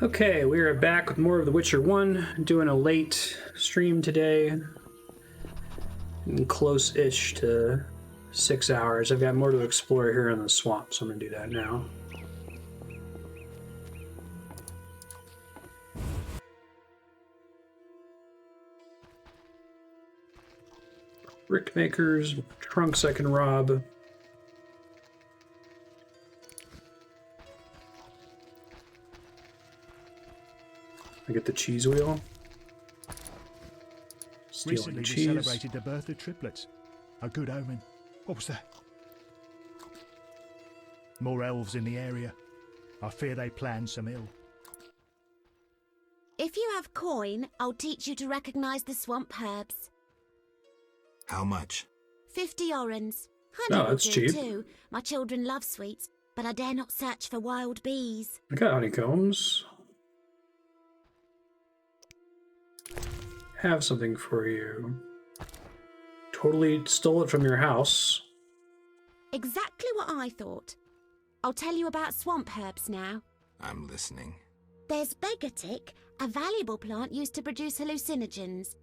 Okay, we are back with more of The Witcher 1, doing a late stream today, and close-ish to 6 hours. I've got more to explore here in the swamp, so I'm going to do that now. Brick makers, trunks I can rob. I get the cheese wheel. Stealing Recently cheese. we celebrated the birth of triplets. A good omen. What was that? More elves in the area. I fear they plan some ill. If you have coin, I'll teach you to recognize the swamp herbs. How much? 50 orens. Honey Oh, will that's do cheap. too. My children love sweets, but I dare not search for wild bees. I got honeycombs. Have something for you. Totally stole it from your house. Exactly what I thought. I'll tell you about swamp herbs now. I'm listening. There's begotic, a valuable plant used to produce hallucinogens.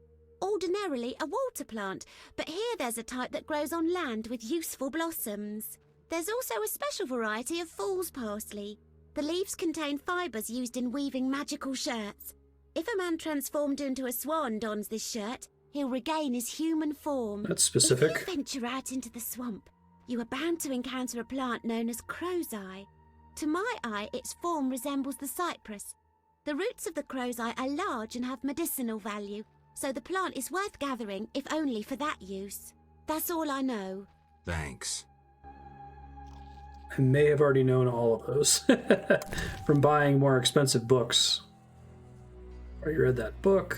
Ordinarily a water plant, but here there's a type that grows on land with useful blossoms. There's also a special variety of fool's parsley. The leaves contain fibres used in weaving magical shirts. If a man transformed into a swan dons this shirt, he'll regain his human form. That's specific. If you venture out into the swamp, you are bound to encounter a plant known as crow's eye. To my eye, its form resembles the cypress. The roots of the crow's eye are large and have medicinal value, so the plant is worth gathering, if only for that use. That's all I know. Thanks. I may have already known all of those from buying more expensive books. Already read that book.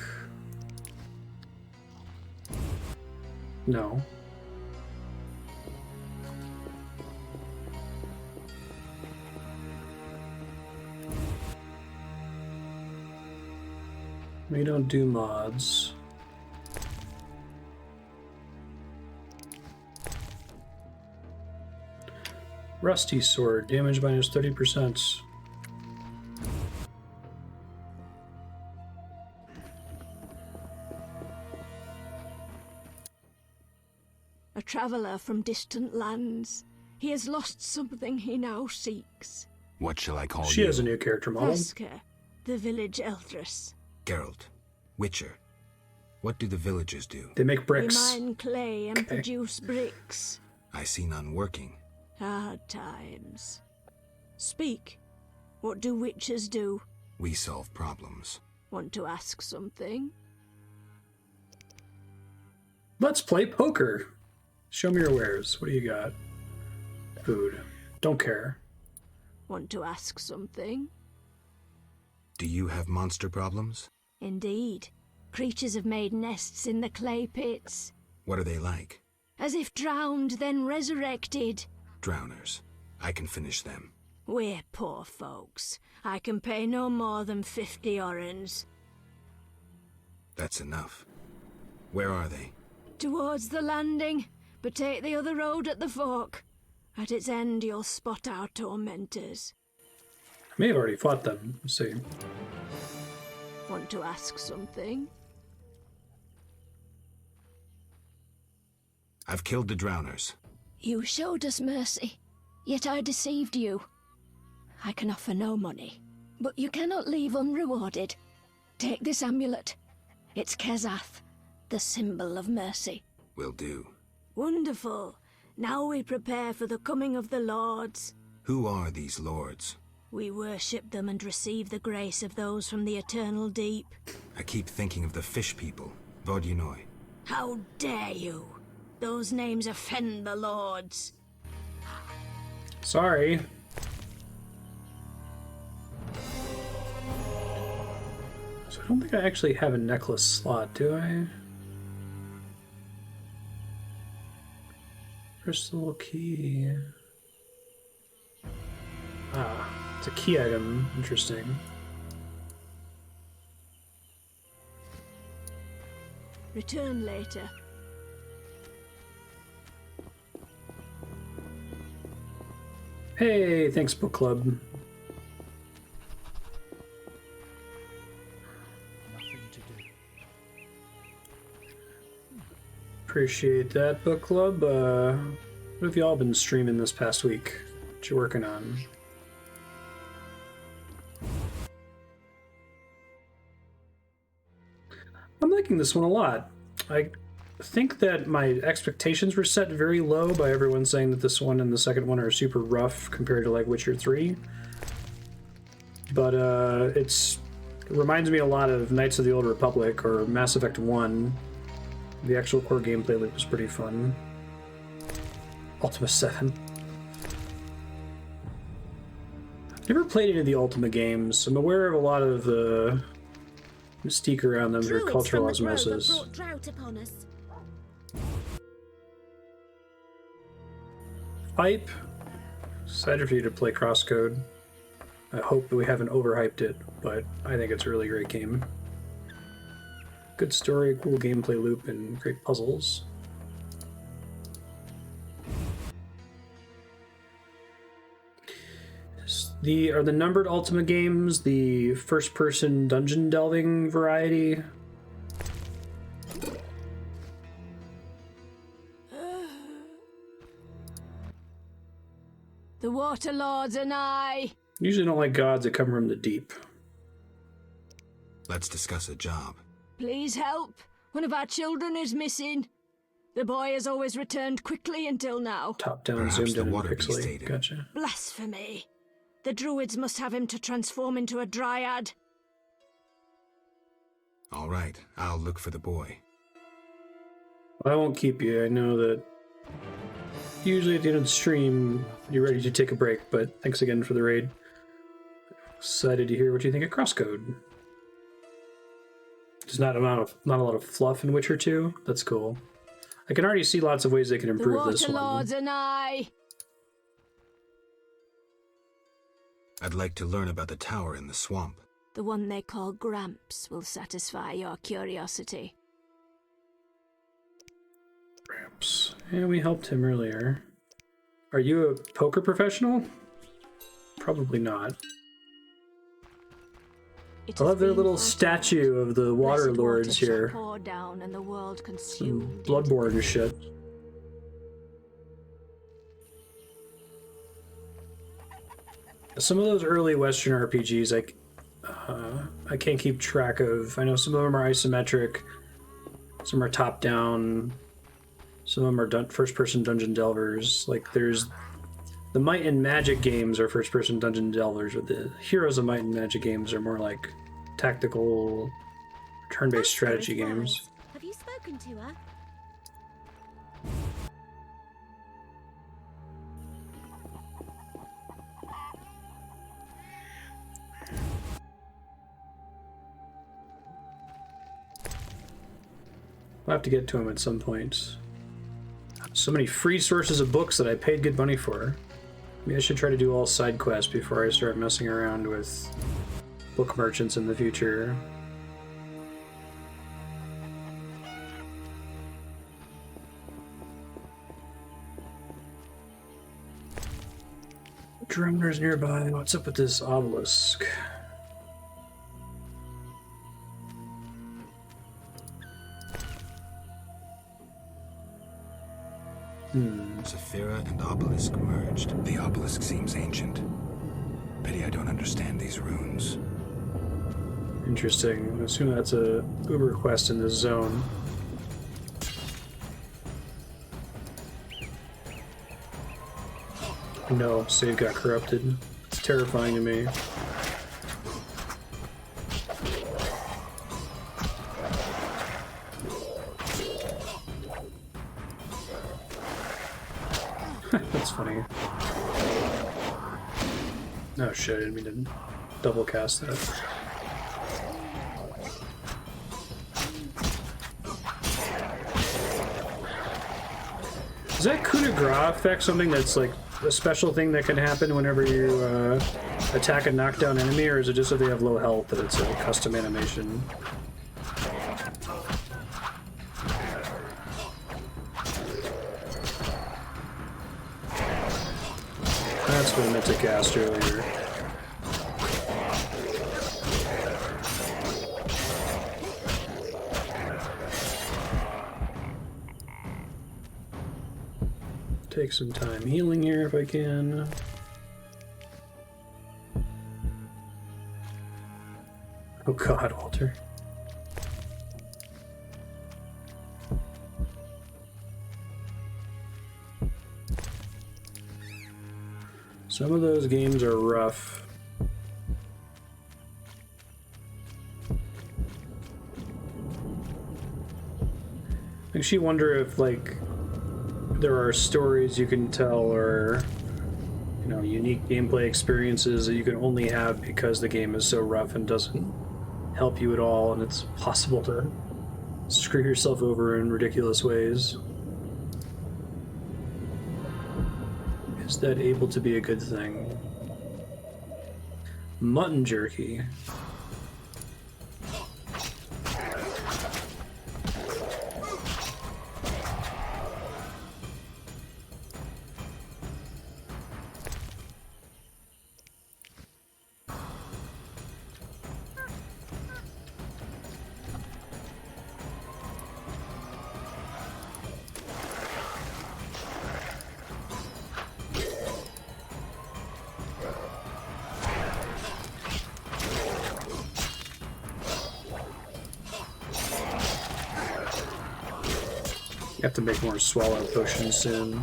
No. We don't do mods. Rusty sword, damage minus 30%. A traveller from distant lands. He has lost something he now seeks. What shall I call you? She has a new character model. Vesker, the village eldress. Geralt. Witcher. What do the villagers do? They make We bricks. mine clay and produce bricks. I see none working. Hard times. Speak. What do witchers do? We solve problems. Want to ask something? Let's play poker. Show me your wares. What do you got? Food. Don't care. Want to ask something? Do you have monster problems? Indeed. Creatures have made nests in the clay pits. What are they like? As if drowned, then resurrected. Drowners. I can finish them. We're poor folks. I can pay no more than 50 orens. That's enough. Where are they? Towards the landing, but take the other road at the fork. At its end, you'll spot our tormentors. I may have already fought them. Let's see. Want to ask something? I've killed the drowners. You showed us mercy, yet I deceived you. I can offer no money, but you cannot leave unrewarded. Take this amulet. It's Kezath, the symbol of mercy. Will do. Wonderful. Now we prepare for the coming of the lords. Who are these lords? We worship them and receive the grace of those from the eternal deep. I keep thinking of the fish people. Vodunoi. How dare you? Those names offend the lords. Sorry. So I don't think I actually have a necklace slot, do I? Crystal key. Ah, it's a key item. Interesting. Return later. Hey, thanks, book club. Appreciate that, book club. What have y'all been streaming this past week? What you working on? I'm liking this one a lot. I think that my expectations were set very low by everyone saying that this one and the second one are super rough compared to like Witcher 3. But it reminds me a lot of Knights of the Old Republic or Mass Effect 1. The actual core gameplay loop was pretty fun. Ultima 7. Never played any of the Ultima games. I'm aware of a lot of the mystique around them for cultural osmosis. Brought drought upon us. Hype. Excited for you to play Crosscode. I hope that we haven't overhyped it, but I think it's a really great game. Good story, cool gameplay loop, and great puzzles. Are the numbered Ultima games the first-person dungeon delving variety? The Water Lords and I. Usually don't like gods that come from the deep. Let's discuss a job. Please help. One of our children is missing. The boy has always returned quickly until now. Top-down, Perhaps zoomed the in, and water beast pixely. ate him. Gotcha. Blasphemy. The druids must have him to transform into a dryad. All right, I'll look for the boy. I won't keep you. I know that usually at the end of the stream, you're ready to take a break, but thanks again for the raid. Excited to hear what you think of Crosscode. There's not a lot of fluff in Witcher 2. That's cool. I can already see lots of ways they can improve this The one. Water Lords and I. I'd like to learn about the tower in the swamp. The one they call Gramps will satisfy your curiosity. Perhaps. Yeah, we helped him earlier. Are you a poker professional? Probably not. I love their little statue of the water lords here. Down and the world Some consumed. Bloodborne shit. Some of those early Western RPGs, I can't keep track of. I know some of them are isometric, some are top-down, some of them are first-person dungeon delvers. Like, there's the Might and Magic games are first-person dungeon delvers, but the Heroes of Might and Magic games are more like tactical, turn-based strategy games. Have you spoken to her? I'll have to get to him at some point. So many free sources of books that I paid good money for. Maybe I should try to do all side quests before I start messing around with book merchants in the future. Drowners nearby. What's up with this obelisk? Saphira and obelisk merged. The obelisk seems ancient. Pity I don't understand these runes. Interesting. I assume that's a Uber quest in this zone. No, save got corrupted. It's terrifying to me. That's funny. Oh shit, I didn't mean to double cast that. Does that coup de grace effect something that's like a special thing that can happen whenever you attack a knockdown enemy, or is it just if they have low health that it's a custom animation? That's what I meant to cast earlier. take some time healing here if I can. Oh god, Walter. Some of those games are rough. Makes you wonder if, like, there are stories you can tell or, you know, unique gameplay experiences that you can only have because the game is so rough and doesn't help you at all, and it's possible to screw yourself over in ridiculous ways. Is that able to be a good thing? Mutton jerky. You have to make more swallow potions soon.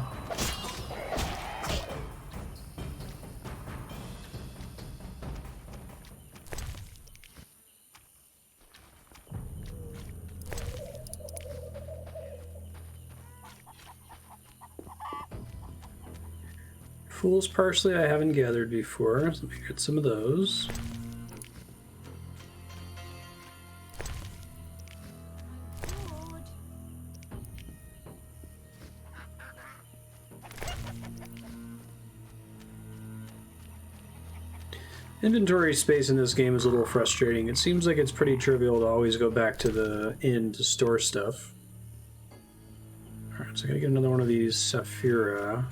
Fool's parsley I haven't gathered before, so let me get some of those. Inventory space in this game is a little frustrating. It seems like it's pretty trivial to always go back to the inn to store stuff. Alright, so I gotta get another one of these Saphira.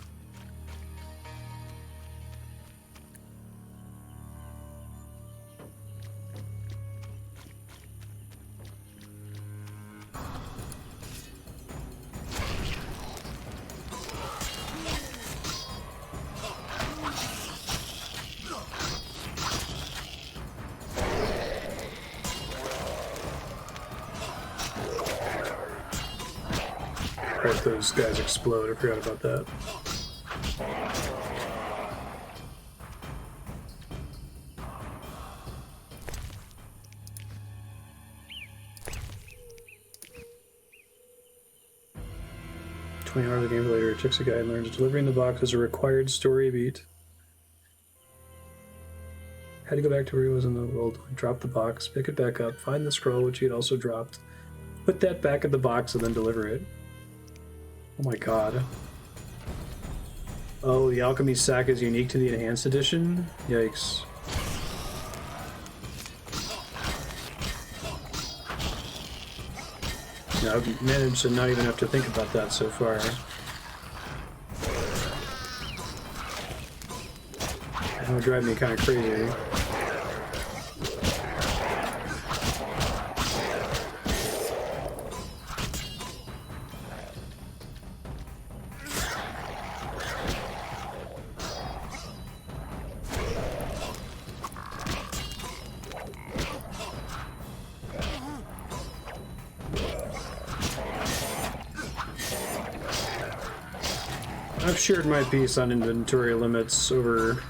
Right, those guys explode. I forgot about that. $20 of game later, it takes a guy and learns delivering the box is a required story beat. Had to go back to where he was in the world, drop the box, pick it back up, find the scroll which he had also dropped, put that back in the box, and then deliver it. Oh my god. Oh, the alchemy sack is unique to the enhanced edition? Yikes. Yeah, I've managed to not even have to think about that so far. That would drive me kind of crazy. I've shared my piece on inventory limits over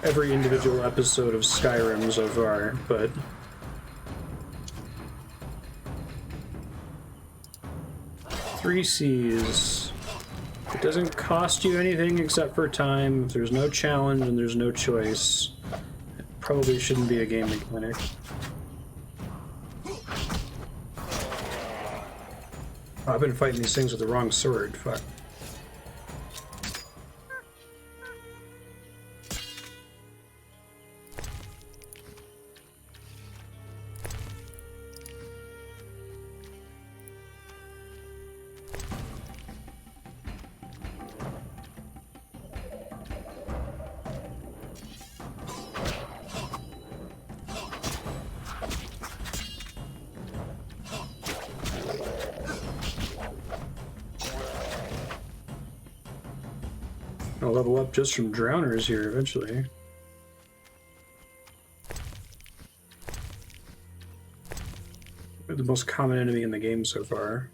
every individual episode of Skyrim so far, but Three C's. It doesn't cost you anything except for time. If there's no challenge and there's no choice, it probably shouldn't be a game mechanic. Oh, I've been fighting these things with the wrong sword. Fuck. I'll level up just from drowners here eventually. They're the most common enemy in the game so far.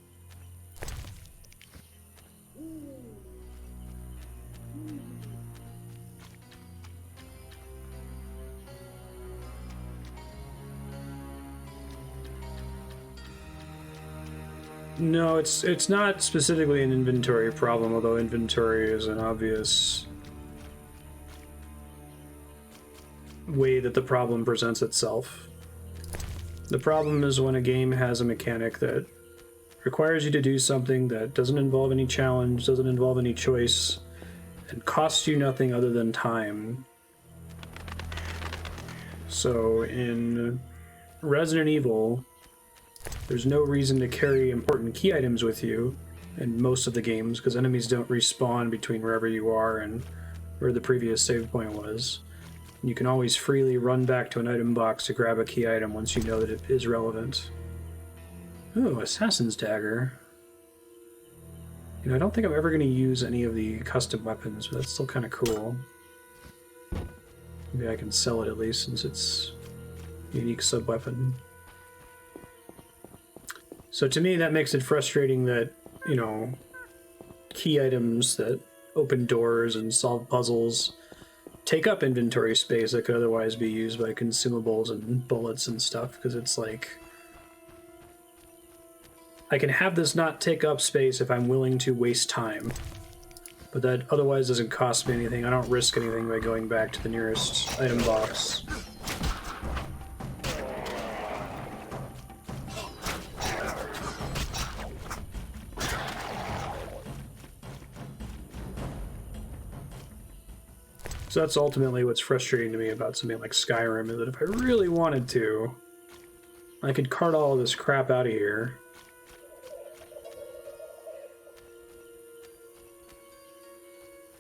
No, it's not specifically an inventory problem, although inventory is an obvious way that the problem presents itself. The problem is when a game has a mechanic that requires you to do something that doesn't involve any challenge, doesn't involve any choice, and costs you nothing other than time. So in Resident Evil, there's no reason to carry important key items with you in most of the games, because enemies don't respawn between wherever you are and where the previous save point was. You can always freely run back to an item box to grab a key item once you know that it is relevant. Ooh, Assassin's Dagger. You know, I don't think I'm ever going to use any of the custom weapons, but that's still kind of cool. Maybe I can sell it at least, since it's a unique sub-weapon. So to me, that makes it frustrating that, you know, key items that open doors and solve puzzles take up inventory space that could otherwise be used by consumables and bullets and stuff, because it's like, I can have this not take up space if I'm willing to waste time, but that otherwise doesn't cost me anything. I don't risk anything by going back to the nearest item box. So that's ultimately what's frustrating to me about something like Skyrim, is that if I really wanted to, I could cart all of this crap out of here.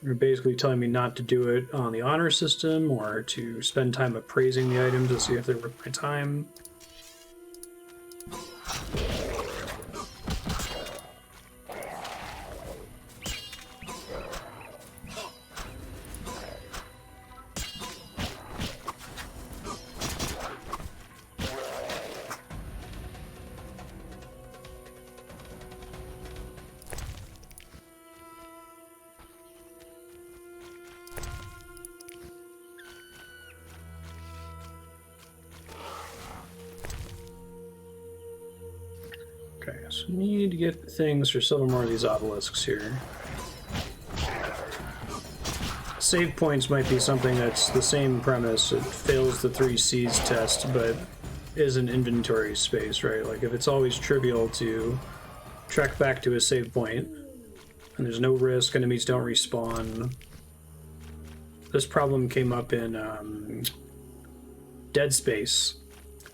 You're basically telling me not to do it on the honor system, or to spend time appraising the items to see if they're worth my time. Okay, so we need to get things for several more of these obelisks here. Save points might be something that's the same premise. It fails the 3 C's test, but is an inventory space, right? Like, if it's always trivial to trek back to a save point, and there's no risk, enemies don't respawn. This problem came up in Dead Space.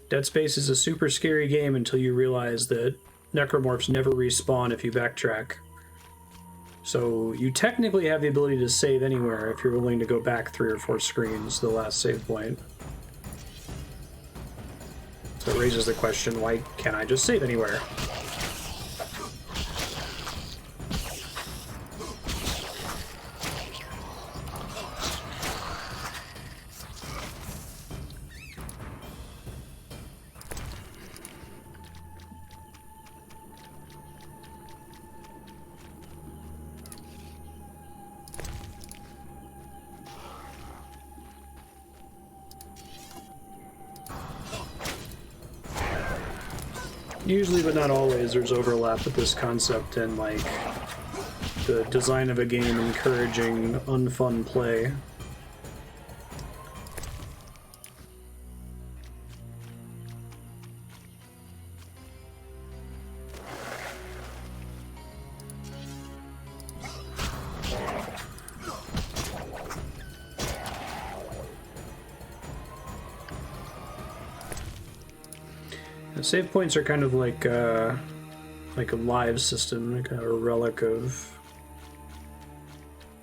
Dead Space is a super scary game until you realize that necromorphs never respawn if you backtrack. So you technically have the ability to save anywhere if you're willing to go back 3 or 4 screens to the last save point. So it raises the question, why can't I just save anywhere? Usually, but not always, there's overlap with this concept and, like, the design of a game encouraging unfun play. Save points are kind of like a live system, like a relic of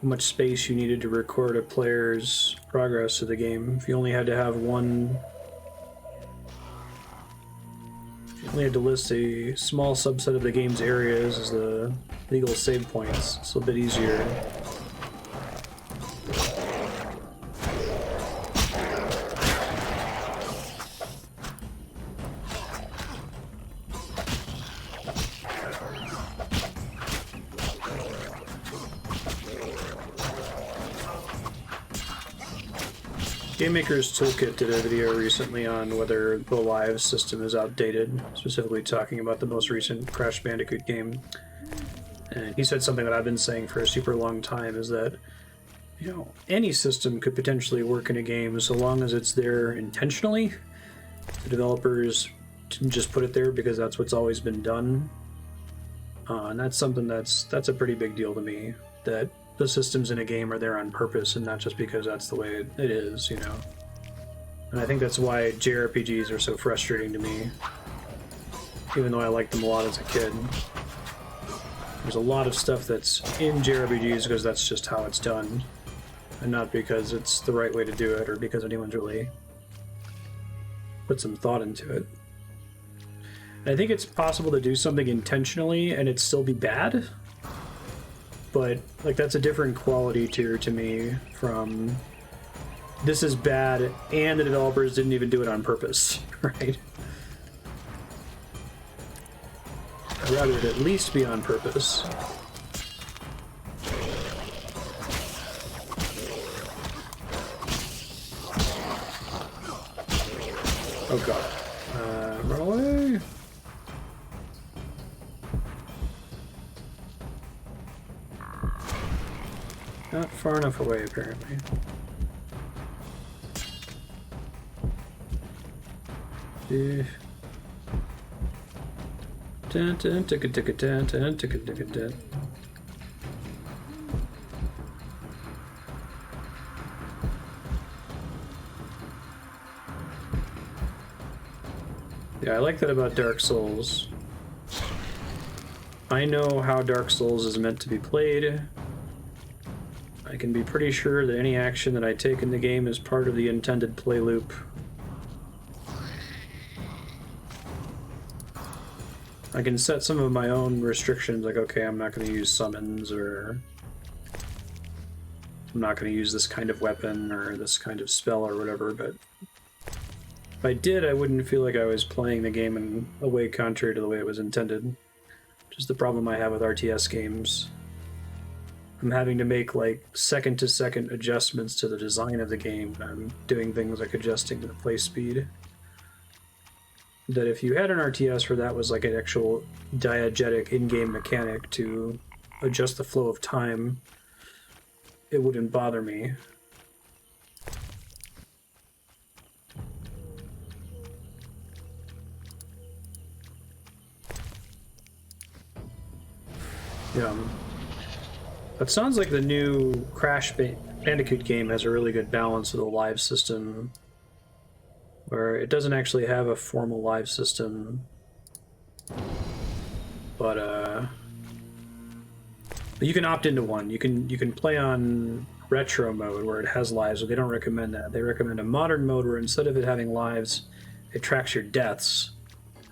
how much space you needed to record a player's progress of the game. If you only had to have one, if you only had to list a small subset of the game's areas as the legal save points, it's a bit easier. Game Maker's Toolkit did a video recently on whether the live system is outdated, specifically talking about the most recent Crash Bandicoot game. And he said something that I've been saying for a super long time, is that, you know, any system could potentially work in a game so long as it's there intentionally. The developers didn't just put it there because that's what's always been done. And that's something that's a pretty big deal to me, that the systems in a game are there on purpose and not just because that's the way it is, you know. And I think that's why JRPGs are so frustrating to me, even though I liked them a lot as a kid. There's a lot of stuff that's in JRPGs because that's just how it's done, and not because it's the right way to do it or because anyone's really put some thought into it. And I think it's possible to do something intentionally and it still be bad, but like that's a different quality tier to me from this is bad and the developers didn't even do it on purpose, right? I'd rather it at least be on purpose. Oh god. Run away! Not far enough away, apparently. Dun, dun, ticka, ticka, dun, dun, ticka, ticka, dun. Yeah, I like that about Dark Souls. I know how Dark Souls is meant to be played. I can be pretty sure that any action that I take in the game is part of the intended play loop. I can set some of my own restrictions, like, okay, I'm not going to use summons, or I'm not going to use this kind of weapon or this kind of spell or whatever, but if I did, I wouldn't feel like I was playing the game in a way contrary to the way it was intended. Which is the problem I have with RTS games. I'm having to make like second-to-second adjustments to the design of the game. I'm doing things like adjusting to the play speed. That if you had an RTS where that was like an actual diegetic in-game mechanic to adjust the flow of time, it wouldn't bother me. Yeah. It sounds like the new Crash Bandicoot game has a really good balance of the live system, where it doesn't actually have a formal live system, but you can opt into one. You can play on retro mode where it has lives, but they don't recommend that. They recommend a modern mode where instead of it having lives, it tracks your deaths,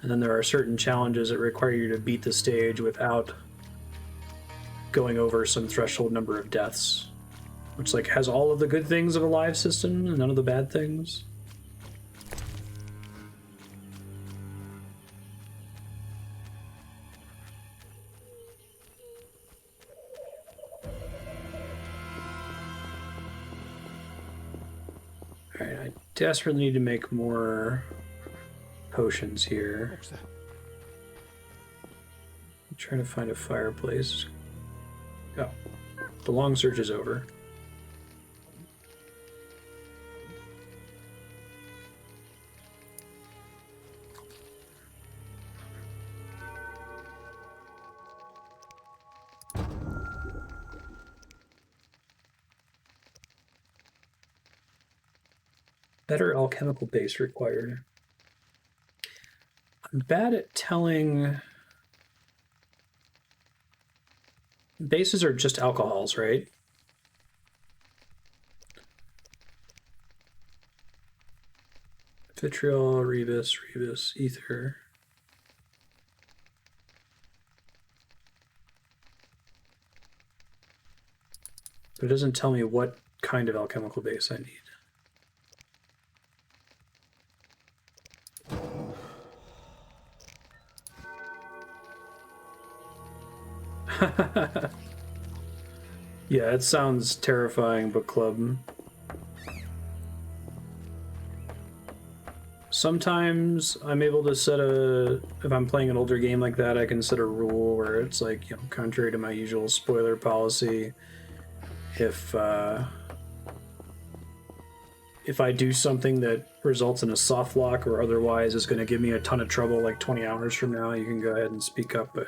and then there are certain challenges that require you to beat the stage without going over some threshold number of deaths, which like has all of the good things of a live system and none of the bad things. Alright, I desperately need to make more potions here. What's that? I'm trying to find a fireplace. Oh, the long search is over. Better alchemical base required. I'm bad at telling... Bases are just alcohols, right? Vitriol, Rebus, ether. But it doesn't tell me what kind of alchemical base I need. Yeah, it sounds terrifying, book club. Sometimes I'm able to set a, if I'm playing an older game like that, I can set a rule where it's like, you know, contrary to my usual spoiler policy, if I do something that results in a soft lock or otherwise is going to give me a ton of trouble like 20 hours from now, you can go ahead and speak up, but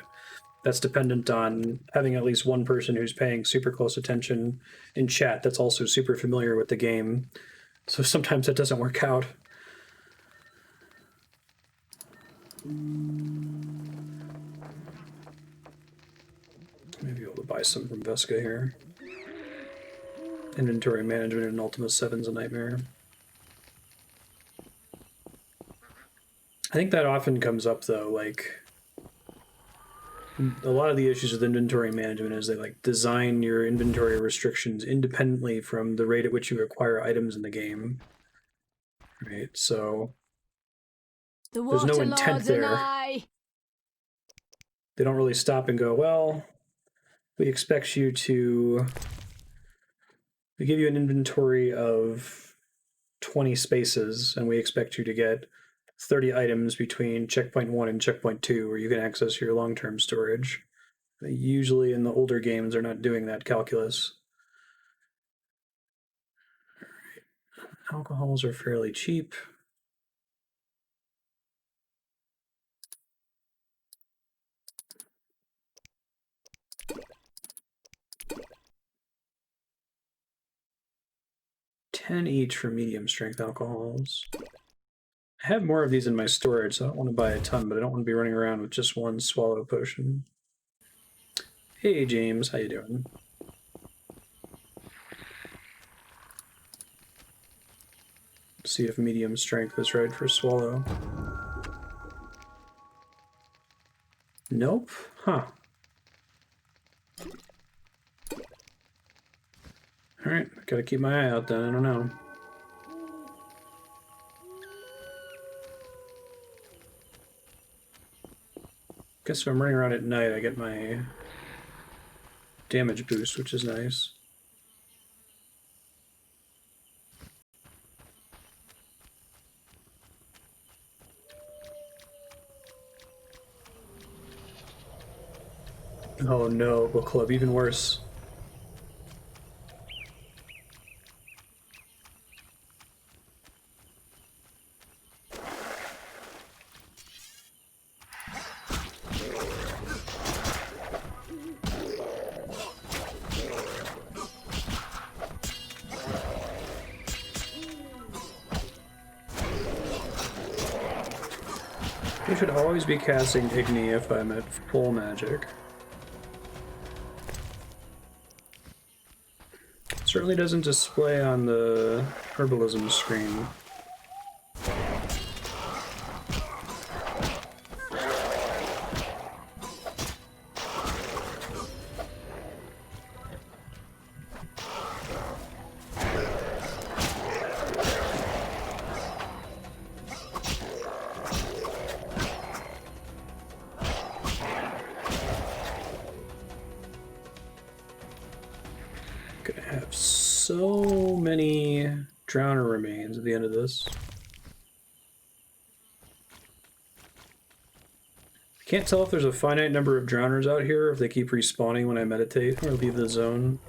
that's dependent on having at least one person who's paying super close attention in chat that's also super familiar with the game. So sometimes that doesn't work out. Maybe able to buy some from Vesca here. Inventory management in Ultima 7's a nightmare. I think that often comes up though, like a lot of the issues with inventory management is they like design your inventory restrictions independently from the rate at which you acquire items in the game. Right, so there's no intent there. They don't really stop and go, well, we expect you to, we give you an inventory of 20 spaces and we expect you to get 30 items between checkpoint 1 and checkpoint 2 where you can access your long-term storage. Usually in the older games they're not doing that calculus. All right. Alcohols are fairly cheap. $10 each for medium strength alcohols. I have more of these in my storage, so I don't want to buy a ton, but I don't want to be running around with just one swallow potion. Hey James, how you doing? See if medium strength is right for swallow. Nope. Huh. Alright, gotta keep my eye out then, I don't know. Guess if I'm running around at night, I get my damage boost, which is nice. Oh no, book club, even worse. I should always be casting Igni if I'm at full magic. It certainly doesn't display on the herbalism screen. So many drowner remains at the end of this. I can't tell if there's a finite number of drowners out here, if they keep respawning when I meditate or leave the zone.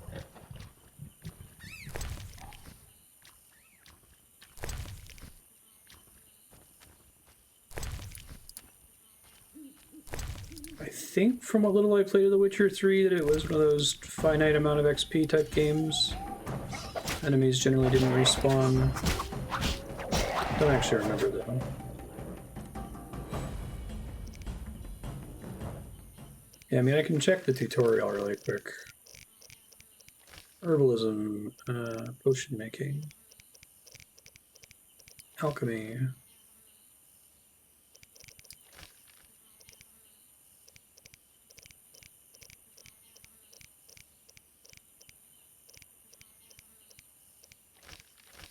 I think from what little I played of The Witcher 3 that it was one of those finite amount of XP type games. Enemies generally didn't respawn. Don't actually remember though. Yeah, I mean, I can check the tutorial really quick. Herbalism, potion making, alchemy.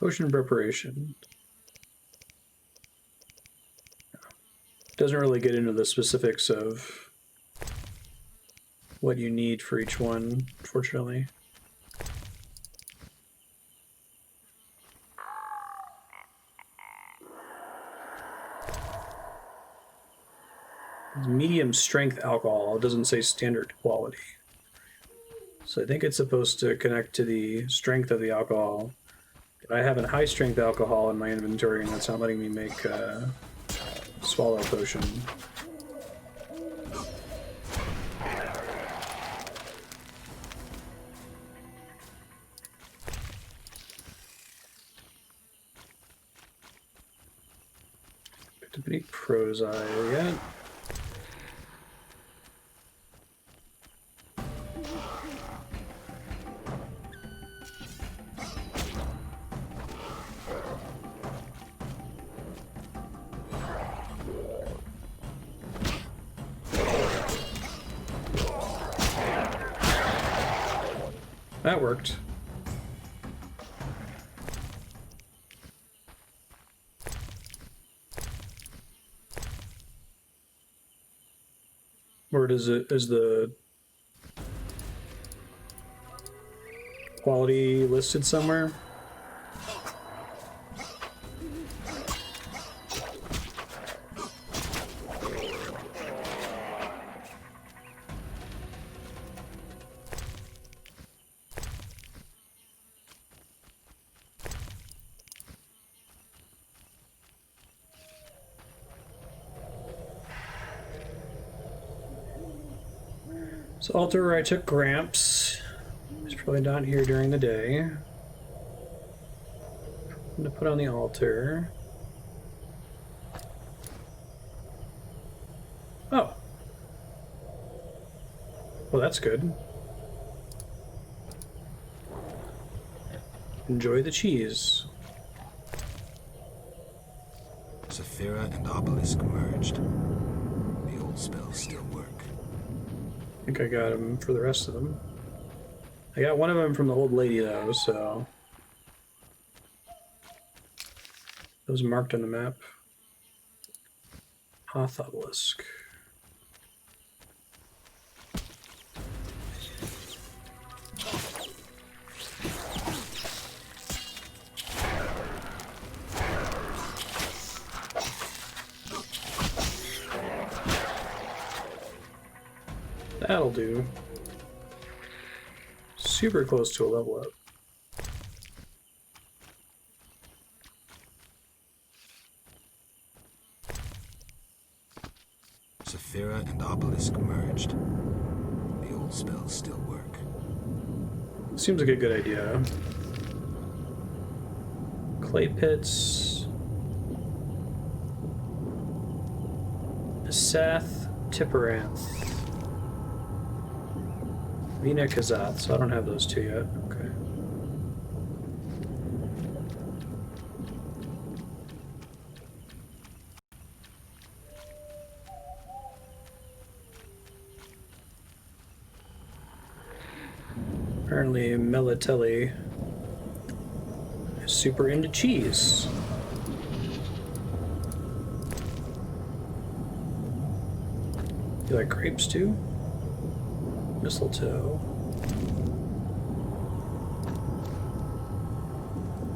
Potion preparation. Doesn't really get into the specifics of what you need for each one, fortunately. Medium strength alcohol. It doesn't say standard quality. So I think it's supposed to connect to the strength of the alcohol. But I have a high strength alcohol in my inventory, and that's not letting me make a swallow potion. Picked up any prosai yet? That worked. Or is the quality listed somewhere? So altar where I took Gramps. He's probably not here during the day. I'm gonna put on the altar. Oh. Well, that's good. Enjoy the cheese. Saphira and Obelisk merged. The old spells still work. I think I got him for the rest of them. I got one of them from the old lady, though, so... Those marked on the map. Hoth Obelisk. That'll do. Super close to a level up. Saphira and Obelisk merged. The old spells still work. Seems like a good idea. Clay pits. Asath Tipperanth. Vina Kazath, so I don't have those two yet. Okay. Apparently Melatelli is super into cheese. You like grapes too? Mistletoe.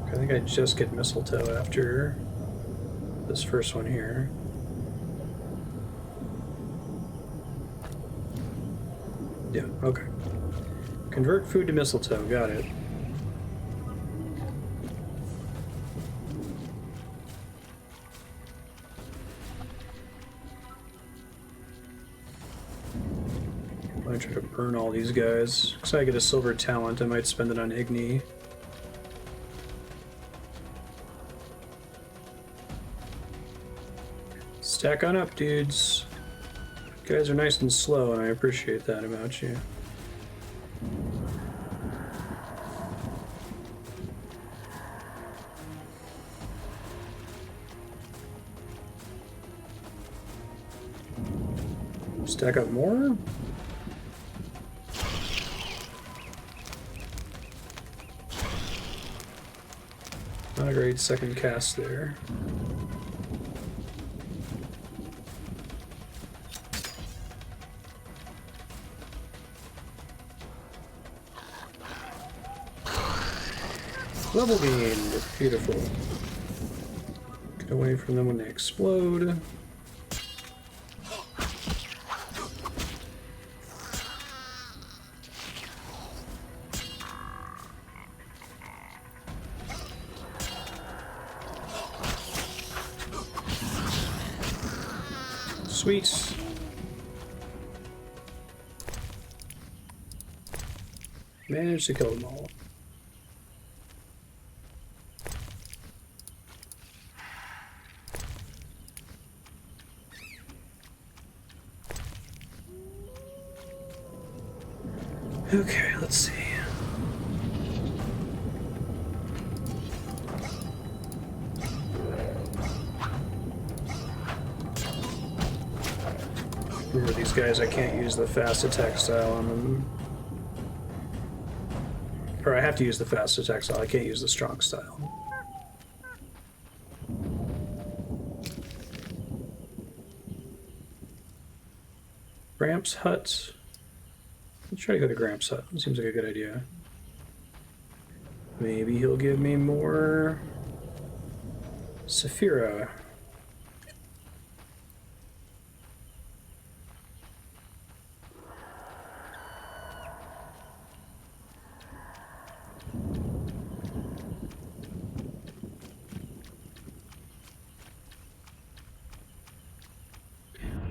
I think I just get mistletoe after this first one here. Yeah, okay. Convert food to mistletoe, got it. I'm gonna try to burn all these guys. Looks like I get a silver talent, I might spend it on Igni. Stack on up, dudes. You guys are nice and slow, and I appreciate that about you. Stack up more? Not a great second cast there. Level gained. Beautiful. Get away from them when they explode. Sweet. Managed to kill them all. Okay, let's see. Remember these guys, I can't use the fast attack style on them. Or I have to use the fast attack style, I can't use the strong style. Gramps' hut. Let's try to go to Gramps' hut. It seems like a good idea. Maybe he'll give me more Saphira.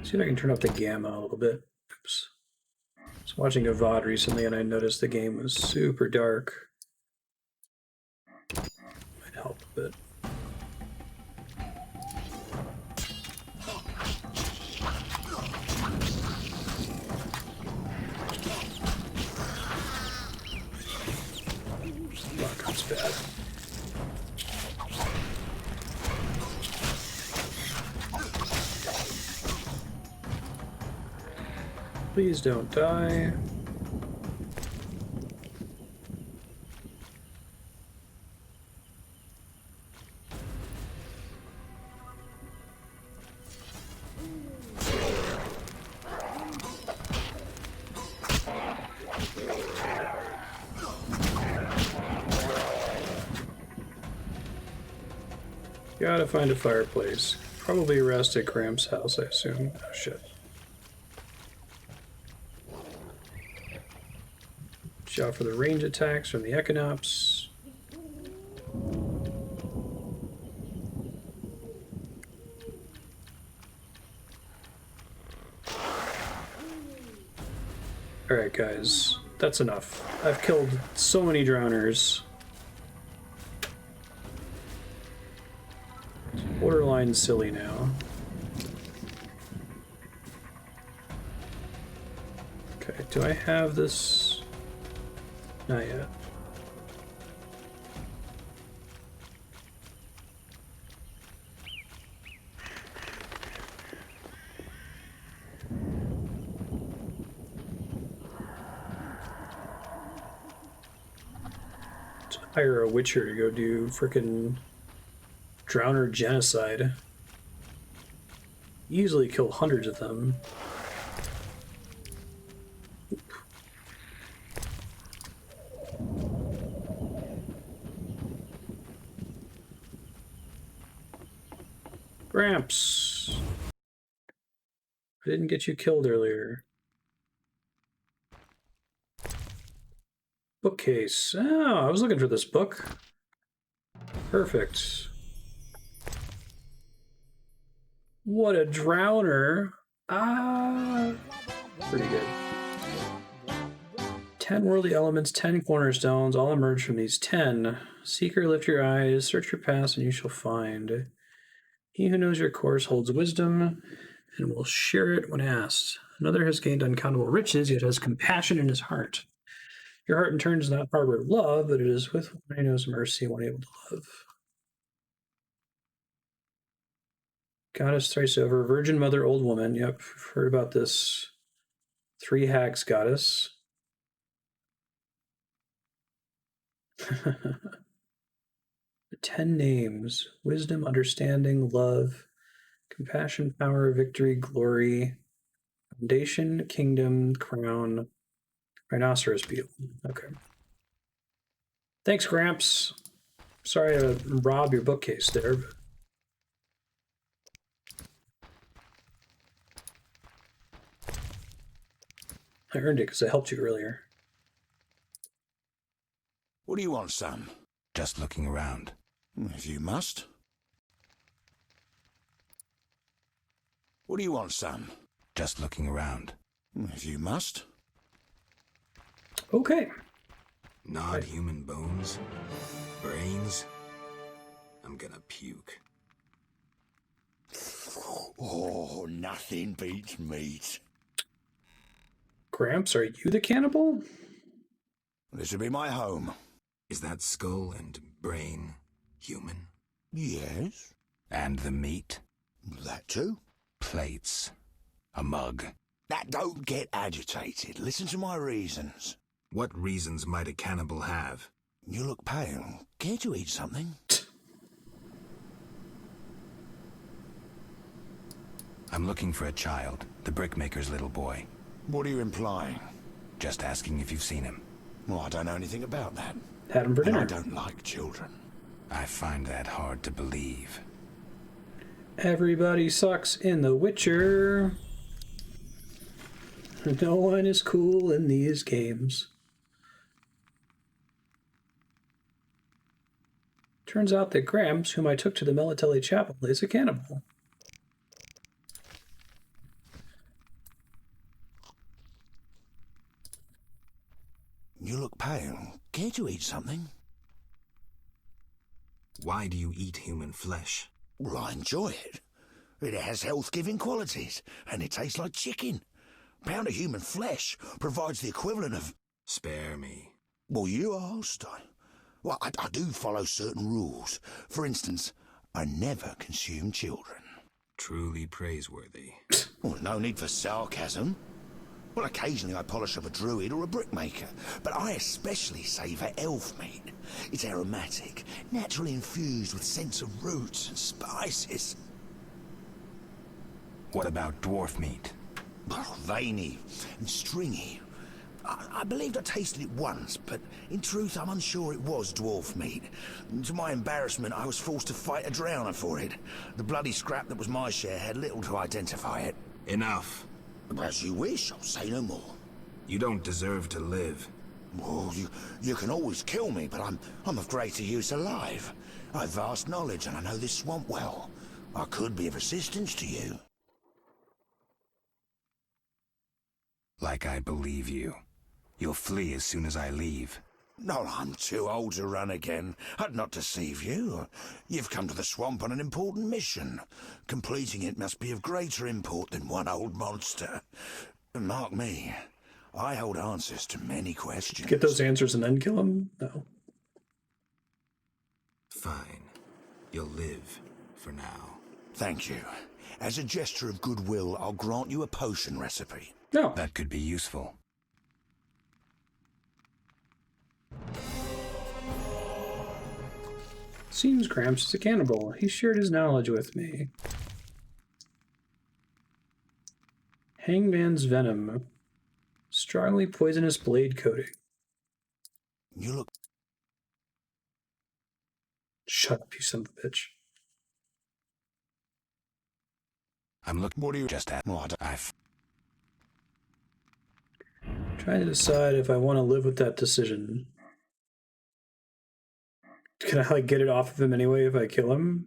See if I can turn up the gamma a little bit. Oops. I was watching a VOD recently and I noticed the game was super dark. Might help a bit. Fuck, that's bad. Please don't die. Gotta find a fireplace. Probably rest at Graham's house, I assume. Oh shit. Watch out for the range attacks from the Equinops. Alright guys, that's enough. I've killed so many drowners. It's borderline silly now. Okay, do I have this? Not yet. Let's hire a witcher to go do frickin' drowner genocide. Easily kill hundreds of them. Gramps! I didn't get you killed earlier. Bookcase. Oh, I was looking for this book. Perfect. What a drowner. Ah, pretty good. 10 worldly elements, 10 cornerstones, all emerge from these 10. Seeker, lift your eyes, search your past, and you shall find. He who knows your course holds wisdom and will share it when asked. Another has gained uncountable riches, yet has compassion in his heart. Your heart in turn does not harbor love, but it is with one who knows mercy, one able to love. Goddess thrice over, virgin mother, old woman. Yep, heard about this. 3 hags goddess. 10 names: wisdom, understanding, love, compassion, power, victory, glory, foundation, kingdom, crown, rhinoceros beetle. Okay. Thanks, Gramps. Sorry to rob your bookcase there. But... I earned it because I helped you earlier. What do you want, son? Just looking around. If you must. What do you want, son? Just looking around. If you must. Okay. Gnawed human bones? Brains? I'm gonna puke. Oh, nothing beats meat. Gramps, are you the cannibal? This will be my home. Is that skull and brain human? Yes. And the meat? That too. Plates. A mug. That don't get agitated. Listen to my reasons. What reasons might a cannibal have? You look pale. Care to eat something? I'm looking for a child, the brickmaker's little boy. What are you implying? Just asking if you've seen him. Well, I don't know anything about that. Had him for And dinner. I don't like children. I find that hard to believe. Everybody sucks in The Witcher. No one is cool in these games. Turns out that Gramps, whom I took to the Melitelli Chapel, is a cannibal. You look pale. Care to eat something? Why do you eat human flesh? Well, I enjoy it. It has health-giving qualities, and it tastes like chicken. A pound of human flesh provides the equivalent of... Spare me. Well, you asked. I do follow certain rules. For instance, I never consume children. Truly praiseworthy. Well, no need for sarcasm. Well, occasionally I polish up a druid or a brickmaker, but I especially savour elf meat. It's aromatic, naturally infused with scents of roots and spices. What about dwarf meat? Oh, veiny and stringy. I believed I tasted it once, but in truth I'm unsure it was dwarf meat. To my embarrassment, I was forced to fight a drowner for it. The bloody scrap that was my share had little to identify it. Enough. As you wish, I'll say no more. You don't deserve to live. Well, you can always kill me, but I'm of greater use alive. I've vast knowledge and I know this swamp well. I could be of assistance to you. Like I believe you. You'll flee as soon as I leave. No, I'm too old to run again. I'd not deceive you. You've come to the swamp on an important mission. Completing it must be of greater import than one old monster. Mark me, I hold answers to many questions. Get those answers and then kill him? No. Fine. You'll live for now. Thank you. As a gesture of goodwill, I'll grant you a potion recipe. No. That could be useful. Seems Gramps is a cannibal. He shared his knowledge with me. Hangman's venom. Strongly poisonous blade coating. You look... Shut up, you son of a bitch. I'm looking. What do you... Just at. What? Trying to decide if I want to live with that decision. Can I get it off of him anyway if I kill him?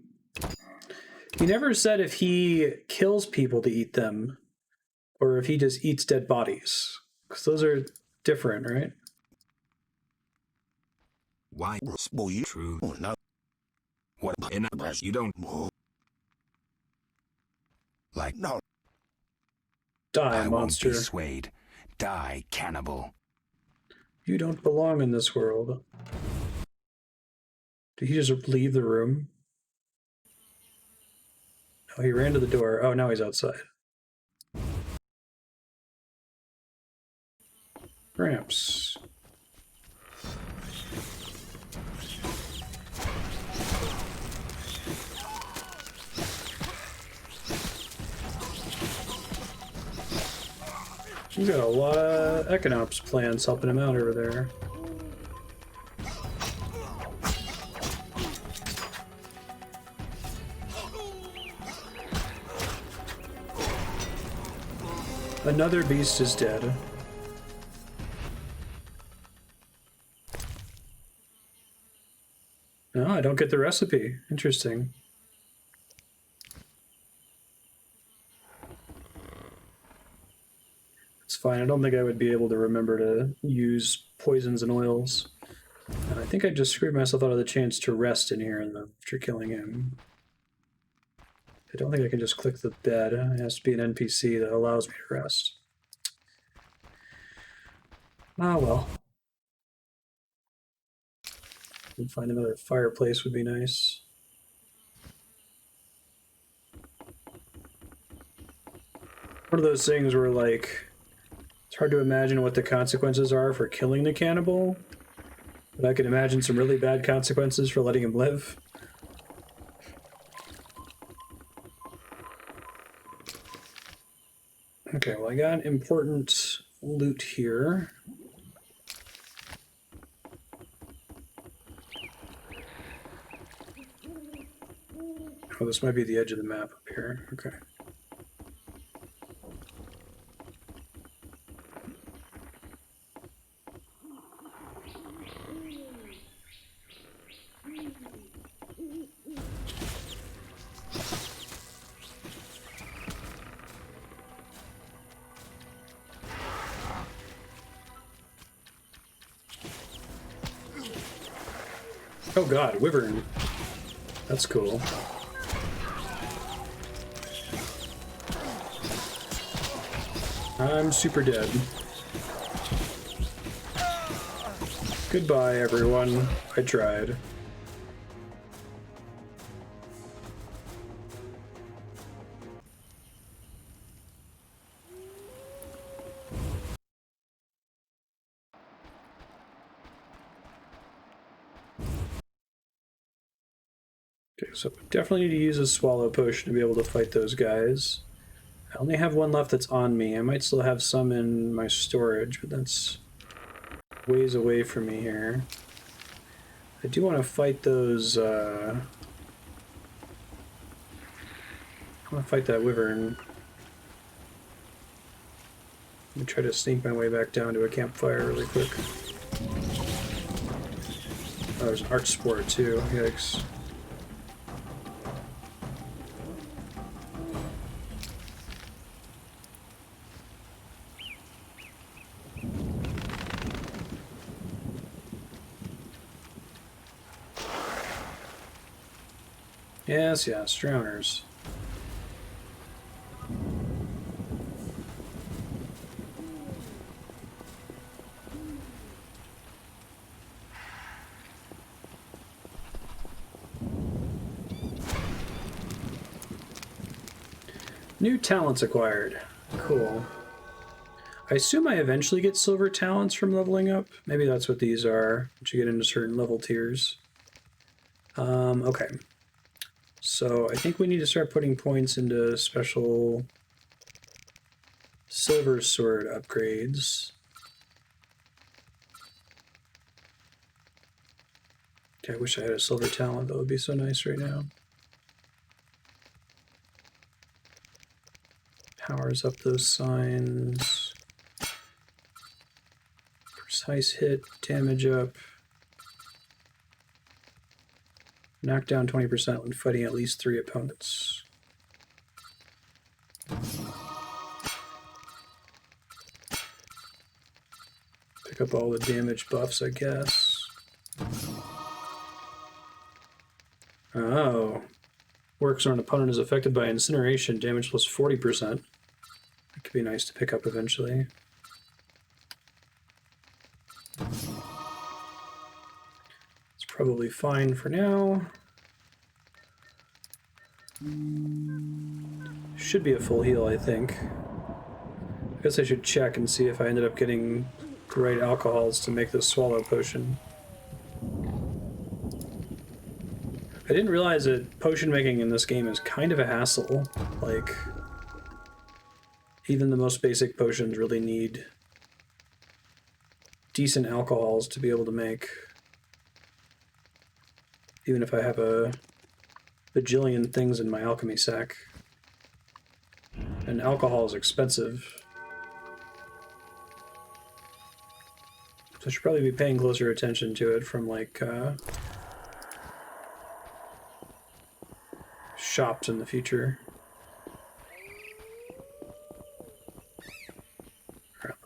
He never said if he kills people to eat them or if he just eats dead bodies. Because those are different, right? Why? Well, you... True. Oh, no. What? Enough. You don't. Like. No. Die, I monster. won't be swayed. Die, cannibal. You don't belong in this world. Did he just leave the room? No, he ran to the door. Oh, now he's outside. Gramps. He's got a lot of econops plans helping him out over there. Another beast is dead. No, I don't get the recipe. Interesting. It's fine. I don't think I would be able to remember to use poisons and oils. And I think I just screwed myself out of the chance to rest in here after killing him. I don't think I can just click the bed. It has to be an NPC that allows me to rest. Ah, well. Find another fireplace would be nice. One of those things where, like, it's hard to imagine what the consequences are for killing the cannibal, but I can imagine some really bad consequences for letting him live. Okay, well, I got important loot here. Oh, this might be the edge of the map up here. Okay. Oh god, wyvern. That's cool. I'm super dead. Goodbye, everyone. I tried. Okay, so definitely need to use a swallow potion to be able to fight those guys. I only have one left that's on me. I might still have some in my storage, but that's ways away from me here. I do want to fight those, I want to fight that wyvern. Let me try to sneak my way back down to a campfire really quick. Oh, there's an arch spore too, yikes. Yes, yes, drowners. New talents acquired. Cool. I assume I eventually get silver talents from leveling up. Maybe that's what these are, once you get into certain level tiers. Okay. So I think we need to start putting points into special silver sword upgrades. Okay, I wish I had a silver talent. That would be so nice right now. Powers up those signs. Precise hit, damage up. Knock down 20% when fighting at least 3 opponents. Pick up all the damage buffs, I guess. Oh. Works when an opponent is affected by incineration, damage plus 40%. That could be nice to pick up eventually. It's probably fine for now. Should be a full heal, I think. I guess I should check and see if I ended up getting the right alcohols to make this swallow potion. I didn't realize that potion making in this game is kind of a hassle. Like, even the most basic potions really need decent alcohols to be able to make. Even if I have a bajillion things in my alchemy sack. And alcohol is expensive. So I should probably be paying closer attention to it from, like, shops in the future.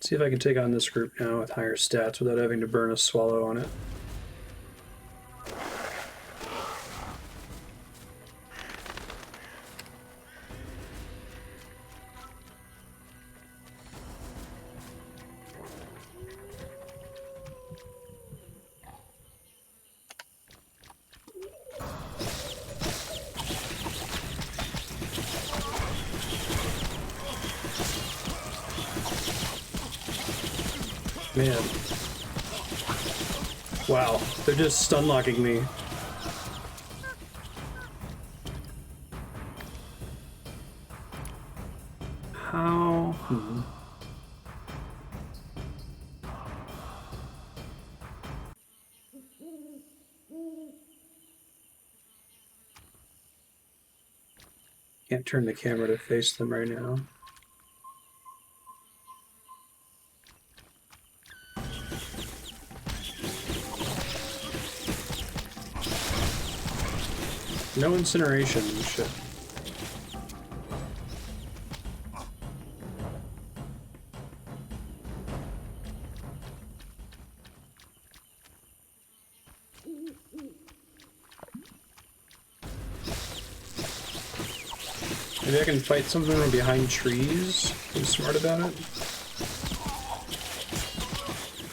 See if I can take on this group now with higher stats without having to burn a swallow on it. Man. Wow, they're just stun locking me. How? Can't turn the camera to face them right now. No incineration, shit. Maybe I can fight something from behind trees? Be smart about it?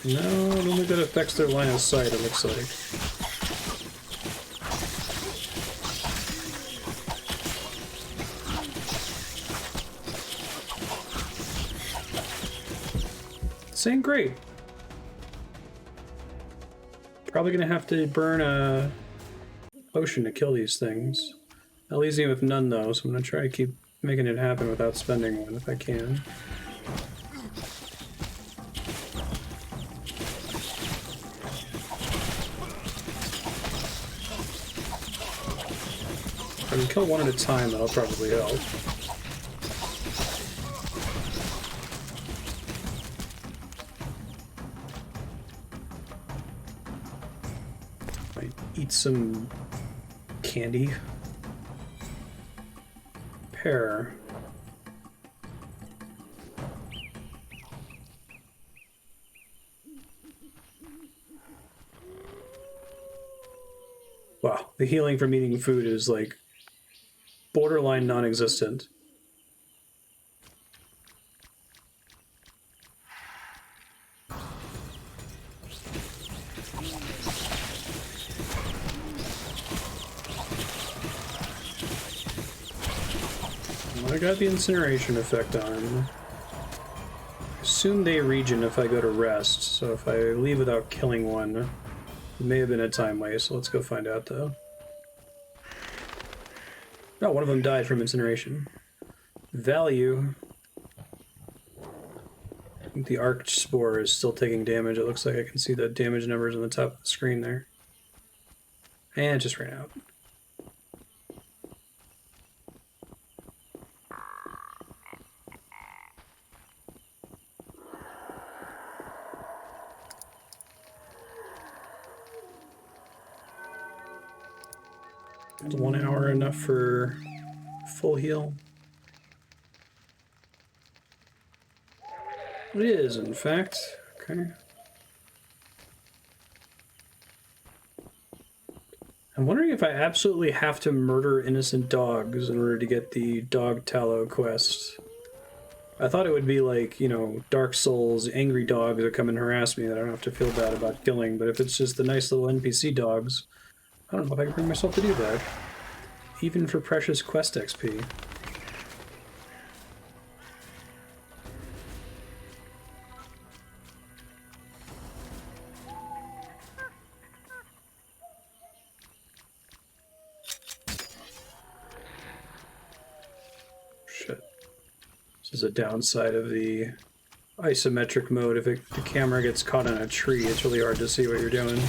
No, I don't think that affects their line of sight, it looks like. This ain't great. Probably gonna have to burn a potion to kill these things. That leaves me with none though, so I'm gonna try to keep making it happen without spending one if I can. If I can kill one at a time, that'll probably help. Might eat some candy. Pear. Wow, the healing from eating food is like borderline non-existent. I got the incineration effect on. Assume they regen if I go to rest, so if I leave without killing one, it may have been a time waste, so let's go find out though. Oh, one of them died from incineration. Value. I think the arc spore is still taking damage. It looks like I can see the damage numbers on the top of the screen there. And it just ran out. Is 1 hour enough for full heal? It is, in fact. Okay. I'm wondering if I absolutely have to murder innocent dogs in order to get the dog tallow quest. I thought it would be like, you know, Dark Souls, angry dogs that come and harass me that I don't have to feel bad about killing, but if it's just the nice little NPC dogs, I don't know if I can bring myself to do that. Even for precious quest XP. Shit. This is a downside of the isometric mode. If the camera gets caught on a tree, it's really hard to see what you're doing.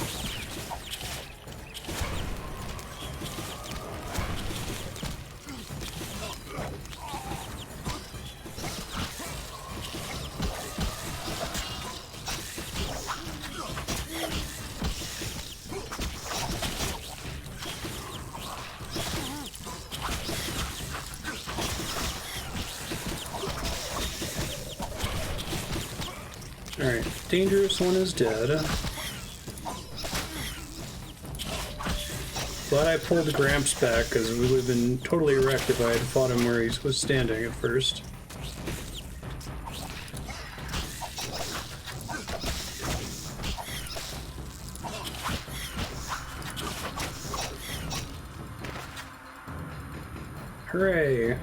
Alright, dangerous one is dead. Glad I pulled Gramps back, because we would have been totally wrecked if I had fought him where he was standing at first. Hooray!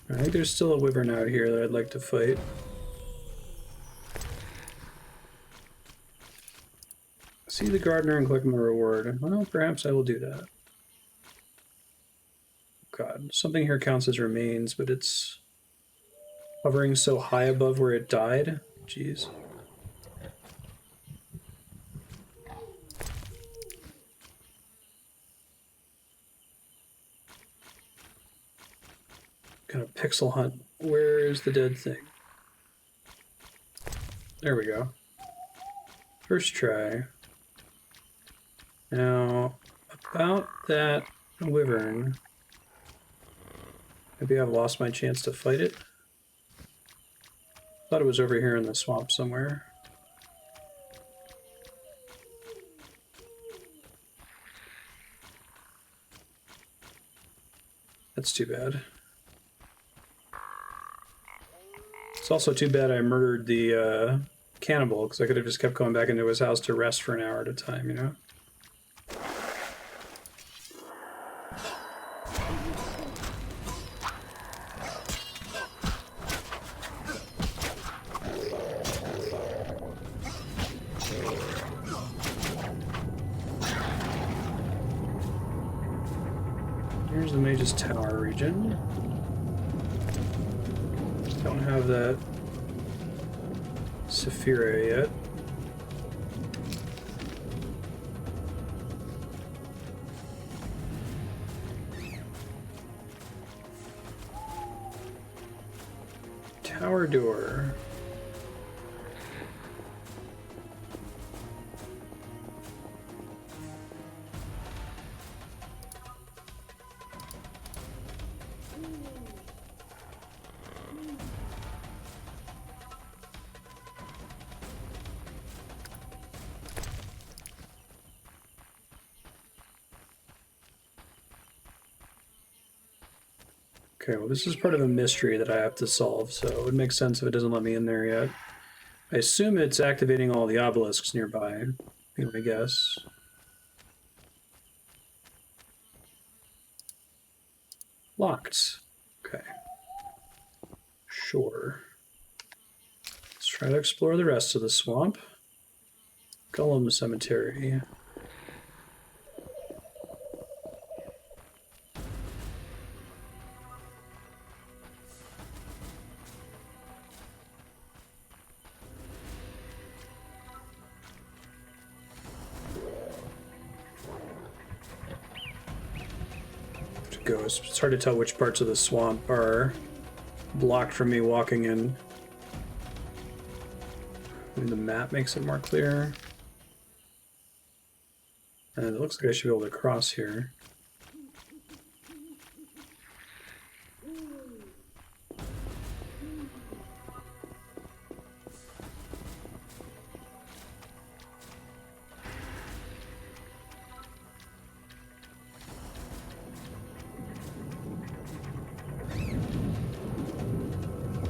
I think there's still a wyvern out here that I'd like to fight. See the gardener and collect my reward. Well, perhaps I will do that. God, something here counts as remains, but it's hovering so high above where it died. Jeez. Kind of pixel hunt. Where is the dead thing? There we go. First try. Now, about that wyvern, maybe I've lost my chance to fight it. Thought it was over here in the swamp somewhere. That's too bad. It's also too bad I murdered the cannibal, because I could have just kept going back into his house to rest for an hour at a time, you know? Here's the Mage's Tower region. Don't have that Saphira yet. Tower door. Okay, well this is part of a mystery that I have to solve, so it would make sense if it doesn't let me in there yet. I assume it's activating all the obelisks nearby. I guess. Locked. Okay. Sure. Let's try to explore the rest of the swamp. Golem Cemetery. It's hard to tell which parts of the swamp are blocked from me walking in. Maybe the map makes it more clear. And it looks like I should be able to cross here.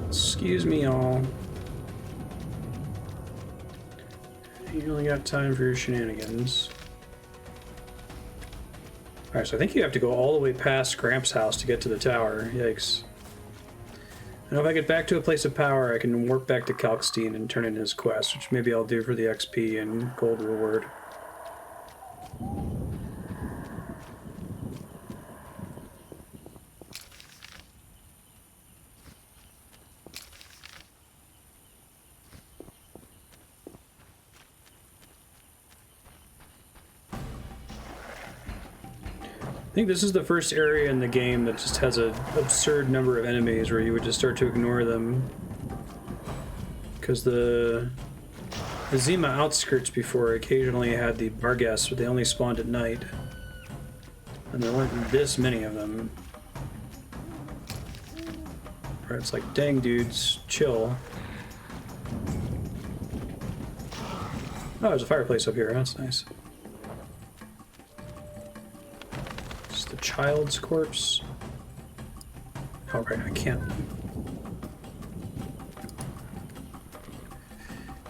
Excuse me, all. You only got time for your shenanigans. Alright, so I think you have to go all the way past Gramps' house to get to the tower. Yikes. I know if I get back to a place of power, I can warp back to Kalkstein and turn in his quest, which maybe I'll do for the XP and gold reward. I think this is the first area in the game that just has an absurd number of enemies where you would just start to ignore them. Because the Zima outskirts before occasionally had the Barghest, but they only spawned at night. And there weren't this many of them. Right, it's like, dang dudes, chill. Oh, there's a fireplace up here. That's nice. Just the child's corpse. Oh, right, I can't.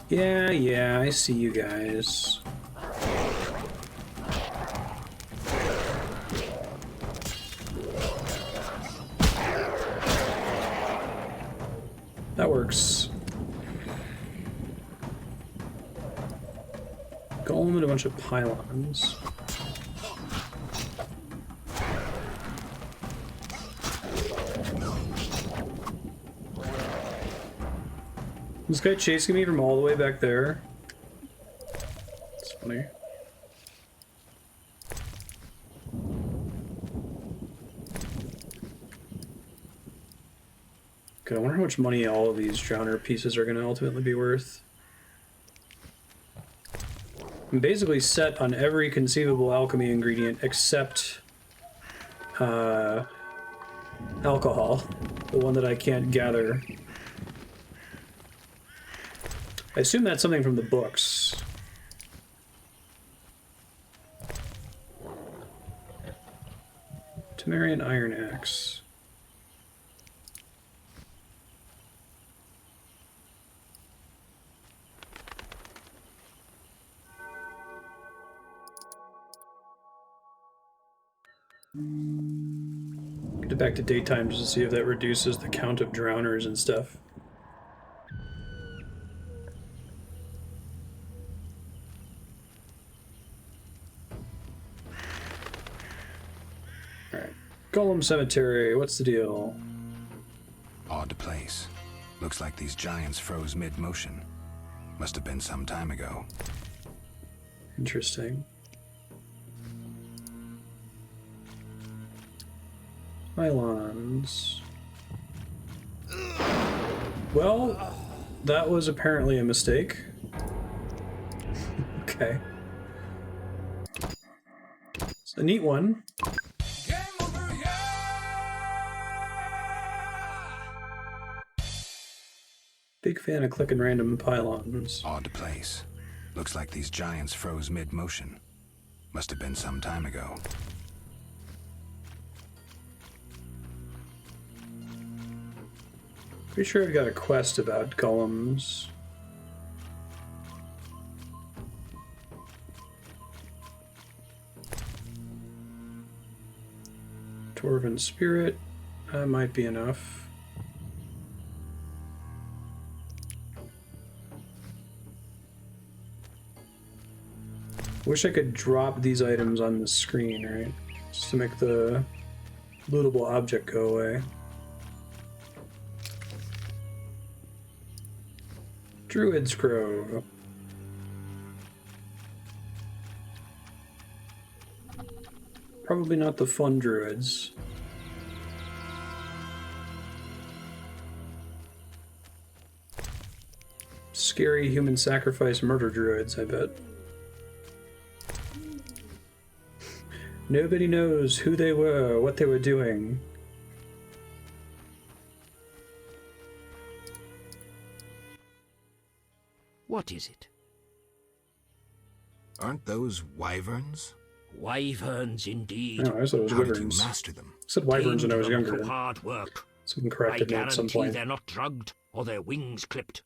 Yeah, I see you guys. That works. Golem and a bunch of pylons. This guy chasing me from all the way back there. It's funny. Okay, I wonder how much money all of these drowner pieces are going to ultimately be worth. I'm basically set on every conceivable alchemy ingredient except alcohol, the one that I can't gather. I assume that's something from the books. Temerian Iron Axe. Get it back to daytime just to see if that reduces the count of drowners and stuff. Alright. Golem Cemetery, what's the deal? Odd place. Looks like these giants froze mid-motion. Must have been some time ago. Interesting. Pylons. Well, that was apparently a mistake. Okay. It's a neat one. Big fan of clicking random pylons. Odd place. Looks like these giants froze mid-motion. Must have been some time ago. Pretty sure I've got a quest about golems. Dwarven Spirit. That might be enough. Wish I could drop these items on the screen, right? Just to make the lootable object go away. Druid's Grove. Probably not the fun druids. Scary human sacrifice murder druids, I bet. Nobody knows who they were, what they were doing. What is it? Aren't those wyverns? Wyverns indeed. Oh, I thought it was How did you wyverns. master them? I said wyverns when I was Tamed them younger. through hard work. Someone I corrected me at some guarantee point. they're not drugged or their wings clipped.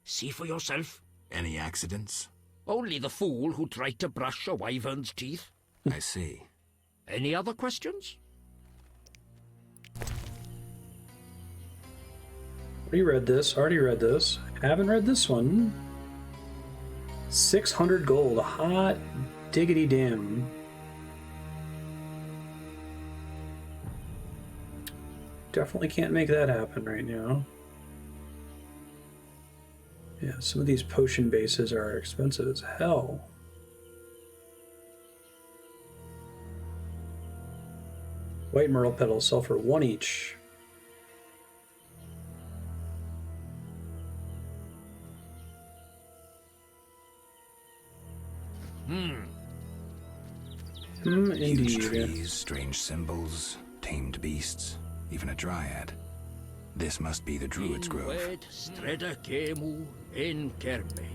See for yourself. Any accidents? Only the fool who tried to brush a wyvern's teeth. I see. Any other questions? Already read this, already read this. Haven't read this one. 600 gold, hot diggity damn. Definitely can't make that happen right now. Yeah, some of these potion bases are expensive as hell. White myrtle petals sell for 1 each. Huge Indeed. trees, strange symbols, tamed beasts, even a dryad. This must be the Druid's Grove. Wed streda kemu in kerme.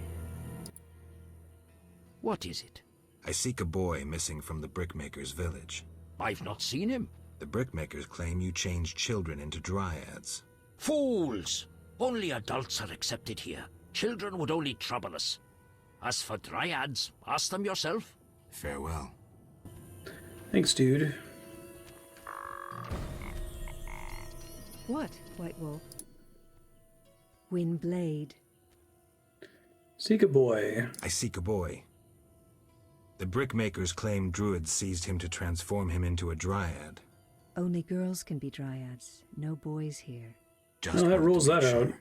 What is it? I seek a boy missing from the brickmakers' village. I've not seen him. The brickmakers claim you changed children into dryads. Fools! Only adults are accepted here. Children would only trouble us. As for dryads, ask them yourself. Farewell. Thanks, dude. What, White Wolf? Windblade. Seek a boy. I seek a boy. The brickmakers claim druids seized him to transform him into a dryad. Only girls can be dryads, no boys here. Just Oh, that wanted to rules make that sure. out.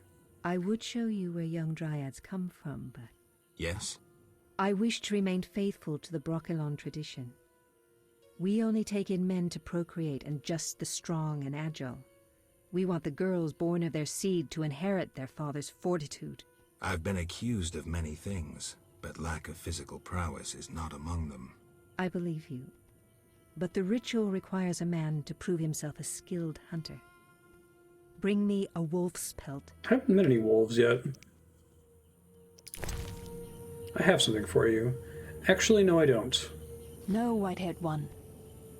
I would show you where young dryads come from, but Yes? I wish to remain faithful to the Brokilon tradition. We only take in men to procreate, and just the strong and agile. We want the girls born of their seed to inherit their father's fortitude. I've been accused of many things, but lack of physical prowess is not among them. I believe you. But the ritual requires a man to prove himself a skilled hunter. Bring me a wolf's pelt. I haven't met any wolves yet. I have something for you. Actually, no, I don't. No, white-haired one.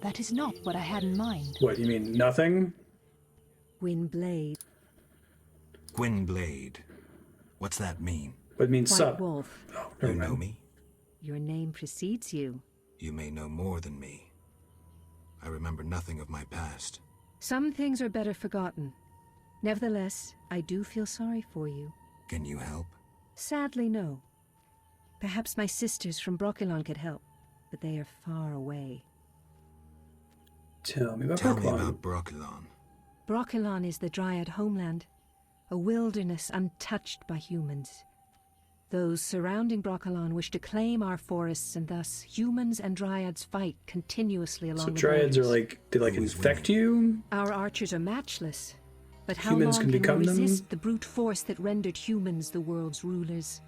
That is not what I had in mind. What, you mean nothing? Windblade. Gwynblade. What's that mean? What means White sup? Wolf. Oh, You never know mind. me? Your name precedes you. You may know more than me. I remember nothing of my past. Some things are better forgotten. Nevertheless, I do feel sorry for you. Can you help? Sadly, no. Perhaps my sisters from Brokilon could help, but they are far away. Tell me about Tell me Brooklyn. about Brokilon. Brokilon is the Dryad homeland, a wilderness untouched by humans. Those surrounding Brokilon wish to claim our forests, and thus humans and Dryads fight continuously along So the dryads are borders. like, they like Who is infect you? Our archers are matchless, but how Humans long can can become we them? resist the brute force that rendered humans the world's rulers?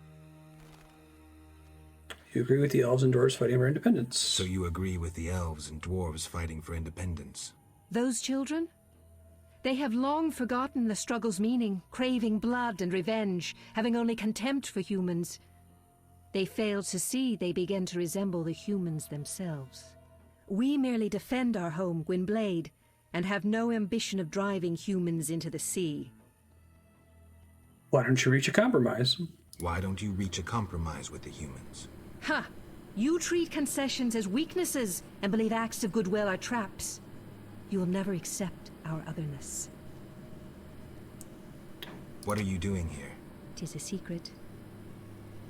You agree with the elves and dwarves fighting for independence. So you agree with the elves and dwarves fighting for independence? Those children? They have long forgotten the struggle's meaning, craving blood and revenge, having only contempt for humans. They fail to see they begin to resemble the humans themselves. We merely defend our home, Gwynblade, and have no ambition of driving humans into the sea. Why don't you reach a compromise? Why don't you reach a compromise with the humans? Ha! You treat concessions as weaknesses and believe acts of goodwill are traps. You will never accept our otherness. What are you doing here? 'Tis a secret.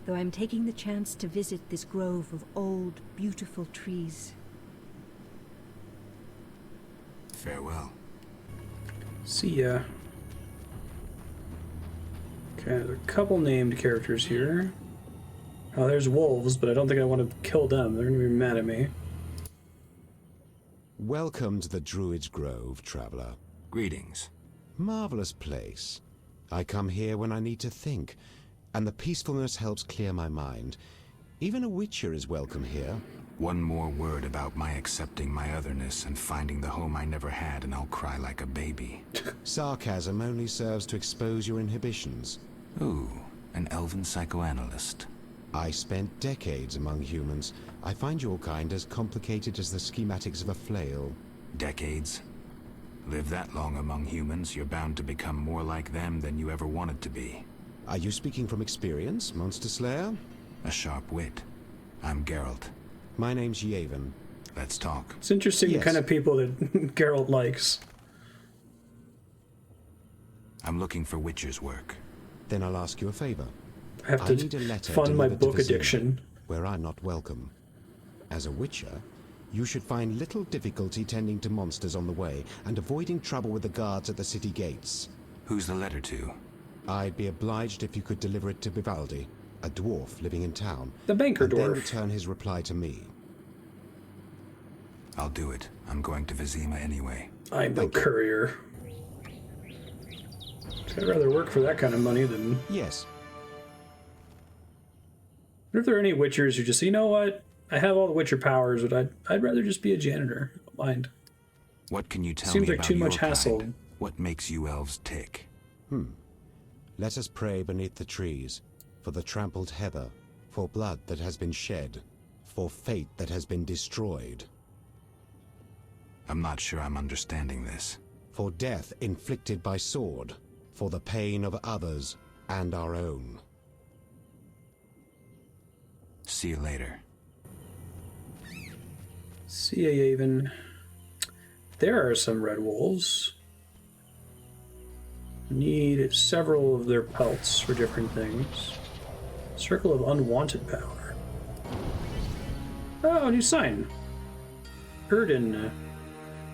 Though I'm taking the chance to visit this grove of old, beautiful trees. Farewell. See ya. Okay, there's a couple named characters here. Oh, there's wolves, but I don't think I want to kill them. They're going to be mad at me. Welcome to the Druid's Grove, traveler. Greetings. Marvelous place. I come here when I need to think, and the peacefulness helps clear my mind. Even a witcher is welcome here. One more word about my accepting my otherness and finding the home I never had, and I'll cry like a baby. Sarcasm only serves to expose your inhibitions. Ooh, an elven psychoanalyst. I spent decades among humans. I find your kind as complicated as the schematics of a flail. Decades? Live that long among humans, you're bound to become more like them than you ever wanted to be. Are you speaking from experience, Monster Slayer? A sharp wit. I'm Geralt. My name's Yavin. Let's talk. It's interesting the Yes. kind of people that Geralt likes. I'm looking for witcher's work. Then I'll ask you a favor. I have I to need a letter fund my delivered to book Vizima, addiction. where I'm not welcome. As a witcher, you should find little difficulty tending to monsters on the way and avoiding trouble with the guards at the city gates. Who's the letter to? I'd be obliged if you could deliver it to Vivaldi, a dwarf living in town, The banker and then dwarf. return his reply to me. I'll do it. I'm going to Vizima anyway. I'm no courier. I'd rather work for that kind of money than... Yes, What if there are any witchers who just say, you know what? I have all the witcher powers, but I'd rather just be a janitor. I don't mind. What can you tell Seems me like about too your much hassle. kind? What makes you elves tick? let us pray beneath the trees, for the trampled heather, for blood that has been shed. for fate that has been destroyed. I'm not sure I'm understanding this. For death inflicted by sword, for the pain of others and our own. See you later. See ya, Yavin. There are some red wolves. Need several of their pelts for different things. Circle of unwanted power. Oh, new sign. Erden.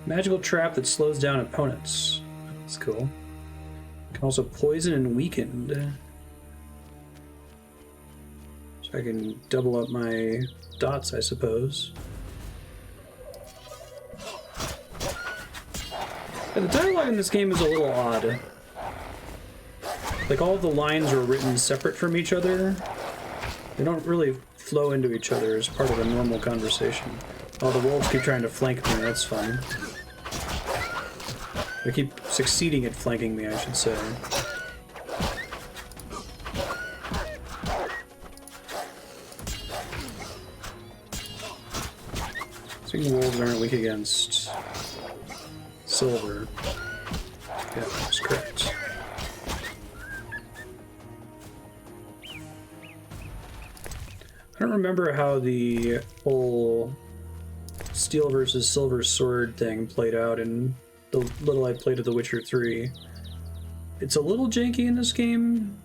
Magical trap that slows down opponents. That's cool. Can also poison and weakened. So I can double up my dots, I suppose. Yeah, the dialogue in this game is a little odd. Like, all of the lines were written separate from each other. They don't really flow into each other as part of a normal conversation. Oh, the wolves keep trying to flank me, that's fun. They keep succeeding at flanking me, I should say. Seeing wolves aren't weak against silver. Yeah, that's correct. I don't remember how the whole steel versus silver sword thing played out in the little I played of The Witcher 3. It's a little janky in this game.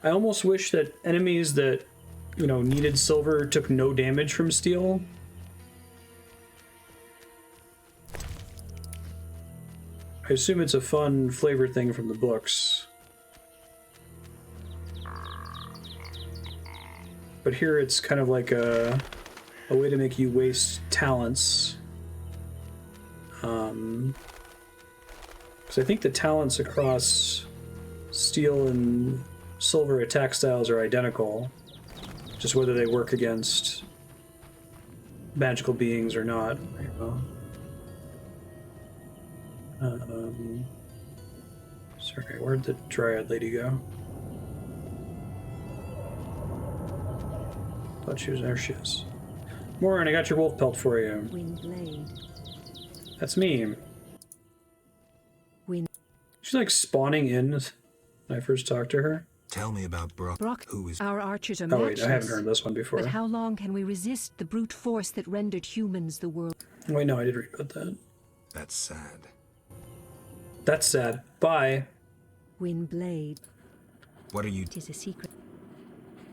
I almost wish that enemies that, you know, needed silver took no damage from steel. I assume it's a fun flavor thing from the books. But here it's kind of like a way to make you waste talents. Because I think the talents across steel and silver attack styles are identical. Just whether they work against magical beings or not. You know. Sorry, where'd the Dryad lady go? Thought she was there. She is. Morin, I got your wolf pelt for you. Windblade. That's me. Wind. She's like spawning in when I first talked to her. Tell me about Brock, who is... our archers are Oh matchless. wait, I haven't heard this one before. But how long can we resist the brute force that rendered humans the world? Wait, no, I did read about that. That's sad. That's sad. Bye. Windblade. What are you... It is a secret.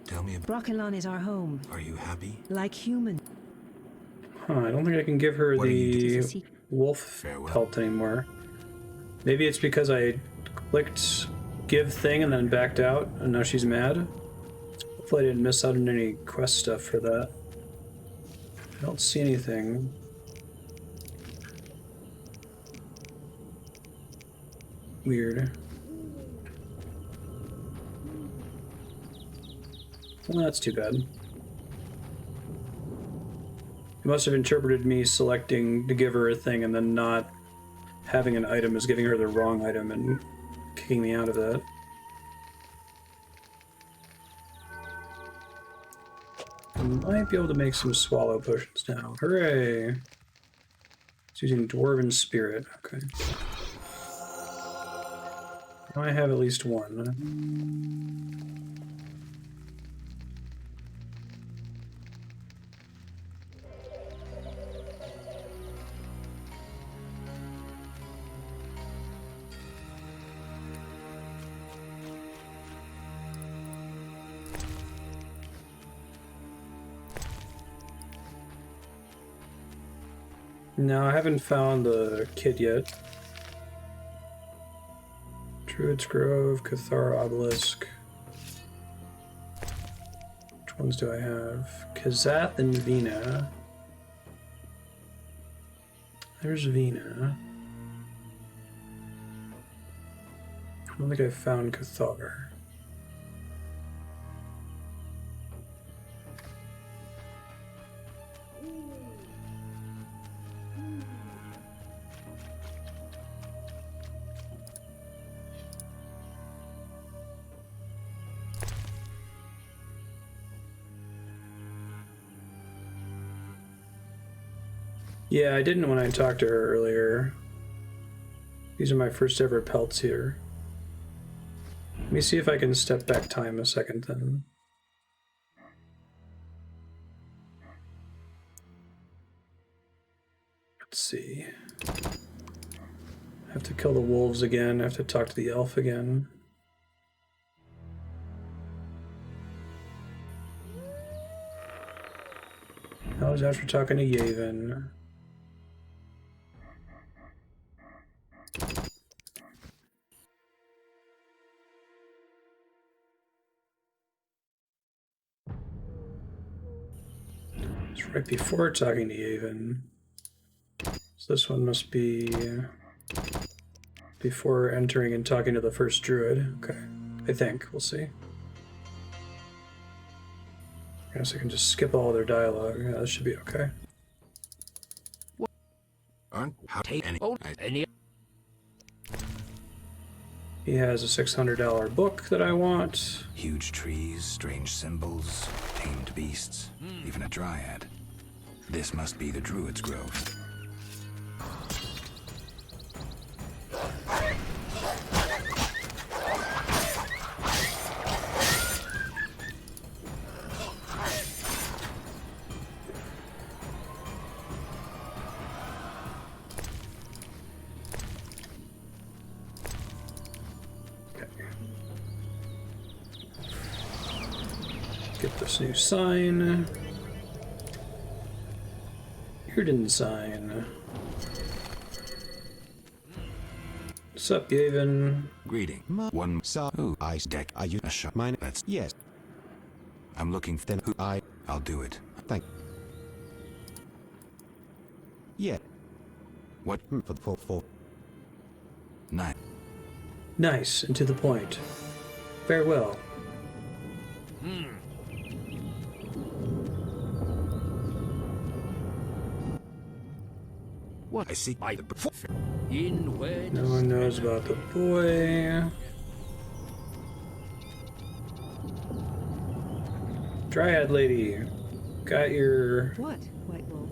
Tell me about... Brokilon is our home. Are you happy? Like human. Huh, I don't think I can give her What are you- the wolf Farewell. pelt anymore. Maybe it's because I clicked give thing and then backed out, and now she's mad. Hopefully I didn't miss out on any quest stuff for that. I don't see anything. Weird. Well, that's too bad. It must have interpreted me selecting to give her a thing and then not having an item as giving her the wrong item and kicking me out of that. I might be able to make some swallow potions now. Hooray! It's using Dwarven Spirit. Okay. I have at least one. No, I haven't found the kid yet. Druid's Grove, Cathar Obelisk. Which ones do I have? Kazath and Vina. There's Vina. I don't think I found Cathar. Yeah, I didn't when I talked to her earlier. These are my first ever pelts here. Let me see if I can step back time a second then. Let's see. I have to kill the wolves again. I have to talk to the elf again. That was after talking to Yavin. It's right before talking to Yavin. So this one must be before entering and talking to the first druid. Okay, I think. We'll see. I guess I can just skip all their dialogue. Yeah, that should be okay. He has a $600 book that I want. Huge trees, strange symbols, tamed beasts, even a dryad. This must be the Druid's Grove. Get this new sign. Hidden sign. What's up, Gavin? Greeting. One So Ooh, I deck. are you A shot. mine? That's. Yes. I'm looking for Then who I I'll do it. thank. Yeah. What? For Nine. Nice and to the point. Farewell. What? I see. In where No one knows about the boy. Dryad lady, got your What, White Wolf?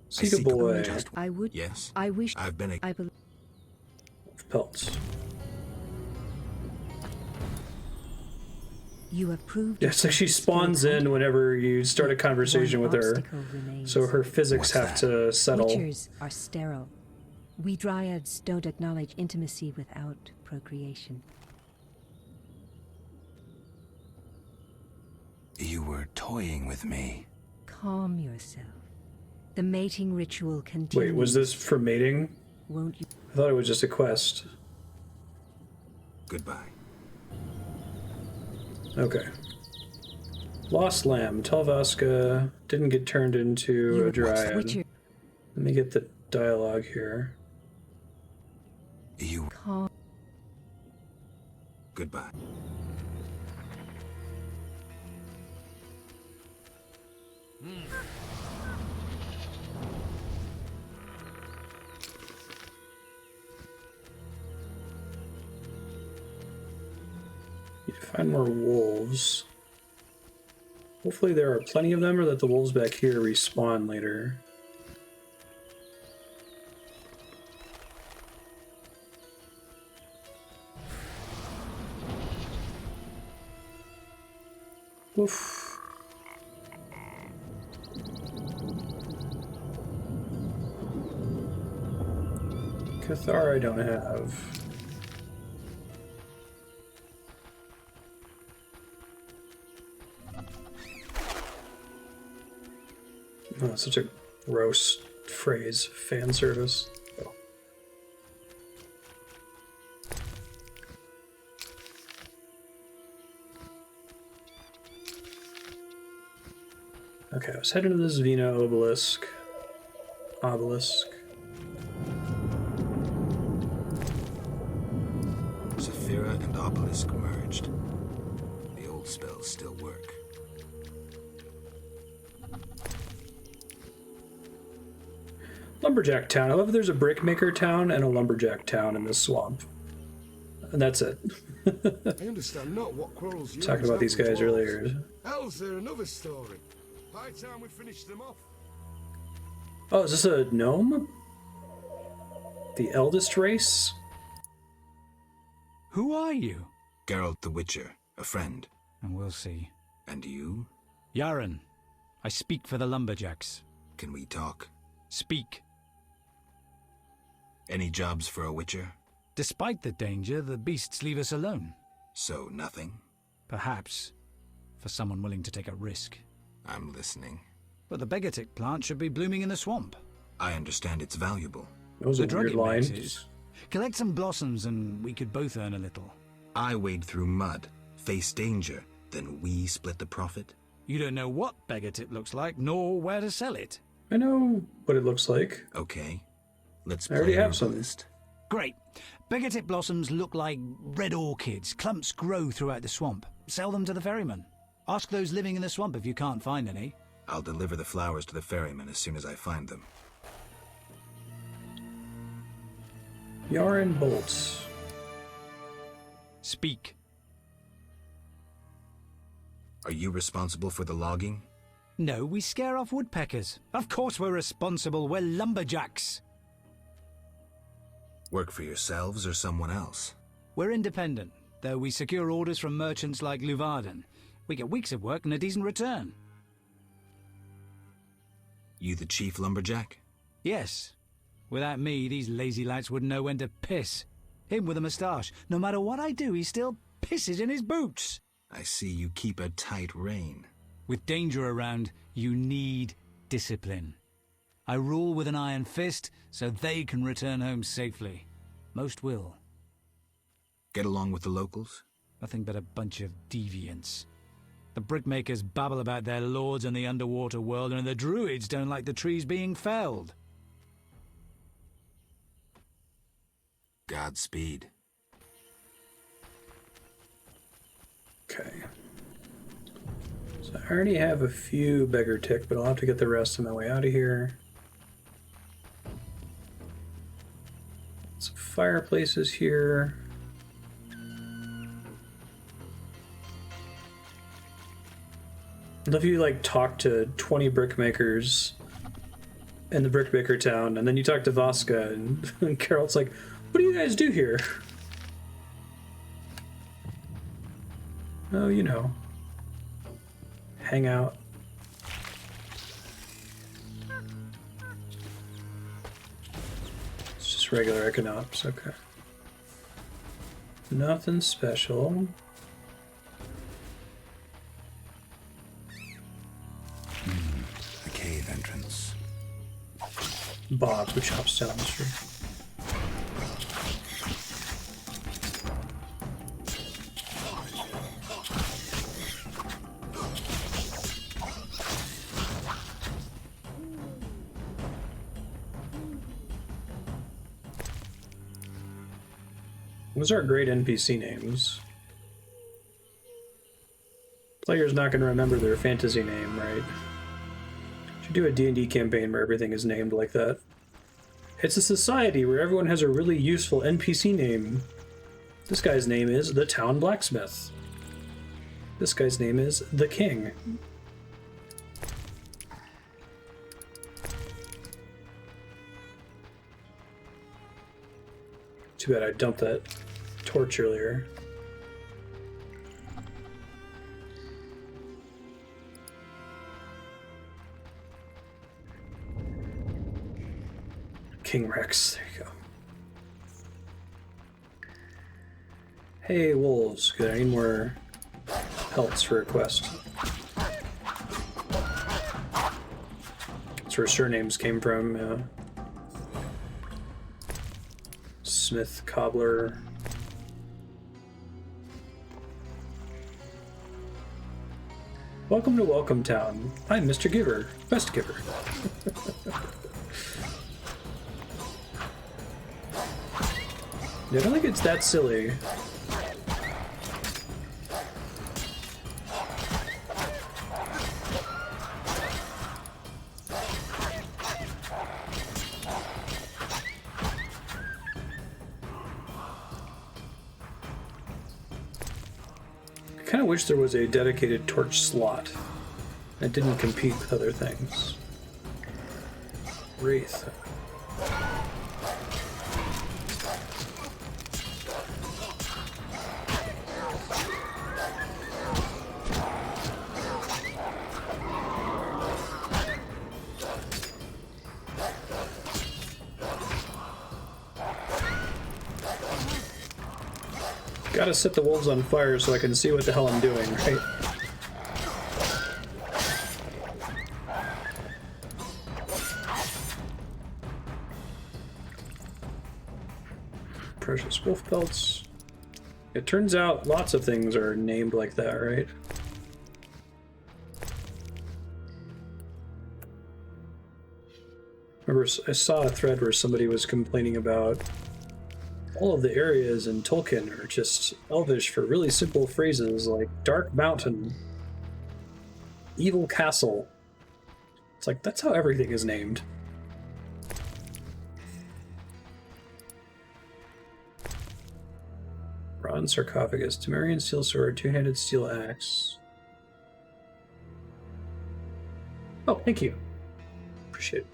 Seeker boy I would. Yes. I wish. I've been a. I believe. pelts. You have proved. Yeah, it's like she spawns in whenever you start a conversation with her, so her physics have to settle. Witchers are sterile. We dryads don't acknowledge intimacy without procreation. You were toying with me. Calm yourself. The mating ritual continues. Wait, was this for mating? Won't you? I thought it was just a quest. Goodbye. Okay. Lost Lamb. Telvaska didn't get turned into a dryad. Witcher. Let me get the dialogue here. You. Calm. Goodbye. Need to find more wolves. Hopefully there are plenty of them, or that the wolves back here respawn later. Oof. Cathar I don't have. Oh, such a gross phrase. Fan service. Oh. Okay, I was heading to this Vina obelisk. Saphira and Obelisk merged. The old spells still work. Lumberjack town. I love there's a brickmaker town and a lumberjack town in this swamp. And that's it. I understand not what quarrels you Talking about these guys earlier. Elves are another story. High time we finish them off. Oh, is this a gnome? The eldest race? Who are you? Geralt the Witcher, a friend. And we'll see. And you? Yaren, I speak for the lumberjacks. Can we talk? Speak. Any jobs for a Witcher? Despite the danger, the beasts leave us alone. So nothing? Perhaps. For someone willing to take a risk. I'm listening. But the Begatic plant should be blooming in the swamp. I understand it's valuable. That was The a drug weird it line. makes is. Collect some blossoms and we could both earn a little. I wade through mud, face danger, then we split the profit? You don't know what Begatip looks like, nor where to sell it. I know what it looks like. Okay. Let's I already play have some. list. Great. Begatip blossoms look like red orchids. Clumps grow throughout the swamp. Sell them to the ferryman. Ask those living in the swamp if you can't find any. I'll deliver the flowers to the ferryman as soon as I find them. Yaren bolts. Speak. Are you responsible for the logging? No, we scare off woodpeckers. Of course we're responsible. We're lumberjacks. Work for yourselves or someone else? We're independent, though we secure orders from merchants like Luvarden. We get weeks of work and a decent return. You the chief lumberjack? Yes. Without me, these lazy lads wouldn't know when to piss. Him with a moustache. No matter what I do, he still pisses in his boots. I see you keep a tight rein. With danger around, you need discipline. I rule with an iron fist, so they can return home safely. Most will. Get along with the locals? Nothing but a bunch of deviants. The brickmakers babble about their lords and the underwater world, and the druids don't like the trees being felled. Godspeed. Okay. So I already have a few beggar tick, but I'll have to get the rest on my way out of here. Some fireplaces here. If you like talk to 20 brickmakers in the brickmaker town, and then you talk to Vaska, and Carol's like, "What do you guys do here?" Oh, you know, hang out. It's just regular economics, okay. Nothing special. The cave entrance. Bob, who chops down the street. Those are great NPC names. Player's not going to remember their fantasy name, right? Should do a D&D campaign where everything is named like that. It's a society where everyone has a really useful NPC name. This guy's name is the Town Blacksmith. This guy's name is the King. Too bad I dumped that torch earlier. King Rex, there you go. Hey, wolves, good. I need more pelts for a quest. That's where surnames came from, yeah. Smith, Cobbler. Welcome to Welcome Town. I'm Mr. Giver, Quest Giver. I don't think it's that silly. I kind of wish there was a dedicated torch slot. It didn't compete with other things. Wraith. Gotta set the wolves on fire so I can see what the hell I'm doing, right? Precious wolf pelts. It turns out lots of things are named like that, right? Remember, I saw a thread where somebody was complaining about all of the areas in Tolkien are just Elvish for really simple phrases like Dark Mountain, Evil Castle. It's like, that's how everything is named. Bronze sarcophagus, Temerian steel sword, two-handed steel axe. Oh, thank you. Appreciate it.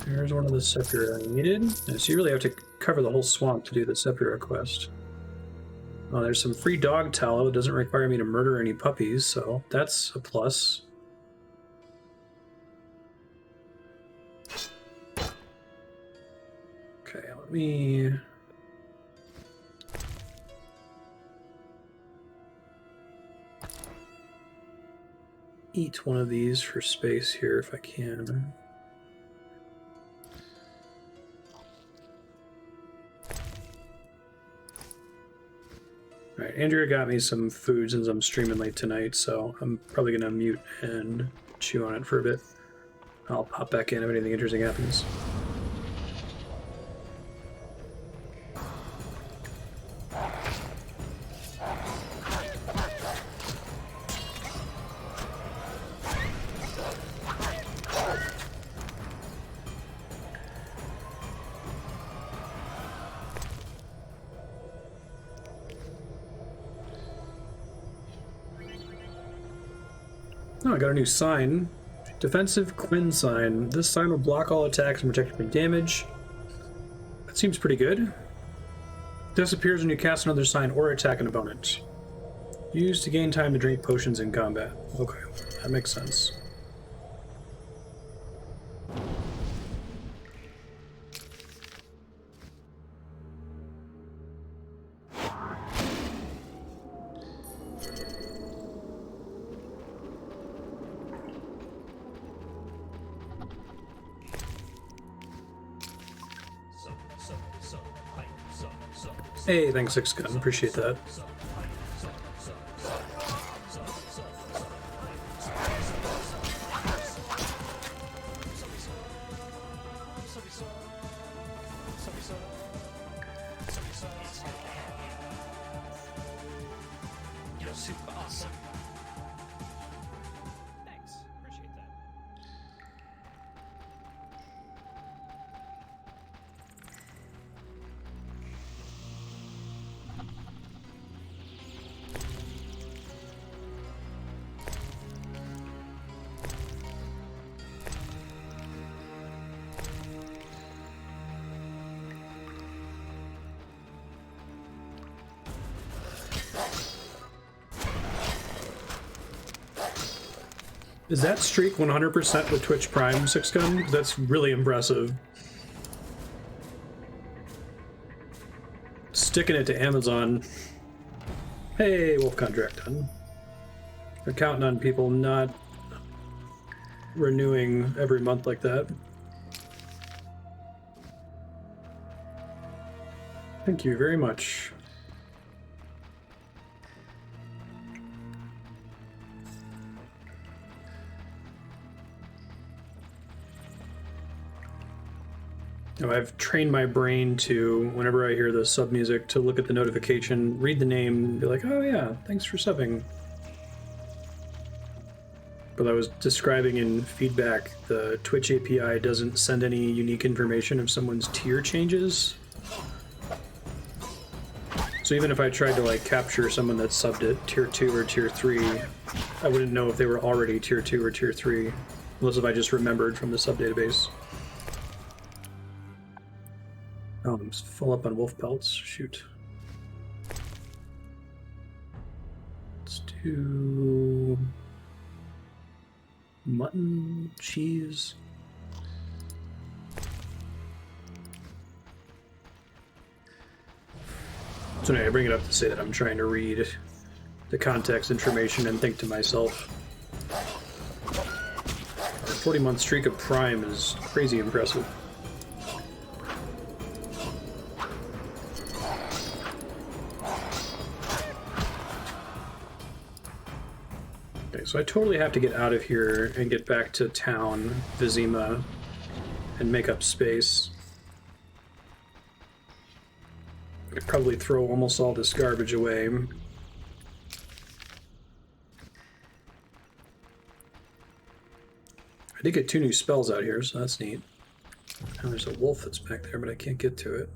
There's one of the Sephiroth I needed. So you really have to cover the whole swamp to do the Sephiroth quest. Oh, there's some free dog tallow. It doesn't require me to murder any puppies, so that's a plus. Okay, let me... eat one of these for space here if I can. Alright, Andrea got me some food since I'm streaming late tonight, so I'm probably gonna mute and chew on it for a bit. I'll pop back in if anything interesting happens. Oh, I got a new sign. Defensive Quinn sign. This sign will block all attacks and protect from damage. That seems pretty good. Disappears when you cast another sign or attack an opponent. Used to gain time to drink potions in combat. Okay, that makes sense. Hey, thanks, Six Gun. Appreciate that. You're super awesome. Thanks. Appreciate that. Is that streak 100% with Twitch Prime, Six Gun? That's really impressive. Sticking it to Amazon. Hey, Wolf contract done. They're counting on people not renewing every month like that. Thank you very much. Now, I've trained my brain to, whenever I hear the sub music, to look at the notification, read the name, and be like, oh yeah, thanks for subbing. But I was describing in feedback, the Twitch API doesn't send any unique information if someone's tier changes. So even if I tried to like capture someone that's subbed at tier 2 or tier 3, I wouldn't know if they were already tier 2 or tier 3, unless if I just remembered from the sub database. Oh, I'm full up on wolf pelts. Shoot. Let's do mutton, cheese. So anyway, I bring it up to say that I'm trying to read the context information and think to myself, our 40-month streak of Prime is crazy impressive. Okay, so I totally have to get out of here and get back to town, Vizima, and make up space. I'd probably throw almost all this garbage away. I did get 2 new spells out here, so that's neat. Now there's a wolf that's back there, but I can't get to it.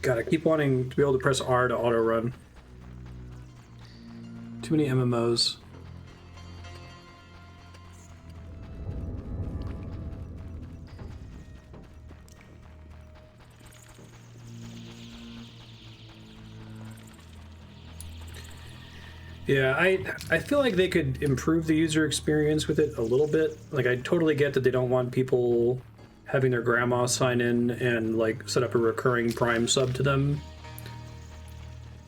God, I keep wanting to be able to press R to auto-run. Too many MMOs. Yeah, I feel like they could improve the user experience with it a little bit. Like, I totally get that they don't want people having their grandma sign in and, like, set up a recurring Prime sub to them.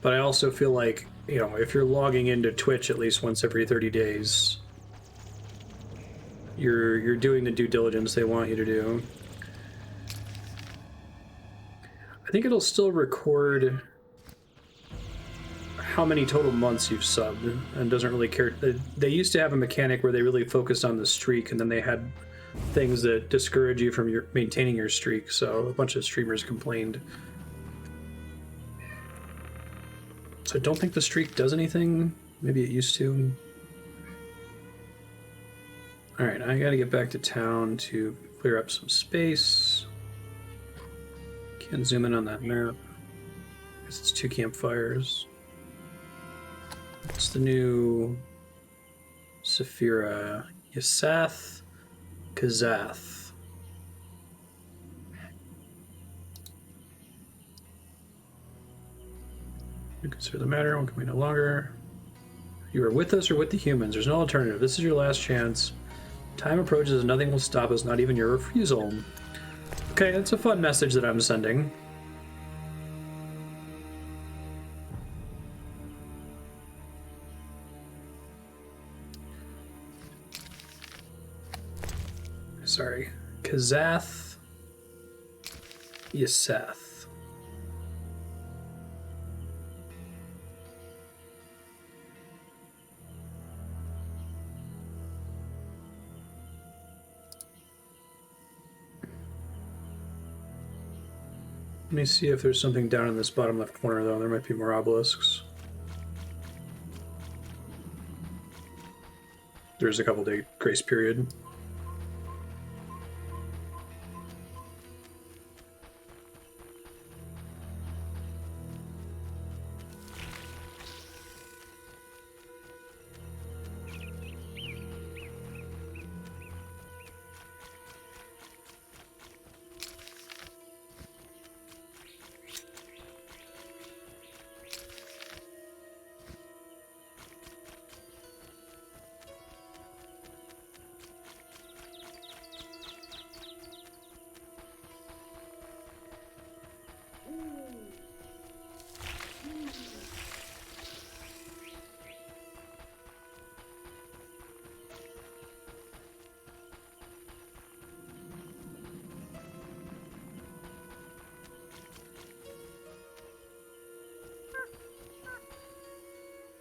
But I also feel like, you know, if you're logging into Twitch at least once every 30 days, you're doing the due diligence they want you to do. I think it'll still record how many total months you've subbed, and doesn't really care. They used to have a mechanic where they really focused on the streak, and then they had things that discourage you from maintaining your streak, so a bunch of streamers complained. So I don't think the streak does anything. Maybe it used to. Alright, I gotta get back to town to clear up some space. Can't zoom in on that map. Guess it's 2 campfires. It's the new Saphira Yasath Kazath. You consider the matter, one can wait no longer. You are with us or with the humans. There's no alternative. This is your last chance. Time approaches and nothing will stop us, not even your refusal. Okay, that's a fun message that I'm sending. Sorry, Kazath Yasath. Let me see if there's something down in this bottom left corner, though. There might be more obelisks. There's a couple-day grace period.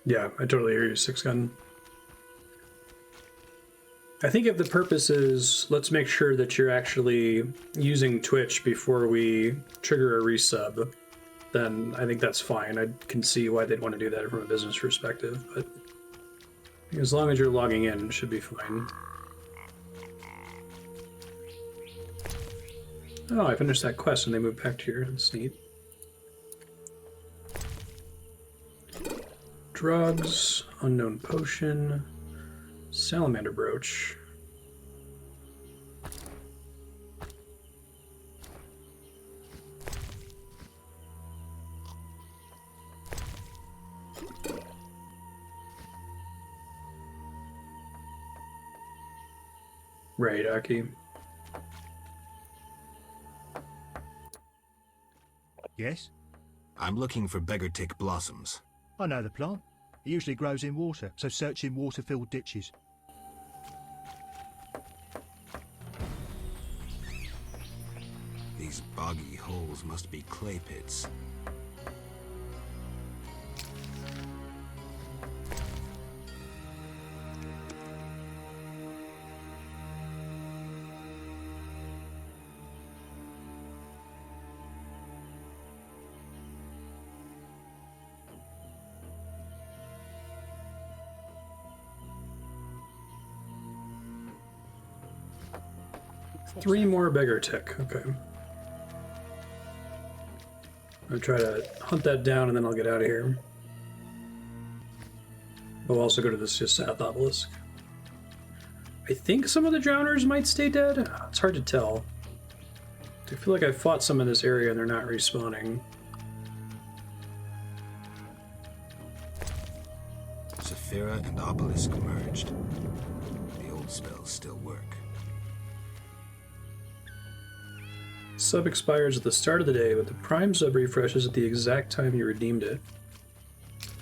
Yeah, I totally hear you, Six Gun. I think if the purpose is, let's make sure that you're actually using Twitch before we trigger a resub, then I think that's fine. I can see why they'd want to do that from a business perspective, but as long as you're logging in, it should be fine. Oh, I finished that quest and they moved back to here. That's neat. Drugs, unknown potion, salamander brooch. Right, Aki. Yes? I'm looking for beggar-tick blossoms. I know the plant. It usually grows in water, so search in water-filled ditches. These boggy holes must be clay pits. Three more beggar tick. Okay. I'll try to hunt that down and then I'll get out of here. We'll also go to this just south obelisk. I think some of the drowners might stay dead. It's hard to tell. I feel like I fought some in this area and they're not respawning. Saphira and obelisk merged. The old spells still work. Sub expires at the start of the day, but the Prime sub refreshes at the exact time you redeemed it.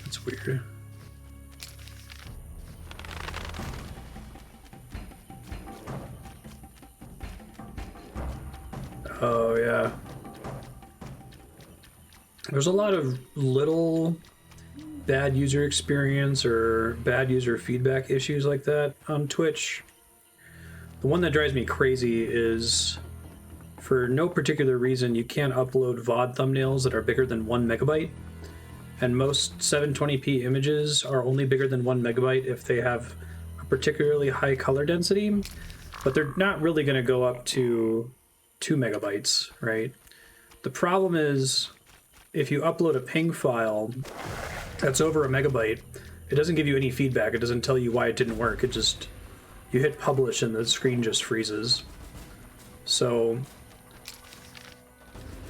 That's weird. Oh, yeah. There's a lot of little bad user experience or bad user feedback issues like that on Twitch. The one that drives me crazy is, for no particular reason, you can't upload VOD thumbnails that are bigger than 1 megabyte. And most 720p images are only bigger than 1 megabyte if they have a particularly high color density, but they're not really going to go up to 2 megabytes, right? The problem is, if you upload a ping file that's over a megabyte, it doesn't give you any feedback. It doesn't tell you why it didn't work. It just, you hit publish and the screen just freezes. So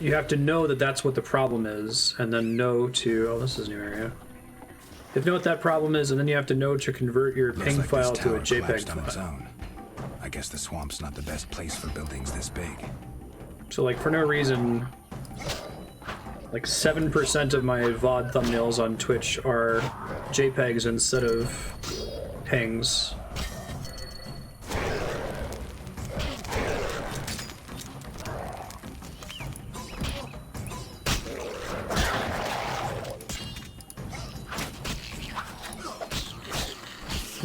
you have to know that that's what the problem is, and then know to, oh, this is a new area. You have to know what that problem is, and then you have to know to convert your ping file to a JPEG file. I guess the swamp's not the best place for buildings this big. So, like, for no reason, like 7% of my VOD thumbnails on Twitch are JPEGs instead of PNGs.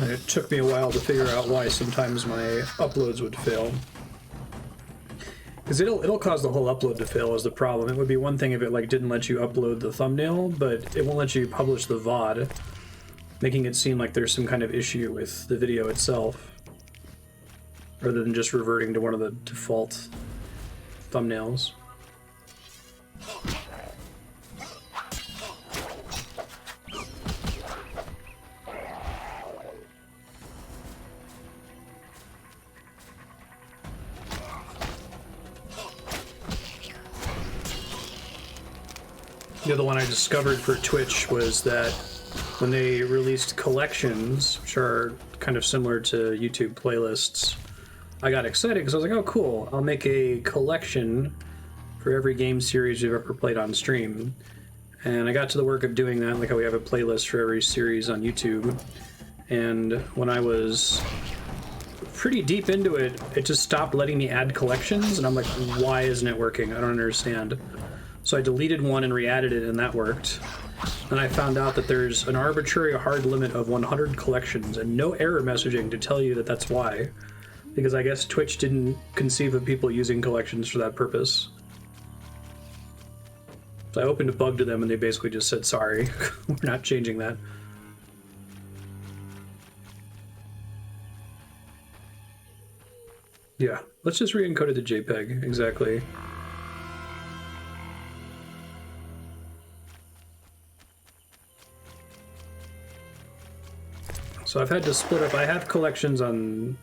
And it took me a while to figure out why sometimes my uploads would fail. Because it'll cause the whole upload to fail is the problem. It would be one thing if it like didn't let you upload the thumbnail, but it won't let you publish the VOD, making it seem like there's some kind of issue with the video itself, rather than just reverting to one of the default thumbnails. The other one I discovered for Twitch was that when they released collections, which are kind of similar to YouTube playlists, I got excited because I was like, oh cool, I'll make a collection for every game series you've ever played on stream. And I got to the work of doing that, like how we have a playlist for every series on YouTube. And when I was pretty deep into it, it just stopped letting me add collections, and I'm like, why isn't it working? I don't understand. So I deleted one and re-added it, and that worked. And I found out that there's an arbitrary hard limit of 100 collections and no error messaging to tell you that that's why. Because I guess Twitch didn't conceive of people using collections for that purpose. So I opened a bug to them and they basically just said, sorry, we're not changing that. Yeah, let's just re-encode it to JPEG, exactly. So I've had to split up. I have collections on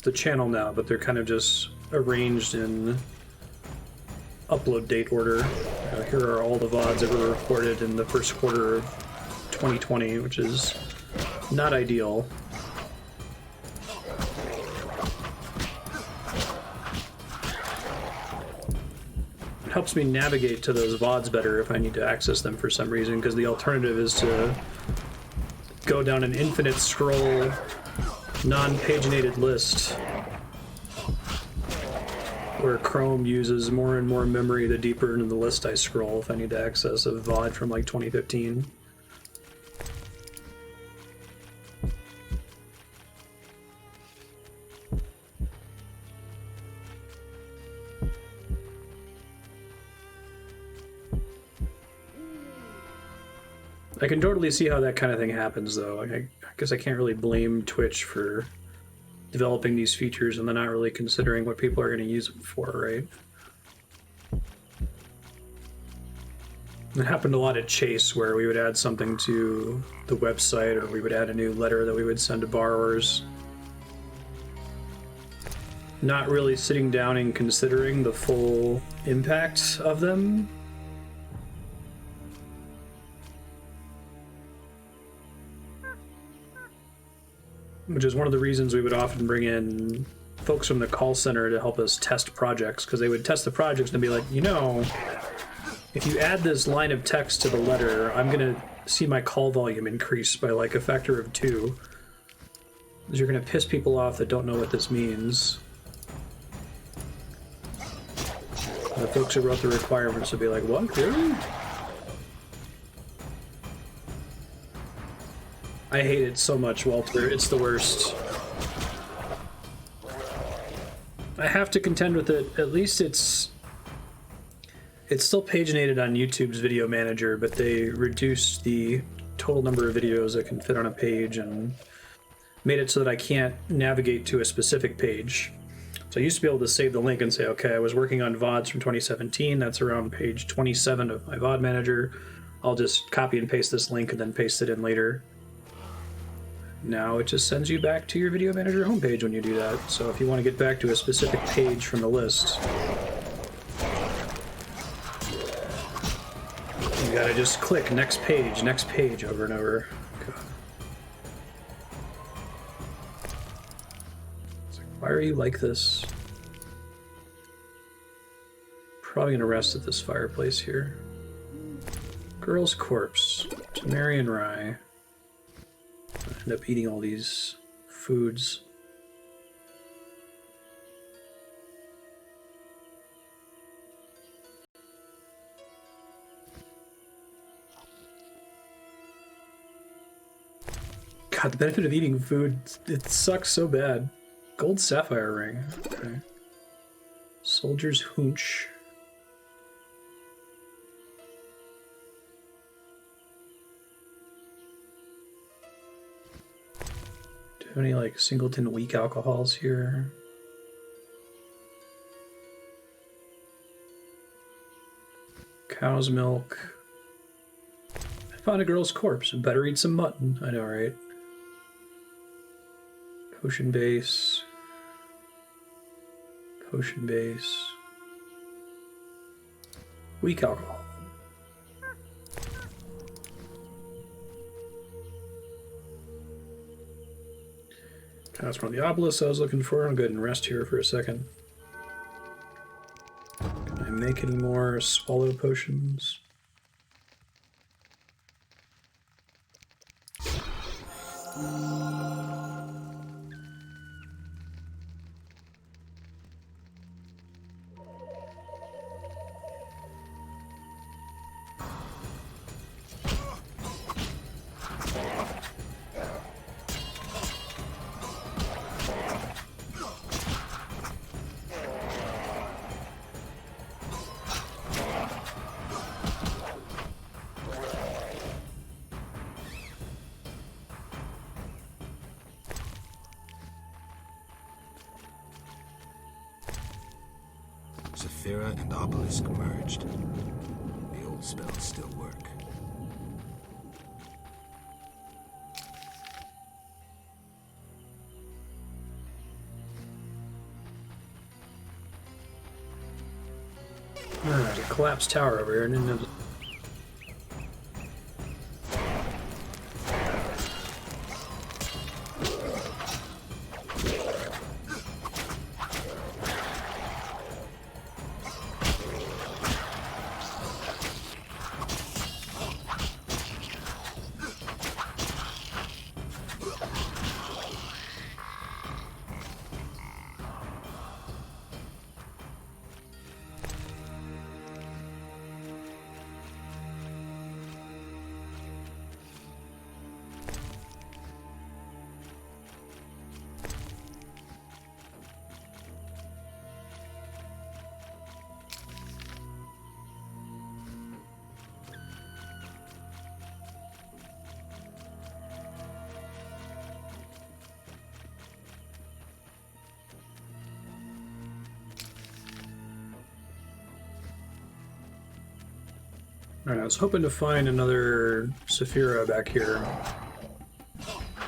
the channel now, but they're kind of just arranged in upload date order. Here are all the VODs ever recorded in the first quarter of 2020, which is not ideal. It helps me navigate to those VODs better if I need to access them for some reason, because the alternative is to go down an infinite scroll, non-paginated list, where Chrome uses more and more memory the deeper into the list I scroll if I need to access a VOD from like 2015. I can totally see how that kind of thing happens, though. Like, I guess I can't really blame Twitch for developing these features and then not really considering what people are going to use them for, right? It happened a lot at Chase, where we would add something to the website, or we would add a new letter that we would send to borrowers. Not really sitting down and considering the full impact of them. Which is one of the reasons we would often bring in folks from the call center to help us test projects, because they would test the projects and be like, you know, if you add this line of text to the letter, I'm going to see my call volume increase by like a factor of 2. Because you're going to piss people off that don't know what this means. The folks who wrote the requirements would be like, what, really? I hate it so much, Walter. It's the worst. I have to contend with it. At least it's still paginated on YouTube's video manager, but they reduced the total number of videos that can fit on a page and made it so that I can't navigate to a specific page. So I used to be able to save the link and say, okay, I was working on VODs from 2017. That's around page 27 of my VOD manager. I'll just copy and paste this link and then paste it in later. Now it just sends you back to your video manager homepage when you do that. So if you want to get back to a specific page from the list, you gotta just click next page over and over. God. It's like, why are you like this? Probably gonna rest at this fireplace here. Girl's corpse. Tamari and rye. I end up eating all these foods. God, the benefit of eating food, it sucks so bad. Gold sapphire ring. Okay. Soldier's hoonch. Do you have any like singleton weak alcohols here? Cow's milk. I found a girl's corpse. Better eat some mutton. I know, right? Potion base. Potion base. Weak alcohol. That's one of the obelisks I was looking for. I'll go ahead and rest here for a second. Can I make any more swallow potions? Saphira and obelisk merged. The old spells still work. There's a collapsed tower over here. I didn't know. Alright, I was hoping to find another Saphira back here.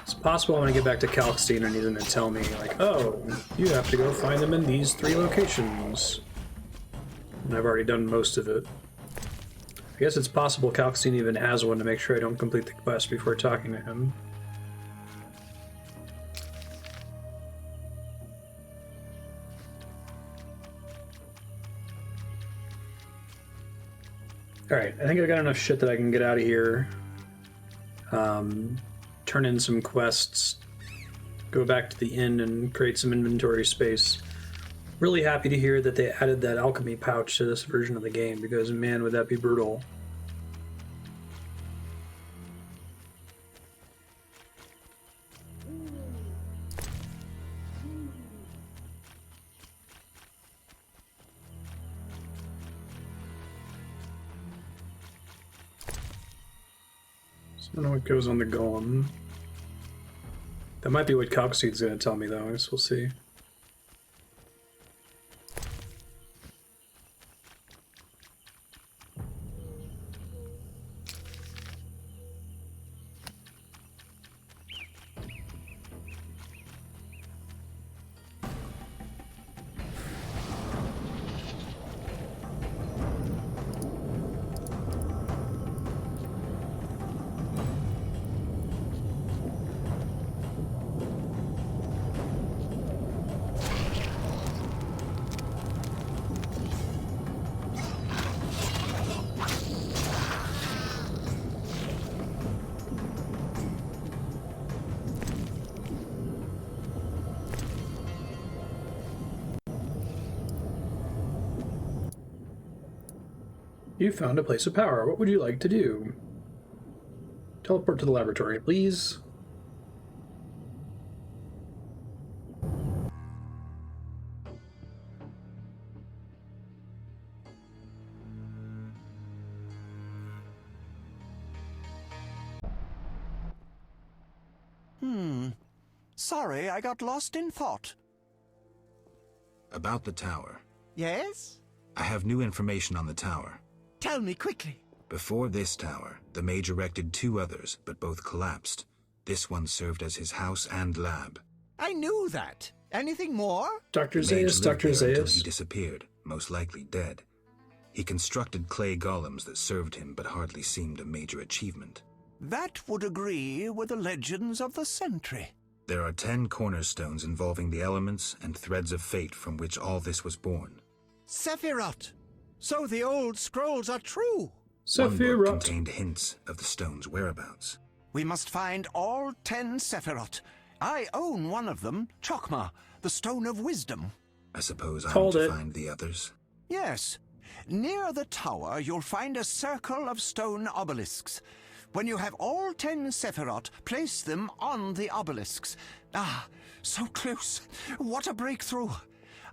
It's possible when I get back to Kalkstein I need them to tell me, like, oh, you have to go find them in these 3 locations. And I've already done most of it. I guess it's possible Kalkstein even has one to make sure I don't complete the quest before talking to him. Alright, I think I got enough shit that I can get out of here. Turn in some quests. Go back to the inn and create some inventory space. Really happy to hear that they added that alchemy pouch to this version of the game, because man, would that be brutal. I don't know what goes on the Golem. That might be what Cockseed's gonna tell me, though. I guess we'll see. You found a place of power. What would you like to do? Teleport to the laboratory, please. Sorry, I got lost in thought. About the tower. Yes? I have new information on the tower. Tell me quickly. Before this tower, the mage erected 2 others, but both collapsed. This one served as his house and lab. I knew that. Anything more? Dr. The mage Zaius, lived Dr. there until Zaius. he disappeared, most likely dead. He constructed clay golems that served him, but hardly seemed a major achievement. That would agree with the legends of the Sentry. There are 10 cornerstones involving the elements and threads of fate from which all this was born. Sephiroth! So the old scrolls are true! One book contained hints of the stone's whereabouts. We must find all 10 Sephiroth. I own one of them, Chokmah, the Stone of Wisdom. I suppose I'm Called to it. find the others? Yes. Near the tower, you'll find a circle of stone obelisks. When you have all 10 Sephiroth, place them on the obelisks. Ah, so close. What a breakthrough.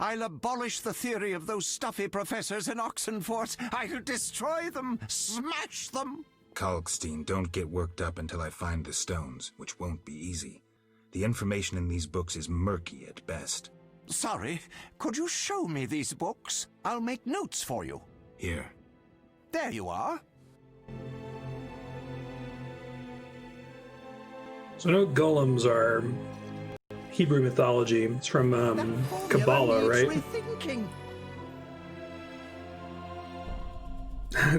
I'll abolish the theory of those stuffy professors in Oxenfort. I'll destroy them, smash them. Kalkstein, don't get worked up until I find the stones, which won't be easy. The information in these books is murky at best. Sorry, could you show me these books? I'll make notes for you. Here. There you are. So I know golems are Hebrew mythology. It's from Kabbalah, right? Rethinking.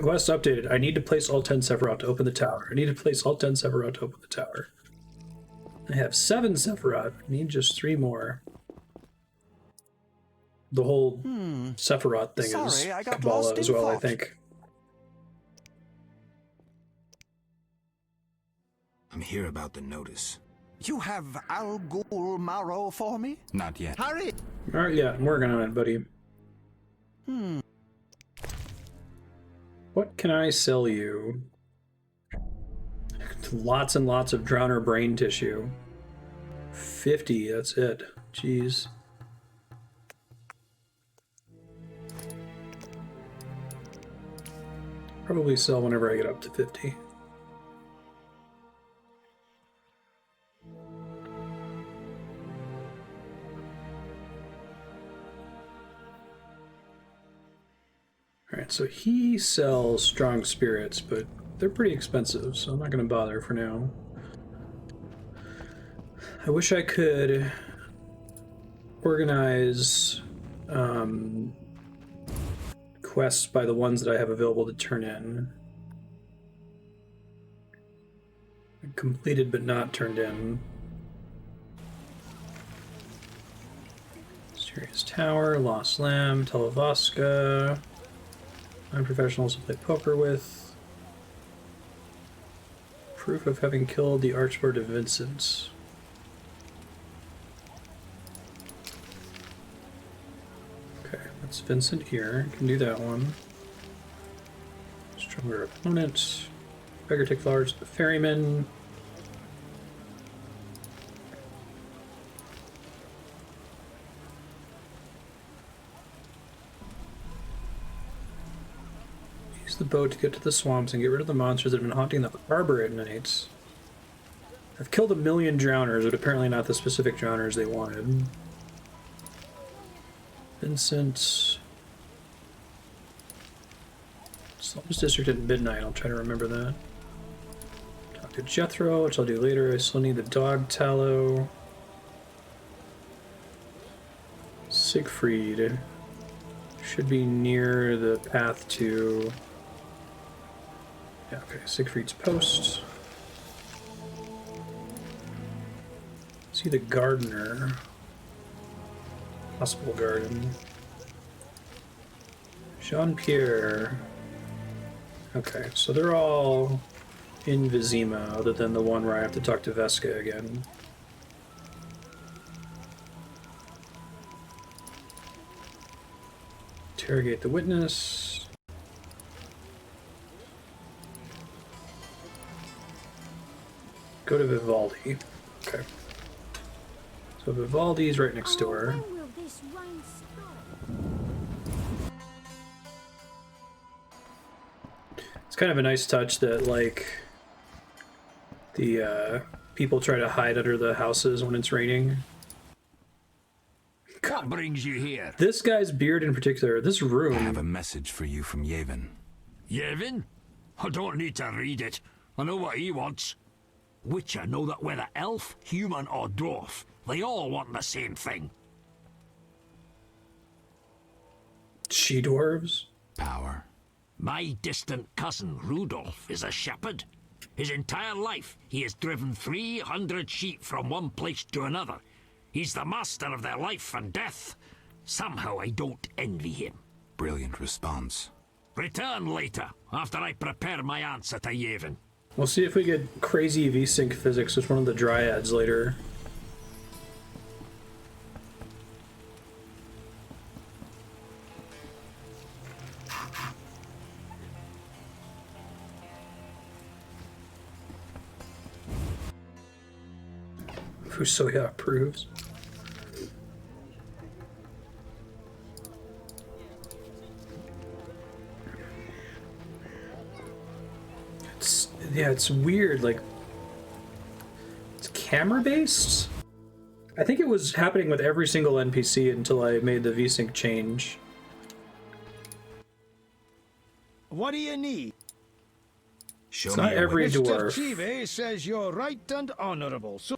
Quest updated. I need to place all 10 Sephiroth to open the tower. I need to place all 10 Sephiroth to open the tower. I have 7 Sephiroth. I need just 3 more. The whole Sephiroth thing is Kabbalah as well, I think. I'm here about the notice. You have Al Ghul marrow for me? Not yet. Hurry! Alright, yeah, I'm working on it, buddy. What can I sell you? Lots and lots of Drowner brain tissue. 50, that's it. Jeez. Probably sell whenever I get up to 50. Alright, so he sells strong spirits, but they're pretty expensive, so I'm not going to bother for now. I wish I could organize quests by the ones that I have available to turn in. Completed but not turned in. Mysterious Tower, Lost Lamb, Televoska. Non-professionals to play poker with. Proof of having killed the Archlord of Vincent. Okay, that's Vincent here. Can do that one. Stronger opponent. Beggar take flowers to the ferryman. The boat to get to the swamps and get rid of the monsters that have been haunting the harbor at night. I've killed 1 million drowners, but apparently not the specific drowners they wanted. Vincent. Slums District at midnight, I'll try to remember that. Talk to Jethro, which I'll do later. I still need the dog tallow. Siegfried. Should be near the path to... Yeah, okay, Siegfried's Post. See the gardener. Hospital garden. Jean-Pierre. Okay, so they're all in Vizima, other than the one where I have to talk to Vesca again. Interrogate the witness. Go to Vivaldi. Okay. So Vivaldi's right next to her. It's kind of a nice touch that, like, the people try to hide under the houses when it's raining. What brings you here? This guy's beard in particular, this room... I have a message for you from Yevon. Yevon? I don't need to read it. I know what he wants. Witcher know that whether elf, human or dwarf, they all want the same thing. She-dwarves? Power. My distant cousin, Rudolph, is a shepherd. His entire life, he has driven 300 sheep from one place to another. He's the master of their life and death. Somehow I don't envy him. Brilliant response. Return later, after I prepare my answer to Yevon. We'll see if we get crazy V-Sync physics with one of the dryads later. Fusoya approves. Yeah, it's weird, like, it's camera-based? I think it was happening with every single NPC until I made the VSync change. What do you need? It's not every Mr. dwarf. Chive says you're right and honorable. So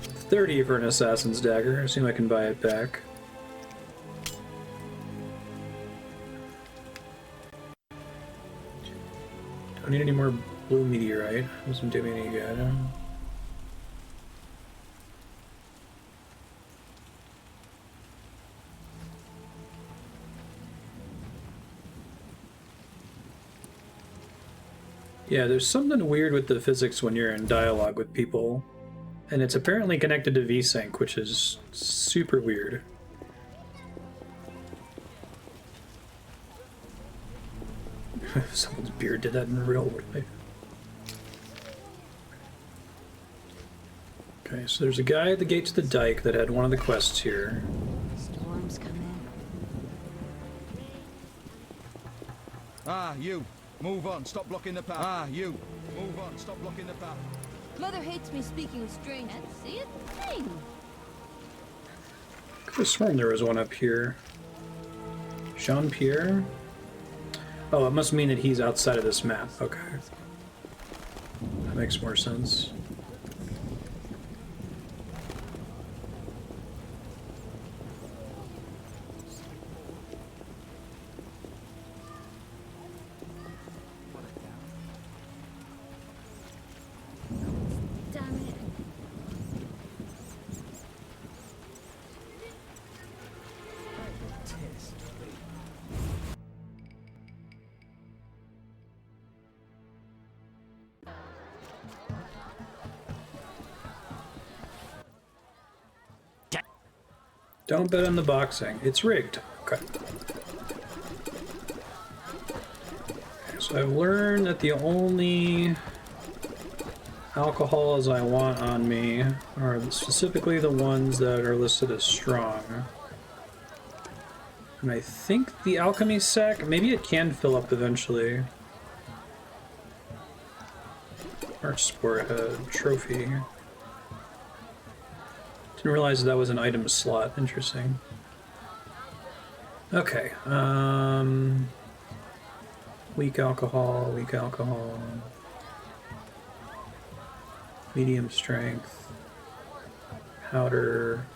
30 for an assassin's dagger. I assume I can buy it back. Don't need any more blue meteorite. Doesn't do me any good. Yeah, there's something weird with the physics when you're in dialogue with people. And it's apparently connected to VSync, which is super weird. Someone's beard did that in real life. Okay, so there's a guy at the gate to the dike that had one of the quests here. Storms come in. Ah, you. Move on. Stop blocking the path. Ah, you. Move on. Stop blocking the path. Mother hates me speaking with strangers. See it? Thing. Could have sworn there was one up here. Jean-Pierre? Oh, it must mean that he's outside of this map. Okay. That makes more sense. Don't bet on the boxing. It's rigged. Okay. So I've learned that the only alcohols I want on me are specifically the ones that are listed as strong. And I think the alchemy sack, maybe it can fill up eventually. Arch sport trophy. Didn't realize that was an item slot. Interesting. Okay. Weak alcohol, weak alcohol. Medium strength. Powder.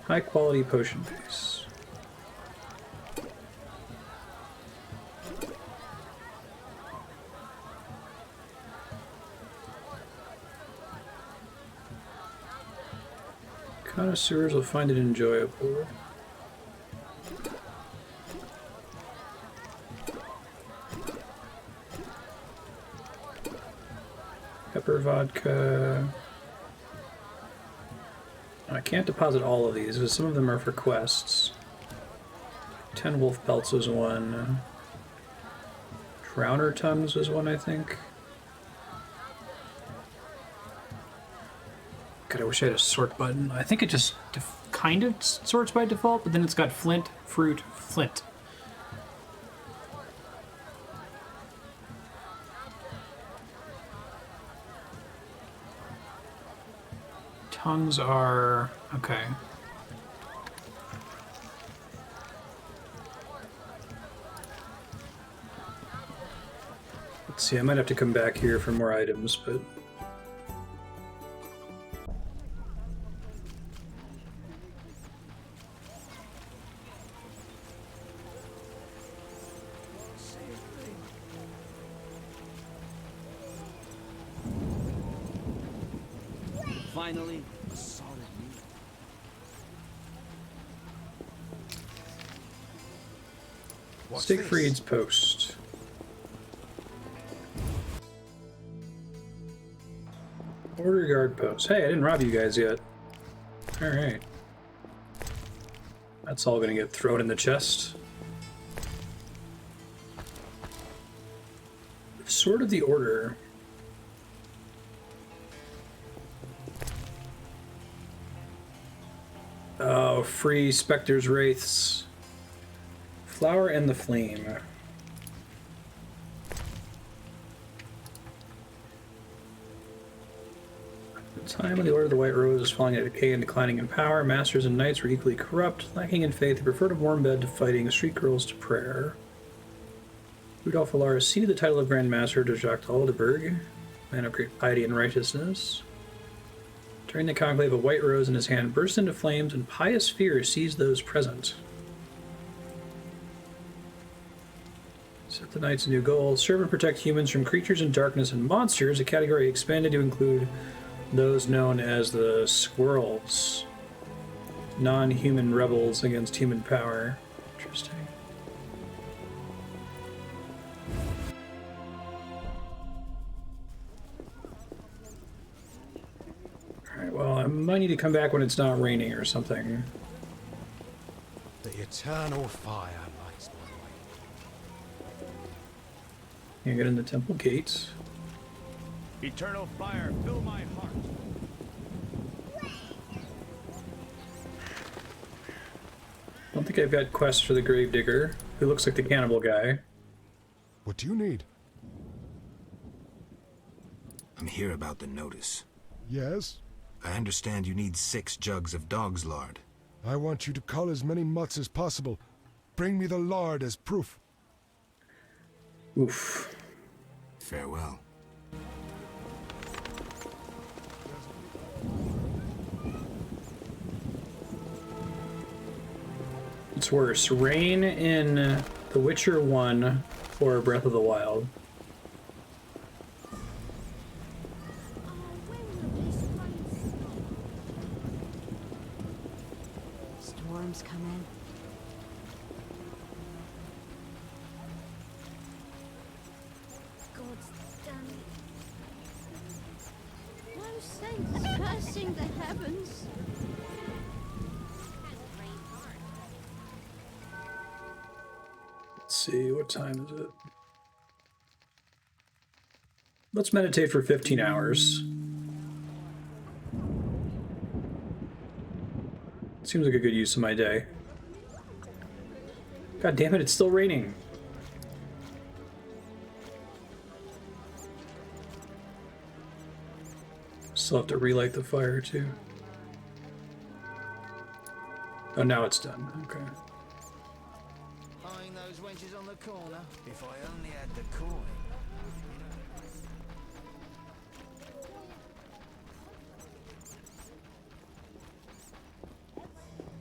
High quality potion base. Connoisseurs will find it enjoyable. Pepper vodka. I can't deposit all of these because some of them are for quests. 10 wolf pelts was one. Drowner tongues was one, I think. God, I wish I had a sort button. I think it just kind of sorts by default, but then it's got flint, fruit, flint. Tongues are... okay. Let's see, I might have to come back here for more items, but... Finally, a solid meal. Stigfried's post. Order guard post. Hey, I didn't rob you guys yet. Alright. That's all gonna get thrown in the chest. Sword of the Order. Oh, free Spectre's Wraiths. Flower and the Flame. The time of the Order of the White Rose is falling into decay and declining in power. Masters and knights were equally corrupt. Lacking in faith, they preferred a warm bed to fighting, street girls to prayer. Rudolf Alaris ceded the title of Grand Master to Jacques Aldeberg, man of great piety and righteousness. During the conclave, a white rose in his hand burst into flames, and pious fear seized those present. Set the knights a new goal. Serve and protect humans from creatures in darkness and monsters, a category expanded to include those known as the squirrels. Non-human rebels against human power. Interesting. Alright, well, I might need to come back when it's not raining or something. The eternal fire lights my way. Can't get in the temple gates. Eternal fire, fill my heart. I don't think I've got quests for the Gravedigger, who looks like the cannibal guy. What do you need? I'm here about the notice. Yes? I understand you need 6 jugs of dog's lard. I want you to cull as many mutts as possible. Bring me the lard as proof. Oof. Farewell. It's worse. Rain in The Witcher 1 or Breath of the Wild. Storms coming. God's damn it. No saints cursing the heavens. Let's see, what time is it? Let's meditate for 15 hours. Seems like a good use of my day. God damn it, it's still raining. Still have to relight the fire too. Oh, now it's done. Okay. Eyeing those wenches on the corner. If I only had the coin.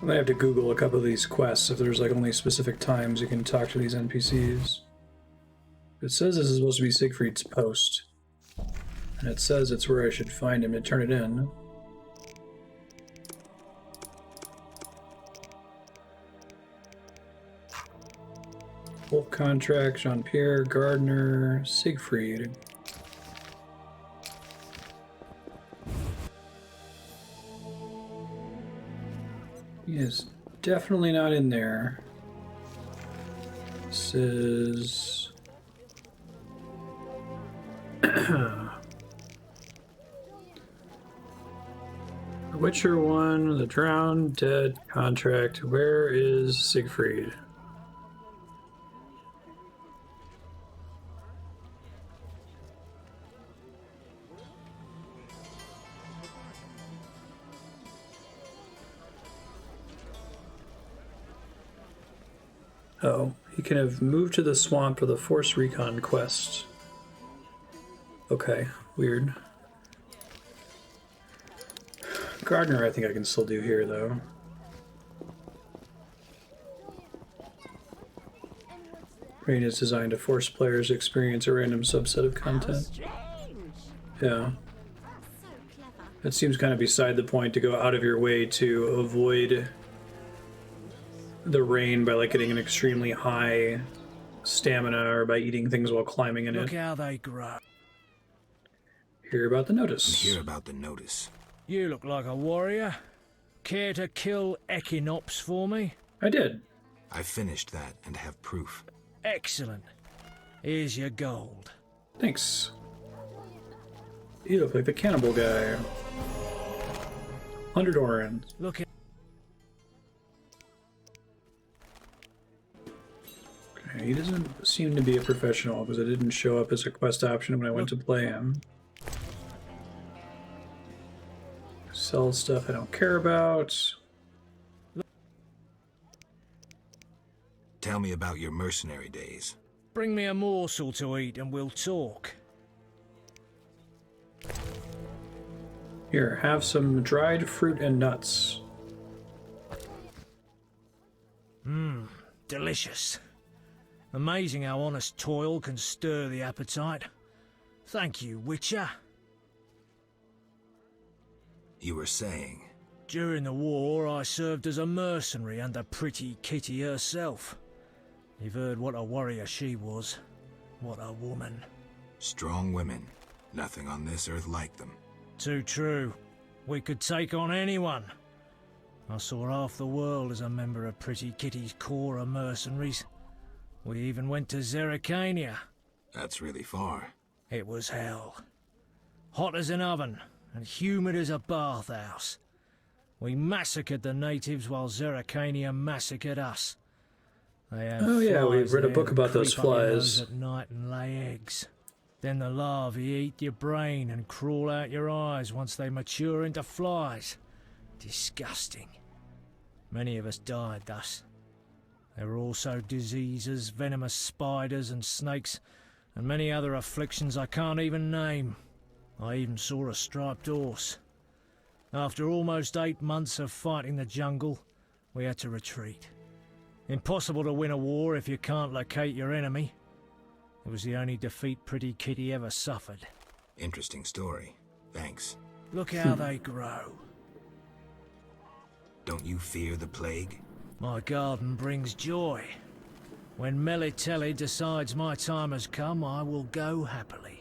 I might have to Google a couple of these quests if there's like only specific times you can talk to these NPCs. It says this is supposed to be Siegfried's post. And it says it's where I should find him to turn it in. Wolf Contract, Jean-Pierre, Gardner, Siegfried. He is definitely not in there. This is... The Witcher 1, The Drowned Dead Contract. Where is Siegfried? Oh, he can have moved to the swamp for the Force Recon quest. Okay, weird. Gardner I think I can still do here, though. Rain is designed to force players to experience a random subset of content. Yeah. It seems kind of beside the point to go out of your way to avoid the rain by like getting an extremely high stamina or by eating things while climbing in it. Look how they grow. Hear about the notice. Hear about the notice. You look like a warrior. Care to kill Echinops for me? I did. I finished that and have proof. Excellent. Here's your gold. Thanks. You look like the cannibal guy. 100 orans. Look at... Okay, he doesn't seem to be a professional because it didn't show up as a quest option when I went to play him. Sell stuff I don't care about. Tell me about your mercenary days. Bring me a morsel to eat and we'll talk. Here, have some dried fruit and nuts. Mmm, delicious. Amazing how honest toil can stir the appetite. Thank you, Witcher. You were saying? During the war, I served as a mercenary under pretty Kitty herself. You've heard what a warrior she was. What a woman. Strong women. Nothing on this earth like them. Too true. We could take on anyone. I saw half the world as a member of Pretty Kitty's corps of mercenaries. We even went to Zerrikania. That's really far. It was hell. Hot as an oven, and humid as a bathhouse. We massacred the natives while Zerrikania massacred us. They had Oh yeah, we flies read a there book that about those creep up your nose flies. at night and lay eggs. Then the larvae eat your brain and crawl out your eyes once they mature into flies. Disgusting. Many of us died thus. There were also diseases, venomous spiders and snakes, and many other afflictions I can't even name. I even saw a striped horse. After almost 8 months of fighting the jungle, we had to retreat. Impossible to win a war if you can't locate your enemy. It was the only defeat Pretty Kitty ever suffered. Interesting story. Thanks. Look how they grow. Don't you fear the plague? My garden brings joy. When Melitele decides my time has come, I will go happily.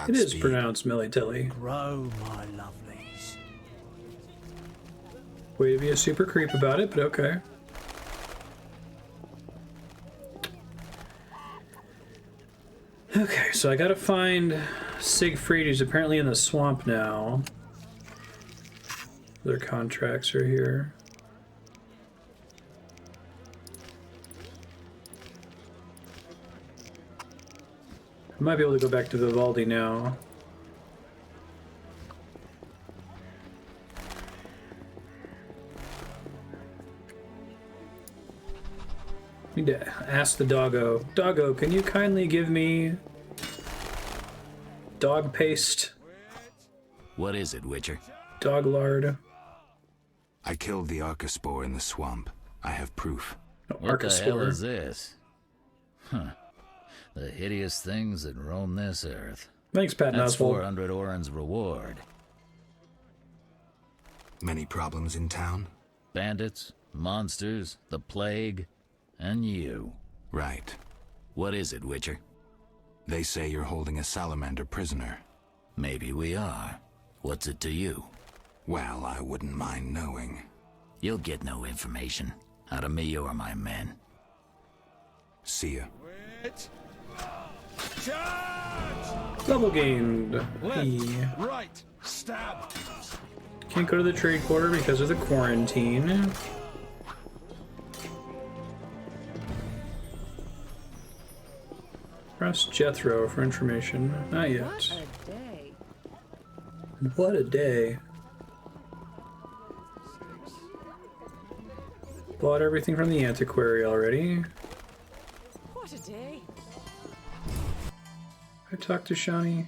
It is pronounced Melitele. Grow, my lovelies. Way to be a super creep about it, but okay. Okay, so I gotta find Siegfried, who's apparently in the swamp now. Their contracts are here. I might be able to go back to Vivaldi now. Need to ask the doggo. Doggo, can you kindly give me dog paste? What is it, Witcher? Dog lard. I killed the Arcaspore in the swamp. I have proof. What the hell is this? Huh. The hideous things that roam this earth. Thanks, Pat That's Oswald. 400 Oren's reward. Many problems in town? Bandits, monsters, the plague, and you. Right. What is it, Witcher? They say you're holding a salamander prisoner. Maybe we are. What's it to you? Well, I wouldn't mind knowing. You'll get no information out of me or my men. See ya. Wait. Charge! Double gained. Left, E. right, stab. Can't go to the trade quarter because of the quarantine. Press Jethro for information. Not yet. What a day. What a day. Bought everything from the antiquary already. What a day. I talked to Shani.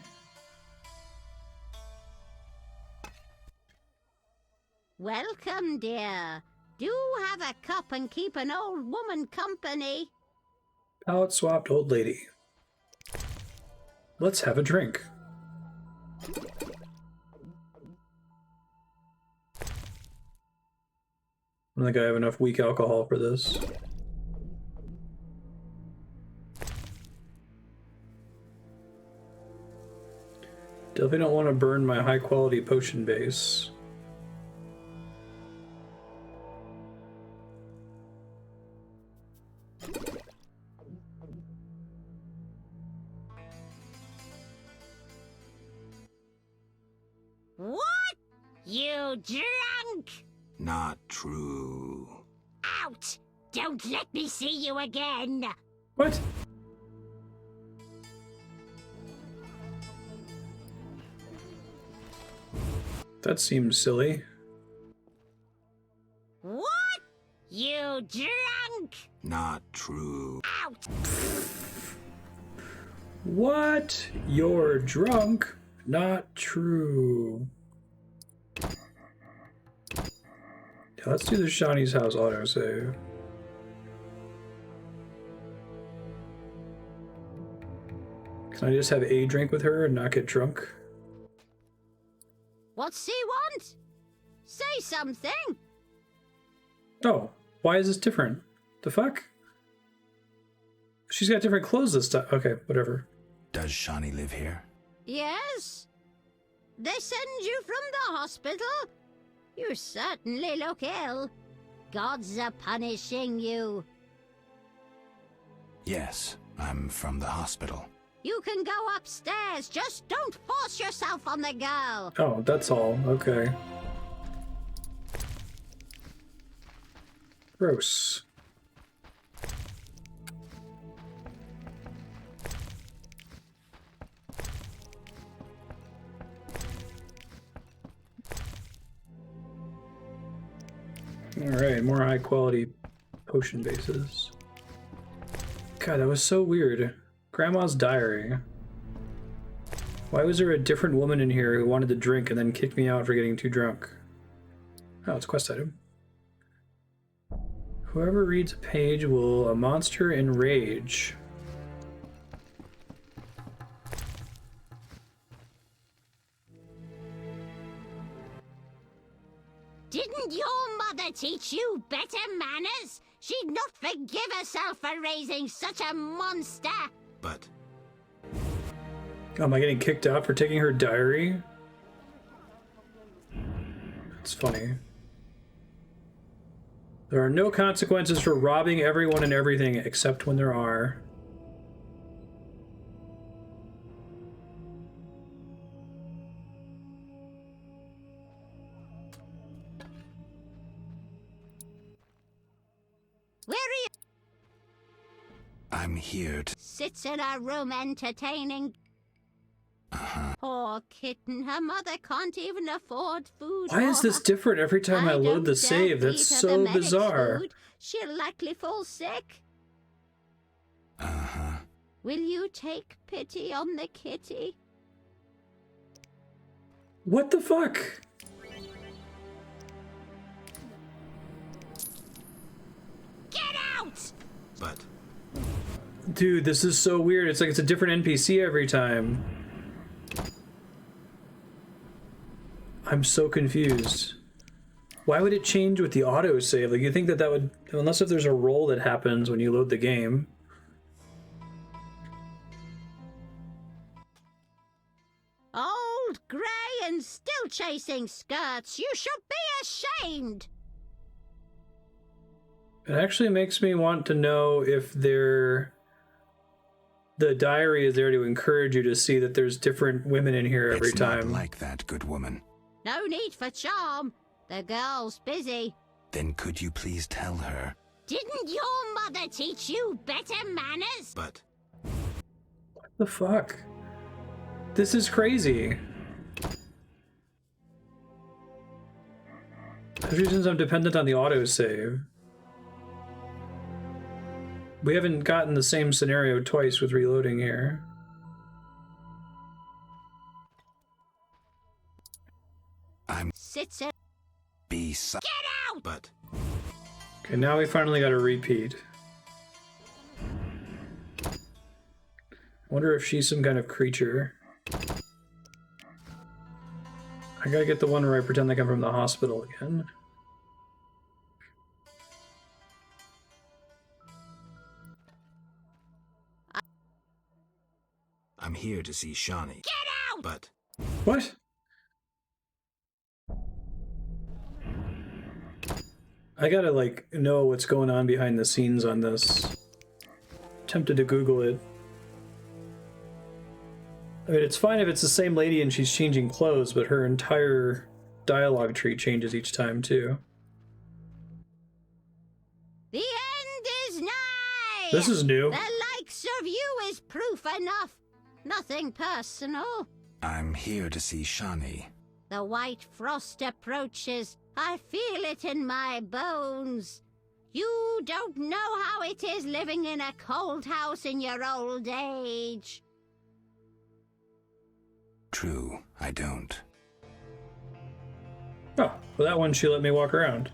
Welcome, dear. Do have a cup and keep an old woman company. Palette swapped old lady. Let's have a drink. I don't think I have enough weak alcohol for this. Definitely don't want to burn my high quality potion base. What? You drunk? Not true. Out! Don't let me see you again! What? That seems silly. What? You drunk? Not true. Out! What? You're drunk? Not true. Yeah, let's do the Shawnee's house autosave. Can I just have a drink with her and not get drunk? What's he want? Say something. Oh, why is this different? The fuck? She's got different clothes this time. Okay, whatever. Does Shawnee live here? Yes? They send you from the hospital? You certainly look ill. Gods are punishing you. Yes, I'm from the hospital. You can go upstairs. Just don't force yourself on the girl. Oh, that's all. Okay. Gross. Alright, more high quality potion bases. God, that was so weird. Grandma's diary. Why was there a different woman in here who wanted to drink and then kicked me out for getting too drunk? Oh, it's a quest item. Whoever reads a page will a monster enrage. Didn't your mother teach you better manners? She'd not forgive herself for raising such a monster. But... Am I getting kicked out for taking her diary? That's funny. There are no consequences for robbing everyone and everything, except when there are. Where are you? I'm here to... Sits in her room entertaining. Poor kitten, her mother can't even afford food. Why is this different every time I load the save? That's so bizarre. She'll likely fall sick. Will you take pity on the kitty? What the fuck? Get out! But... Dude, this is so weird. It's like it's a different NPC every time. I'm so confused. Why would it change with the autosave? Like, you think that that would... Unless if there's a roll that happens when you load the game. Old, grey, and still chasing skirts. You should be ashamed. It actually makes me want to know if they're... The diary is there to encourage you to see that there's different women in here every time. It's not like that, good woman. No need for charm. The girl's busy. Then could you please tell her? Didn't your mother teach you better manners? But... What the fuck? This is crazy. There's reasons I'm dependent on the autosave. We haven't gotten the same scenario twice with reloading here. I'm... Sits in... Be so... Get out! But... Okay, now we finally got a repeat. I wonder if she's some kind of creature. I gotta get the one where I pretend like I'm from the hospital again. I'm here to see Shawnee. Get out! But... What? I gotta, like, know what's going on behind the scenes on this. Tempted to Google it. I mean, it's fine if it's the same lady and she's changing clothes, but her entire dialogue tree changes each time, too. The end is nigh! This is new. The likes of you is proof enough. Nothing personal. I'm here to see Shawnee. The white frost approaches. I feel it in my bones. You don't know how it is living in a cold house in your old age. True, I don't. Oh, well, that one she let me walk around.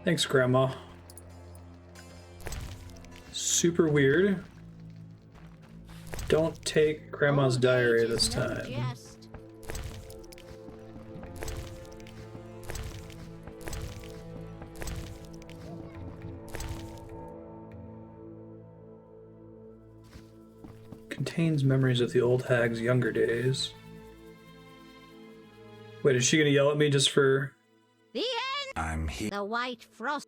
Thanks, Grandma. Super weird. Don't take Grandma's diary this time. Contains memories of the old hag's younger days. Wait, is she gonna yell at me just for... The end! I'm here. The white frost.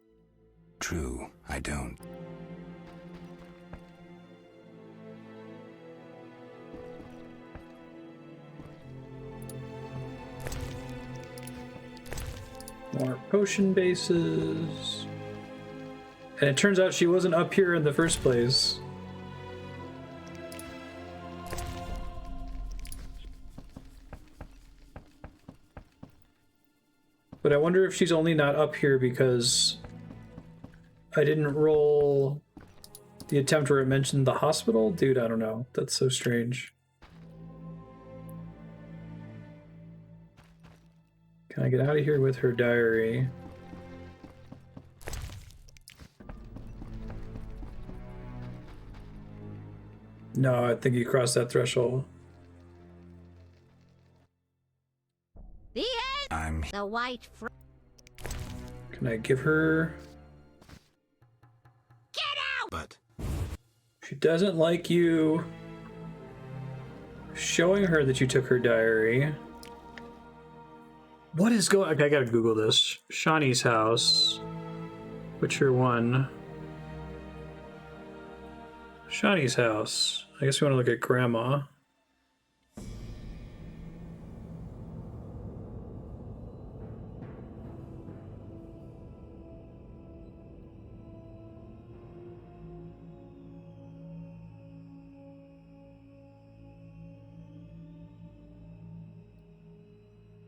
True, I don't. More potion bases. And it turns out she wasn't up here in the first place. But I wonder if she's only not up here because I didn't roll the attempt where it mentioned the hospital? Dude, I don't know. That's so strange. Can I get out of here with her diary? No, I think you crossed that threshold. The end! I'm the white frost. Can I give her... Get out! But... She doesn't like you showing her that you took her diary. What is going... Okay, I gotta Google this. Shawnee's house. Witcher 1. Shawnee's house. I guess we want to look at Grandma.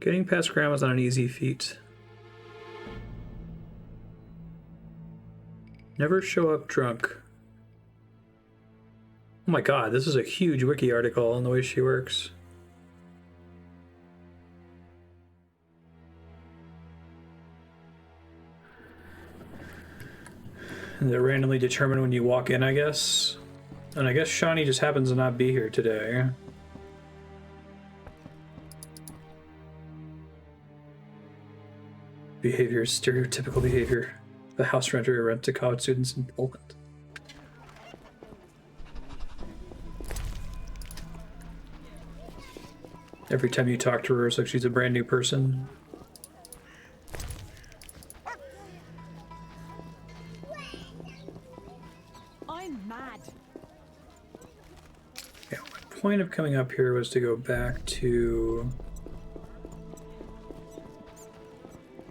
Getting past Grandma's not an easy feat. Never show up drunk. Oh my god, this is a huge wiki article on the way she works. And they randomly determine when you walk in, I guess. And I guess Shawnee just happens to not be here today. Behavior, stereotypical behavior. The house renter rent to college students in Poland. Every time you talk to her, it's like she's a brand new person. I'm mad. Yeah, my point of coming up here was to go back to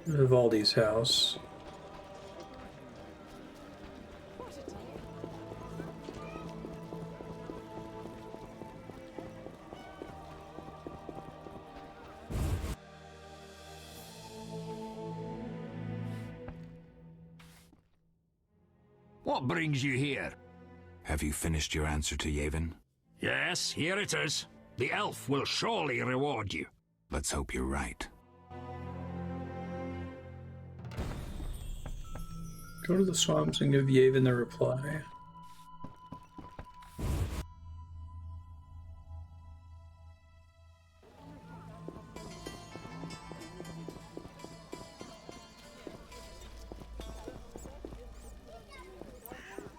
Vivaldi's house. What brings you here? Have you finished your answer to Yavin? Yes, here it is. The elf will surely reward you. Let's hope you're right. Go to the swamps and give Yavin the reply.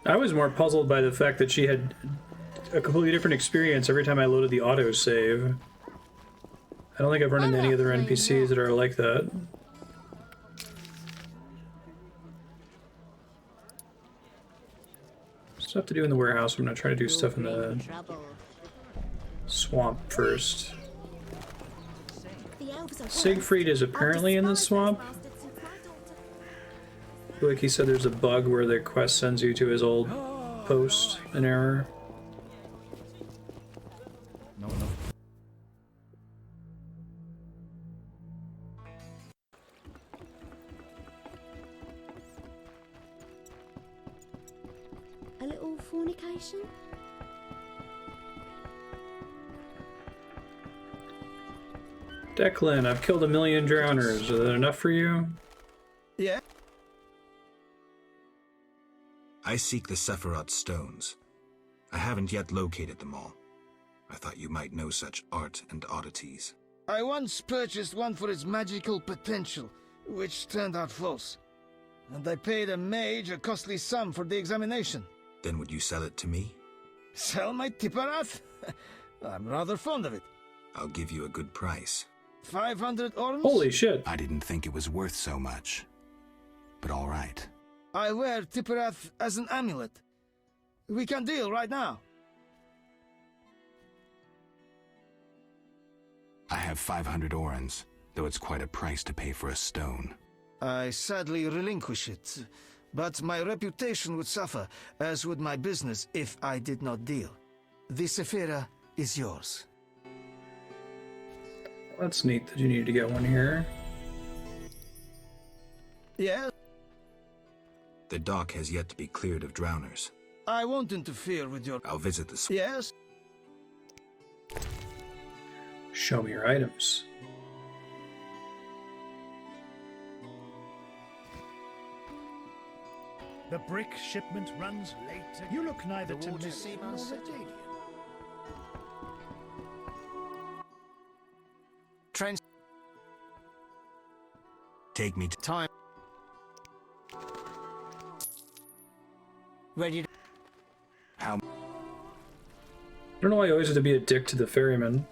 I was more puzzled by the fact that she had a completely different experience every time I loaded the autosave. I don't think I've run into any other NPCs that are like that. Stuff to do in the warehouse. I'm gonna try to do stuff in the swamp first. Siegfried is apparently in the swamp. I feel like he said there's a bug where the quest sends you to his old post, an error. No. fornication? Declan, I've killed 1 million drowners. Is that enough for you? Yeah. I seek the Sephiroth stones. I haven't yet located them all. I thought you might know such art and oddities. I once purchased one for its magical potential, which turned out false. And I paid a mage a costly sum for the examination. Then would you sell it to me? Sell my Tipparath? I'm rather fond of it. I'll give you a good price. 500 orms? Holy shit. I didn't think it was worth so much. But all right. I wear Tipparath as an amulet. We can deal right now. I have 500 orens, though it's quite a price to pay for a stone. I sadly relinquish it, but my reputation would suffer, as would my business if I did not deal. The Sephira is yours. That's neat that you need to get one here. Yeah? The dock has yet to be cleared of drowners. I won't interfere with your... I'll visit the... Yes? Show me your items. The brick shipment runs late. You look neither to miss nor Marstead. Take me to... Time. Ready to... How... I don't know why you always have to be a dick to the ferryman.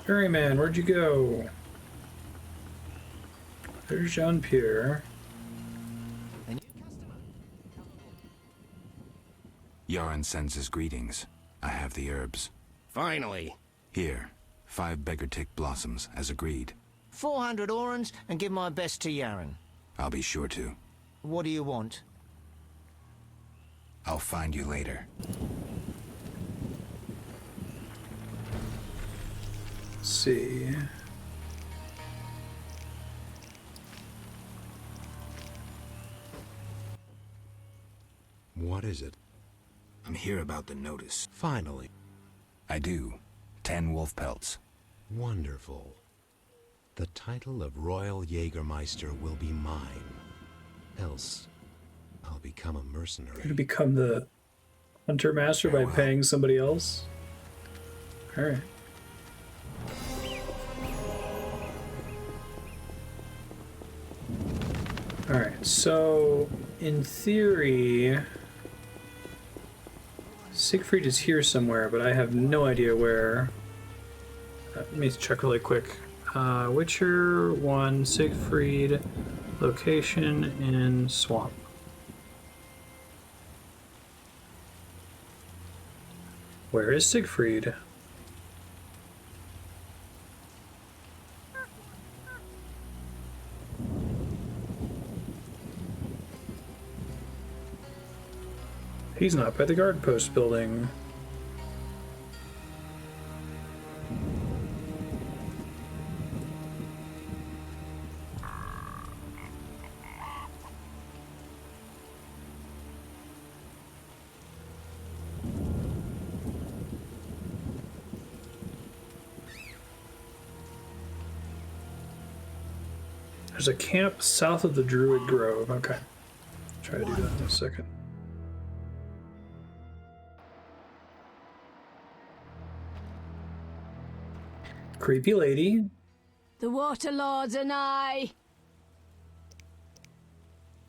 Ferryman, where'd you go? There's Jean-Pierre. Yaron sends his greetings. I have the herbs. Finally. Here, 5 beggar-tick blossoms, as agreed. 400 orens, and give my best to Yaron. I'll be sure to. What do you want? I'll find you later. Let's see. What is it? I'm here about the notice. Finally. I do. 10 wolf pelts. Wonderful. The title of Royal Jägermeister will be mine. Else, I'll become a mercenary. You're gonna become the hunter master by paying somebody else? Alright. Alright, so in theory, Siegfried is here somewhere, but I have no idea where. Let me check really quick. Witcher 1, Siegfried, location in swamp. Where is Siegfried? He's not by the guard post building. There's a camp south of the Druid Grove. Okay. Try to do that in a second. Creepy lady. The water lords and I.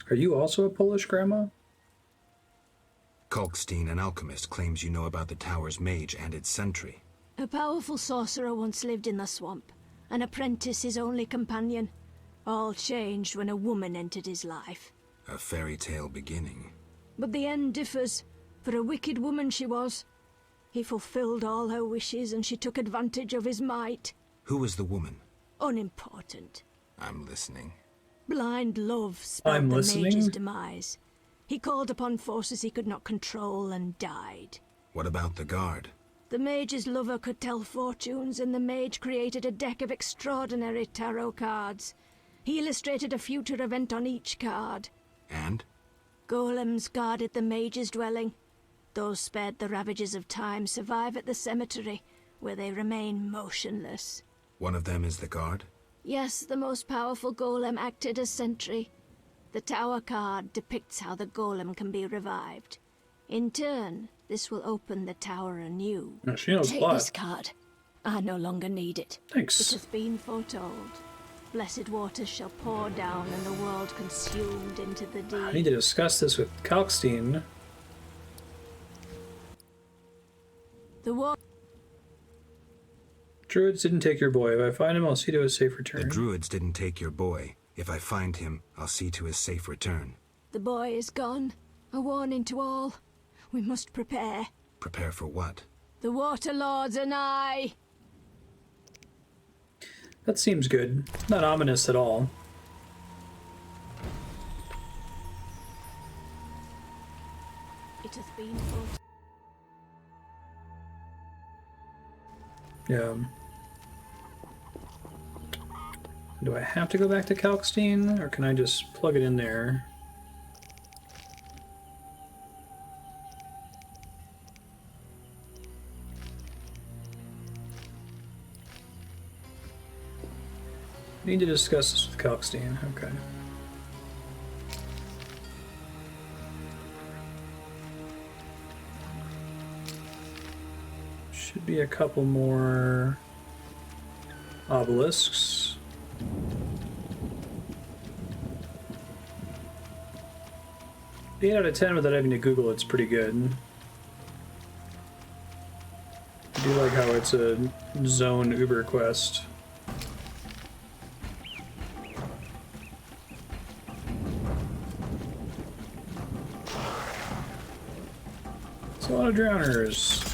Are you also a Polish grandma? Kalkstein, an alchemist, claims you know about the tower's mage and its sentry. A powerful sorcerer once lived in the swamp, an apprentice his only companion. All changed when a woman entered his life. A fairy tale beginning. But the end differs, for a wicked woman she was. He fulfilled all her wishes and she took advantage of his might. Who was the woman? Unimportant. I'm listening. Blind love spelled the mage's demise. He called upon forces he could not control and died. What about the guard? The mage's lover could tell fortunes, and the mage created a deck of extraordinary tarot cards. He illustrated a future event on each card. And? Golems guarded the mage's dwelling. Those spared the ravages of time survive at the cemetery, where they remain motionless. One of them is the guard? Yes, the most powerful golem acted as sentry. The tower card depicts how the golem can be revived. In turn, this will open the tower anew. Oh, she knows Take a lot. this card. I no longer need it. Thanks. It hath been foretold. Blessed waters shall pour down and the world consumed into the deep. I need to discuss this with Kalkstein. The war. Druids didn't take your boy. If I find him, I'll see to his safe return. The druids didn't take your boy. If I find him, I'll see to his safe return. The boy is gone. A warning to all. We must prepare. Prepare for what? The Water Lords and I. That seems good. Not ominous at all. It hath been foretold. Yeah. Do I have to go back to Kalkstein, or can I just plug it in there? Need to discuss this with Kalkstein. Okay. Should be a couple more obelisks. 8 out of 10 without having to Google it's pretty good. I do like how it's a zone Uber quest. It's a lot of drowners.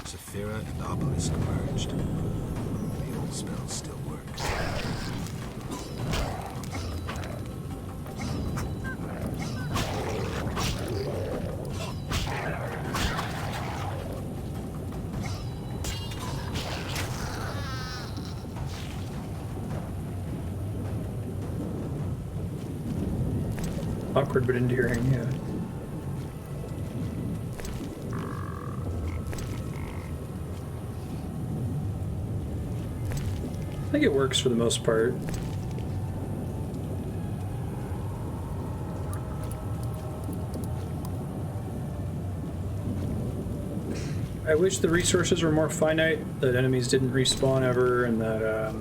Saphira and Obelisk merged. The old spell still works. Awkward but endearing, yeah. I think it works for the most part. I wish the resources were more finite, that enemies didn't respawn ever, and that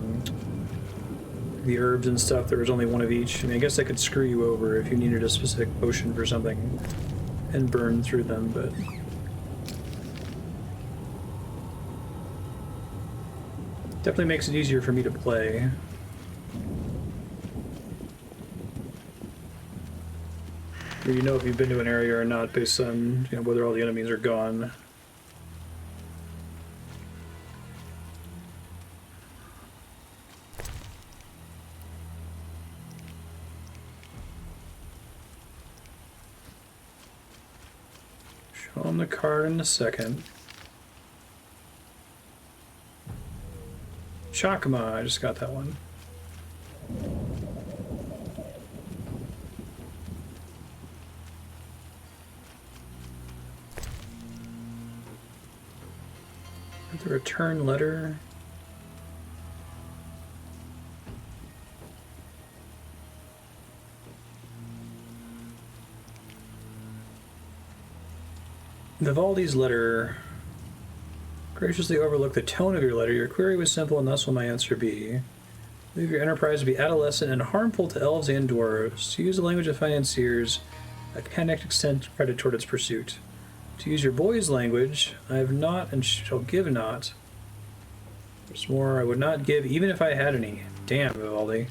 the herbs and stuff, there was only one of each. I mean, I guess that could screw you over if you needed a specific potion for something and burn through them, but... definitely makes it easier for me to play. Or you know if you've been to an area or not based on, you know, whether all the enemies are gone. Show them the card in a second. Chakma, I just got that one. The return letter. Vivaldi's letter. Graciously overlook the tone of your letter. Your query was simple, and thus will my answer be. Believe your enterprise to be adolescent and harmful to elves and dwarves. To use the language of financiers, a connect extend credit toward its pursuit. To use your boy's language, I have not and shall give not. What's more, I would not give even if I had any. Damn, Vivaldi.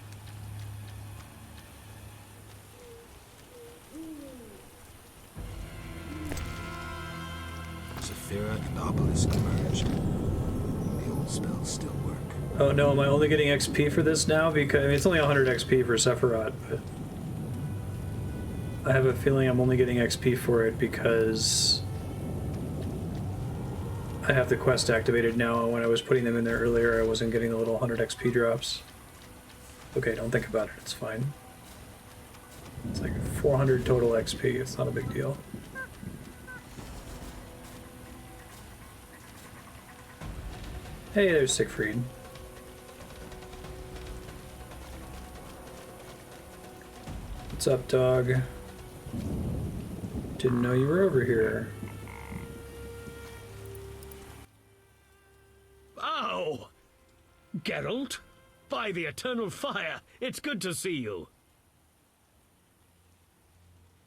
Saphira and Obelisk merged. The old spells still work. Oh no, am I only getting XP for this now? Because I mean, it's only 100 XP for Sephiroth, but I have a feeling I'm only getting XP for it because I have the quest activated now. When I was putting them in there earlier, I wasn't getting the little 100 XP drops. Okay, don't think about it, it's fine. It's like 400 total XP, it's not a big deal. Hey, there's Siegfried. What's up, dog? Didn't know you were over here. Ow! Geralt? By the eternal fire, it's good to see you.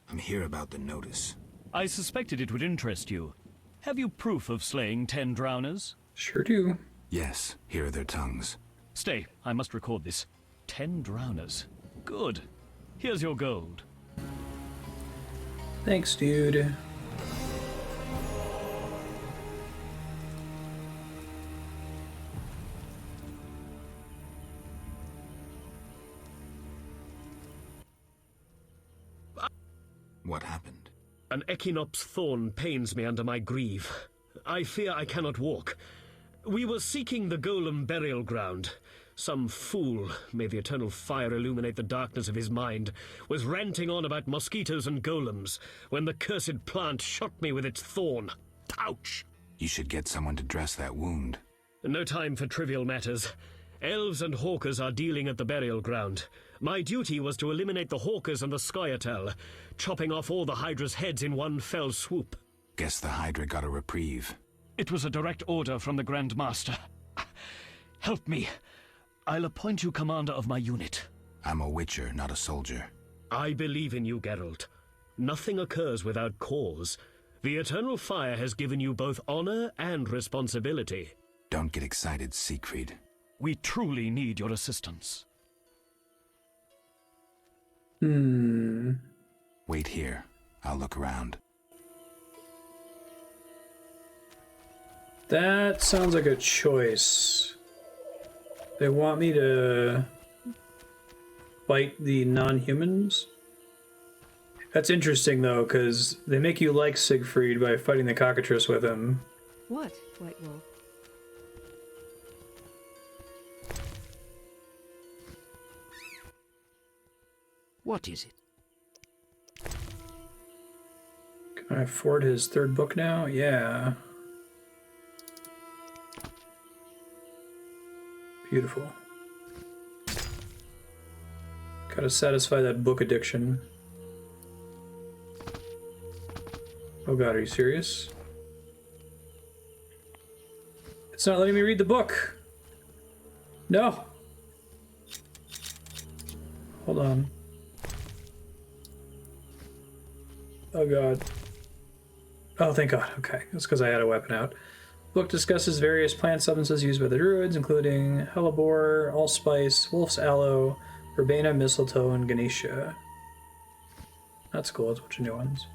I'm here about the notice. I suspected it would interest you. Have you proof of slaying 10 drowners? Sure do. Yes, here are their tongues. Stay, I must record this. 10 drowners. Good. Here's your gold. Thanks, dude. What happened? An Echinops thorn pains me under my greave. I fear I cannot walk. We were seeking the Golem burial ground. Some fool, may the eternal fire illuminate the darkness of his mind, was ranting on about mosquitoes and golems when the cursed plant shot me with its thorn. Ouch! You should get someone to dress that wound. No time for trivial matters. Elves and hawkers are dealing at the burial ground. My duty was to eliminate the hawkers and the Scoia'tael, chopping off all the Hydra's heads in one fell swoop. Guess the Hydra got a reprieve. It was a direct order from the Grand Master. Help me. I'll appoint you commander of my unit. I'm a witcher, not a soldier. I believe in you, Geralt. Nothing occurs without cause. The eternal fire has given you both honor and responsibility. Don't get excited, Siegfried. We truly need your assistance. Wait here. I'll look around. That sounds like a choice. They want me to fight the non-humans? That's interesting, though, because they make you like Siegfried by fighting the cockatrice with him. What, White Wolf? What is it? Can I afford his third book now? Yeah. Beautiful. Gotta satisfy that book addiction. Oh god, are you serious? It's not letting me read the book! No! Hold on. Oh god. Oh, thank god. Okay, that's because I had a weapon out. Book discusses various plant substances used by the druids, including hellebore, allspice, wolf's aloe, verbena, mistletoe, and ganesha. That's cool, it's a bunch of new ones.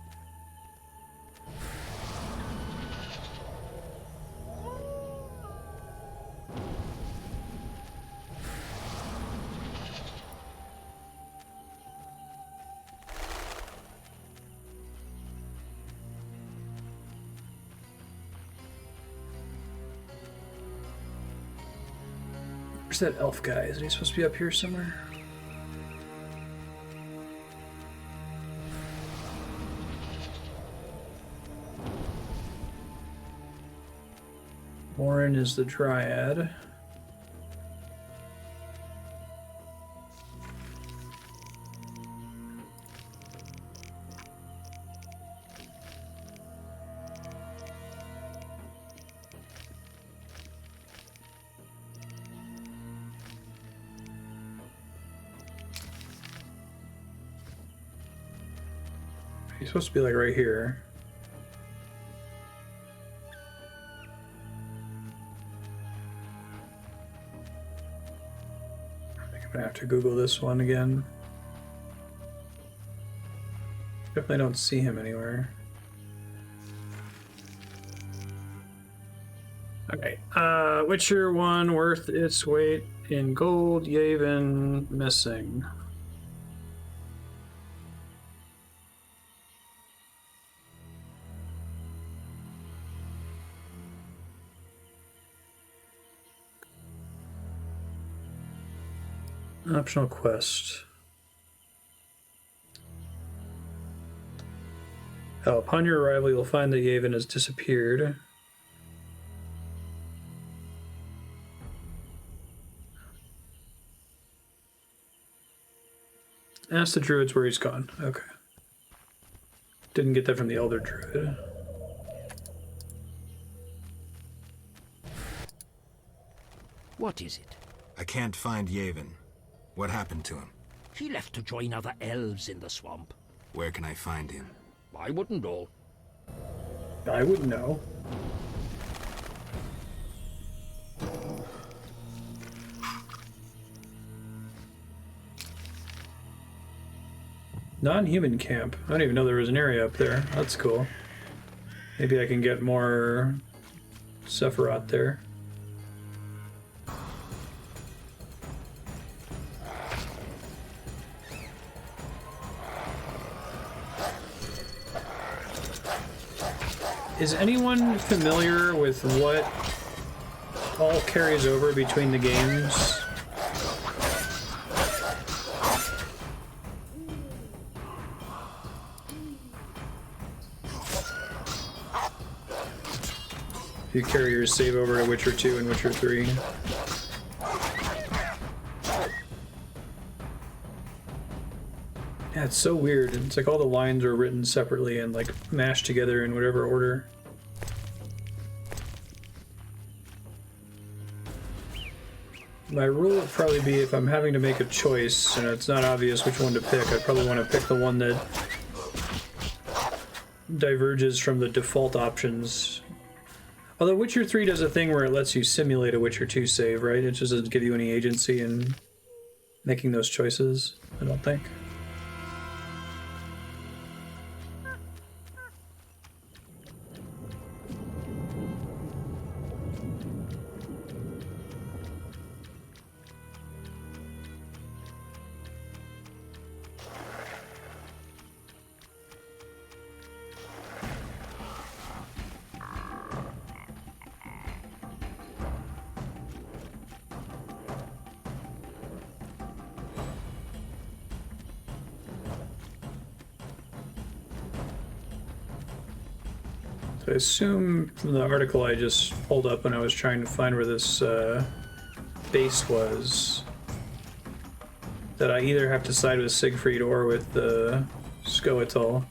Where's that elf guy? Isn't he supposed to be up here somewhere? Warren is the dryad. He's supposed to be like right here. I think I'm gonna have to Google this one again. Definitely don't see him anywhere. Alright, Witcher 1 worth its weight in gold, Yavin missing. Optional quest. Oh, upon your arrival, you'll find that Yavin has disappeared. Ask the druids where he's gone. Okay. Didn't get that from the elder druid. What is it? I can't find Yavin. What happened to him? He left to join other elves in the swamp. Where can I find him? I wouldn't know. I wouldn't know. Non-human camp. I don't even know there was an area up there. That's cool. Maybe I can get more Sephiroth there. Is anyone familiar with what all carries over between the games? If you carry your save over to Witcher 2 and Witcher 3. Yeah, it's so weird. It's like all the lines are written separately and like mashed together in whatever order. My rule would probably be if I'm having to make a choice and it's not obvious which one to pick, I'd probably want to pick the one that diverges from the default options. Although Witcher 3 does a thing where it lets you simulate a Witcher 2 save, right? It just doesn't give you any agency in making those choices, I don't think. I assume from the article I just pulled up when I was trying to find where this base was, that I either have to side with Siegfried or with the Skoatl.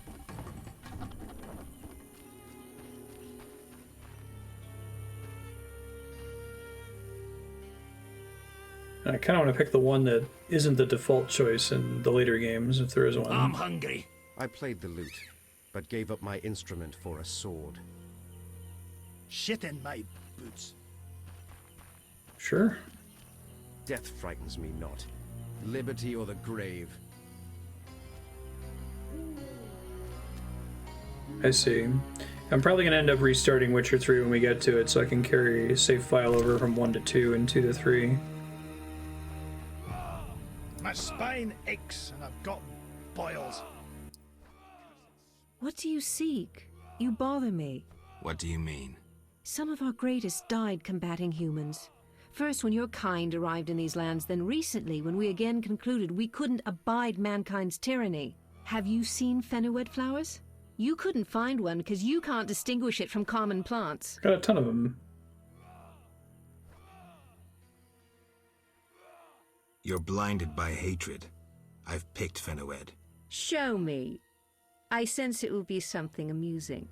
I kind of want to pick the one that isn't the default choice in the later games, if there is one. I'm hungry. I played the lute, but gave up my instrument for a sword. Shit in my boots. Sure. Death frightens me not. Liberty or the grave. I see. I'm probably going to end up restarting Witcher 3 when we get to it, so I can carry a save file over from 1 to 2 and 2 to 3. My spine aches and I've got boils. What do you seek? You bother me. What do you mean? Some of our greatest died combating humans. First when your kind arrived in these lands, then recently when we again concluded we couldn't abide mankind's tyranny. Have you seen Fenoued flowers? You couldn't find one because you can't distinguish it from common plants. Got a ton of them. You're blinded by hatred. I've picked Fenoued. Show me. I sense it will be something amusing.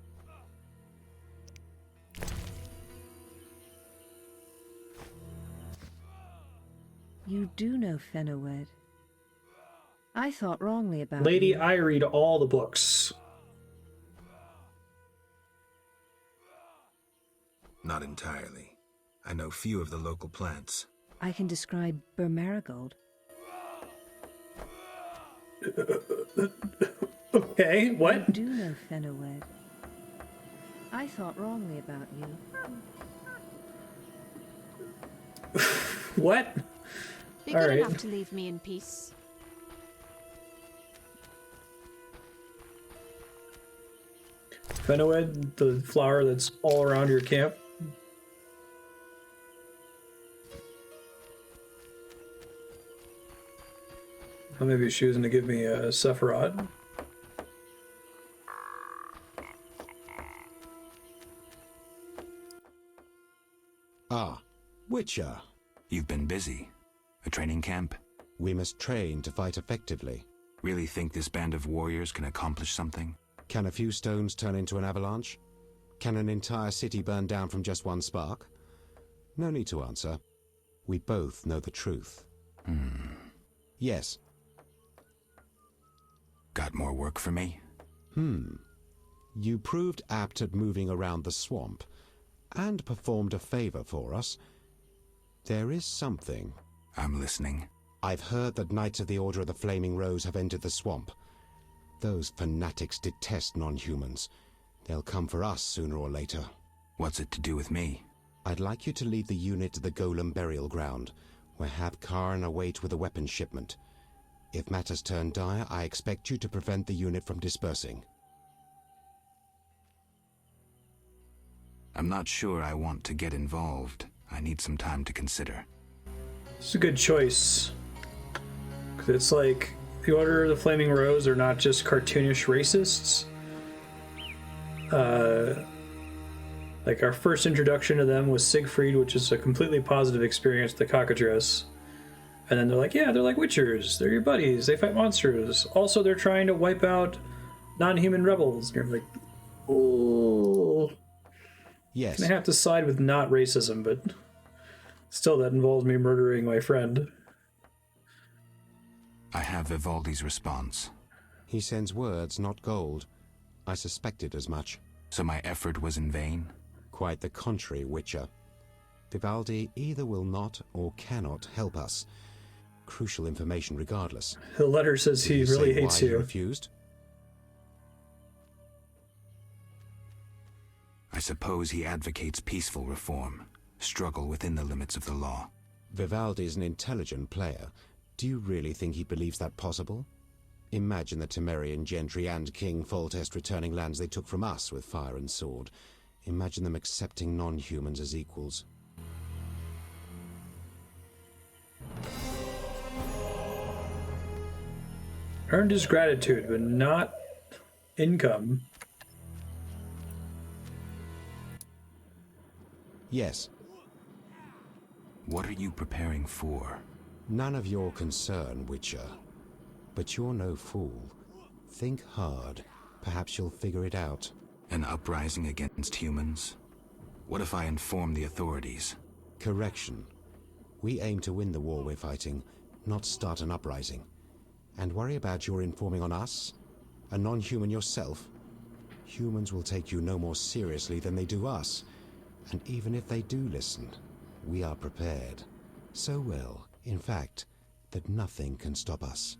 You do know Fenoued. I thought wrongly about Lady, you. I read all the books. Not entirely. I know few of the local plants. I can describe Burr Marigold. Okay, what? You do know Fenoued. I thought wrongly about you. What? Be All good right. enough to leave me in peace. Fenowed, the flower that's all around your camp. Oh, maybe she's choosing to give me a Sephiroth. Ah, Witcher. You've been busy. A training camp? We must train to fight effectively. Really think this band of warriors can accomplish something? Can a few stones turn into an avalanche? Can an entire city burn down from just one spark? No need to answer. We both know the truth. Yes. Got more work for me? You proved apt at moving around the swamp, and performed a favor for us. There is something. I'm listening. I've heard that Knights of the Order of the Flaming Rose have entered the swamp. Those fanatics detest non-humans. They'll come for us sooner or later. What's it to do with me? I'd like you to lead the unit to the Golem burial ground, where Hab Karn await with a weapons shipment. If matters turn dire, I expect you to prevent the unit from dispersing. I'm not sure I want to get involved. I need some time to consider. It's a good choice. 'Cause it's like, the Order of the Flaming Rose are not just cartoonish racists. Like, our first introduction to them was Siegfried, which is a completely positive experience with the cockatrice. And then they're like, yeah, they're like witchers. They're your buddies. They fight monsters. Also, they're trying to wipe out non-human rebels. And you're like, oh. Yes. I have to side with not racism, but still that involves me murdering my friend. I have Vivaldi's response. He sends words, not gold. I suspected as much. So my effort was in vain? Quite the contrary, Witcher. Vivaldi either will not or cannot help us. Crucial information regardless. The letter says he really hates you. Refused? I suppose he advocates peaceful reform, struggle within the limits of the law. Vivaldi's an intelligent player. Do you really think he believes that possible? Imagine the Temerian gentry and King Foltest returning lands they took from us with fire and sword. Imagine them accepting non-humans as equals. Earned his gratitude, but not income. Yes. What are you preparing for? None of your concern, Witcher. But you're no fool. Think hard. Perhaps you'll figure it out. An uprising against humans? What if I inform the authorities? Correction. We aim to win the war we're fighting, not start an uprising. And worry about your informing on us? A non-human yourself? Humans will take you no more seriously than they do us. And even if they do listen, we are prepared. So well, in fact, that nothing can stop us.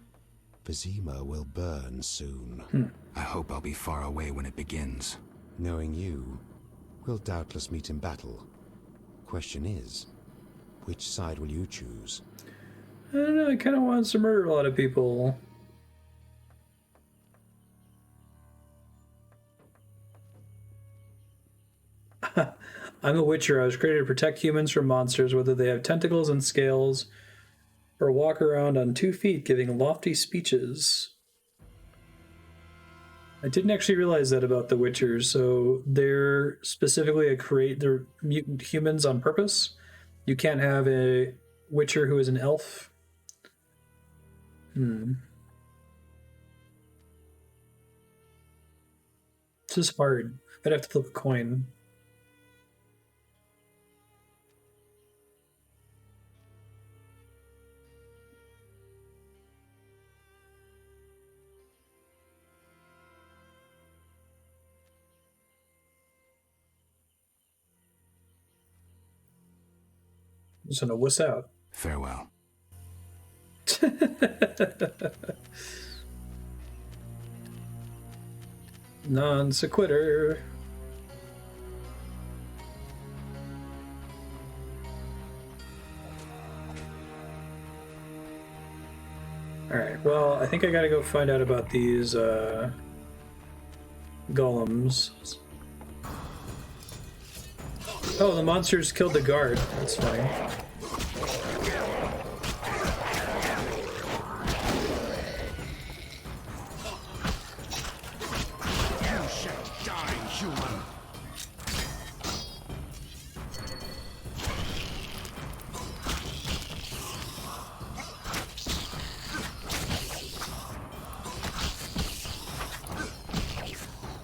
Vizima will burn soon. I hope I'll be far away when it begins. Knowing you, we'll doubtless meet in battle. Question is, which side will you choose? I don't know, I kind of wants to murder a lot of people. I'm a witcher. I was created to protect humans from monsters, whether they have tentacles and scales, or walk around on 2 feet giving lofty speeches. I didn't actually realize that about the Witchers, so they're specifically they're mutant humans on purpose. You can't have a Witcher who is an elf. This is hard. I'd have to flip a coin. I'm just gonna wuss out. Farewell. Non sequitur. Alright, well, I think I gotta go find out about these, golems. Oh, the monsters killed the guard. That's funny. You shall die, human.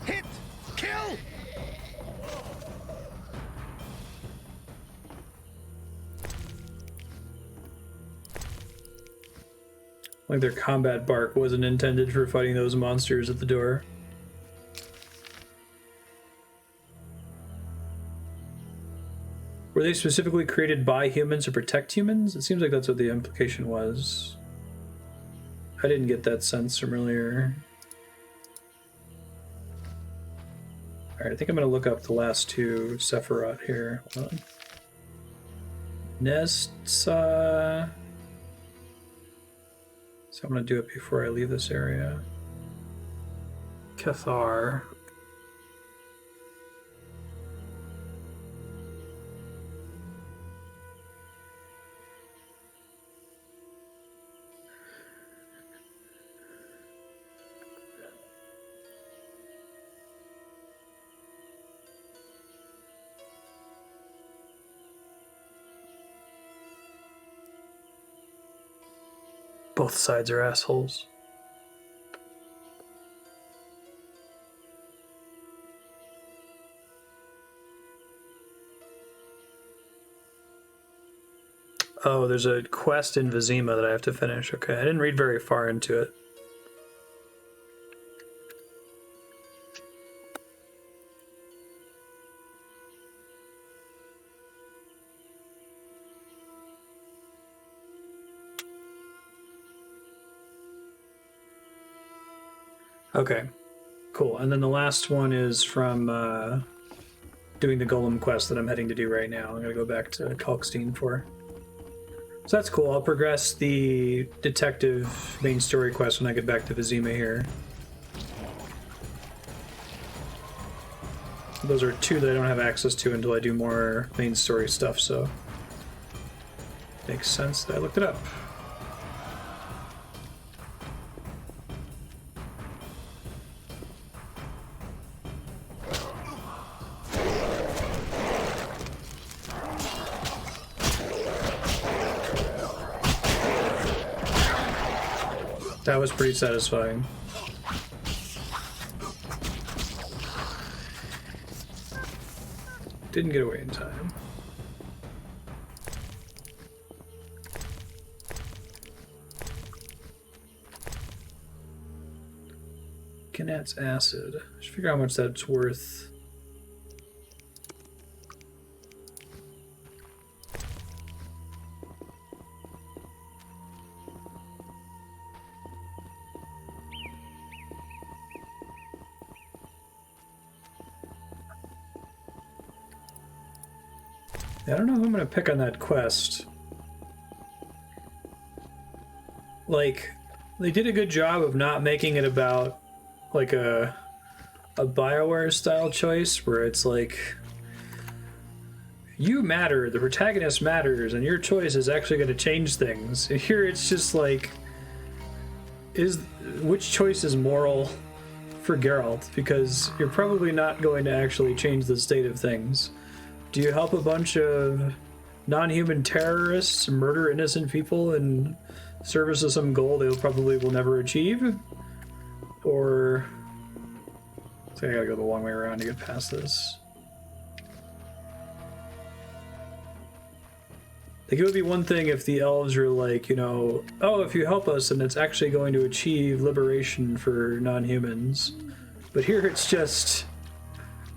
Hit! Kill! Like their combat bark wasn't intended for fighting those monsters at the door. Were they specifically created by humans to protect humans? It seems like that's what the implication was. I didn't get that sense from earlier. Alright, I think I'm going to look up the last two Sephiroth here. Hold on. Nests, so I'm going to do it before I leave this area. Cathar. Both sides are assholes. Oh, there's a quest in Vizima that I have to finish. Okay, I didn't read very far into it. Okay, cool. And then the last one is from doing the Golem quest that I'm heading to do right now. I'm going to go back to Kalkstein for. So that's cool. I'll progress the detective main story quest when I get back to Vizima here. Those are two that I don't have access to until I do more main story stuff, so makes sense that I looked it up. That was pretty satisfying. Didn't get away in time. Knat's acid. I should figure out how much that's worth. I don't know if I'm gonna pick on that quest. Like, they did a good job of not making it about like a BioWare style choice where it's like you matter, the protagonist matters, and your choice is actually going to change things. And here it's just like, which choice is moral for Geralt? Because you're probably not going to actually change the state of things. Do you help a bunch of non-human terrorists murder innocent people in service of some goal they probably will never achieve? Or... I think I gotta go the long way around to get past this. Like, it would be one thing if the elves are like, you know, oh, if you help us, then it's actually going to achieve liberation for non-humans. But here it's just,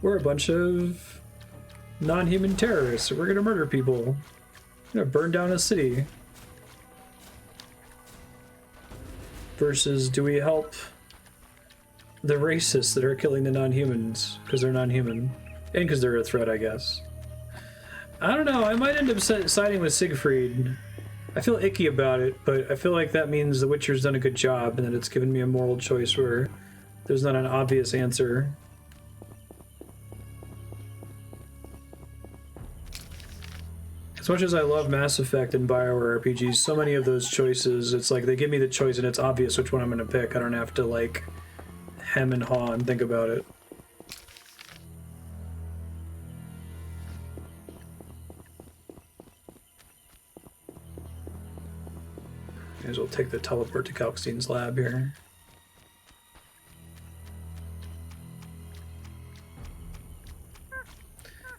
we're a bunch of non-human terrorists. We're gonna murder people. We're gonna burn down a city. Versus, do we help the racists that are killing the non-humans because they're non-human? And because they're a threat, I guess. I don't know. I might end up siding with Siegfried. I feel icky about it, but I feel like that means The Witcher's done a good job and that it's given me a moral choice where there's not an obvious answer. As much as I love Mass Effect and BioWare RPGs, so many of those choices, it's like they give me the choice and it's obvious which one I'm going to pick. I don't have to, like, hem and haw and think about it. May as well take the teleport to Calxine's lab here.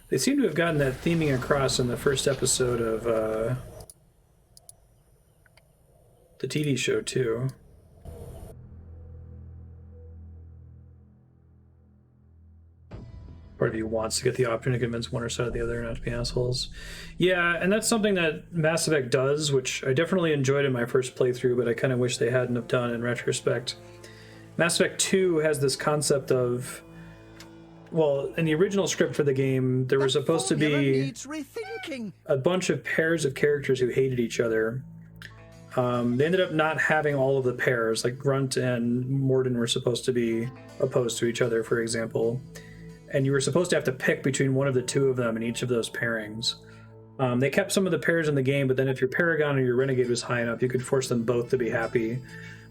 They seem to have gotten that theming across in the first episode of the TV show, too. Part of you wants to get the option to convince one or side or the other not to be assholes. Yeah, and that's something that Mass Effect does, which I definitely enjoyed in my first playthrough, but I kind of wish they hadn't have done in retrospect. Mass Effect 2 has this concept of... Well, in the original script for the game, there was supposed to be a bunch of pairs of characters who hated each other. They ended up not having all of the pairs, like Grunt and Morden were supposed to be opposed to each other, for example. And you were supposed to have to pick between one of the two of them in each of those pairings. They kept some of the pairs in the game, but then if your Paragon or your Renegade was high enough, you could force them both to be happy.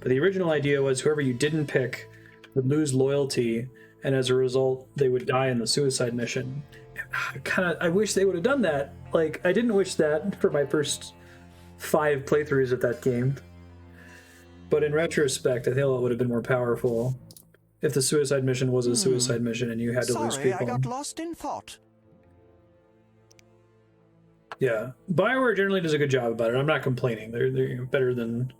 But the original idea was whoever you didn't pick would lose loyalty, and as a result, they would die in the suicide mission. I wish they would have done that. Like, I didn't wish that for my first 5 playthroughs of that game. But in retrospect, I feel it would have been more powerful if the suicide mission was a suicide mission and you had to lose people. Sorry, I got lost in thought. Yeah. BioWare generally does a good job about it. I'm not complaining. They're better than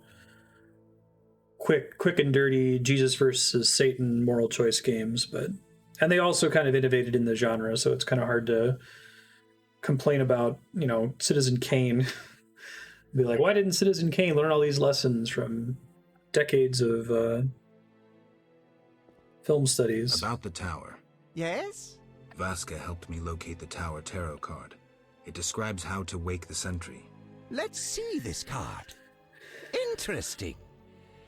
quick and dirty Jesus versus Satan moral choice games, and they also kind of innovated in the genre, so it's kind of hard to complain about, you know, Citizen Kane. Be like, why didn't Citizen Kane learn all these lessons from decades of film studies? About the tower. Yes? Vasca helped me locate the tower tarot card. It describes how to wake the sentry. Let's see this card. Interesting.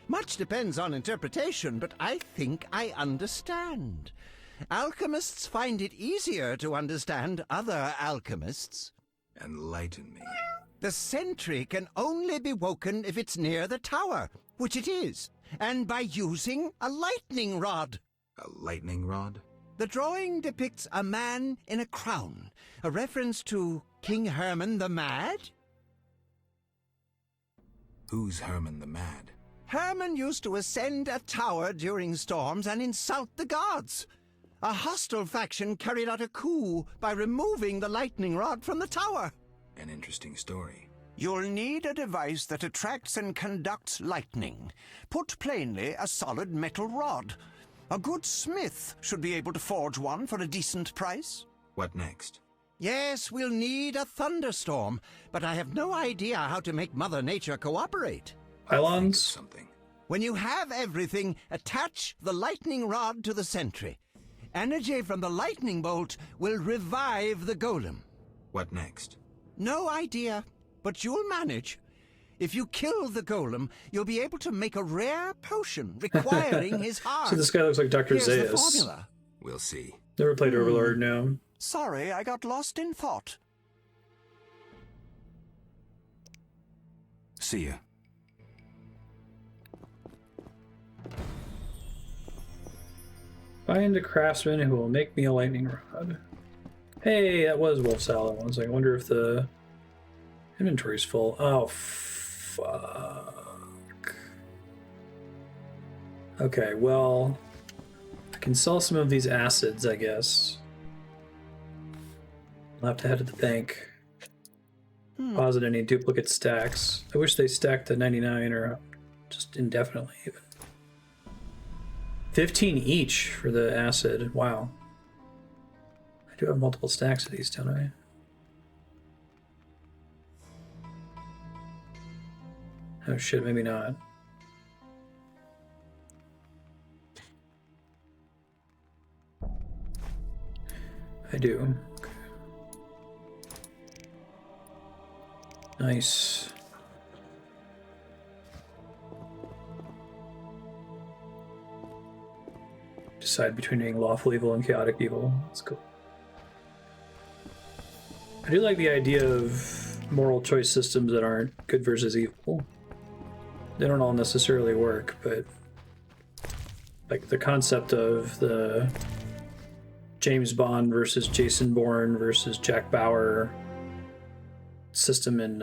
Much depends on interpretation, but I think I understand. Alchemists find it easier to understand other alchemists. Enlighten me. The sentry can only be woken if it's near the tower, which it is, and by using a lightning rod. A lightning rod? The drawing depicts a man in a crown, a reference to King Herman the Mad. Who's Herman the Mad? Herman used to ascend a tower during storms and insult the gods. A hostile faction carried out a coup by removing the lightning rod from the tower. An interesting story. You'll need a device that attracts and conducts lightning. Put plainly, a solid metal rod. A good smith should be able to forge one for a decent price. What next? Yes, we'll need a thunderstorm, but I have no idea how to make Mother Nature cooperate. Pylons? When you have everything, attach the lightning rod to the sentry. Energy from the lightning bolt will revive the golem. What next? No idea, but you'll manage. If you kill the golem, you'll be able to make a rare potion requiring his heart. So this guy looks like Dr. Here's the Zaius. formula. We'll see. Never played Overlord, no. Sorry, I got lost in thought. See ya. Find a craftsman who will make me a lightning rod. Hey, that was Wolf Salad once. I wonder if the inventory's full. Oh, fuck. Okay, well, I can sell some of these acids, I guess. I'll have to head to the bank. Deposit any duplicate stacks. I wish they stacked to 99 or just indefinitely even. 15 each for the acid. Wow. I do have multiple stacks of these, don't I? Oh shit, maybe not. I do. Okay. Nice. decide between being lawful evil and chaotic evil. That's cool. I do like the idea of moral choice systems that aren't good versus evil. They don't all necessarily work, but like the concept of the James Bond versus Jason Bourne versus Jack Bauer system in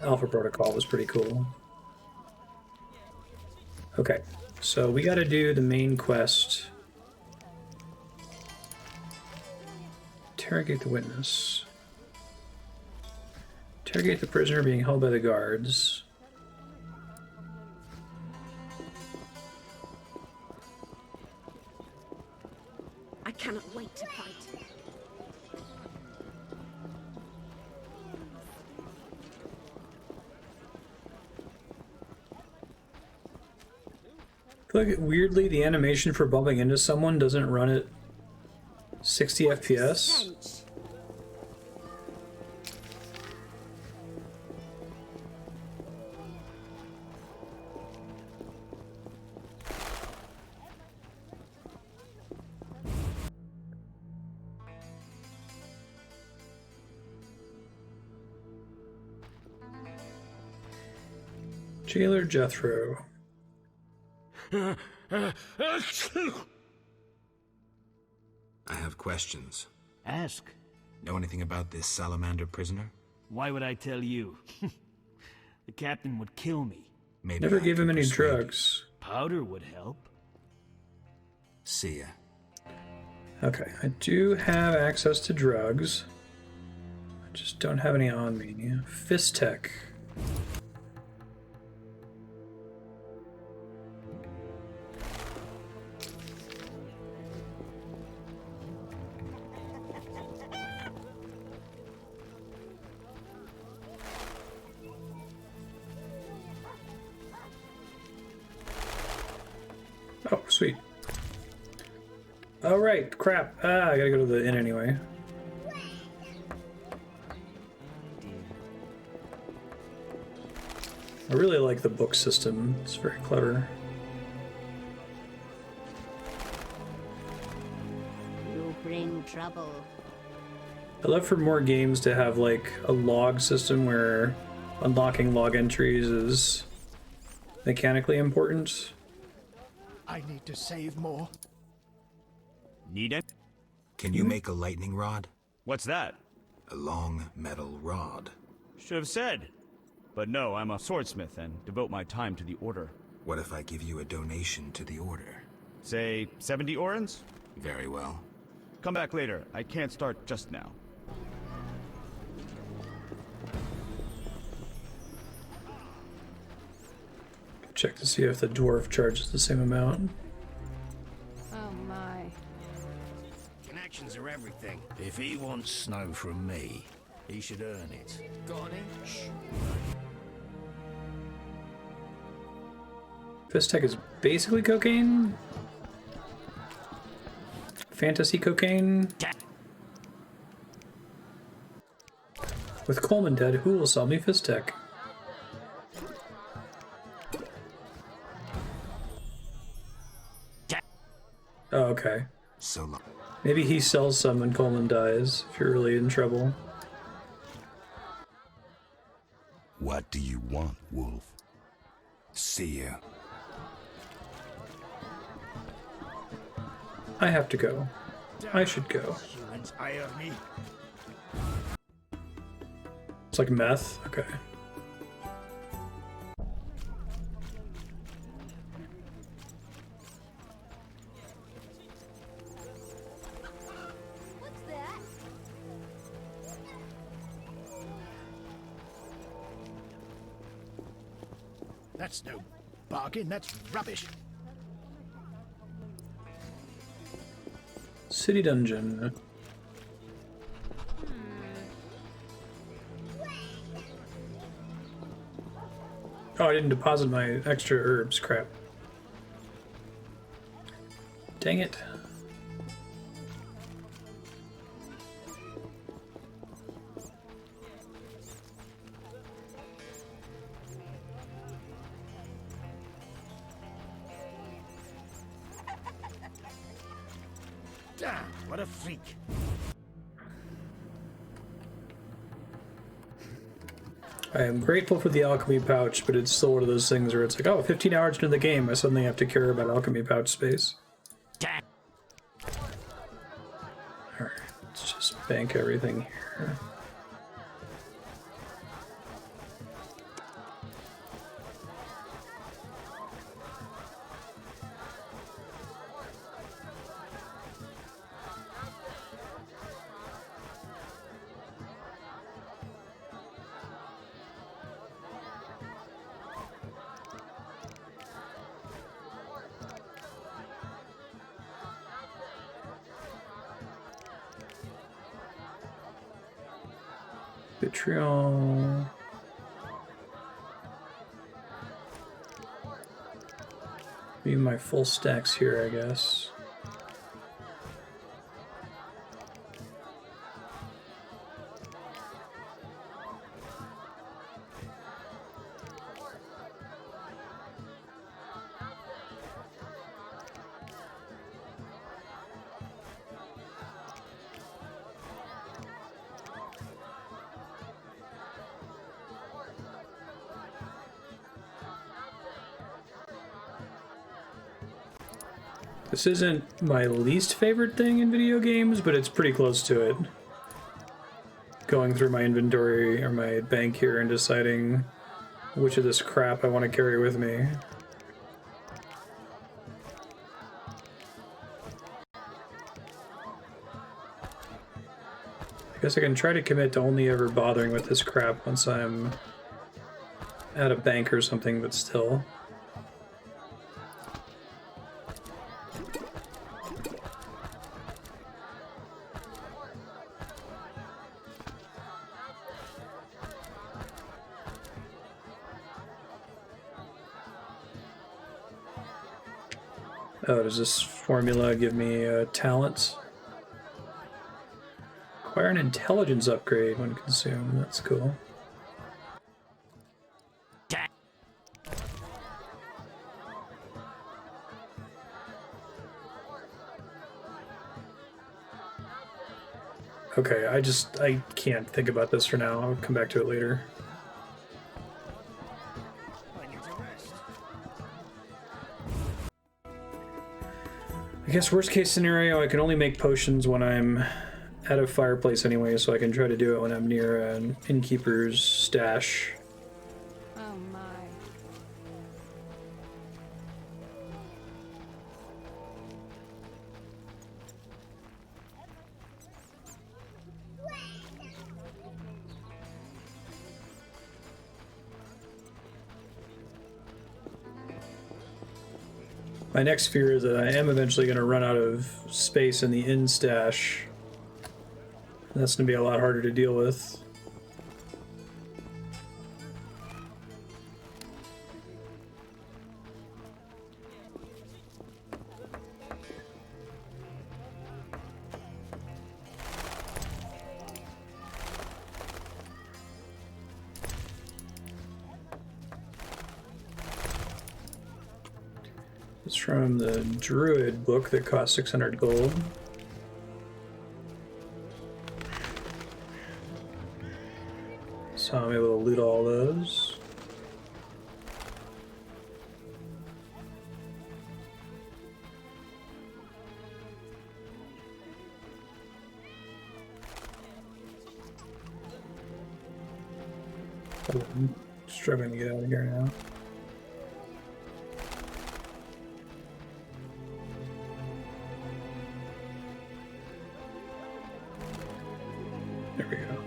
Alpha Protocol was pretty cool. Okay, so we gotta do the main quest. Interrogate the witness. Interrogate the prisoner being held by the guards. I cannot wait to fight. I feel like weirdly the animation for bumping into someone doesn't run at 60 FPS. Jailer Jethro. I have questions. Ask. Know anything about this salamander prisoner? Why would I tell you? The captain would kill me. Maybe Never I gave can him any persuade you. drugs. Powder would help. See ya. Okay, I do have access to drugs. I just don't have any on me. Fist Tech. Oh, sweet. Oh, right, crap. Ah, I gotta go to the inn anyway. I really like the book system. It's very clever. You bring trouble. I'd love for more games to have like a log system where unlocking log entries is mechanically important. I need to save more. Need it? Can you make a lightning rod? What's that? A long metal rod. Should have said. But no, I'm a swordsmith and devote my time to the order. What if I give you a donation to the order? Say 70 orens? Very well. Come back later. I can't start just now. Check to see if the dwarf charges the same amount. Oh my. Connections are everything. If he wants snow from me, he should earn it. Got any? Shh. Fist Tech is basically cocaine? Fantasy cocaine? With Coleman dead, who will sell me Fist Tech? Oh, okay. So long. Maybe he sells some when Coleman dies, if you're really in trouble. What do you want, Wolf? See ya. I have to go. I should go. Humans hire me. It's like meth? Okay. That's no bargain, that's rubbish. City dungeon. Oh, I didn't deposit my extra herbs. Crap. Dang it. Ah, what a freak. I am grateful for the alchemy pouch, but it's still one of those things where it's like, oh, 15 hours into the game, I suddenly have to care about alchemy pouch space. Alright, let's just bank everything here. Vitriol. Be my full stacks here, I guess. This isn't my least favorite thing in video games, but it's pretty close to it. Going through my inventory or my bank here and deciding which of this crap I want to carry with me. I guess I can try to commit to only ever bothering with this crap once I'm at a bank or something, but still. Oh, does this formula give me talents? Acquire an intelligence upgrade when consumed. That's cool. Okay, I can't think about this for now. I'll come back to it later. I guess worst case scenario, I can only make potions when I'm at a fireplace anyway, so I can try to do it when I'm near an innkeeper's stash. Oh my. My next fear is that I am eventually going to run out of space in the inn stash. That's going to be a lot harder to deal with. It's from the Druid book that cost 600 gold. So I'm able to loot all those. Oh, I'm struggling to get out of here now. There we go.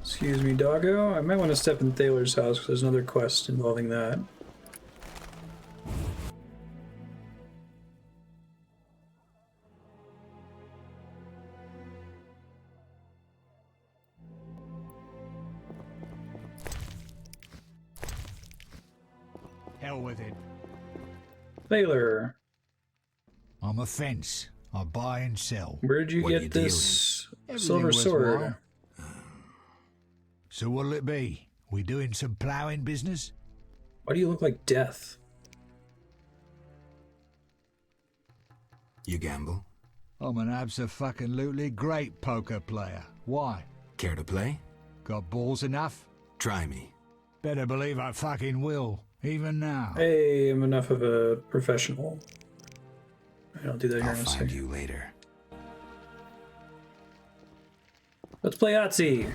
Excuse me, doggo. I might want to step in Thaler's house because there's another quest involving that. Hell with it. Thaler. I'm a fence. I buy and sell. Where did you get this silver sword? So what'll it be? We doing some ploughing business? Why do you look like death? You gamble? I'm an abso-fucking-lutely great poker player. Why? Care to play? Got balls enough? Try me. Better believe I fucking will, even now. Hey, I'm enough of a professional. I'll do that here I'll in a find second. you later. Let's play Yahtzee.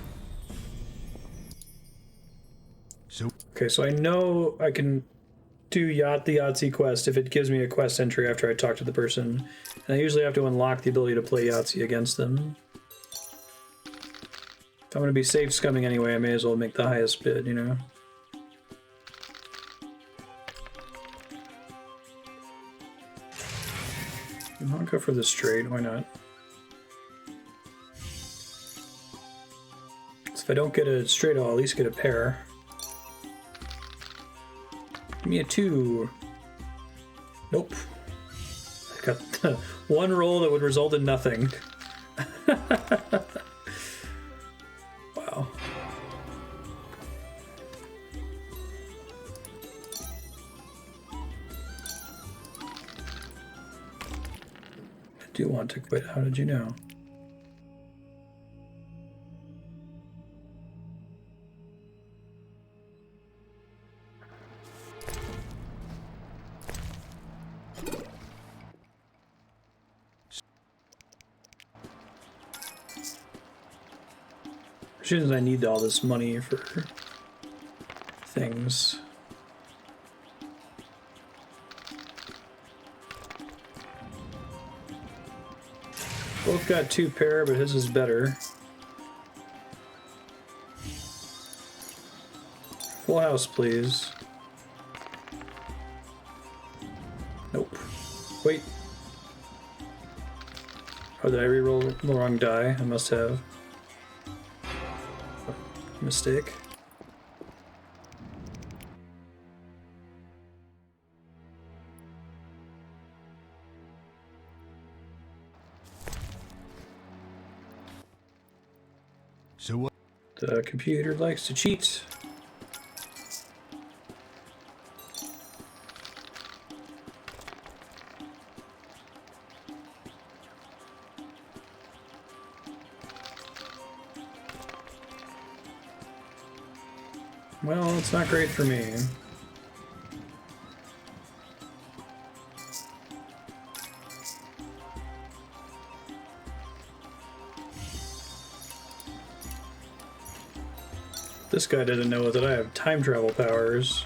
Okay, so I know I can do the Yahtzee quest if it gives me a quest entry after I talk to the person. And I usually have to unlock the ability to play Yahtzee against them. If I'm going to be safe scumming anyway, I may as well make the highest bid, you know? I'll go for the straight, why not? So if I don't get a straight, I'll at least get a pair. Give me a 2. Nope. I got one roll that would result in nothing. Wow. I do want to quit. How did you know? As I need all this money for things. Both got 2 pair, but his is better. Full house, please. Nope. Wait. Oh, did I re-roll the wrong die? I must have. Mistake. So what? The computer likes to cheat. Well, it's not great for me. This guy didn't know that I have time travel powers.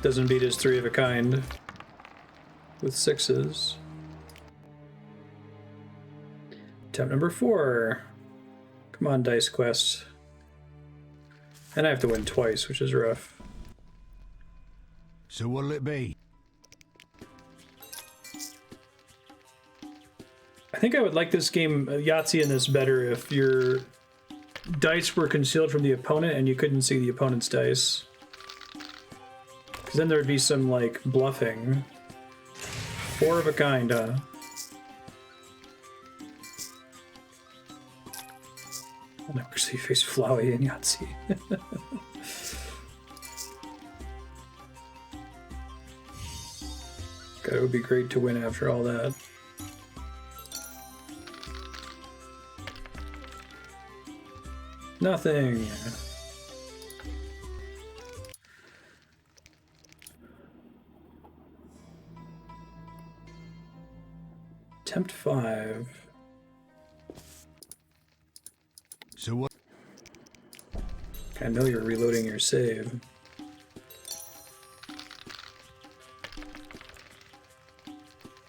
Doesn't beat his 3 of a kind with 6s. Attempt number 4. Come on, Dice Quest. And I have to win twice, which is rough. So what'll it be? I think I would like this game, Yahtzee, in this better if your dice were concealed from the opponent and you couldn't see the opponent's dice. Because then there would be some, like, bluffing. 4 of a kind, huh? I'll never see face Flowey in Yahtzee. God, it would be great to win after all that. Nothing. Attempt 5. So what? I know you're reloading your save.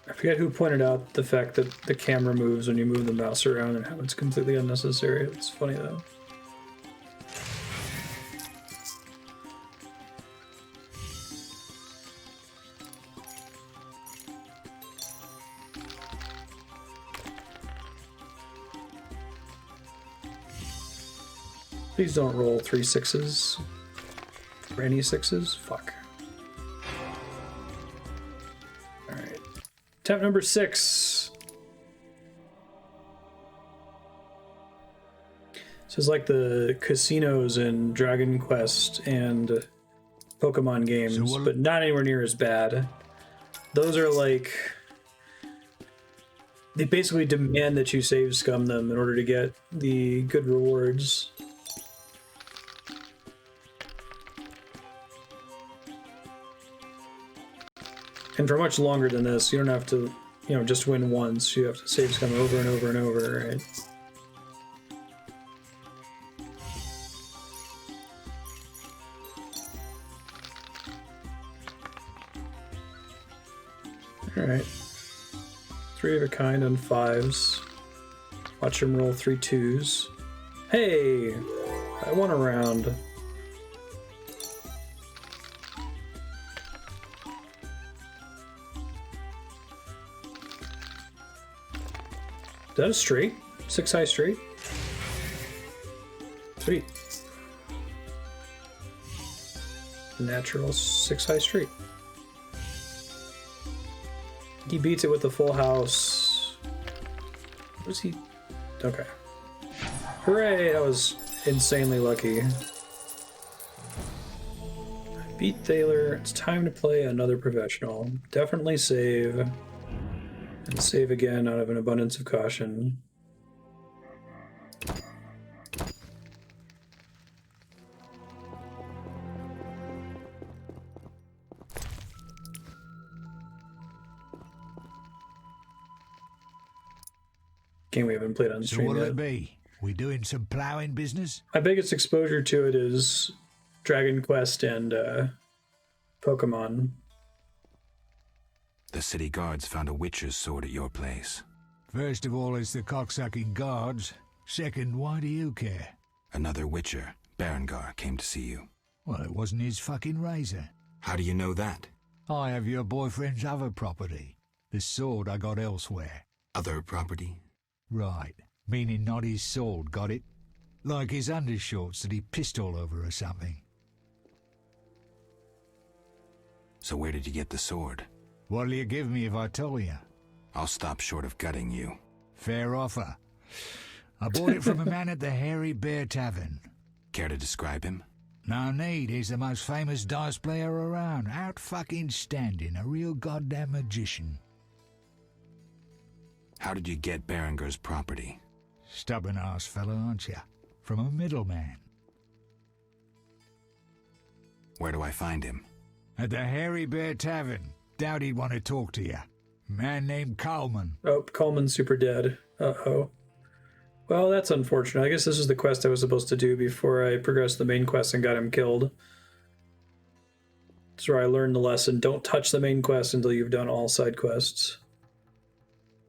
I forget who pointed out the fact that the camera moves when you move the mouse around and how it's completely unnecessary. It's funny though. Please don't roll 3 6s. Or any 6s? Fuck. Alright. Attempt number 6. This is like the casinos in Dragon Quest and Pokemon games, but not anywhere near as bad. Those are like... They basically demand that you save scum them in order to get the good rewards. And for much longer than this, you don't have to, you know, just win once. You have to save scum over and over and over, right? Alright. 3 of a kind on 5s. Watch him roll 3 2s. Hey! I won a round. Is that a straight? 6 high straight? Sweet. Natural 6 high straight. He beats it with the full house. What is he? Okay. Hooray! That was insanely lucky. Beat Thaler. It's time to play another professional. Definitely save. And save again out of an abundance of caution. Game we haven't played on stream what'll yet. it be? We doing some ploughing business? My biggest exposure to it is Dragon Quest and Pokemon. The city guards found a witcher's sword at your place. First of all, it's the cocksucking guards. Second, why do you care? Another witcher, Berengar, came to see you. Well, it wasn't his fucking razor. How do you know that? I have your boyfriend's other property. The sword I got elsewhere. Other property? Right. Meaning not his sword, got it? Like his undershorts that he pissed all over or something. So where did you get the sword? What'll you give me if I tell you? I'll stop short of gutting you. Fair offer. I bought it from a man at the Hairy Bear Tavern. Care to describe him? No need, he's the most famous dice player around. Out fucking standing, a real goddamn magician. How did you get Berengar's property? Stubborn ass fellow, aren't you? From a middleman. Where do I find him? At the Hairy Bear Tavern. Doubt he'd want to talk to you. Man named Coleman. Oh, Coleman's super dead. Uh-oh. Well, that's unfortunate. I guess this is the quest I was supposed to do before I progressed the main quest and got him killed. That's where I learned the lesson. Don't touch the main quest until you've done all side quests.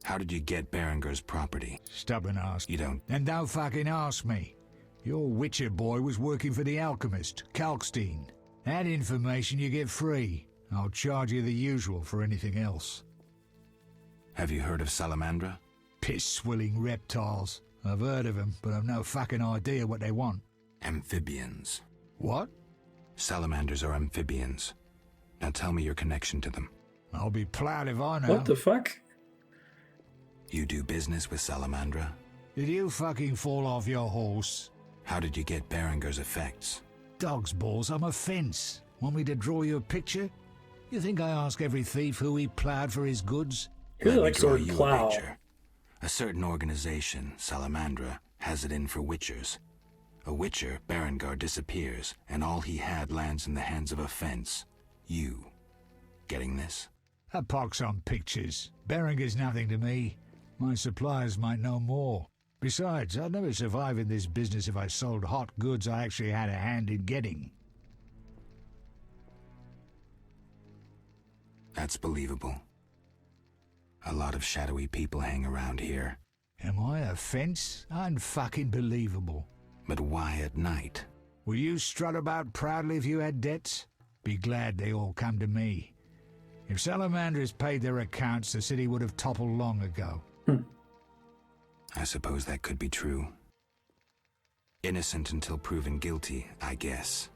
How did you get Berengar's property? Stubborn ass. You don't... And don't fucking ask me. Your Witcher boy was working for the alchemist, Kalkstein. That information you get free. I'll charge you the usual for anything else. Have you heard of Salamandra? Piss-swilling reptiles. I've heard of them, but I've no fucking idea what they want. Amphibians. What? Salamanders are amphibians. Now tell me your connection to them. I'll be proud if I know. What the fuck? You do business with Salamandra? Did you fucking fall off your horse? How did you get Berengar's effects? Dog's balls, I'm a fence. Want me to draw you a picture? You think I ask every thief who he plowed for his goods? He really likes the word plow. A certain organization, Salamandra, has it in for witchers. A witcher, Berengar, disappears, and all he had lands in the hands of a fence. You. Getting this? A pox on pictures. Berengar's nothing to me. My suppliers might know more. Besides, I'd never survive in this business if I sold hot goods I actually had a hand in getting. That's believable. A lot of shadowy people hang around here. Am I a fence? Unfucking believable. But why at night? Will you strut about proudly if you had debts? Be glad they all come to me. If Salamanders paid their accounts, the city would have toppled long ago. I suppose that could be true. Innocent until proven guilty, I guess.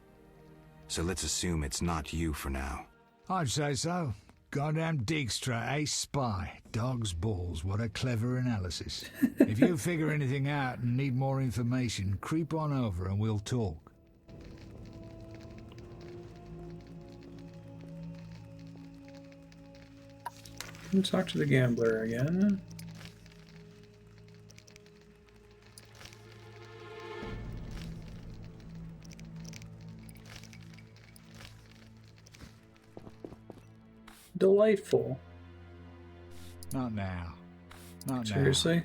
So let's assume it's not you for now. I'd say so. Goddamn Dijkstra, ace spy. Dog's balls, what a clever analysis. If you figure anything out and need more information, creep on over and we'll talk. Let's talk to the gambler again. Delightful. Not now. Not Seriously?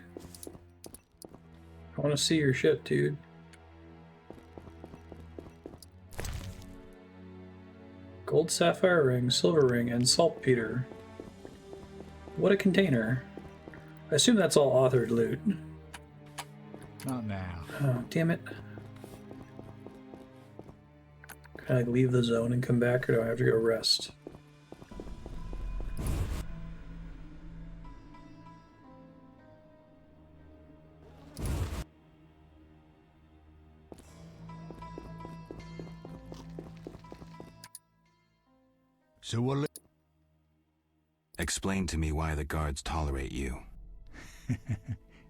I want to see your shit, dude. Gold sapphire ring, silver ring, and saltpeter. What a container. I assume that's all authored loot. Not now. Oh, damn it. Can I leave the zone and come back, or do I have to go rest? So we'll... Explain to me why the guards tolerate you.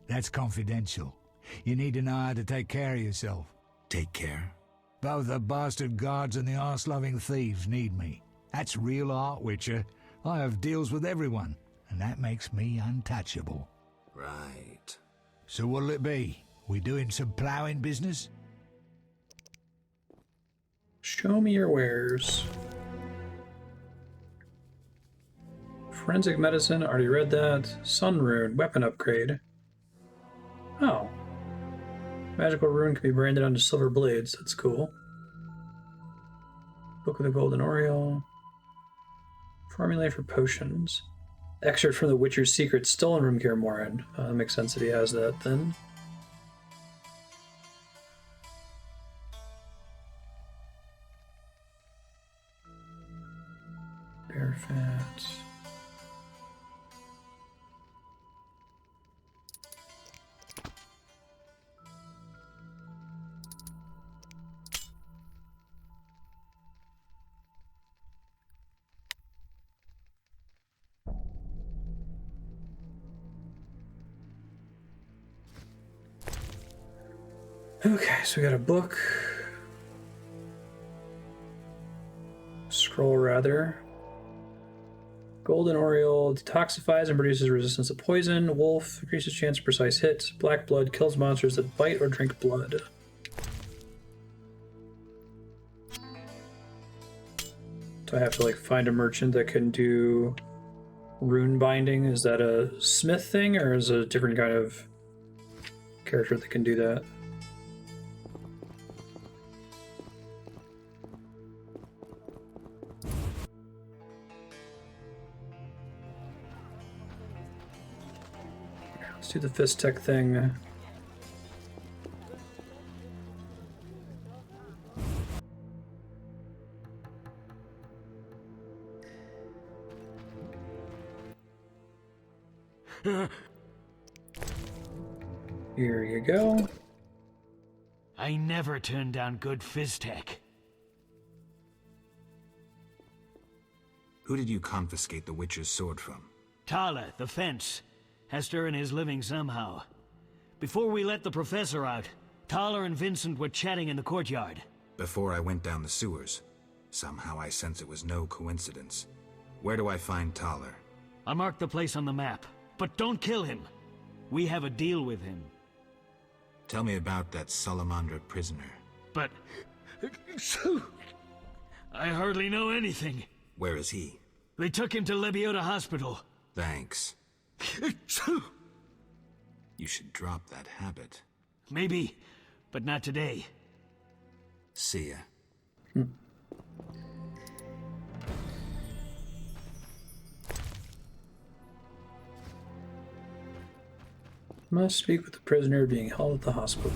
That's confidential. You need to know how to take care of yourself. Take care? Both the bastard guards and the arse-loving thieves need me. That's real art, Witcher. I have deals with everyone, and that makes me untouchable. Right. So what'll it be? We doing some ploughing business? Show me your wares. Forensic medicine, already read that. Sun rune, weapon upgrade. Oh. Magical rune can be branded onto silver blades, that's cool. Book of the Golden Oriole. Formulae for potions. Excerpt from the Witcher's Secret, stolen from Kaer Morhen. That makes sense that he has that then. Bear fat. Okay, so we got a book. Scroll, rather. Golden Oriole detoxifies and produces resistance to poison. Wolf increases chance of precise hits. Black blood kills monsters that bite or drink blood. Do I have to, like, find a merchant that can do rune binding? Is that a smith thing, or is it a different kind of character that can do that? Let's do the fist tech thing. Here you go. I never turn down good Fizztech. Who did you confiscate the Witcher's sword from? Tala, the fence, has to earn his living somehow. Before we let the professor out, Tala and Vincent were chatting in the courtyard. Before I went down the sewers. Somehow I sense it was no coincidence. Where do I find Thaler? I marked the place on the map, but don't kill him. We have a deal with him. Tell me about that Salamandra prisoner. But... I hardly know anything. Where is he? They took him to Lebiota Hospital. Thanks. You should drop that habit. Maybe, but not today. See ya. Must speak with the prisoner being held at the hospital.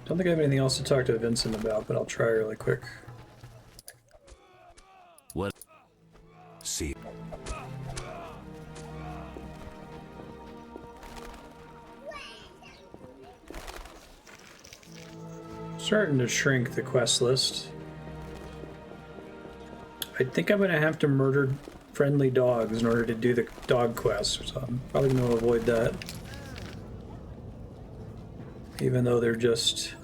Don't think I have anything else to talk to Vincent about, but I'll try really quick. What? See. starting to shrink the quest list. I think I'm gonna have to murder friendly dogs in order to do the dog quest, so I'm probably gonna avoid that. Even though they're just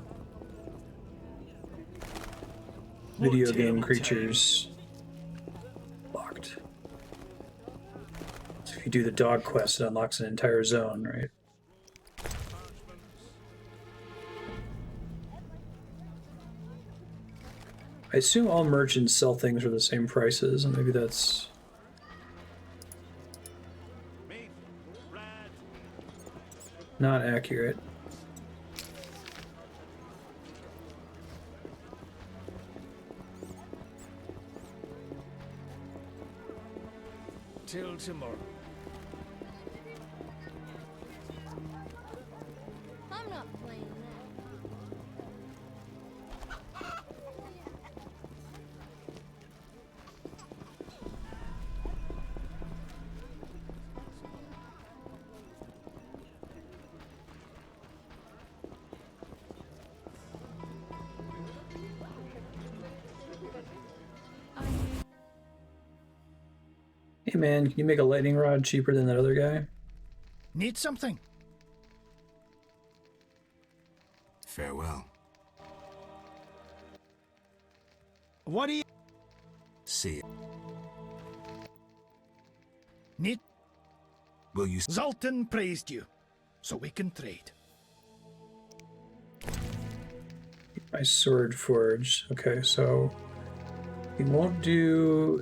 video game creatures. Locked. So if you do the dog quest, it unlocks an entire zone, right? I assume all merchants sell things for the same prices, and maybe that's not accurate. Till tomorrow. I'm not playing that. Hey man, can you make a lightning rod cheaper than that other guy? Need something? Farewell. What do you See ya. need? Will you... Zoltan praised you, so we can trade. My sword forge. Okay, so we won't do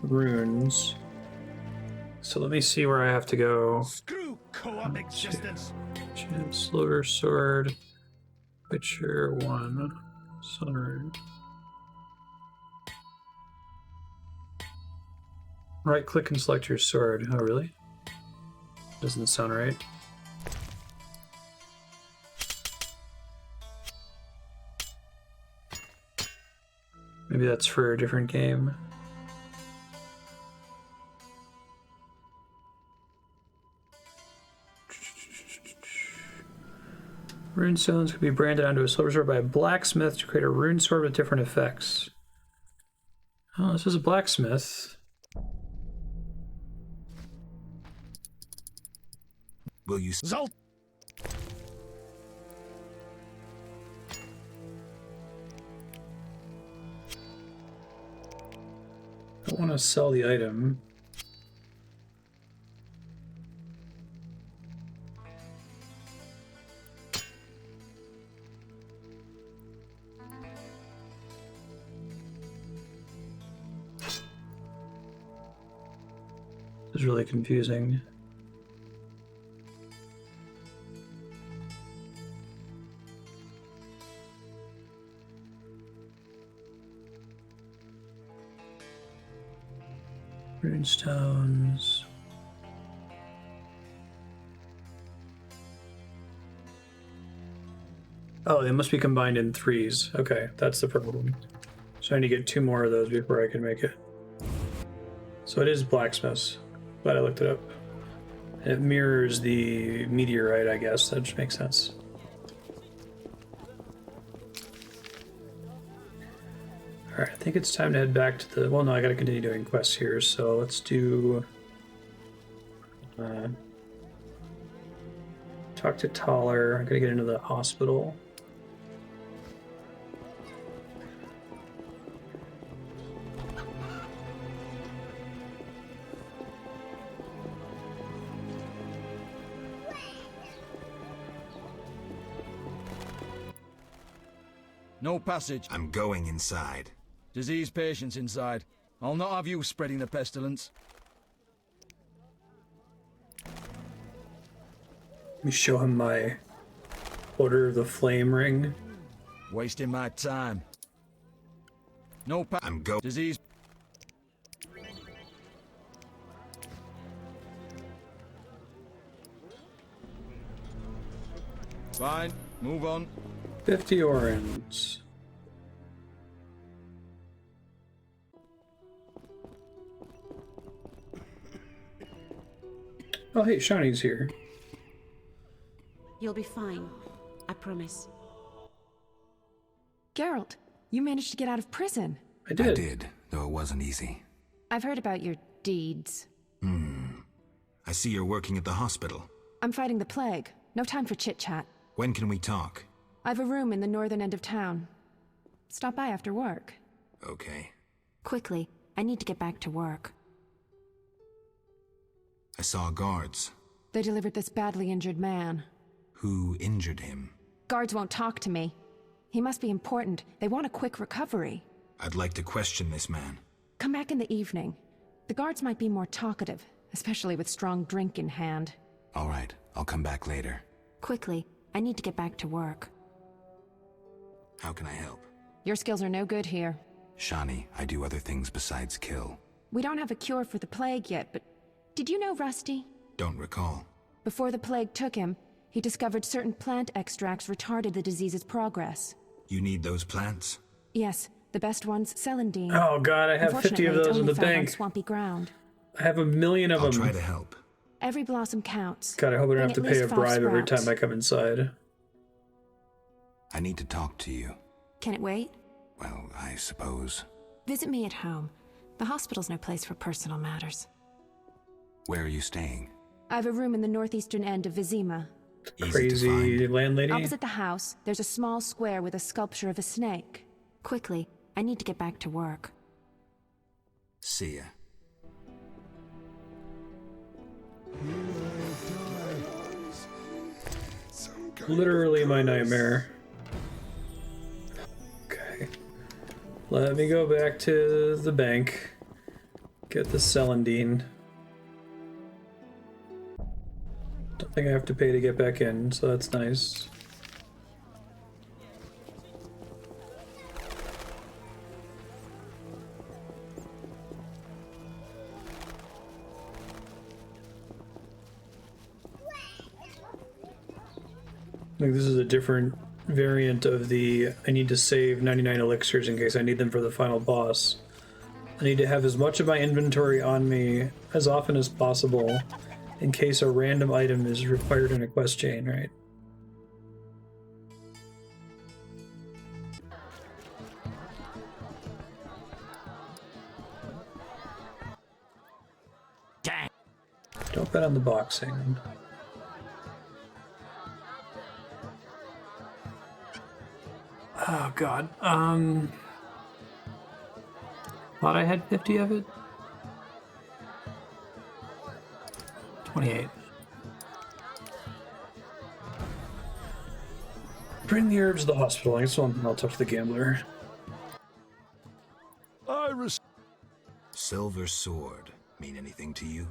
runes. So let me see where I have to go. Screw co-op existence. Chancellor sword, Witcher 1, Sunrune. Right click and select your sword. Oh, really? Doesn't sound right. Maybe that's for a different game. Rune stones can be branded onto a silver sword by a blacksmith to create a rune sword with different effects. Oh, this is a blacksmith. Will you... Zolt! I want to sell the item. This is really confusing. Runestones. Oh, they must be combined in threes. Okay, that's the problem. So I need to get 2 more of those before I can make it. So it is blacksmiths. Glad I looked it up. It mirrors the meteorite, I guess. That just makes sense. Alright, I think it's time to head back to the... Well, no, I gotta continue doing quests here, so let's do... talk to Taller. I'm gonna get into the hospital. No passage. I'm going inside. Disease patients inside. I'll not have you spreading the pestilence. Let me show him my Order of the Flame ring. Wasting my time. No I'm go. Disease. Fine. Move on. 50 orange. Oh, hey, Shawnee's here. You'll be fine. I promise. Geralt, you managed to get out of prison. I did. I did, though it wasn't easy. I've heard about your deeds. I see you're working at the hospital. I'm fighting the plague. No time for chit-chat. When can we talk? I've a room in the northern end of town. Stop by after work. Okay. Quickly, I need to get back to work. I saw guards. They delivered this badly injured man. Who injured him? Guards won't talk to me. He must be important. They want a quick recovery. I'd like to question this man. Come back in the evening. The guards might be more talkative, especially with strong drink in hand. All right, I'll come back later. Quickly, I need to get back to work. How can I help? Your skills are no good here. Shani, I do other things besides kill. We don't have a cure for the plague yet, but did you know Rusty? Don't recall. Before the plague took him, he discovered certain plant extracts retarded the disease's progress. You need those plants? Yes, the best ones, celandine. Oh god, I have 50 of those in the bank. On swampy ground. I have 1,000,000 of them. I'll try to help. Every blossom counts. God, I hope I don't have to Bring pay at a least bribe 5 every sprouts. time I come inside. I need to talk to you. Can it wait? Well, I suppose. Visit me at home. The hospital's no place for personal matters. Where are you staying? I have a room in the northeastern end of Vizima. Crazy landlady. Opposite the house, there's a small square with a sculpture of a snake. Quickly, I need to get back to work. See ya. Literally my nightmare. Okay. Let me go back to the bank. Get the celandine. Don't think I have to pay to get back in, so that's nice. Like this is a different variant of the I need to save 99 elixirs in case I need them for the final boss. I need to have as much of my inventory on me as often as possible in case a random item is required in a quest chain, right? Dang. Don't bet on the boxing. Oh god. Thought I had 50 of it. 28. Bring the herbs to the hospital. I guess I'll talk to the gambler. Iris. Silver sword mean anything to you?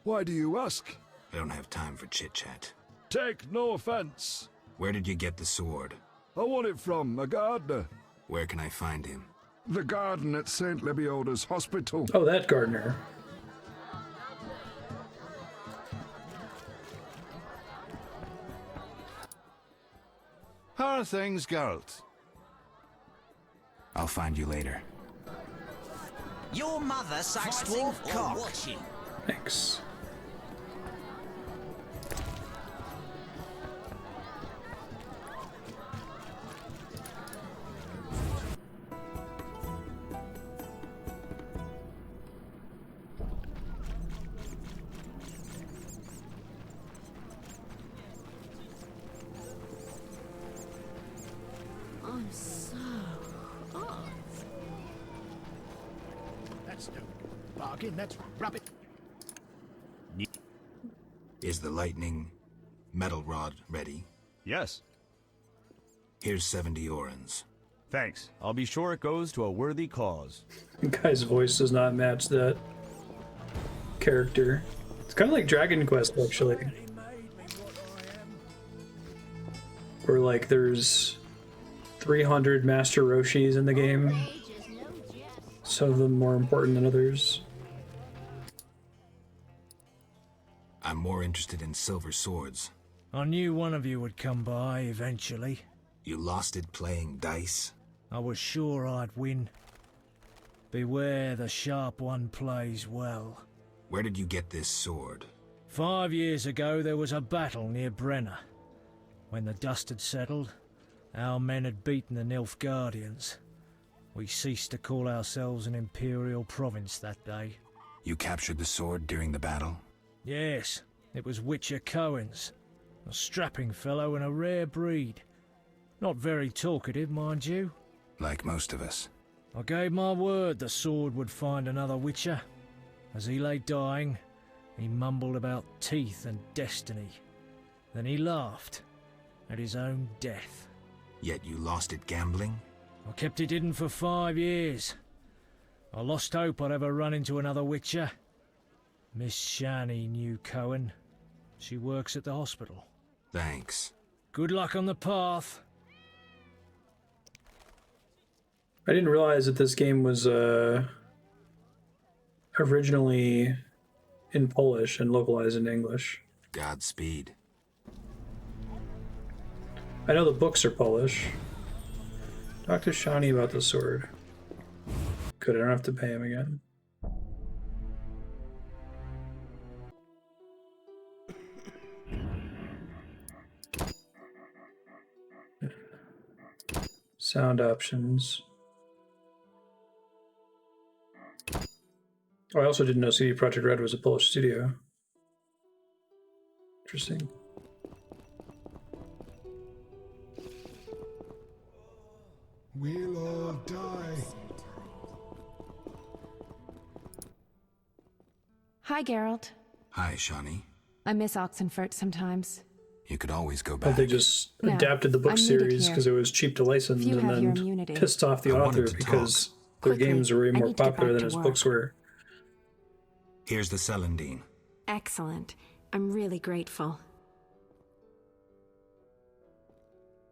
Why do you ask? I don't have time for chit-chat. Take no offense. Where did you get the sword? I want it from a gardener. Where can I find him? The garden at St. Lebioda's hospital. Oh, that gardener. How are things, Geralt? I'll find you later. Your mother sucks dwarf cock. Thanks. I'm so hot. That's no bargain, that's rubbish. Is the lightning metal rod ready? Yes. Here's 70 orens. Thanks. I'll be sure it goes to a worthy cause. The guy's voice does not match that character. It's kind of like Dragon Quest, actually. Where, like, there's 300 Master Roshis in the game. Some of them more important than others. I'm more interested in silver swords. I knew one of you would come by eventually. You lost it playing dice? I was sure I'd win. Beware the sharp one plays well. Where did you get this sword? 5 years ago there was a battle near Brenna. When the dust had settled, Our men had beaten the Nilfgaardians. We ceased to call ourselves an imperial province that day. You captured the sword during the battle? Yes, it was Witcher Cohen's. A strapping fellow and a rare breed. Not very talkative, mind you. Like most of us. I gave my word the sword would find another Witcher. As he lay dying, he mumbled about teeth and destiny. Then he laughed at his own death. Yet you lost it gambling? I kept it hidden for 5 years. I lost hope I'd ever run into another Witcher. Miss Shani knew Cohen. She works at the hospital. Thanks. Good luck on the path. I didn't realize that this game was originally in Polish and localized in English. Godspeed. I know the books are Polish. Talk to Shani about the sword. Good, I don't have to pay him again. Sound options. Oh, I also didn't know CD Projekt Red was a Polish studio. Interesting. We'll all die. Hi, Geralt. Hi, Shani. I miss Oxenfurt sometimes. You could always go But back. they just No, adapted the book I'm needed series here. because it was cheap to license Few and have your then immunity. pissed off the I author wanted to because talk. their Quickly, games were way I more need to get popular back than to his work. books were. Here's the Celandine. Excellent. I'm really grateful.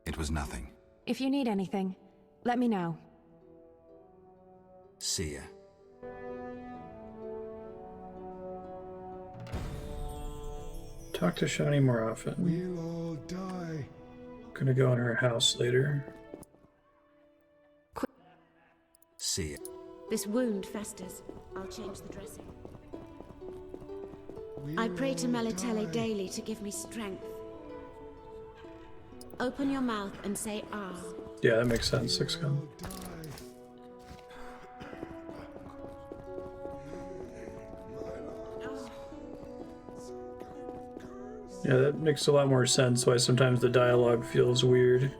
It was nothing. If you need anything, let me know. See ya. Talk to Shani more often. We'll all die. Gonna go in her house later. See ya. This wound festers. I'll change the dressing. I pray to Melitele daily to give me strength. Open your mouth and say ah. Yeah, that makes sense. 6 gun. Yeah, that makes a lot more sense why sometimes the dialogue feels weird.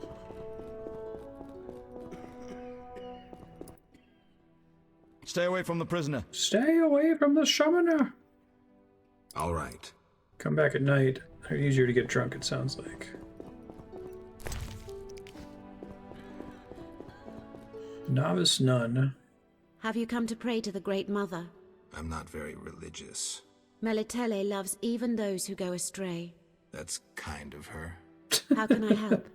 Stay away from the prisoner. Stay away from the summoner! All right. Come back at night. They're easier to get drunk, it sounds like. Novice nun. Have you come to pray to the Great Mother? I'm not very religious. Melitele loves even those who go astray. That's kind of her. How can I help?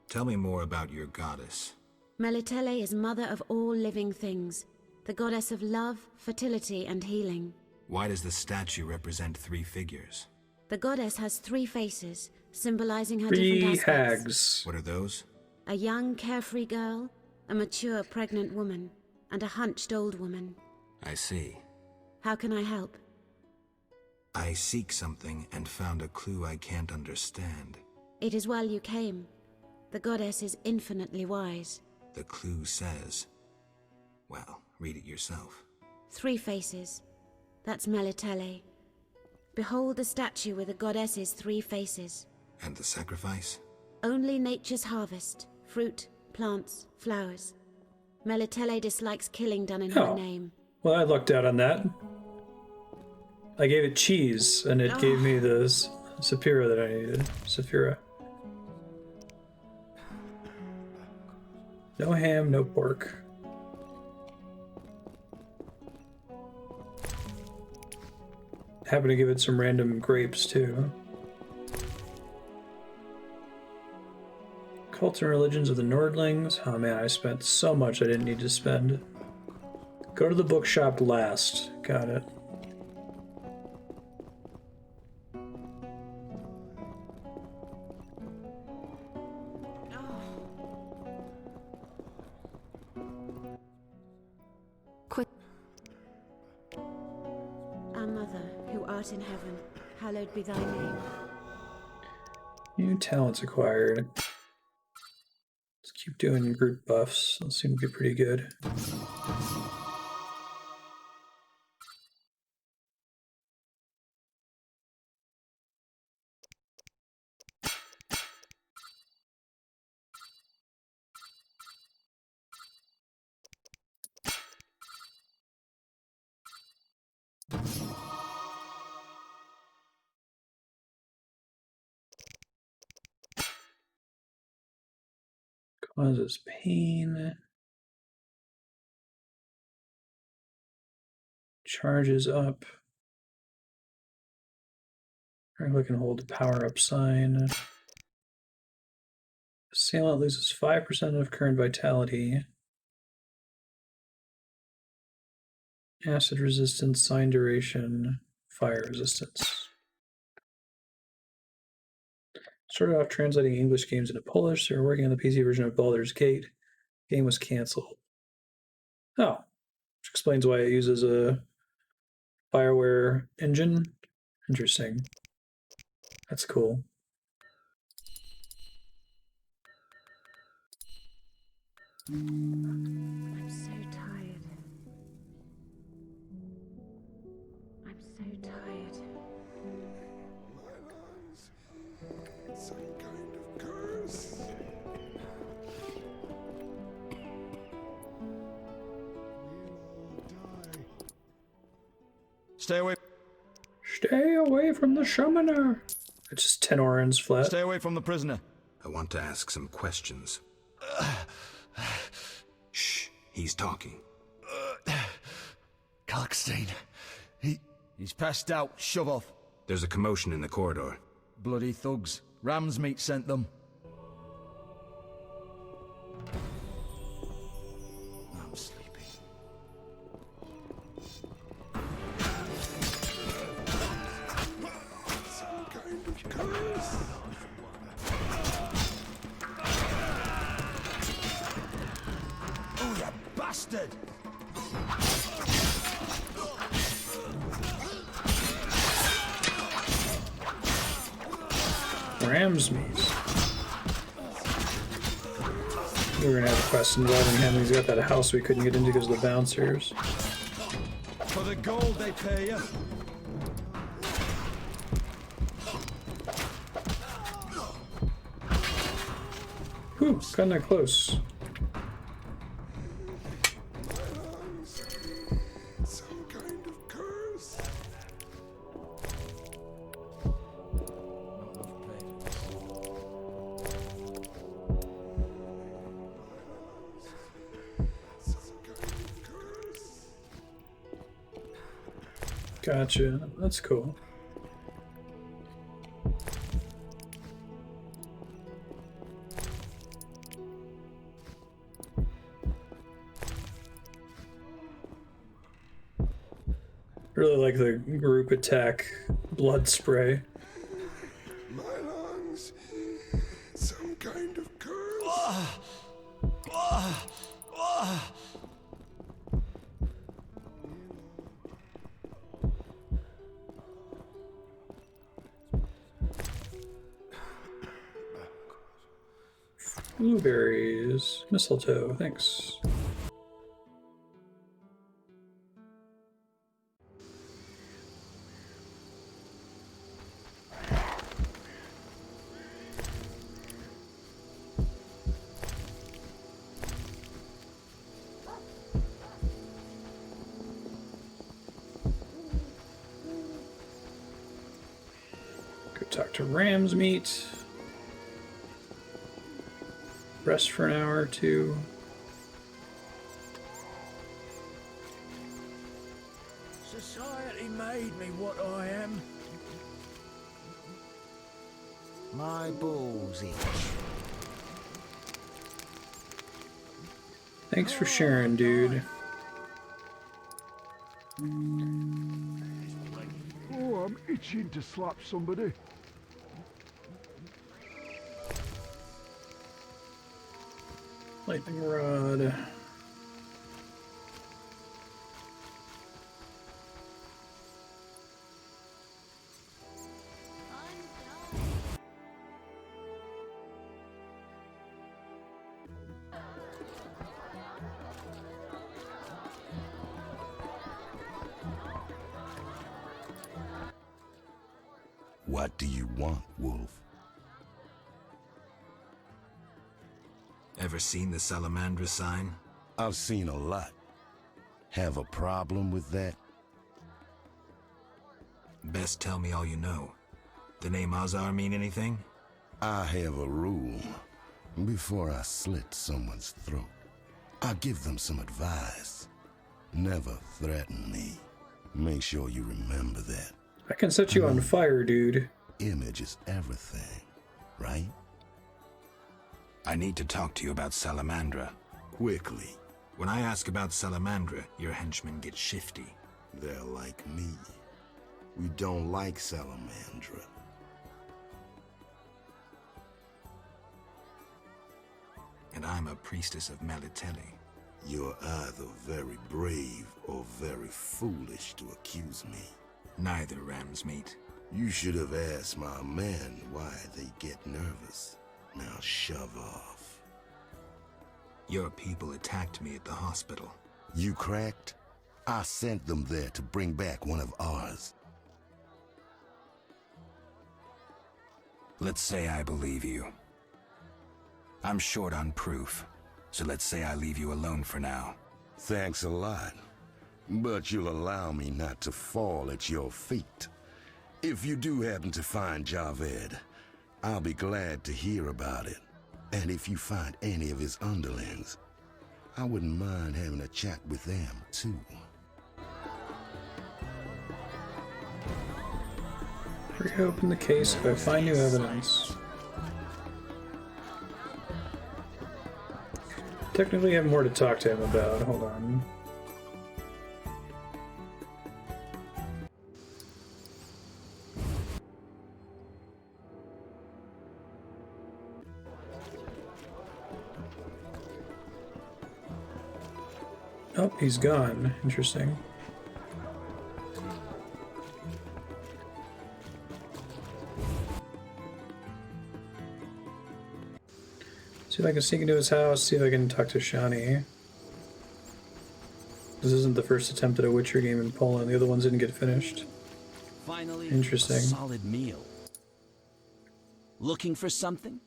Tell me more about your goddess. Melitele is mother of all living things, the goddess of love, fertility, and healing. Why does the statue represent 3 figures? The goddess has 3 faces, symbolizing her 3 different aspects. hags. What are those? A young, carefree girl, a mature, pregnant woman, and a hunched old woman. I see. How can I help? I seek something and found a clue I can't understand. It is well you came. The goddess is infinitely wise. The clue says... Well, read it yourself. 3 faces. That's Melitele. Behold the statue with the goddess's 3 faces. And the sacrifice? Only nature's harvest. Fruit, plants, flowers. Melitele dislikes killing done in her name. Well, I lucked out on that. I gave it cheese, and it gave me the Saphira that I needed. Saphira. No ham, no pork. Happen to give it some random grapes, too. Cults and religions of the Nordlings. Oh man, I spent so much I didn't need to spend. Go to the bookshop last. Got it. Our Mother, who art in heaven, hallowed be thy name. New talents acquired. Let's keep doing group buffs. Those seem to be pretty good. Causes pain. Charges up. Regular can hold the power up sign. Assailant loses 5% of current vitality. Acid resistance, sign duration, fire resistance. Started off translating English games into Polish. They were working on the PC version of Baldur's Gate. Game was canceled. Oh, which explains why it uses a BioWare engine. Interesting. That's cool. I'm so tired. I'm so tired. My lungs. It's some kind of curse. We'll all die. Stay away. Stay away from the summoner. It's just 10 orans flat. Stay away from the prisoner. I want to ask some questions. Shh, he's talking. Kalkstein. He's passed out. Shove off. There's a commotion in the corridor. Bloody thugs. Ram's meat sent them. I'm sleepy. Some kind of curse. Oh, you bastard! Ram's meat. We're gonna have a quest involving him. He's got that house we couldn't get into because of the bouncers. For the gold they pay you. Whew, kinda close. Some kind of curse. Gotcha. That's cool. Really like the group attack blood spray. My lungs. Some kind of curse. Blueberries. Mistletoe, thanks. Go talk to Ram's meat. Rest for an hour or two. Society made me what I am. My balls itch. Thanks for sharing, dude. Oh, I'm itching to slap somebody. Lightning rod. What do you want, Wolf? Ever seen the Salamandra sign? I've seen a lot. Have a problem with that? Best tell me all you know. The name Azar mean anything? I have a rule. Before I slit someone's throat, I give them some advice. Never threaten me. Make sure you remember that. I can set you on fire, dude. Image is everything, right? I need to talk to you about Salamandra. Quickly. When I ask about Salamandra, your henchmen get shifty. They're like me. We don't like Salamandra. And I'm a priestess of Melitele. You're either very brave or very foolish to accuse me. Neither, Ram's meat. You should have asked my men why they get nervous. Now shove off. Your people attacked me at the hospital. You cracked? I sent them there to bring back one of ours. Let's say I believe you. I'm short on proof, so let's say I leave you alone for now. Thanks a lot. But you'll allow me not to fall at your feet. If you do happen to find Javed, I'll be glad to hear about it. And if you find any of his underlings, I wouldn't mind having a chat with them, too. Reopen the case if I find new evidence. Technically, I have more to talk to him about. Hold on. Oh, he's gone. Interesting. See if I can sneak into his house, see if I can talk to Shani. This isn't the first attempt at a Witcher game in Poland. The other ones didn't get finished. Finally, interesting. A solid meal. Looking for something?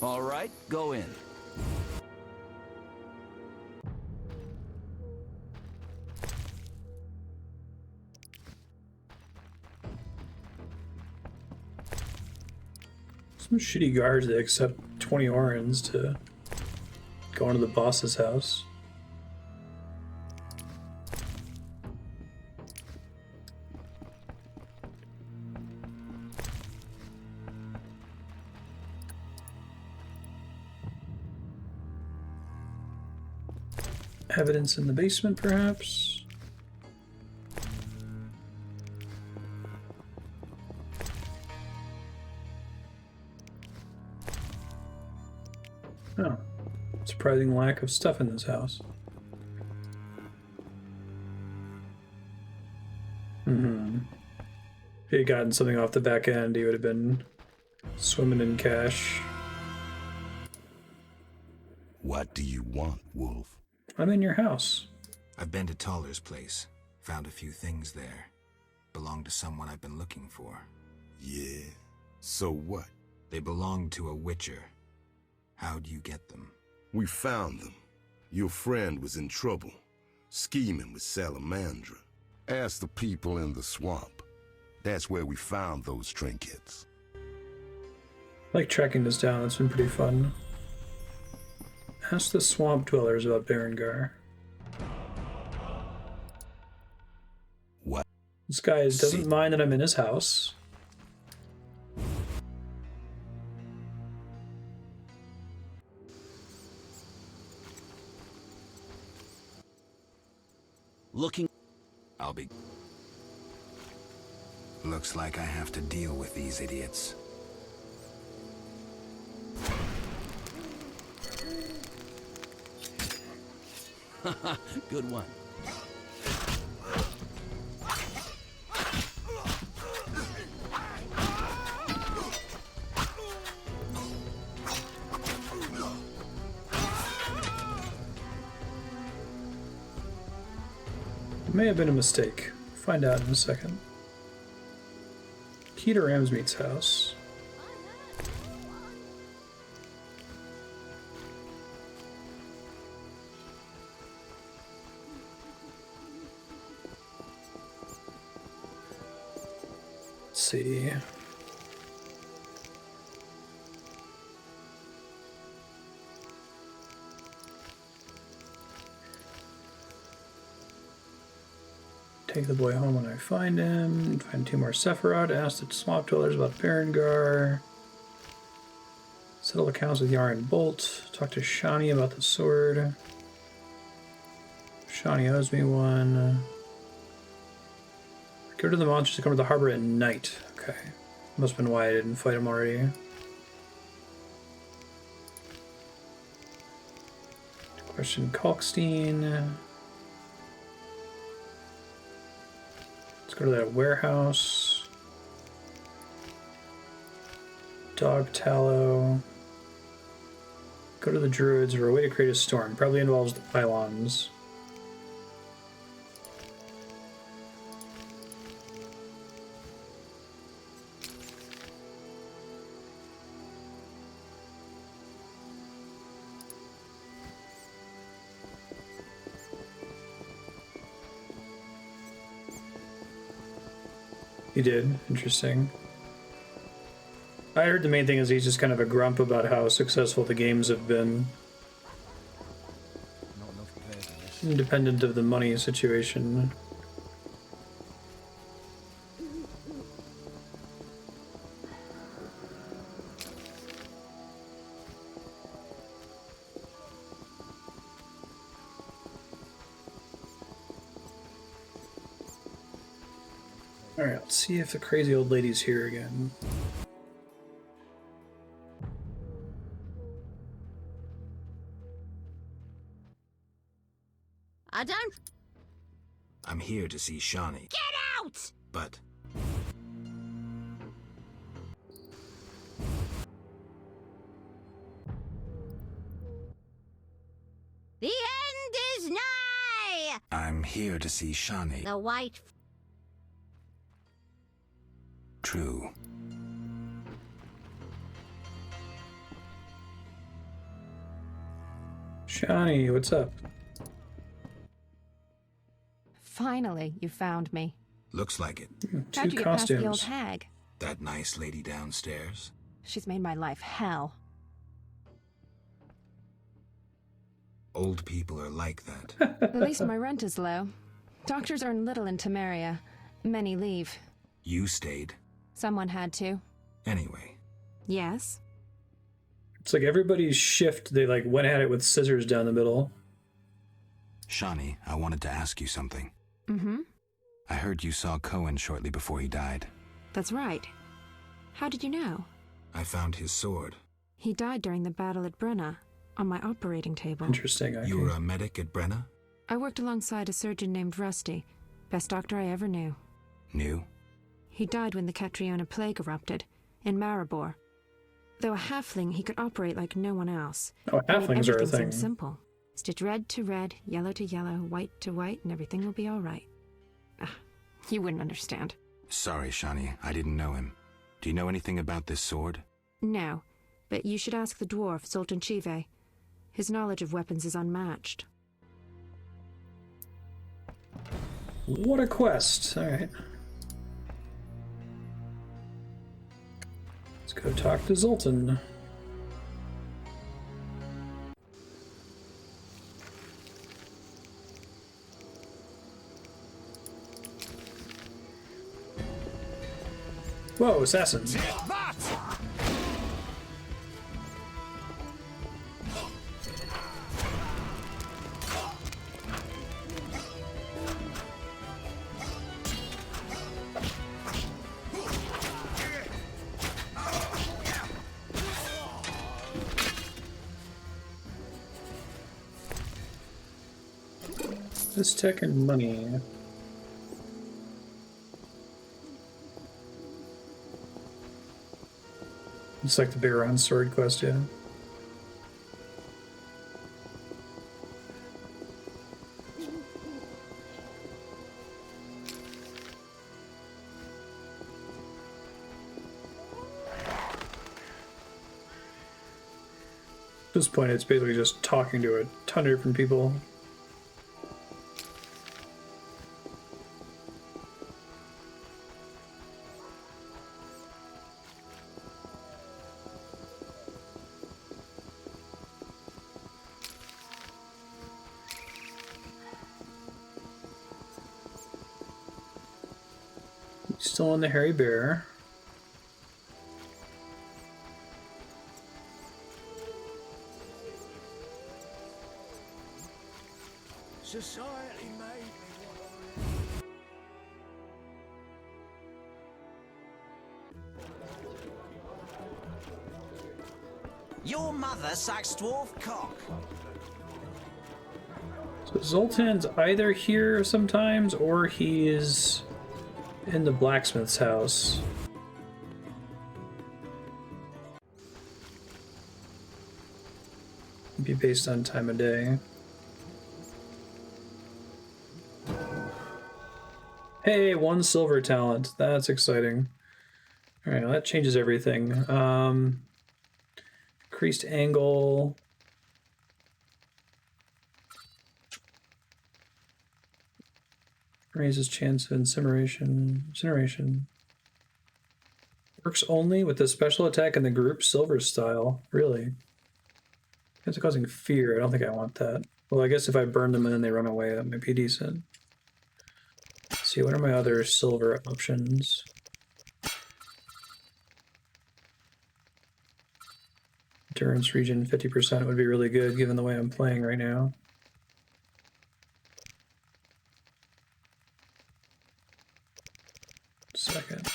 All right, go in. Some shitty guards that accept 20 orans to go into the boss's house. Evidence in the basement, perhaps? Oh, surprising lack of stuff in this house. If he had gotten something off the back end, he would have been swimming in cash. What do you want, Wolf? I'm in your house. I've been to Taller's place. Found a few things there. Belong to someone I've been looking for. Yeah? So what? They belong to a Witcher. How'd you get them? We found them. Your friend was in trouble, scheming with Salamandra. Ask the people in the swamp. That's where we found those trinkets. I like tracking this down, it's been pretty fun. Ask the swamp dwellers about Berengar. What? This guy doesn't mind that I'm in his house. Looking. I'll be. Looks like I have to deal with these idiots. Good one. It may have been a mistake. Find out in a second. Key to Ramsmeat's house. Let's see. Take the boy home when I find him. Find 2 more Sephiroth. Ask the swamp dwellers about Berengar. Settle accounts with Yar and Bolt. Talk to Shani about the sword. Shani owes me one. Go to the monsters that come to the harbor at night. Okay. Must have been why I didn't fight him already. Question Kalkstein. Let's go to that warehouse. Dog tallow. Go to the druids for a way to create a storm. Probably involves the pylons. He did. Interesting. I heard the main thing is he's just kind of a grump about how successful the games have been. Independent of the money situation. Alright, let's see if the crazy old lady's here again. I don't... I'm here to see Shani. Get out! But... The end is nigh! I'm here to see Shani. The white... True. Shani, what's up? Finally, you found me. Looks like it. How'd you get past the old hag? That nice lady downstairs. She's made my life hell. Old people are like that. At least my rent is low. Doctors earn little in Temeria. Many leave. You stayed. Someone had to. Anyway. Yes? It's like everybody's shift, they like went at it with scissors down the middle. Shani, I wanted to ask you something. Mm-hmm. I heard you saw Cohen shortly before he died. That's right. How did you know? I found his sword. He died during the battle at Brenna, on my operating table. Interesting. Okay. You were a medic at Brenna? I worked alongside a surgeon named Rusty. Best doctor I ever knew. Knew? He died when the Catriona plague erupted, in Maribor. Though a halfling, he could operate like no one else. Oh, halflings are a everything thing. seems simple. Stitch red to red, yellow to yellow, white to white, and everything will be all right. You wouldn't understand. Sorry, Shani. I didn't know him. Do you know anything about this sword? No, but you should ask the dwarf, Zoltan Chive. His knowledge of weapons is unmatched. What a quest. Alright. Let's go talk to Zoltan. Whoa, assassin. This tech and money. It's like the Baron sword quest, yeah. this point, it's basically just talking to a ton of different people. Still on the hairy bear. Society made me Your mother sucks dwarf cock. So Zoltan's either here sometimes, or he is in the blacksmith's house. Be based on time of day. Hey, 1 silver talent. That's exciting. Alright, well, that changes everything. Increased angle. Raises chance of incineration. Works only with the special attack in the group silver style. Really? It's causing fear. I don't think I want that. Well, I guess if I burn them and then they run away, that might be decent. Let's see, what are my other silver options? Endurance region 50% would be really good given the way I'm playing right now. Second.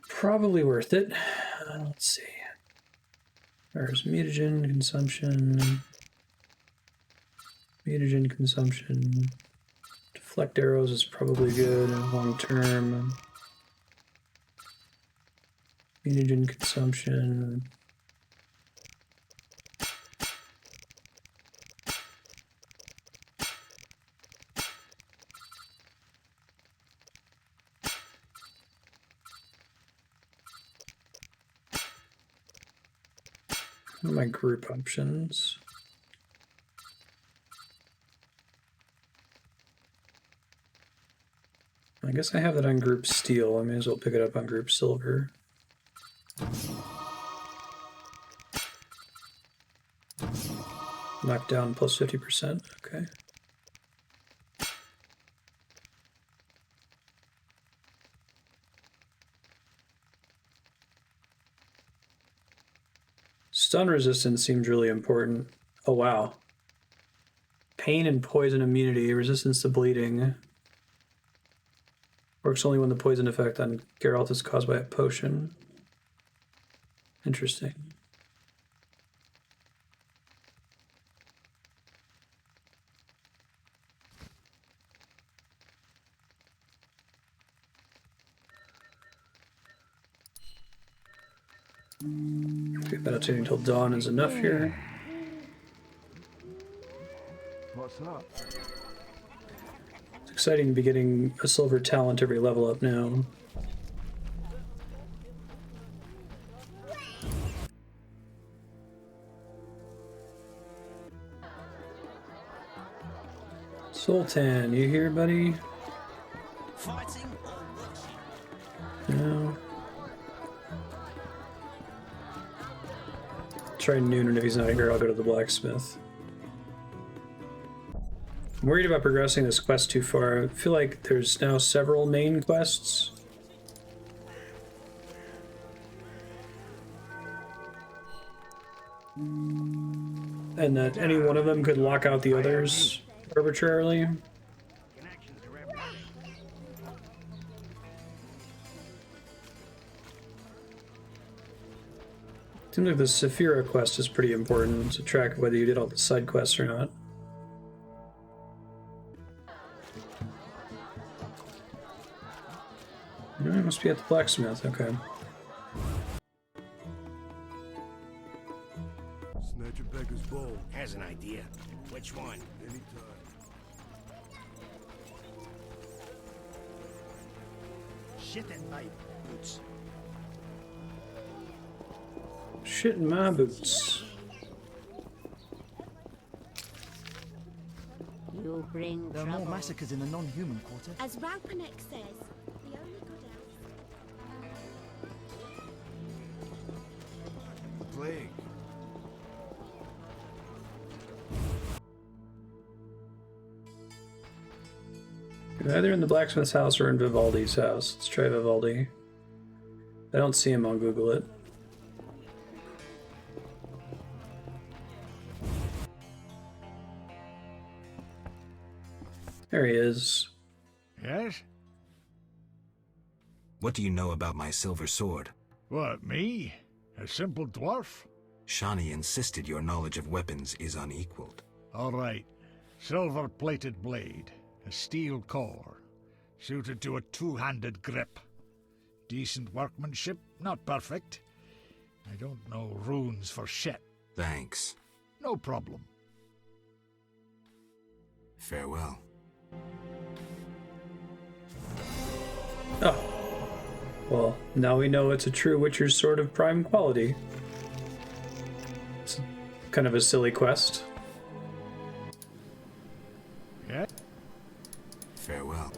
Probably worth it. Let's see. There's mutagen consumption. Mutagen consumption. Deflect arrows is probably good in long term. Mutagen consumption. What are my group options? I guess I have that on group steel. I may as well pick it up on group silver. Knockdown plus 50%. Okay. Stun resistance seems really important. Oh wow. Pain and poison immunity, resistance to bleeding. Works only when the poison effect on Geralt is caused by a potion. Interesting. Meditating until dawn is enough here. What's that? It's exciting to be getting a silver talent every level up now. Sultan, you here, buddy? No. Try noon, and if he's not here, I'll go to the blacksmith. I'm worried about progressing this quest too far. I feel like there's now several main quests. And that any one of them could lock out the others arbitrarily. Seems like the Saphira quest is pretty important to track whether you did all the side quests or not. No, it must be at the blacksmith, okay. Snatch a beggar's bowl. Has an idea. Which one? Anytime. shit in my boots. Shit in my boots. You bring There are trouble. more massacres in the non-human quarter. As Raupanek says, the only good elf. The plague. Either in the blacksmith's house or in Vivaldi's house. Let's try Vivaldi. I don't see him, I'll Google it. There he is. Yes? What do you know about my silver sword? What, me? A simple dwarf? Shani insisted your knowledge of weapons is unequaled. All right. Silver-plated blade. A steel core. Suited to a two-handed grip. Decent workmanship, not perfect. I don't know runes for shit. Thanks. No problem. Farewell. Oh. Well, now we know it's a true Witcher's sword of prime quality. It's kind of a silly quest. Yeah? Farewell.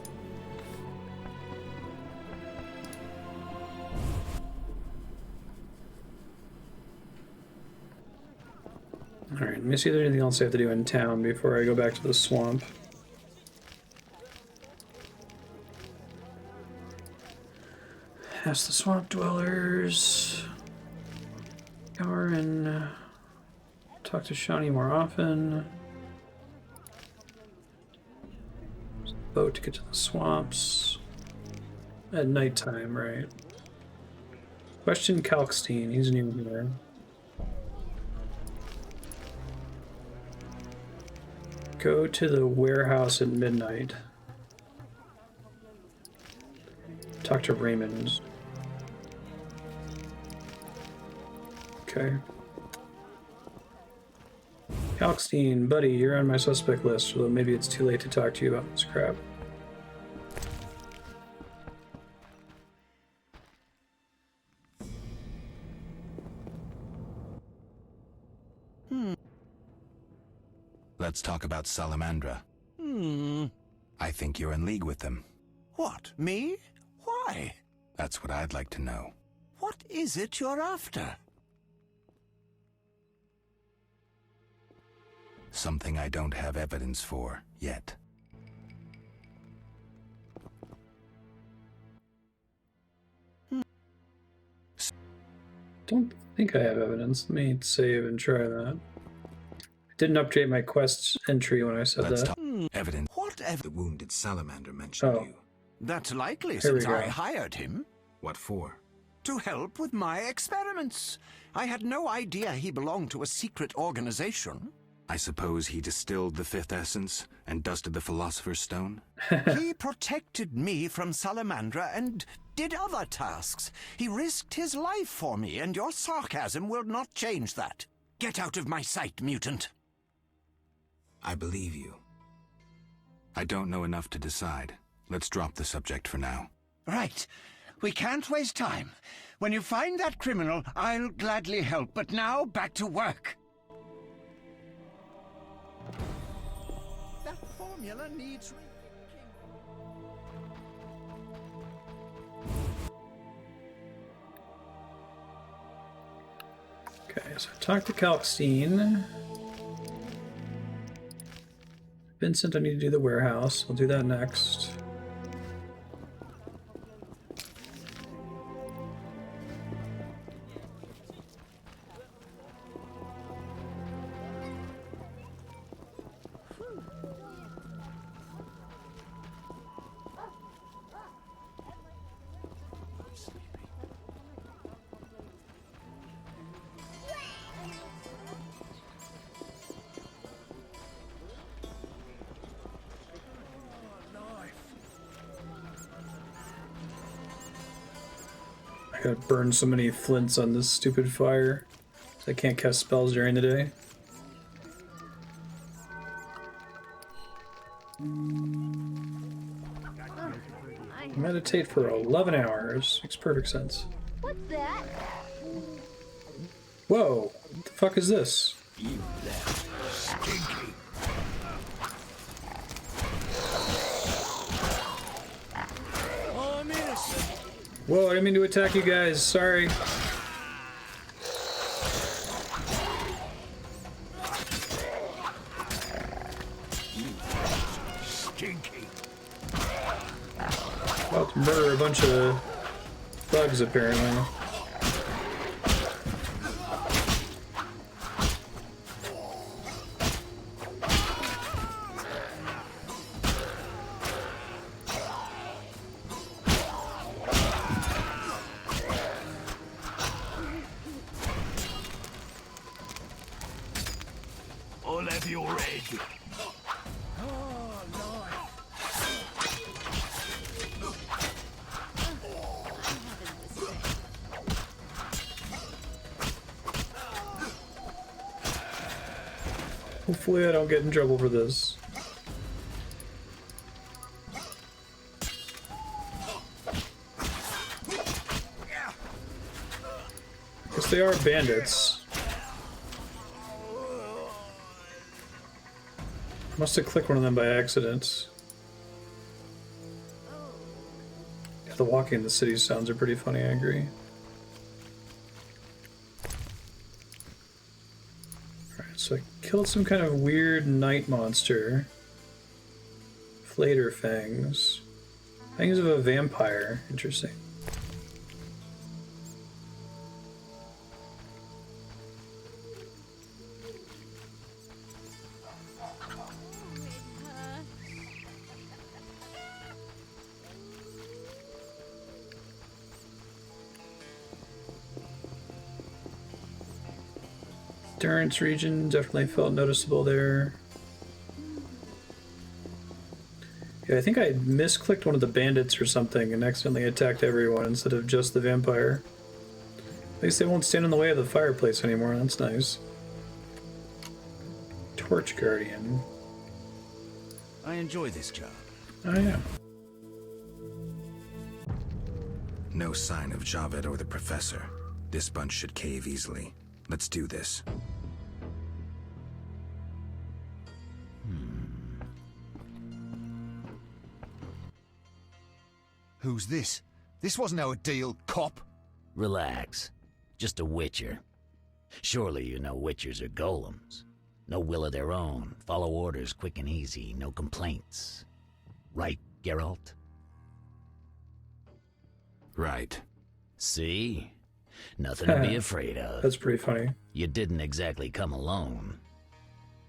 Alright, let me see if there's anything else I have to do in town before I go back to the swamp. Ask the swamp dwellers. Gorin. Talk to Shani more often. There's a boat to get to the swamps. At nighttime, right? Question Kalkstein, he's new here. Go to the warehouse at midnight. Talk to Raymond. Okay. Kalkstein, buddy, you're on my suspect list, although maybe it's too late to talk to you about this crap. Let's talk about Salamandra. I think you're in league with them. What, me? Why? That's what I'd like to know. What is it you're after? Something I don't have evidence for yet. Don't think I have evidence. Let me save and try that. I didn't update my quest entry when I said Let's that. talk evidence. What The wounded salamander mentioned you. That's likely Here we since go. I hired him. What for? To help with my experiments. I had no idea he belonged to a secret organization. I suppose he distilled the fifth essence and dusted the Philosopher's Stone? He protected me from Salamandra and did other tasks. He risked his life for me, and your sarcasm will not change that. Get out of my sight, mutant. I believe you. I don't know enough to decide. Let's drop the subject for now. Right. We can't waste time. When you find that criminal, I'll gladly help. But now, back to work. That formula needs... Okay, so talk to Kalkstein. Vincent, I need to do the warehouse. I'll do that next. I gotta burn so many flints on this stupid fire. I can't cast spells during the day. Meditate for 11 hours. Makes perfect sense. What's that? Whoa! What the fuck is this? You left. Stinky. I'm innocent. Whoa, I didn't mean to attack you guys. Sorry. Stinky. About to murder a bunch of thugs, apparently. I'll have your head. Hopefully I don't get in trouble for this. Because they are bandits. Must have clicked one of them by accident. Yeah, the walking in the city sounds are pretty funny, I agree. Alright, so I killed some kind of weird night monster. Flater fangs. Fangs of a vampire. Interesting. Endurance region definitely felt noticeable there. Yeah, I think I misclicked one of the bandits or something and accidentally attacked everyone instead of just the vampire. At least they won't stand in the way of the fireplace anymore, that's nice. Torch Guardian. I enjoy this job. Oh yeah. No sign of Javed or the Professor. This bunch should cave easily. Let's do this. Who's this? This wasn't our deal, cop. Relax. Just a witcher. Surely you know witchers are golems. No will of their own. Follow orders quick and easy. No complaints. Right, Geralt? Right. See? Nothing to be afraid of. That's pretty funny. You didn't exactly come alone.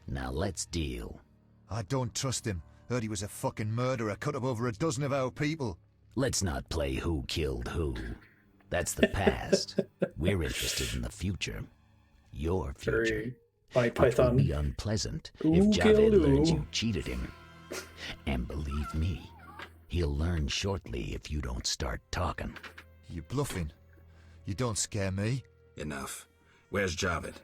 Now let's deal. I don't trust him. Heard he was a fucking murderer, cut up over a dozen of our people. Let's not play who killed who. That's the past. We're interested in the future. Your future. Like Python. It would be unpleasant Ooh, if Javed killed learns ooh. you cheated him. And believe me, he'll learn shortly if you don't start talking. You're bluffing. You don't scare me. Enough. Where's Javed?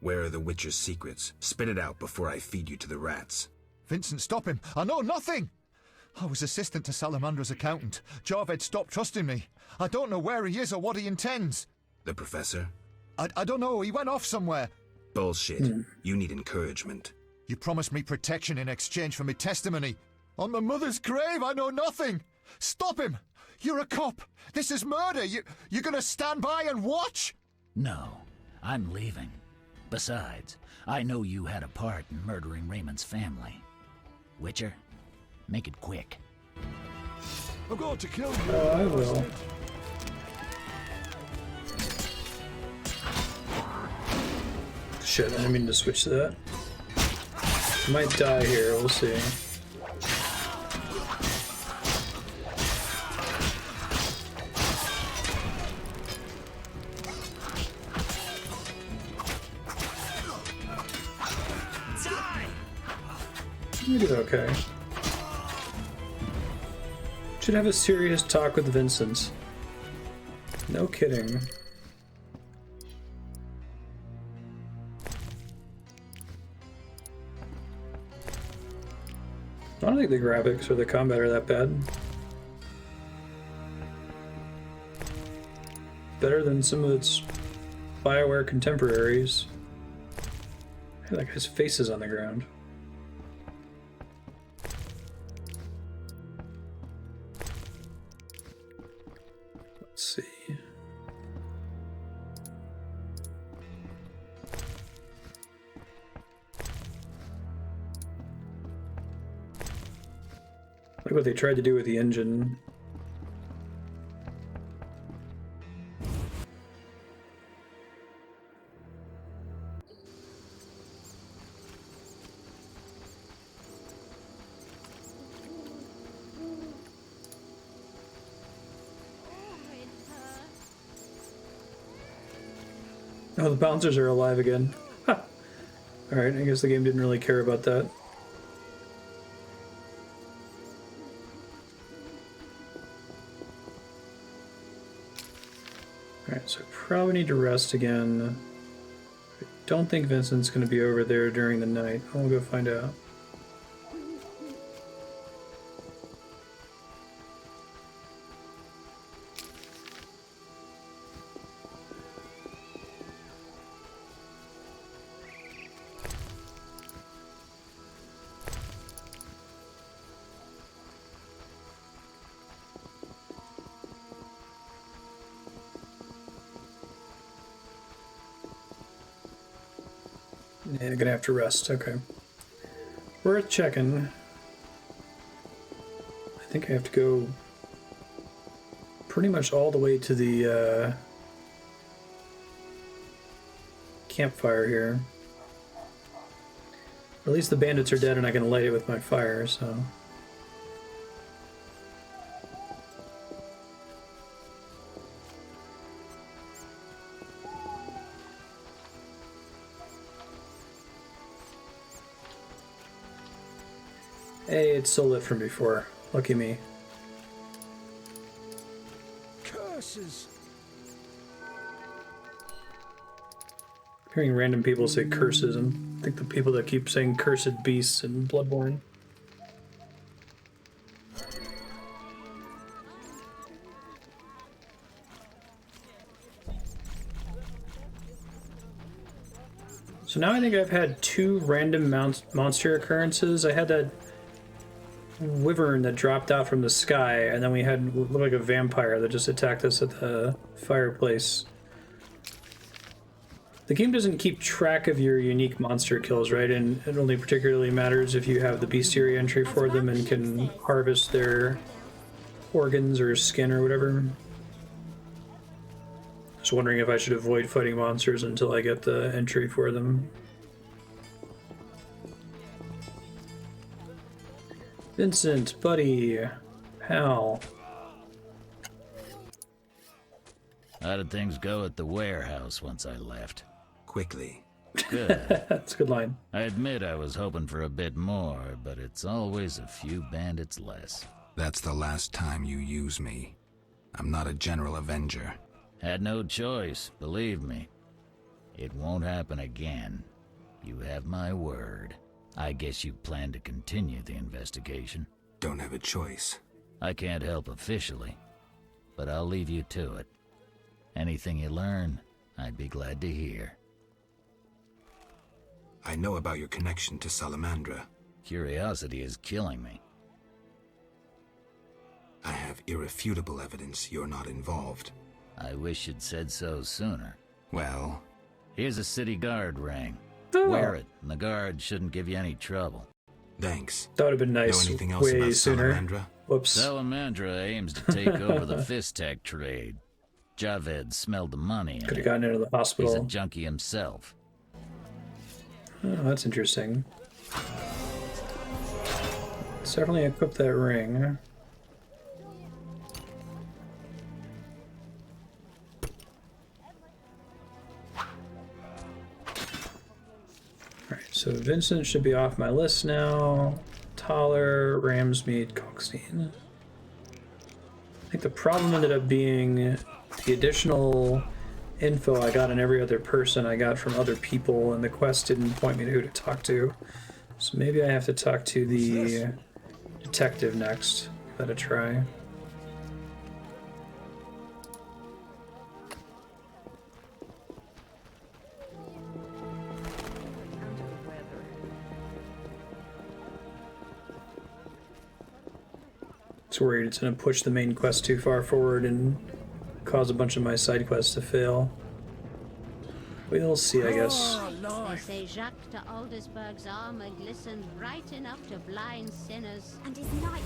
Where are the Witcher's secrets? Spit it out before I feed you to the rats. Vincent, stop him. I know nothing. I was assistant to Salamandra's accountant. Javed stopped trusting me. I don't know where he is or what he intends. The Professor? I don't know. He went off somewhere. Bullshit. You need encouragement. You promised me protection in exchange for my testimony. On my mother's grave, I know nothing. Stop him. You're a cop. This is murder. You're gonna stand by and watch? No, I'm leaving. Besides, I know you had a part in murdering Raymond's family. Witcher, make it quick. I'm going to kill you. Oh, I will. Shit, I didn't mean to switch to that. I might die here, we'll see. We did okay. Should have a serious talk with Vincent. No kidding. I don't think the graphics or the combat are that bad. better than some of its BioWare contemporaries. Hey, that guy's face is on the ground. Let's see. Look what they tried to do with the engine. Oh, the bouncers are alive again. Huh. Alright, I guess the game didn't really care about that. Alright, so I probably need to rest again. I don't think Vincent's going to be over there during the night. I'll go find out. Yeah, I'm gonna have to rest. Okay. Worth checking. I think I have to go pretty much all the way to the campfire here. At least the bandits are dead and I can light it with my fire, so... Hey, it's still lit from before. Lucky me. Curses! Hearing random people say curses, and I think the people that keep saying cursed beasts in Bloodborne. So now I think I've had 2 random monster occurrences. I had that wyvern that dropped out from the sky, and then we had what looked like a vampire that just attacked us at the fireplace. The game doesn't keep track of your unique monster kills, right? And it only particularly matters if you have the bestiary entry for them and can harvest their organs or skin or whatever. Just wondering if I should avoid fighting monsters until I get the entry for them. Vincent, buddy, Hal. How did things go at the warehouse once I left? Quickly. Good. That's a good line. I admit I was hoping for a bit more, but it's always a few bandits less. That's the last time you use me. I'm not a general avenger. Had no choice, believe me. It won't happen again. You have my word. I guess you plan to continue the investigation. Don't have a choice. I can't help officially, but I'll leave you to it. Anything you learn, I'd be glad to hear. I know about your connection to Salamandra. Curiosity is killing me. I have irrefutable evidence you're not involved. I wish you'd said so sooner. Well... Here's a city guard ring. Oh. Wear it, and the guard shouldn't give you any trouble. Thanks. That would have been nice. Know anything else way about sooner. Salamandra? Whoops. Salamandra aims to take over the Fistak trade. Javed smelled the money. Could have gotten into the hospital. He's a junkie himself. Oh, that's interesting. Let's definitely equip that ring. Alright, so Vincent should be off my list now. Toller, Ramsmead, Cockstein. I think the problem ended up being the additional info I got on every other person I got from other people, and the quest didn't point me to who to talk to. So maybe I have to talk to the detective next. Give that a try. worried it's going to push the main quest too far forward and cause a bunch of my side quests to fail. We'll see, I guess. They say Jacques de Aldersberg's armor glistened bright enough to blind sinners. And his knight.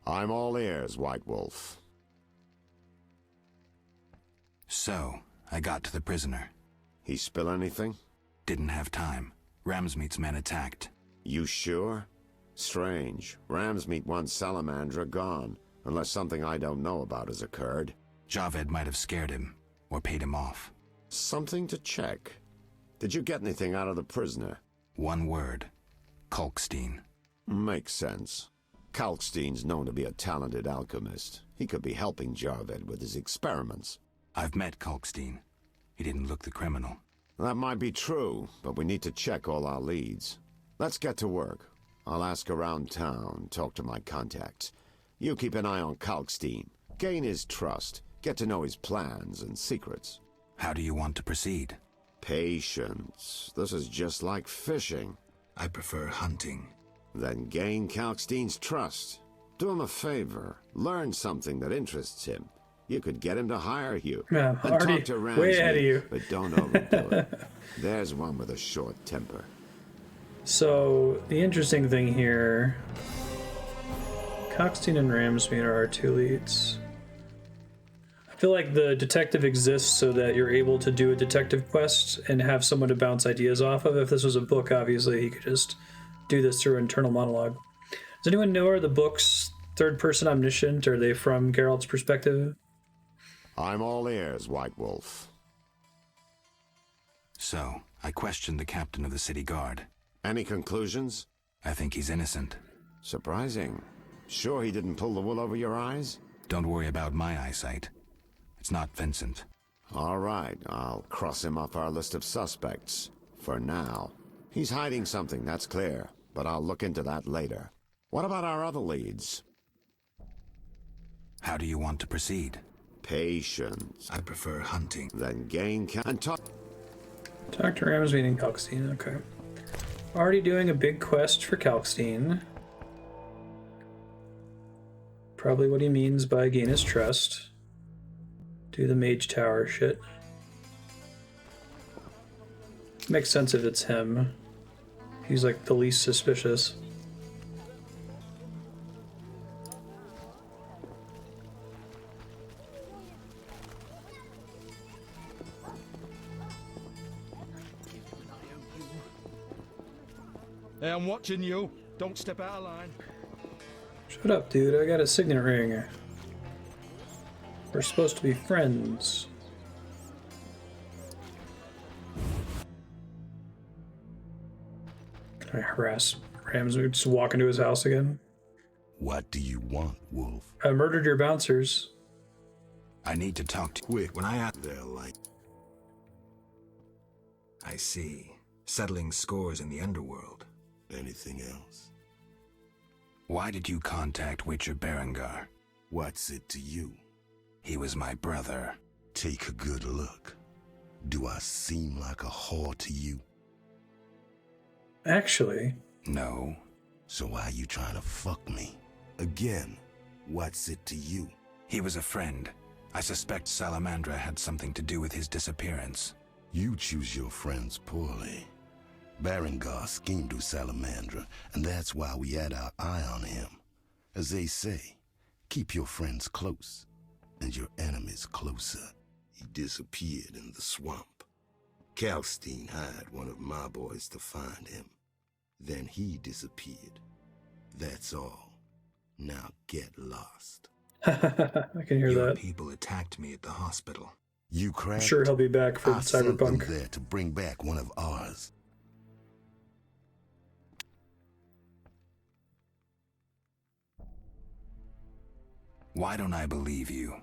I'm all ears, White Wolf. So, I got to the prisoner. He spill anything? Didn't have time. Ramsmeat's men attacked. You sure? Strange. Ramsmeat wants Salamandra gone, unless something I don't know about has occurred. Javed might have scared him, or paid him off. Something to check. Did you get anything out of the prisoner? One word. Kalkstein. Makes sense. Kalkstein's known to be a talented alchemist. He could be helping Javed with his experiments. I've met Kalkstein. He didn't look the criminal. That might be true, but we need to check all our leads. Let's get to work. I'll ask around town, talk to my contacts. You keep an eye on Kalkstein. Gain his trust. Get to know his plans and secrets. How do you want to proceed? Patience. This is just like fishing. I prefer hunting. Then gain Kalkstein's trust. Do him a favor. Learn something that interests him. You could get him to hire you. Yeah, and already talk to Ramsey, way ahead of you. But don't overdo it. There's one with a short temper. So, the interesting thing here... Kalkstein and Ramsmeat are our two leads. I feel like the detective exists so that you're able to do a detective quest and have someone to bounce ideas off of. If this was a book, obviously, he could just do this through internal monologue. Does anyone know, are the books third-person omniscient? Are they from Geralt's perspective? I'm all ears, White Wolf. So, I questioned the captain of the city guard. Any conclusions? I think he's innocent. Surprising. Sure he didn't pull the wool over your eyes? Don't worry about my eyesight. It's not Vincent. All right, I'll cross him off our list of suspects. For now. He's hiding something, that's clear. But I'll look into that later. What about our other leads? How do you want to proceed? Patience. I prefer hunting. Then gain and talk. Talk to Ramsmeat and Kalkstein, okay. Already doing a big quest for Kalkstein. Probably what he means by gain his trust. Do the Mage Tower shit. Makes sense if it's him. He's like the least suspicious. Hey, I'm watching you. Don't step out of line. Shut up, dude. I got a signet ring. We're supposed to be friends. Can I harass Ramsey? Just walk into his house again? What do you want, Wolf? I murdered your bouncers. I need to talk to... Quick, when I ask their light. I see. Settling scores in the underworld. Anything else? Why did you contact Witcher Berengar? What's it to you? He was my brother. Take a good look. Do I seem like a whore to you? Actually... No. So why are you trying to fuck me? Again, what's it to you? He was a friend. I suspect Salamandra had something to do with his disappearance. You choose your friends poorly. Berengar schemed with Salamandra, and that's why we had our eye on him. As they say, keep your friends close, and your enemies closer. He disappeared in the swamp. Kalkstein hired one of my boys to find him. Then he disappeared. That's all. Now get lost. I can hear Your that. people attacked me at the hospital. You cracked? I'm sure he'll be back for I sent them Cyberpunk. there to bring back one of ours. Why don't I believe you?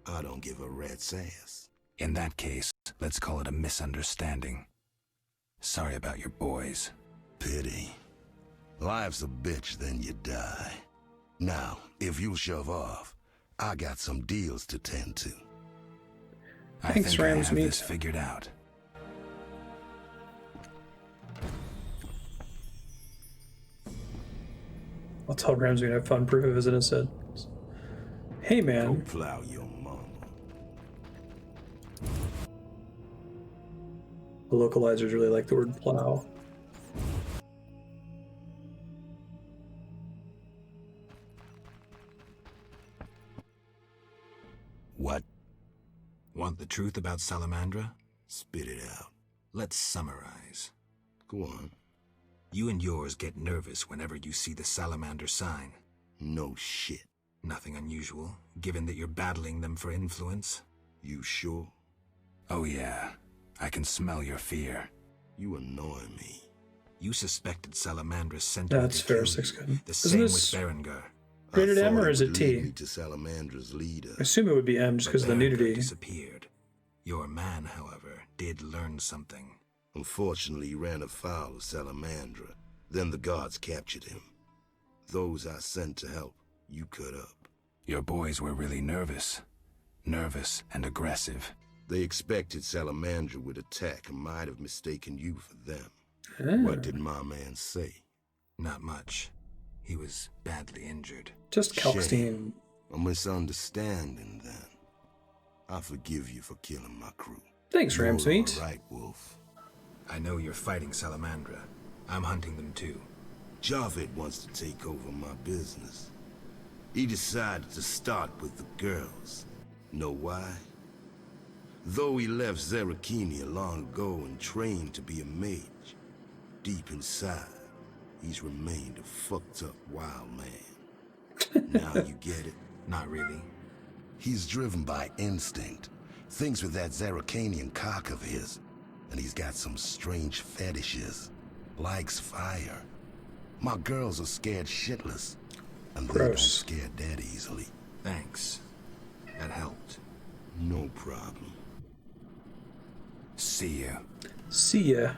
I don't give a rat's ass. In that case, let's call it a misunderstanding. Sorry about your boys. Pity. Life's a bitch, then you die. Now, if you'll shove off, I got some deals to tend to. I Thanks, think I Ram's have meat. this figured out. I'll tell Ram's gonna have fun proof of his innocence. Hey, Go man. plow your mama. The localizers really like the word plow. What? Want the truth about Salamandra? Spit it out. Let's summarize. Go on. You and yours get nervous whenever you see the salamander sign. No shit. Nothing unusual, given that you're battling them for influence. You sure? Oh yeah, I can smell your fear. You annoy me. You suspected Salamandra sent That's me to fair, kill you. 6gun. The Isn't same this with Berengar. rated M or I is thought it would T? lead me to Salamandra's leader. I assume it would be M just because of the Berengar nudity. disappeared. Your man, however, did learn something. Unfortunately, he ran afoul of Salamandra. Then the guards captured him. Those I sent to help, you cut up. Your boys were really nervous. Nervous and aggressive. They expected Salamandra would attack and might have mistaken you for them. Ah. What did my man say? Not much. He was badly injured. Just Kalkstein. Shame. A misunderstanding, then. I forgive you for killing my crew. Thanks, Ram's You're meat. all right, Wolf. I know you're fighting Salamandra. I'm hunting them too. Javed wants to take over my business. He decided to start with the girls. Know why? Though he left Zerakini long ago and trained to be a mage, deep inside, he's remained a fucked up wild man. Now you get it? Not really. He's driven by instinct. Thinks with that Zerakanian cock of his. And he's got some strange fetishes. Likes fire. My girls are scared shitless. And they don't scare that easily. Thanks. That helped. No problem. See you. See ya.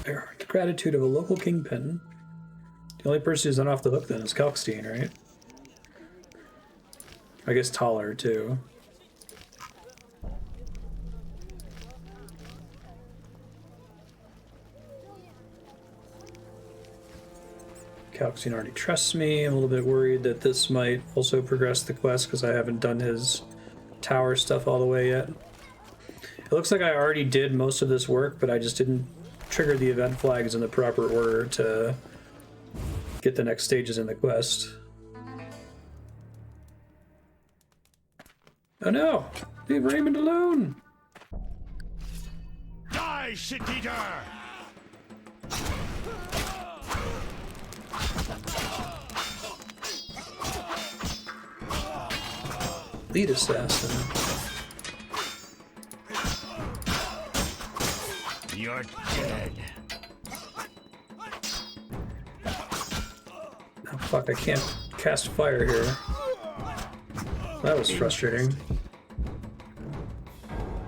There, the gratitude of a local kingpin. The only person who's not off the hook then is Kalkstein, right? I guess Taller too. Kalkstein already trusts me. I'm a little bit worried that this might also progress the quest because I haven't done his tower stuff all the way yet. It looks like I already did most of this work, but I just didn't trigger the event flags in the proper order to get the next stages in the quest. Oh no! Leave Raymond alone! Die, shit-eater! Lead assassin. You're dead. Oh fuck, I can't cast fire here. That was frustrating.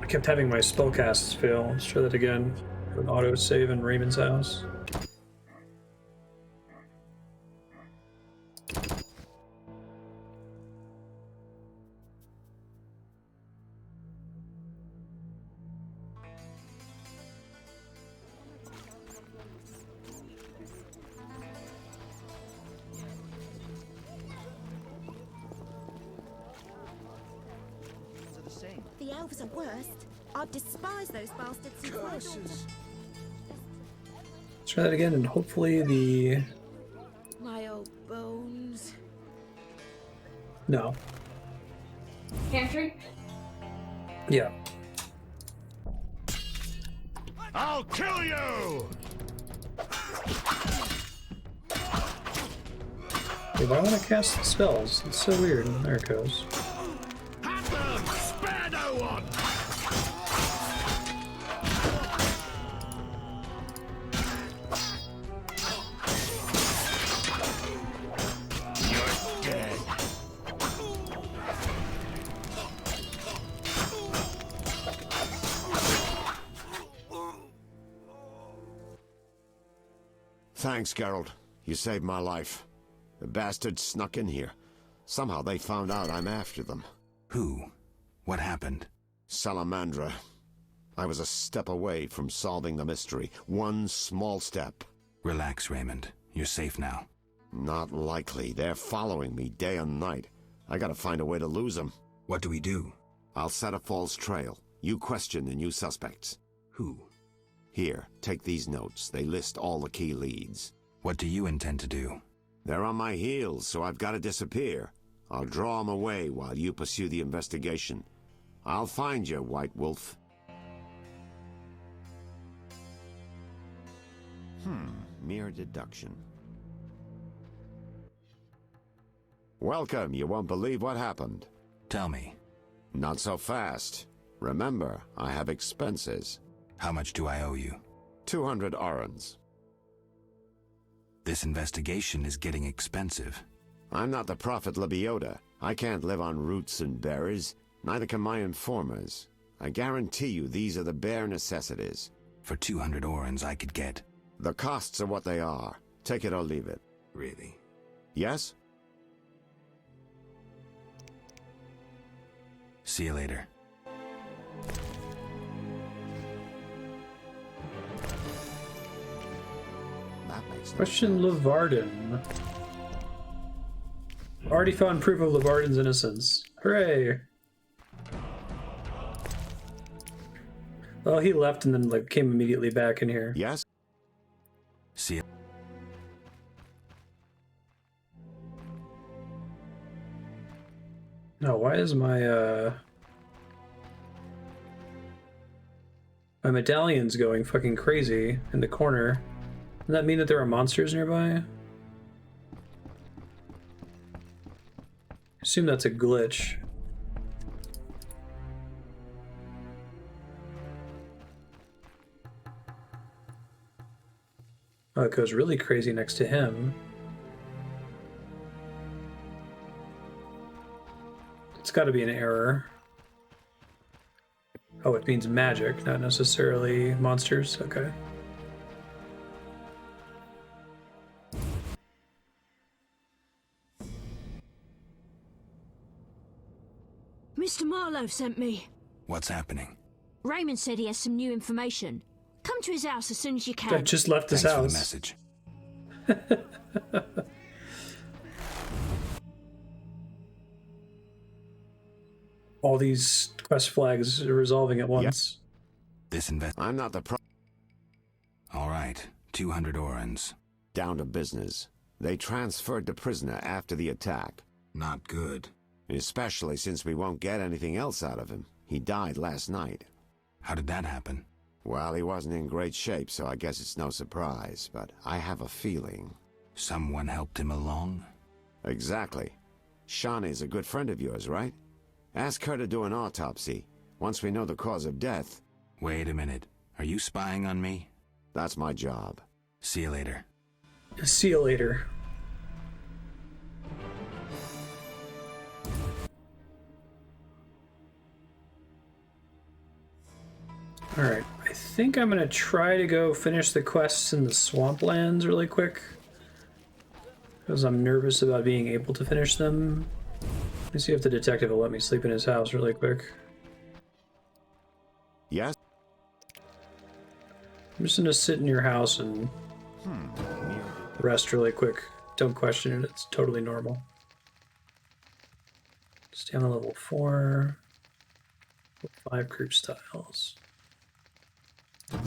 I kept having my spellcasts fail. Let's try that again. An auto save in Raymond's house. The elves are worst. I despise those bastards. Curses. Let's try that again, and hopefully the... My old bones. No. Pantry? Yeah. I'll kill you! Wait, why want to cast spells? It's so weird. There it goes. Spare no one! You're dead. Thanks, Geralt. You saved my life. The bastards snuck in here. Somehow they found out I'm after them. Who? What happened? Salamandra. I was a step away from solving the mystery. One small step. Relax, Raymond. You're safe now. Not likely. They're following me day and night. I gotta find a way to lose them. What do we do? I'll set a false trail. You question the new suspects. Who? Here, take these notes. They list all the key leads. What do you intend to do? They're on my heels, so I've got to disappear. I'll draw them away while you pursue the investigation. I'll find you, White Wolf. Mere deduction. Welcome. You won't believe what happened. Tell me. Not so fast. Remember, I have expenses. How much do I owe you? 200 orens. This investigation is getting expensive. I'm not the Prophet Lebioda. I can't live on roots and berries. Neither can my informers. I guarantee you these are the bare necessities. For 200 orens I could get... The costs are what they are. Take it or leave it. Really? Yes? See you later. Question Levarden. Already found proof of Levarden's innocence. Hooray! Well, he left and then came immediately back in here. Yes? See ya. No, why is my my medallion's going fucking crazy in the corner? Does that mean that there are monsters nearby? Assume that's a glitch. Oh, it goes really crazy next to him. It's got to be an error. Oh, it means magic, not necessarily monsters. Okay. Mr. Marlowe sent me. What's happening? Raymond said he has some new information. Come to his house as soon as you can. I just left his house. Thanks for the message. All these quest flags are resolving at once. This I'm not the All right, 200 orens. Down to business. They transferred the prisoner after the attack. Not good. Especially since we won't get anything else out of him. He died last night. How did that happen? Well, he wasn't in great shape, so I guess it's no surprise, but I have a feeling. Someone helped him along? Exactly. Shawnee's a good friend of yours, right? Ask her to do an autopsy, once we know the cause of death. Wait a minute. Are you spying on me? That's my job. See you later. See you later. Alright, I think I'm gonna try to go finish the quests in the swamplands really quick. Because I'm nervous about being able to finish them. Let me see if the detective will let me sleep in his house really quick. Yes? I'm just gonna sit in your house and rest really quick. Don't question it, it's totally normal. Stay on level 4. 5 group styles. I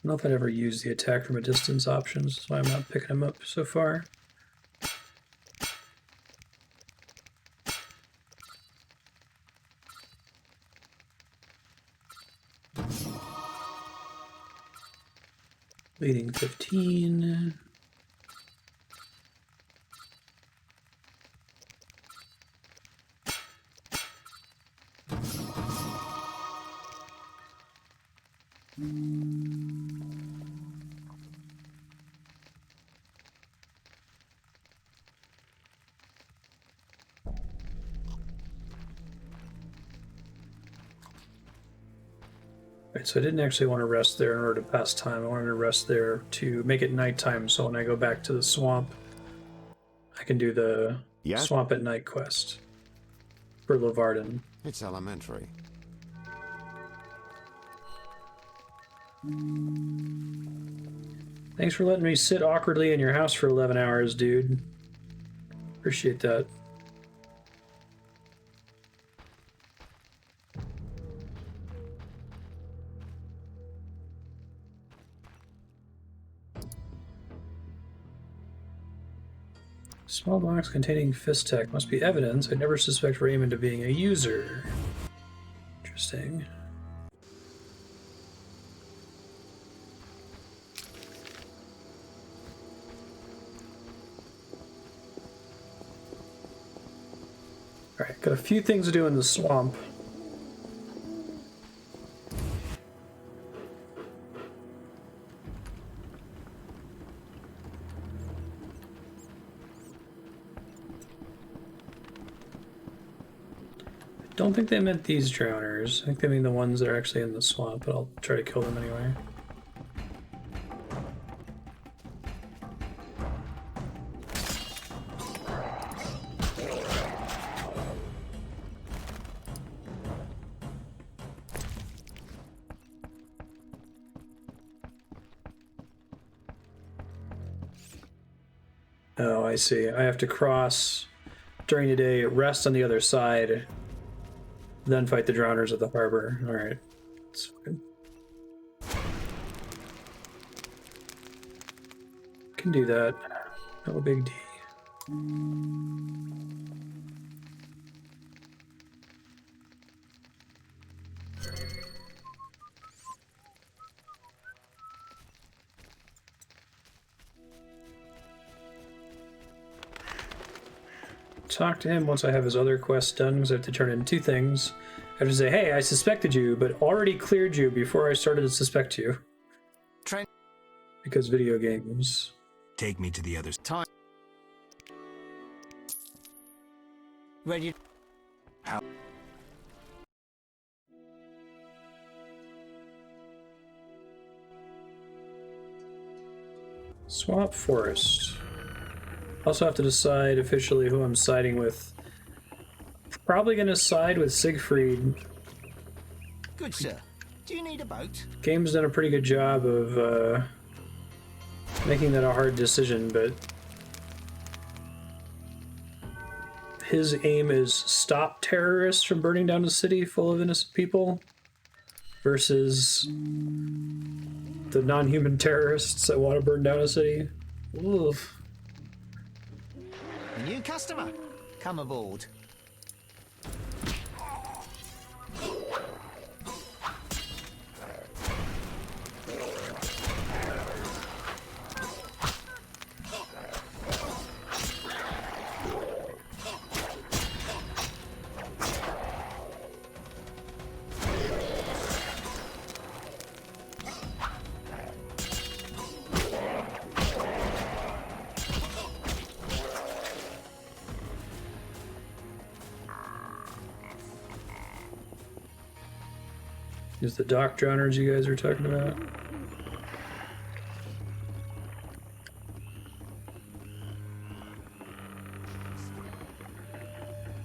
don't know if I'd ever used the attack from a distance options, so I'm not picking them up so far. Leading 15. Right, so I didn't actually want to rest there in order to pass time. I wanted to rest there to make it nighttime, so when I go back to the swamp, I can do the swamp at night quest for Levarden. It's elementary. Thanks for letting me sit awkwardly in your house for 11 hours, dude. Appreciate that. Small box containing fist tech must be evidence. I never suspect Raymond of being a user. Interesting. Alright, got a few things to do in the swamp. I don't think they meant these drowners. I think they mean the ones that are actually in the swamp, but I'll try to kill them anyway. Oh, I see. I have to cross during the day, rest on the other side, then fight the drowners at the harbor. Alright. That's fine. Can do that. No big deal. Talk to him once I have his other quests done, because I have to turn in two things. I have to say, hey, I suspected you, but already cleared you before I started to suspect you. Because video games. Take me to the other time. Ready? How? Swamp Forest. Also have to decide officially who I'm siding with. Probably gonna side with Siegfried. Good sir. Do you need a boat? Game's done a pretty good job of making that a hard decision, but his aim is stop terrorists from burning down a city full of innocent people versus the non-human terrorists that want to burn down a city. Oof. A new customer. Come aboard. Is the dock drowners you guys are talking about?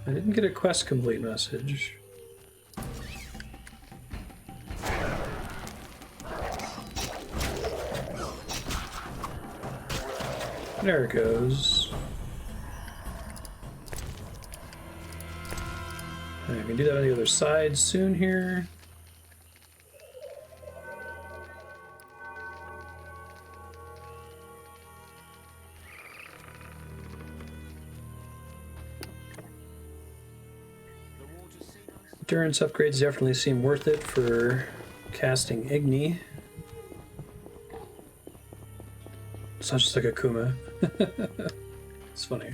I didn't get a quest complete message. There it goes. I can do that on the other side soon here. Endurance upgrades definitely seem worth it for casting Igni. It's not just like a Kuma. It's funny.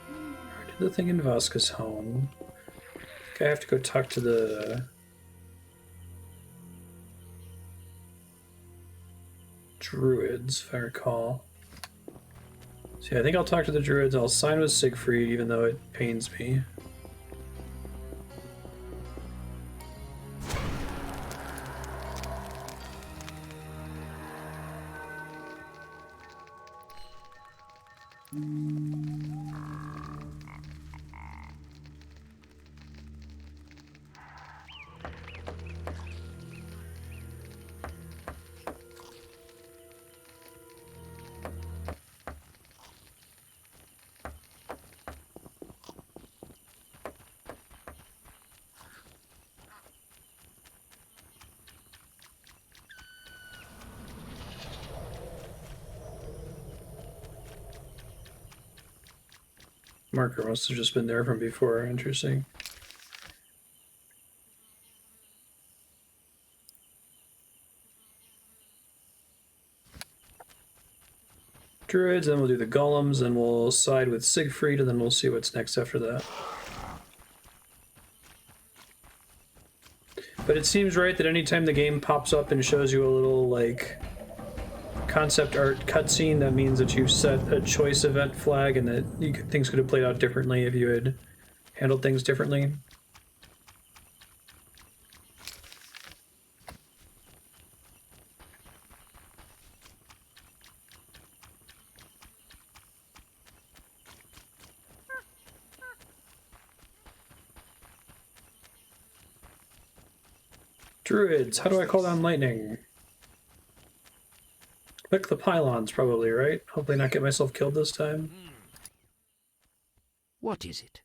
I did the thing in Vaska's home. I think I have to go talk to the druids, if I recall. So yeah, I think I'll talk to the druids. I'll sign with Siegfried, even though it pains me. Marker must have just been there from before. Interesting. Druids, then we'll do the golems, then we'll side with Siegfried, and then we'll see what's next after that. But it seems right that anytime the game pops up and shows you a little, like, concept art cutscene, that means that you've set a choice event flag and that things could have played out differently if you had handled things differently. Druids, how do I call down lightning? Click the pylons, probably, right? Hopefully not get myself killed this time. What is it?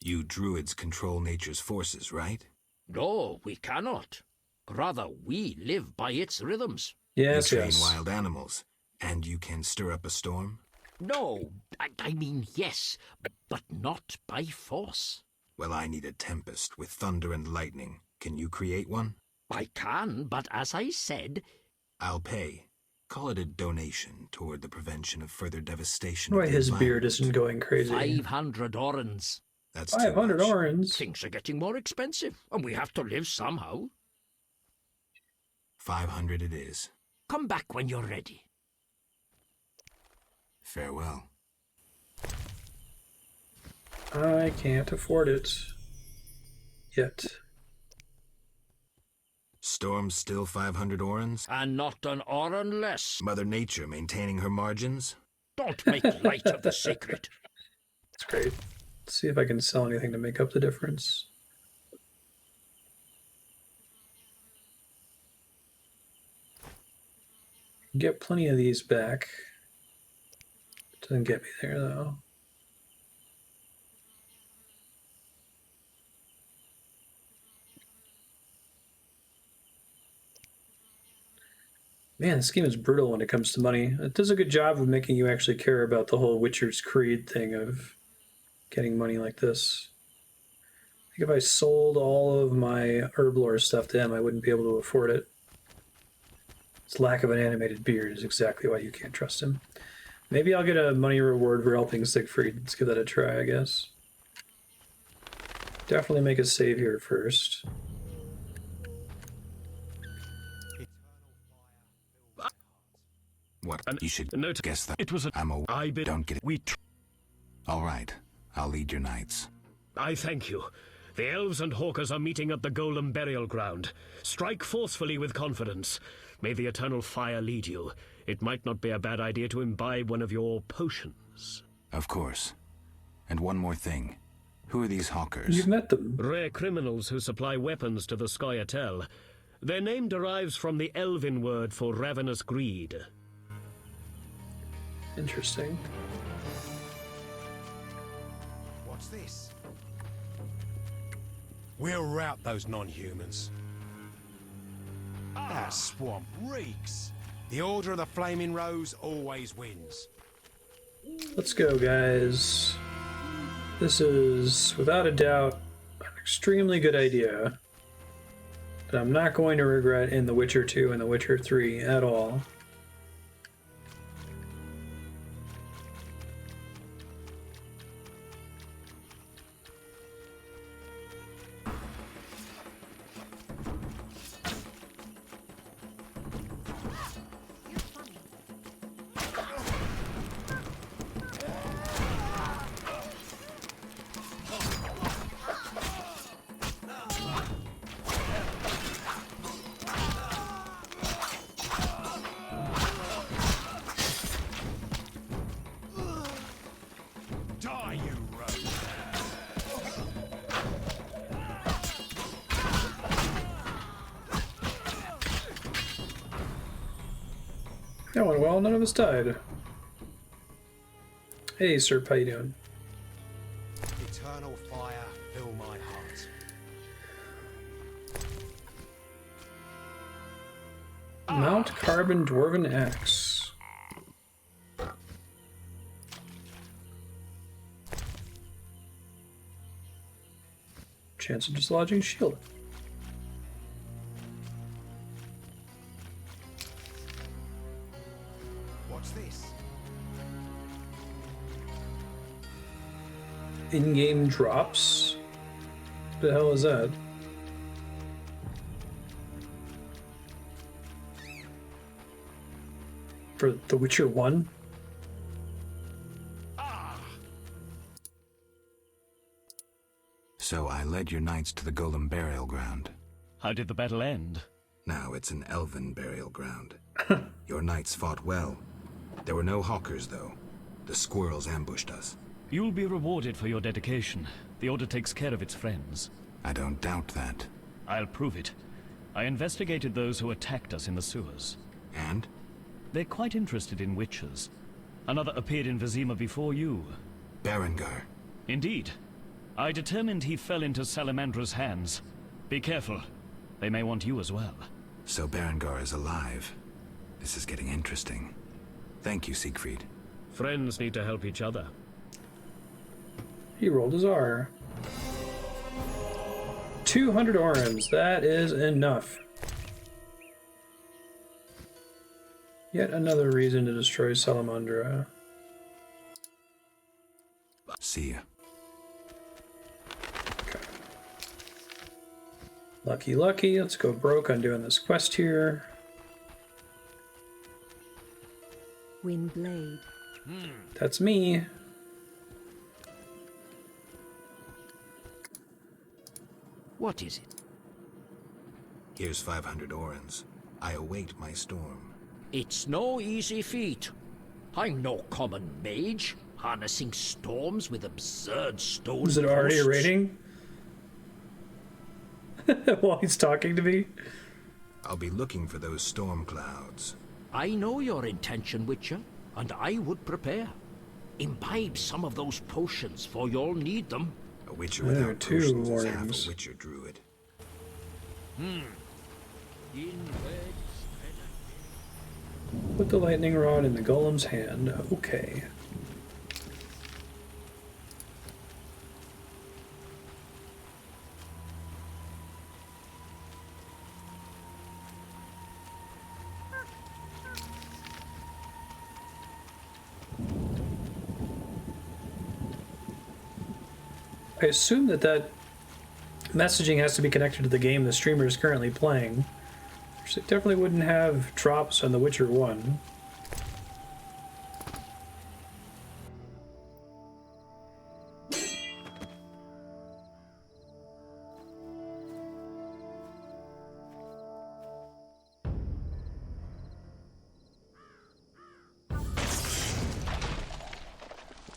You druids control nature's forces, right? No, we cannot. Rather, we live by its rhythms. Yes, you train yes. wild animals, and you can stir up a storm? No, I mean yes, but not by force. Well, I need a tempest with thunder and lightning. Can you create one? I can, but as I said... I'll pay. Call it a donation toward the prevention of further devastation. Why of the his beard environment. isn't going crazy? 500 orens. That's 500 orens? Things are getting more expensive, and we have to live somehow. 500 it is. Come back when you're ready. Farewell. I can't afford it. Yet. Storm still 500 orens? And not an oren less. Mother Nature maintaining her margins? Don't make light of the sacred. That's great. Let's see if I can sell anything to make up the difference. Get plenty of these back. Doesn't get me there, though. Man, this game is brutal when it comes to money. It does a good job of making you actually care about the whole Witcher's Creed thing of getting money like this. I think if I sold all of my herblore stuff to him, I wouldn't be able to afford it. His lack of an animated beard is exactly why you can't trust him. Maybe I'll get a money reward for helping Siegfried. Let's give that a try, I guess. Definitely make a save here first. What? You should note guess that. It was a... I'm a... I bid... Don't get it. All right. I'll lead your knights. I thank you. The elves and hawkers are meeting at the Golem burial ground. Strike forcefully with confidence. May the eternal fire lead you. It might not be a bad idea to imbibe one of your potions. Of course. And one more thing. Who are these hawkers? You've met them. Rare criminals who supply weapons to the Scoia'tael. Their name derives from the elven word for ravenous greed. Interesting. What's this? We'll rout those non-humans. That swamp reeks. The Order of the Flaming Rose always wins. Let's go, guys. This is, without a doubt, an extremely good idea that I'm not going to regret in The Witcher 2 and The Witcher 3 at all. That went well, none of us died. Hey, sir, how you doing? Eternal fire fill my heart. Mount Carbon Dwarven Axe. Chance of dislodging shield. What's this? In-game drops? What the hell is that? For The Witcher 1? So I led your knights to the Golem burial ground. How did the battle end? Now it's an elven burial ground. Your knights fought well. There were no hawkers, though. The squirrels ambushed us. You'll be rewarded for your dedication. The Order takes care of its friends. I don't doubt that. I'll prove it. I investigated those who attacked us in the sewers. And? They're quite interested in witches. Another appeared in Vizima before you. Berengar. Indeed. I determined he fell into Salamandra's hands. Be careful. They may want you as well. So Berengar is alive. This is getting interesting. Thank you, Siegfried. Friends need to help each other. He rolled his R. 200 orens, that is enough. Yet another reason to destroy Salamandra. See ya. Lucky, lucky. Let's go broke on doing this quest here. Windblade. That's me. What is it? Here's 500 orens. I await my storm. It's no easy feat. I'm no common mage, harnessing storms with absurd stone Is it already a posts. rating? While he's talking to me? I'll be looking for those storm clouds. I know your intention, Witcher, and I would prepare. Imbibe some of those potions, for you'll need them. A witcher There are without two potions is half warnings. a witcher druid. Put the lightning rod in the golem's hand. Okay. I assume that messaging has to be connected to the game the streamer is currently playing. So it definitely wouldn't have drops on The Witcher 1.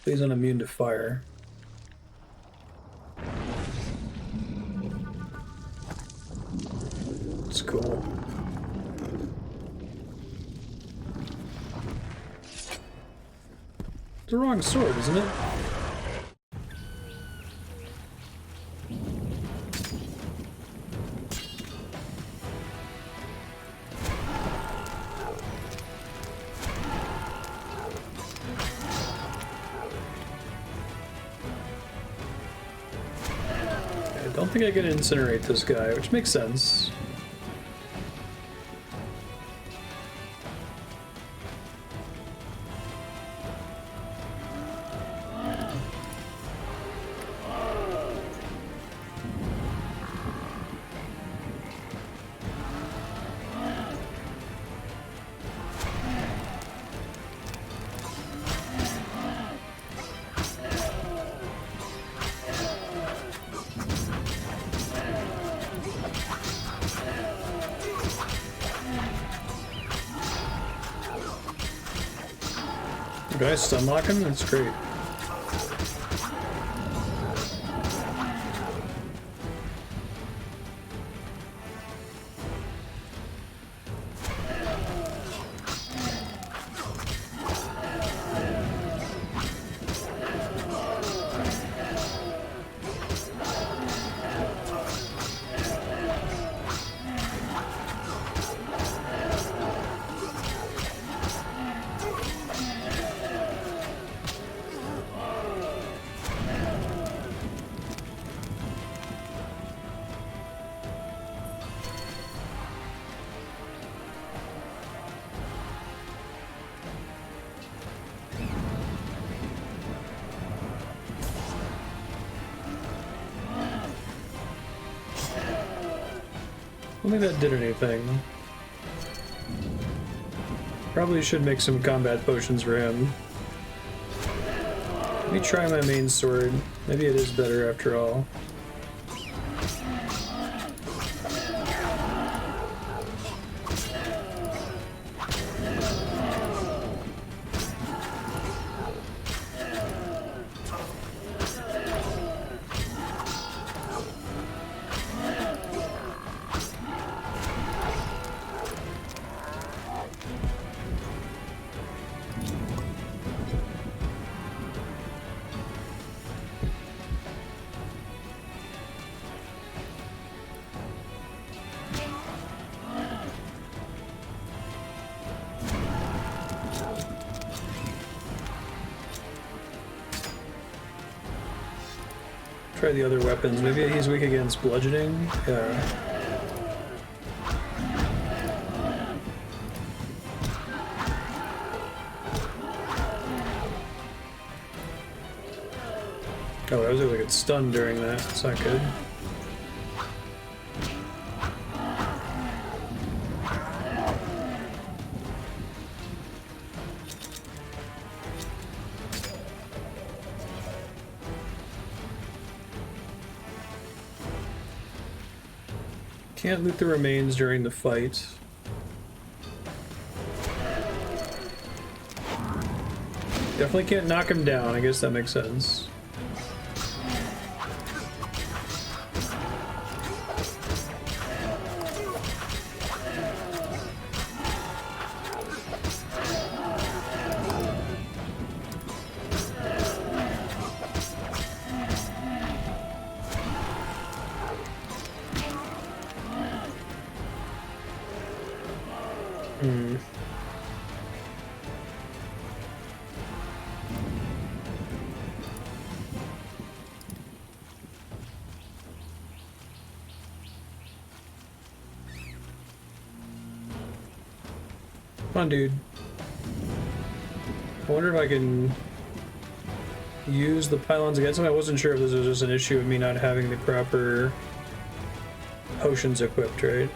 He's immune to fire. It's cool. It's the wrong sword, isn't it? I don't think I can incinerate this guy, which makes sense. Do I stun lock him? That's great. don't think that did anything. Probably should make some combat potions for him. Let me try my main sword. Maybe it is better after all. Try the other weapons. Maybe he's weak against bludgeoning? Yeah. Oh, I was able to get stunned during that. That's not good. Can't loot the remains during the fight. Definitely can't knock him down. I guess that makes sense. Come on, dude. I wonder if I can use the pylons against him. I wasn't sure if this was just an issue of me not having the proper potions equipped, right?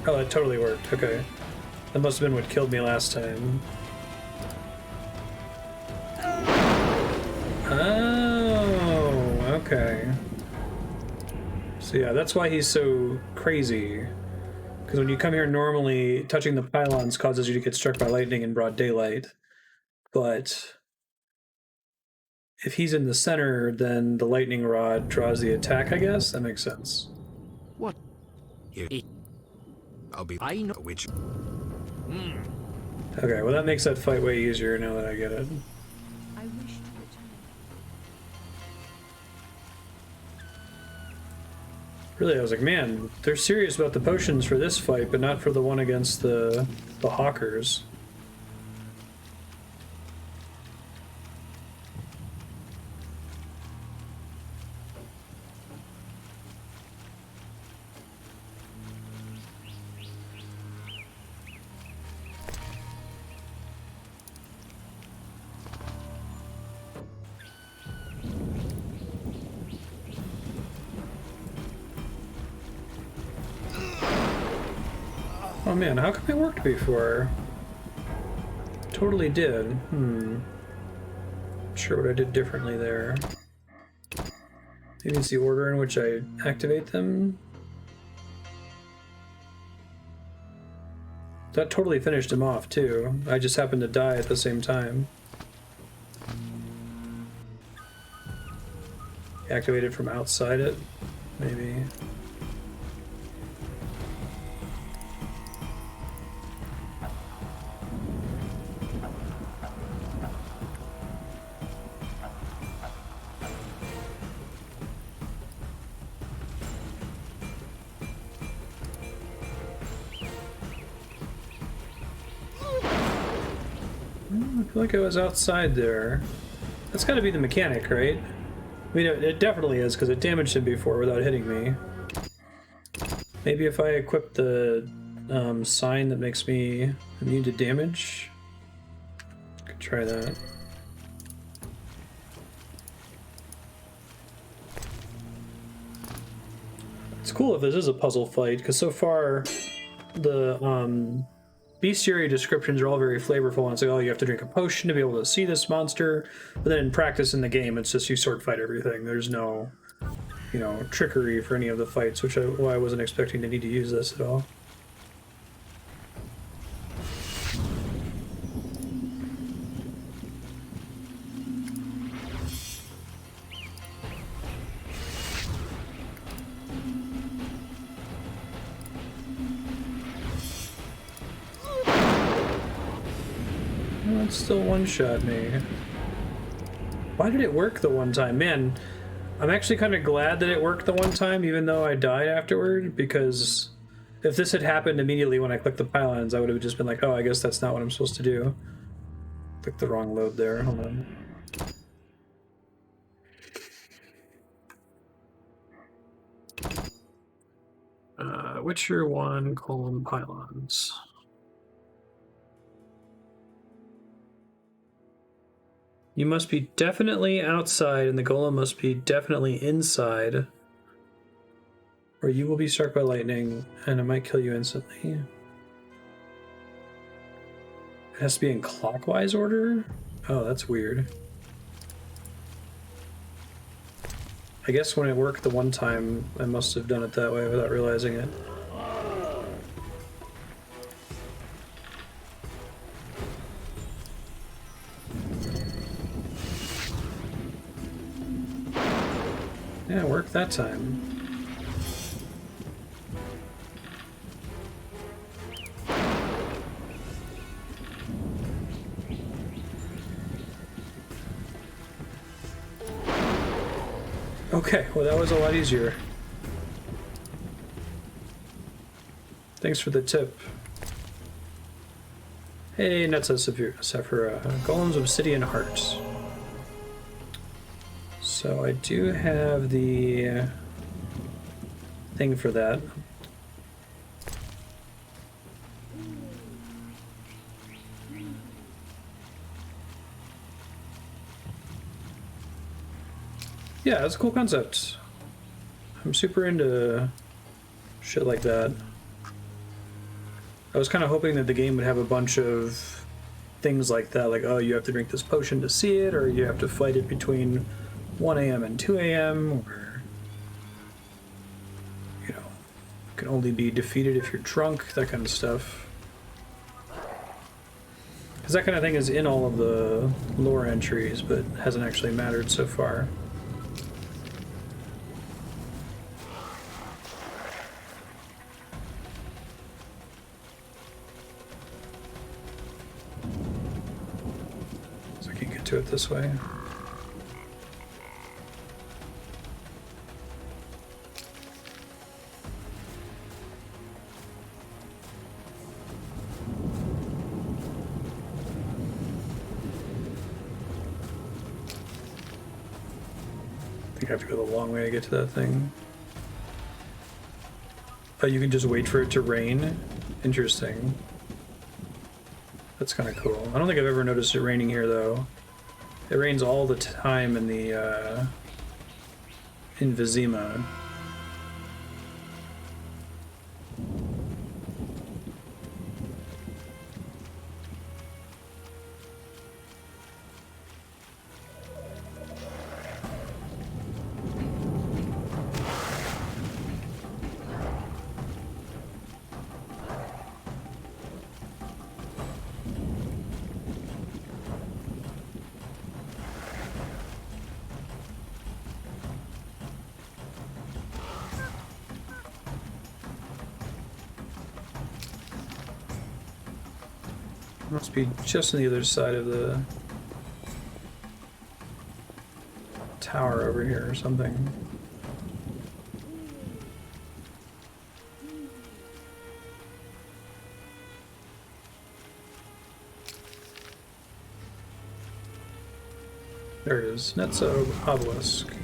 Oh, that totally worked. Okay. That must have been what killed me last time. Oh, okay. So yeah, that's why he's so crazy. Because when you come here normally, touching the pylons causes you to get struck by lightning in broad daylight. But if he's in the center, then the lightning rod draws the attack, I guess? That makes sense. What? I'll be. I know which. Okay, well that makes that fight way easier now that I get it. I wish to return. Really, I was like, man, they're serious about the potions for this fight, but not for the one against the hawkers. Oh man, how come it worked before? Totally did. Not sure what I did differently there. Maybe it's the order in which I activate them. That totally finished him off too. I just happened to die at the same time. Activated from outside it, maybe. I feel like I was outside there. That's got to be the mechanic, right? I mean, it definitely is, because it damaged him before without hitting me. Maybe if I equip the sign that makes me immune to damage, I could try that. It's cool if this is a puzzle fight, because so far the bestiary descriptions are all very flavorful, and it's like, oh, you have to drink a potion to be able to see this monster, but then in practice in the game, it's just you sword fight everything. There's no, you know, trickery for any of the fights, which why I wasn't expecting to need to use this at all. It still one-shot me. Why did it work the one time? Man, I'm actually kind of glad that it worked the one time, even though I died afterward, because if this had happened immediately when I clicked the pylons, I would have just been like, oh, I guess that's not what I'm supposed to do. Clicked the wrong load there. Hold on. Witcher 1, pylons. You must be definitely outside, and the golem must be definitely inside, or you will be struck by lightning, and it might kill you instantly. It has to be in clockwise order? Oh, that's weird. I guess when it worked the one time, I must have done it that way without realizing it. Yeah, it worked that time. Okay, well that was a lot easier. Thanks for the tip. Hey, Netza Sephira. Golem's Obsidian Hearts. So I do have the thing for that. Yeah, it's a cool concept. I'm super into shit like that. I was kind of hoping that the game would have a bunch of things like that, like, oh, you have to drink this potion to see it, or you have to fight it between 1 a.m. and 2 a.m., or, you know, you can only be defeated if you're drunk, that kind of stuff. Because that kind of thing is in all of the lore entries, but hasn't actually mattered so far. So I can get to it this way. I have to go the long way to get to that thing. Oh, you can just wait for it to rain? Interesting. That's kind of cool. I don't think I've ever noticed it raining here, though. It rains all the time in the, in Vizima. Must be just on the other side of the tower over here or something. There it is. Netza Obelisk.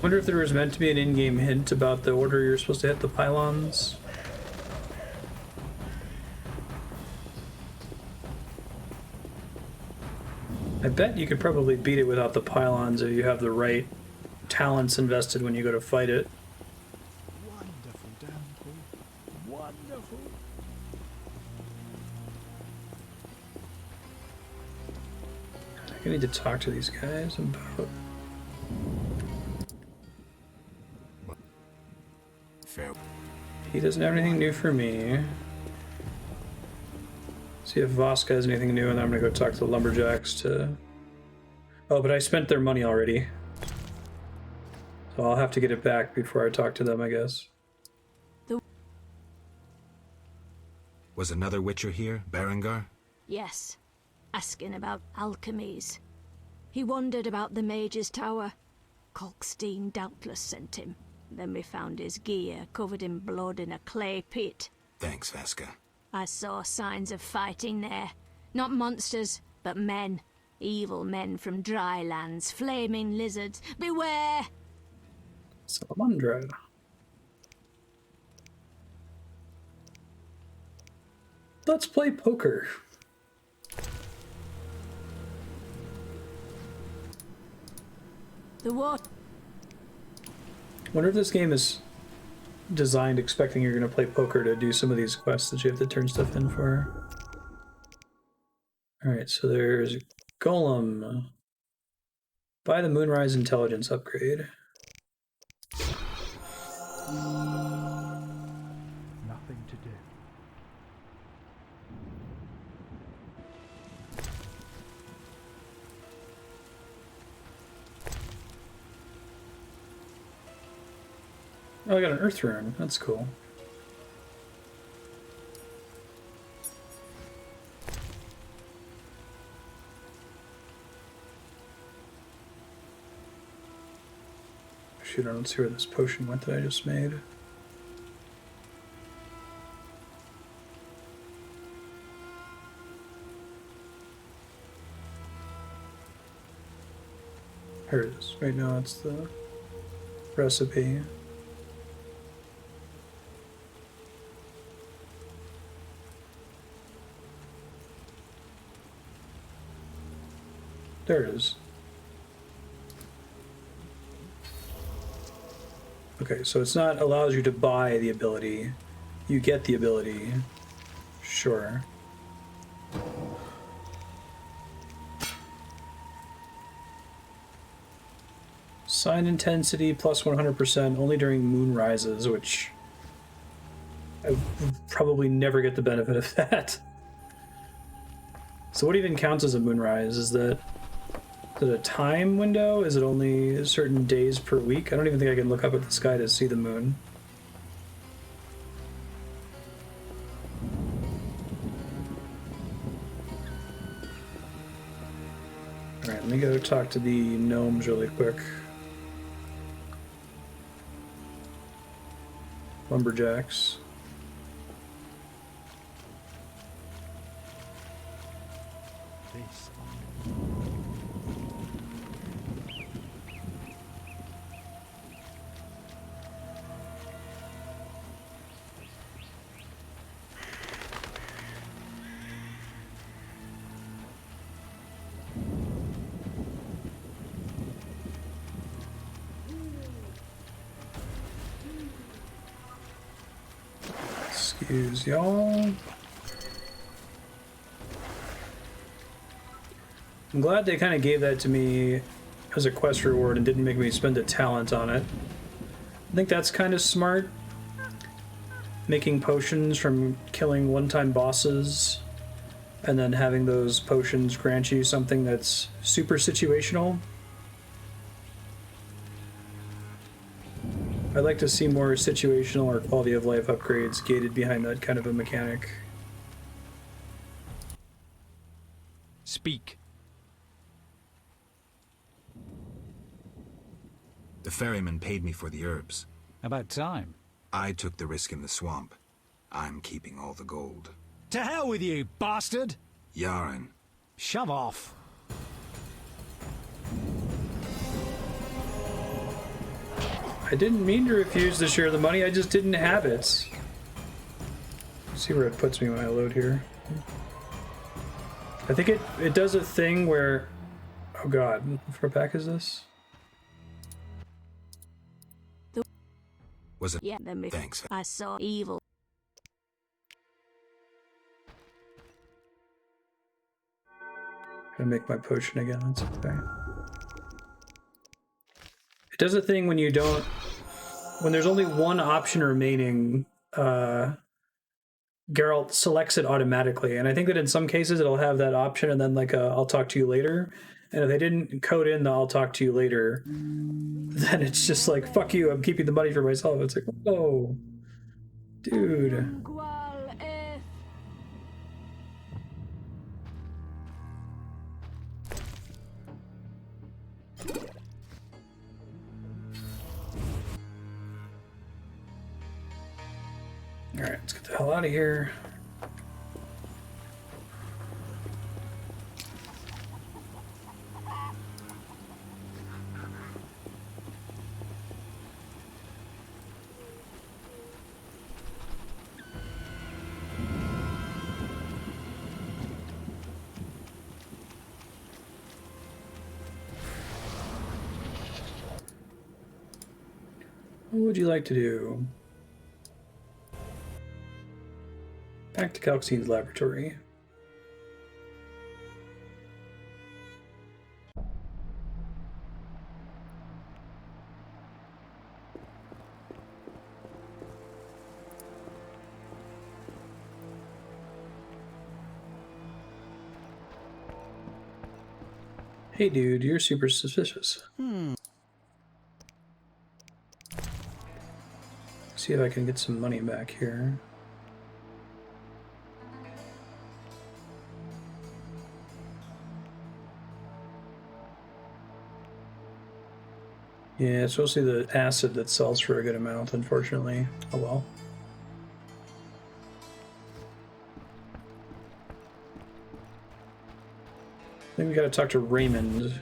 Wonder if there was meant to be an in-game hint about the order you're supposed to hit the pylons. I bet you could probably beat it without the pylons if you have the right talents invested when you go to fight it. Wonderful, Danko. Wonderful. I need to talk to these guys about... Fair. He doesn't have anything new for me. See if Voska has anything new, and then I'm gonna go talk to the lumberjacks to... Oh, but I spent their money already. So I'll have to get it back before I talk to them, I guess. Was another Witcher here, Berengar? Yes, asking about alchemies. He wondered about the Mage's Tower. Kalkstein doubtless sent him. Then we found his gear covered in blood in a clay pit. Thanks, Vaska. I saw signs of fighting there. Not monsters, but men. Evil men from dry lands, flaming lizards. Beware! Salamandra. Let's play poker. The what? Wonder if this game is designed expecting you're going to play poker to do some of these quests that you have to turn stuff in for. Alright, so there's Golem. Buy the Moonrise Intelligence upgrade. Nothing to do. Oh, I got an Earth Rune. That's cool. Shoot, I don't see where this potion went that I just made. Here it is. Right now it's the recipe. There it is. Okay, so it's not allows you to buy the ability. You get the ability. Sure. Sign intensity plus 100% only during moon rises, which I would probably never get the benefit of that. So what even counts as a moonrise? Is it a time window? Is it only certain days per week? I don't even think I can look up at the sky to see the moon. Alright, let me go talk to the gnomes really quick. Lumberjacks. Excuse y'all. I'm glad they kind of gave that to me as a quest reward and didn't make me spend a talent on it. I think that's kind of smart. Making potions from killing one-time bosses and then having those potions grant you something that's super situational. I'd like to see more situational or quality of life upgrades gated behind that kind of a mechanic. Speak. The ferryman paid me for the herbs. About time. I took the risk in the swamp. I'm keeping all the gold. To hell with you, bastard! Yaren. Shove off. I didn't mean to refuse to share the money, I just didn't have it. Let's see where it puts me when I load here. I think it does a thing where... Oh god, what pack is this? Was it? Yeah, then we Thanks. I saw evil. Gonna make my potion again, that's okay. It does a thing when you don't... When there's only one option remaining, Geralt selects it automatically. And I think that in some cases it'll have that option and then like a I'll talk to you later. And if they didn't code in the I'll talk to you later, then it's just like, fuck you, I'm keeping the money for myself. It's like, whoa, dude. Alright, let's get the hell out of here. What would you like to do? Back to Calxine's laboratory. Hey dude, you're super suspicious. See if I can get some money back here. Yeah, it's mostly the acid that sells for a good amount, unfortunately. Oh well. I think we gotta talk to Raymond.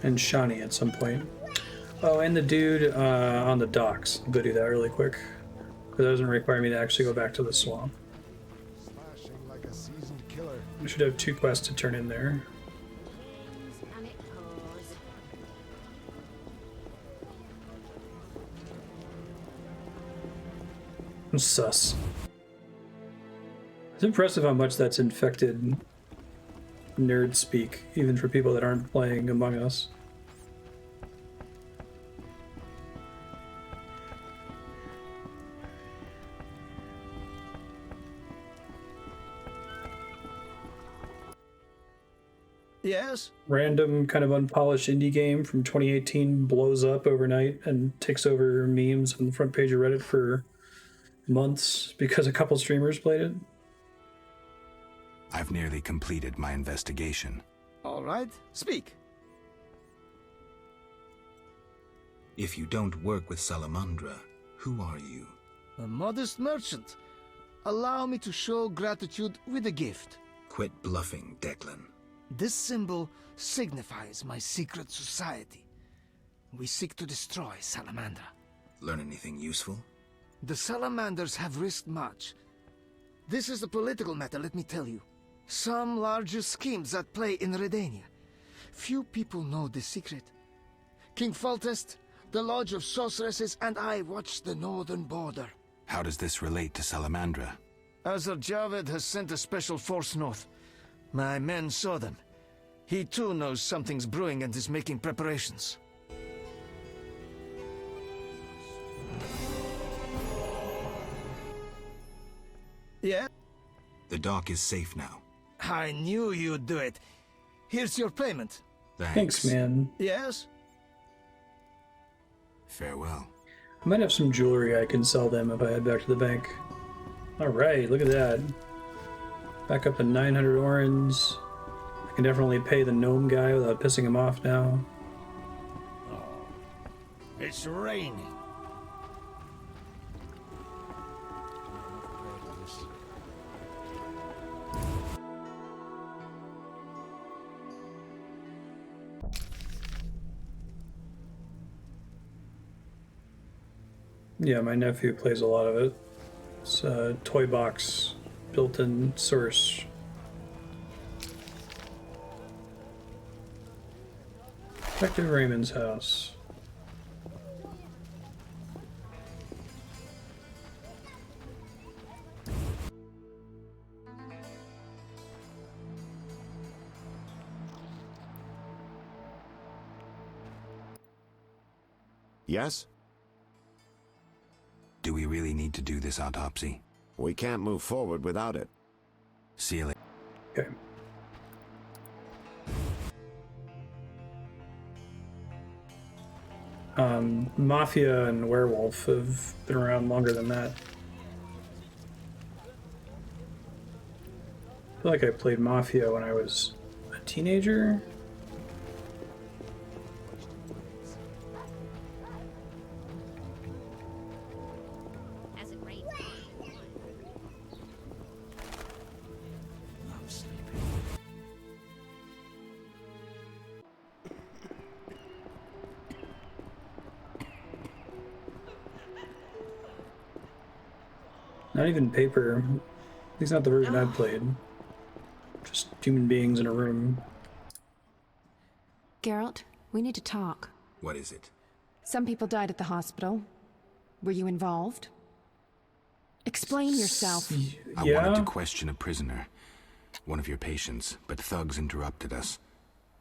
And Shawnee at some point. Oh, and the dude on the docks. I'll go do that really quick. Because it doesn't require me to actually go back to the swamp. We should have 2 quests to turn in there. I'm sus. It's impressive how much that's infected nerd speak, even for people that aren't playing Among Us. Yes? Random kind of unpolished indie game from 2018 blows up overnight and takes over memes on the front page of Reddit for months because a couple streamers played it. I've nearly completed my investigation. All right, speak. If you don't work with Salamandra, who are you? A modest merchant. Allow me to show gratitude with a gift. Quit bluffing, Declan. This symbol signifies my secret society. We seek to destroy Salamandra. Learn anything useful? The Salamanders have risked much. This is a political matter, let me tell you. Some larger schemes at play in Redania. Few people know this secret. King Foltest, the Lodge of Sorceresses, and I watch the northern border. How does this relate to Salamandra? Azar Javed has sent a special force north. My men saw them. He too knows something's brewing and is making preparations. Yeah? The dock is safe now. I knew you'd do it. Here's your payment. Thanks, man. Yes? Farewell. I might have some jewelry I can sell them if I head back to the bank. Alright, look at that. Back up to 900 orens. I can definitely pay the gnome guy without pissing him off now. It's raining. Yeah, my nephew plays a lot of it. It's a toy box built-in source. Detective Raymond's house. Yes? Do we really need to do this autopsy? We can't move forward without it. See you later. Okay. Mafia and Werewolf have been around longer than that. I feel like I played Mafia when I was a teenager. Not even paper. At least not the version I've played. Just human beings in a room. Geralt, we need to talk. What is it? Some people died at the hospital. Were you involved? Explain yourself. I wanted to question a prisoner, one of your patients, but thugs interrupted us.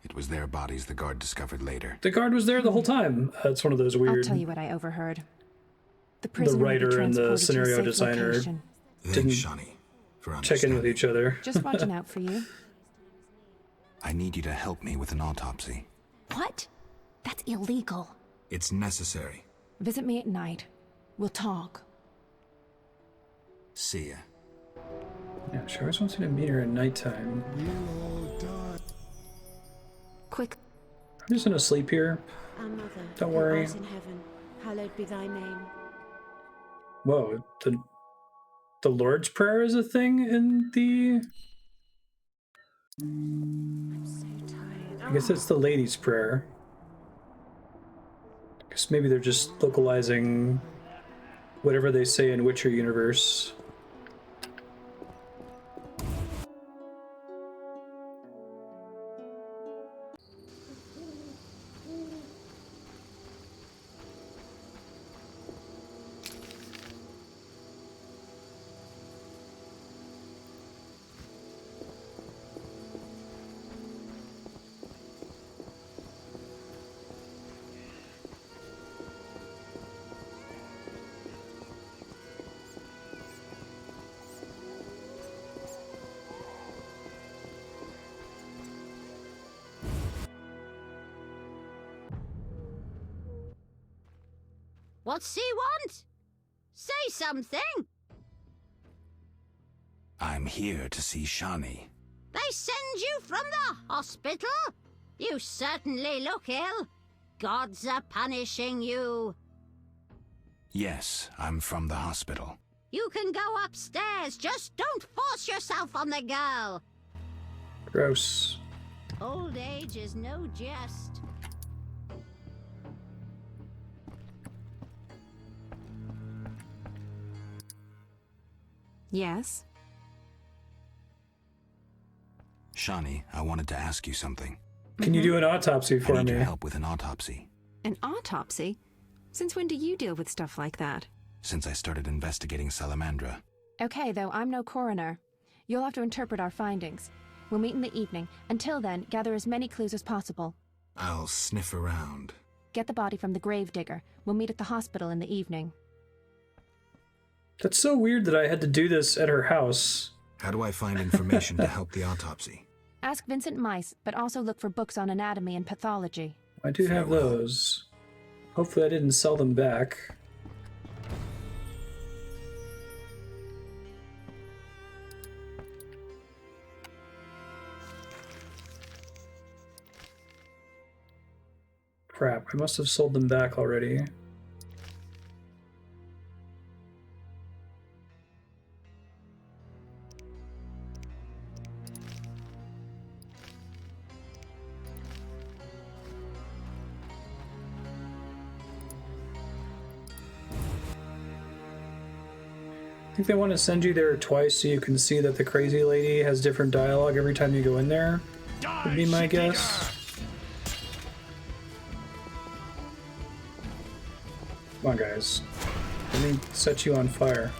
It was their bodies the guard discovered later. The guard was there the whole time. It's one of those weird... I'll tell you what I overheard. The writer and the scenario designer didn't check in with each other. Just watching out for you. I need you to help me with an autopsy. What? That's illegal. It's necessary. Visit me at night. We'll talk. See ya. Yeah, she always wants me to meet her at nighttime. Quick. I'm just gonna sleep here. Our mother, Don't who worry. art in heaven, hallowed be thy name. Whoa, the Lord's Prayer is a thing in the... I'm so tired. I guess it's the Lady's Prayer. I guess maybe they're just localizing whatever they say in Witcher universe. What's he want? Say something! I'm here to see Shani. They send you from the hospital? You certainly look ill. Gods are punishing you. Yes, I'm from the hospital. You can go upstairs, just don't force yourself on the girl. Gross. Old age is no jest. Yes? Shani, I wanted to ask you something. Can you do an autopsy for I need me? your help with an autopsy. An autopsy? Since when do you deal with stuff like that? Since I started investigating Salamandra. Okay, though I'm no coroner. You'll have to interpret our findings. We'll meet in the evening. Until then, gather as many clues as possible. I'll sniff around. Get the body from the gravedigger. We'll meet at the hospital in the evening. That's so weird that I had to do this at her house. How do I find information to help the autopsy? Ask Vincent Mice, but also look for books on anatomy and pathology. I do have those. Hopefully I didn't sell them back. Crap, I must have sold them back already. think they want to send you there twice so you can see that the crazy lady has different dialogue every time you go in there. Would be my guess. Come on, guys. Let me set you on fire.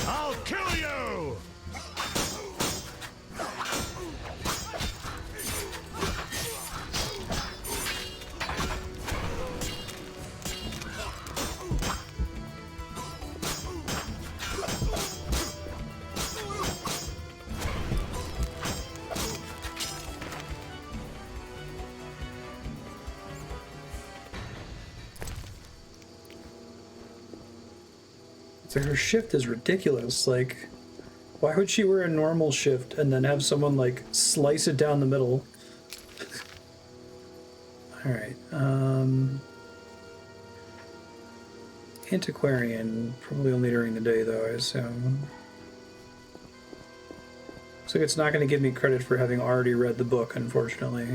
I'll kill you! So her shift is ridiculous. Like, why would she wear a normal shift and then have someone like slice it down the middle? Alright, antiquarian, probably only during the day though, I assume. Looks like it's not going to give me credit for having already read the book, unfortunately.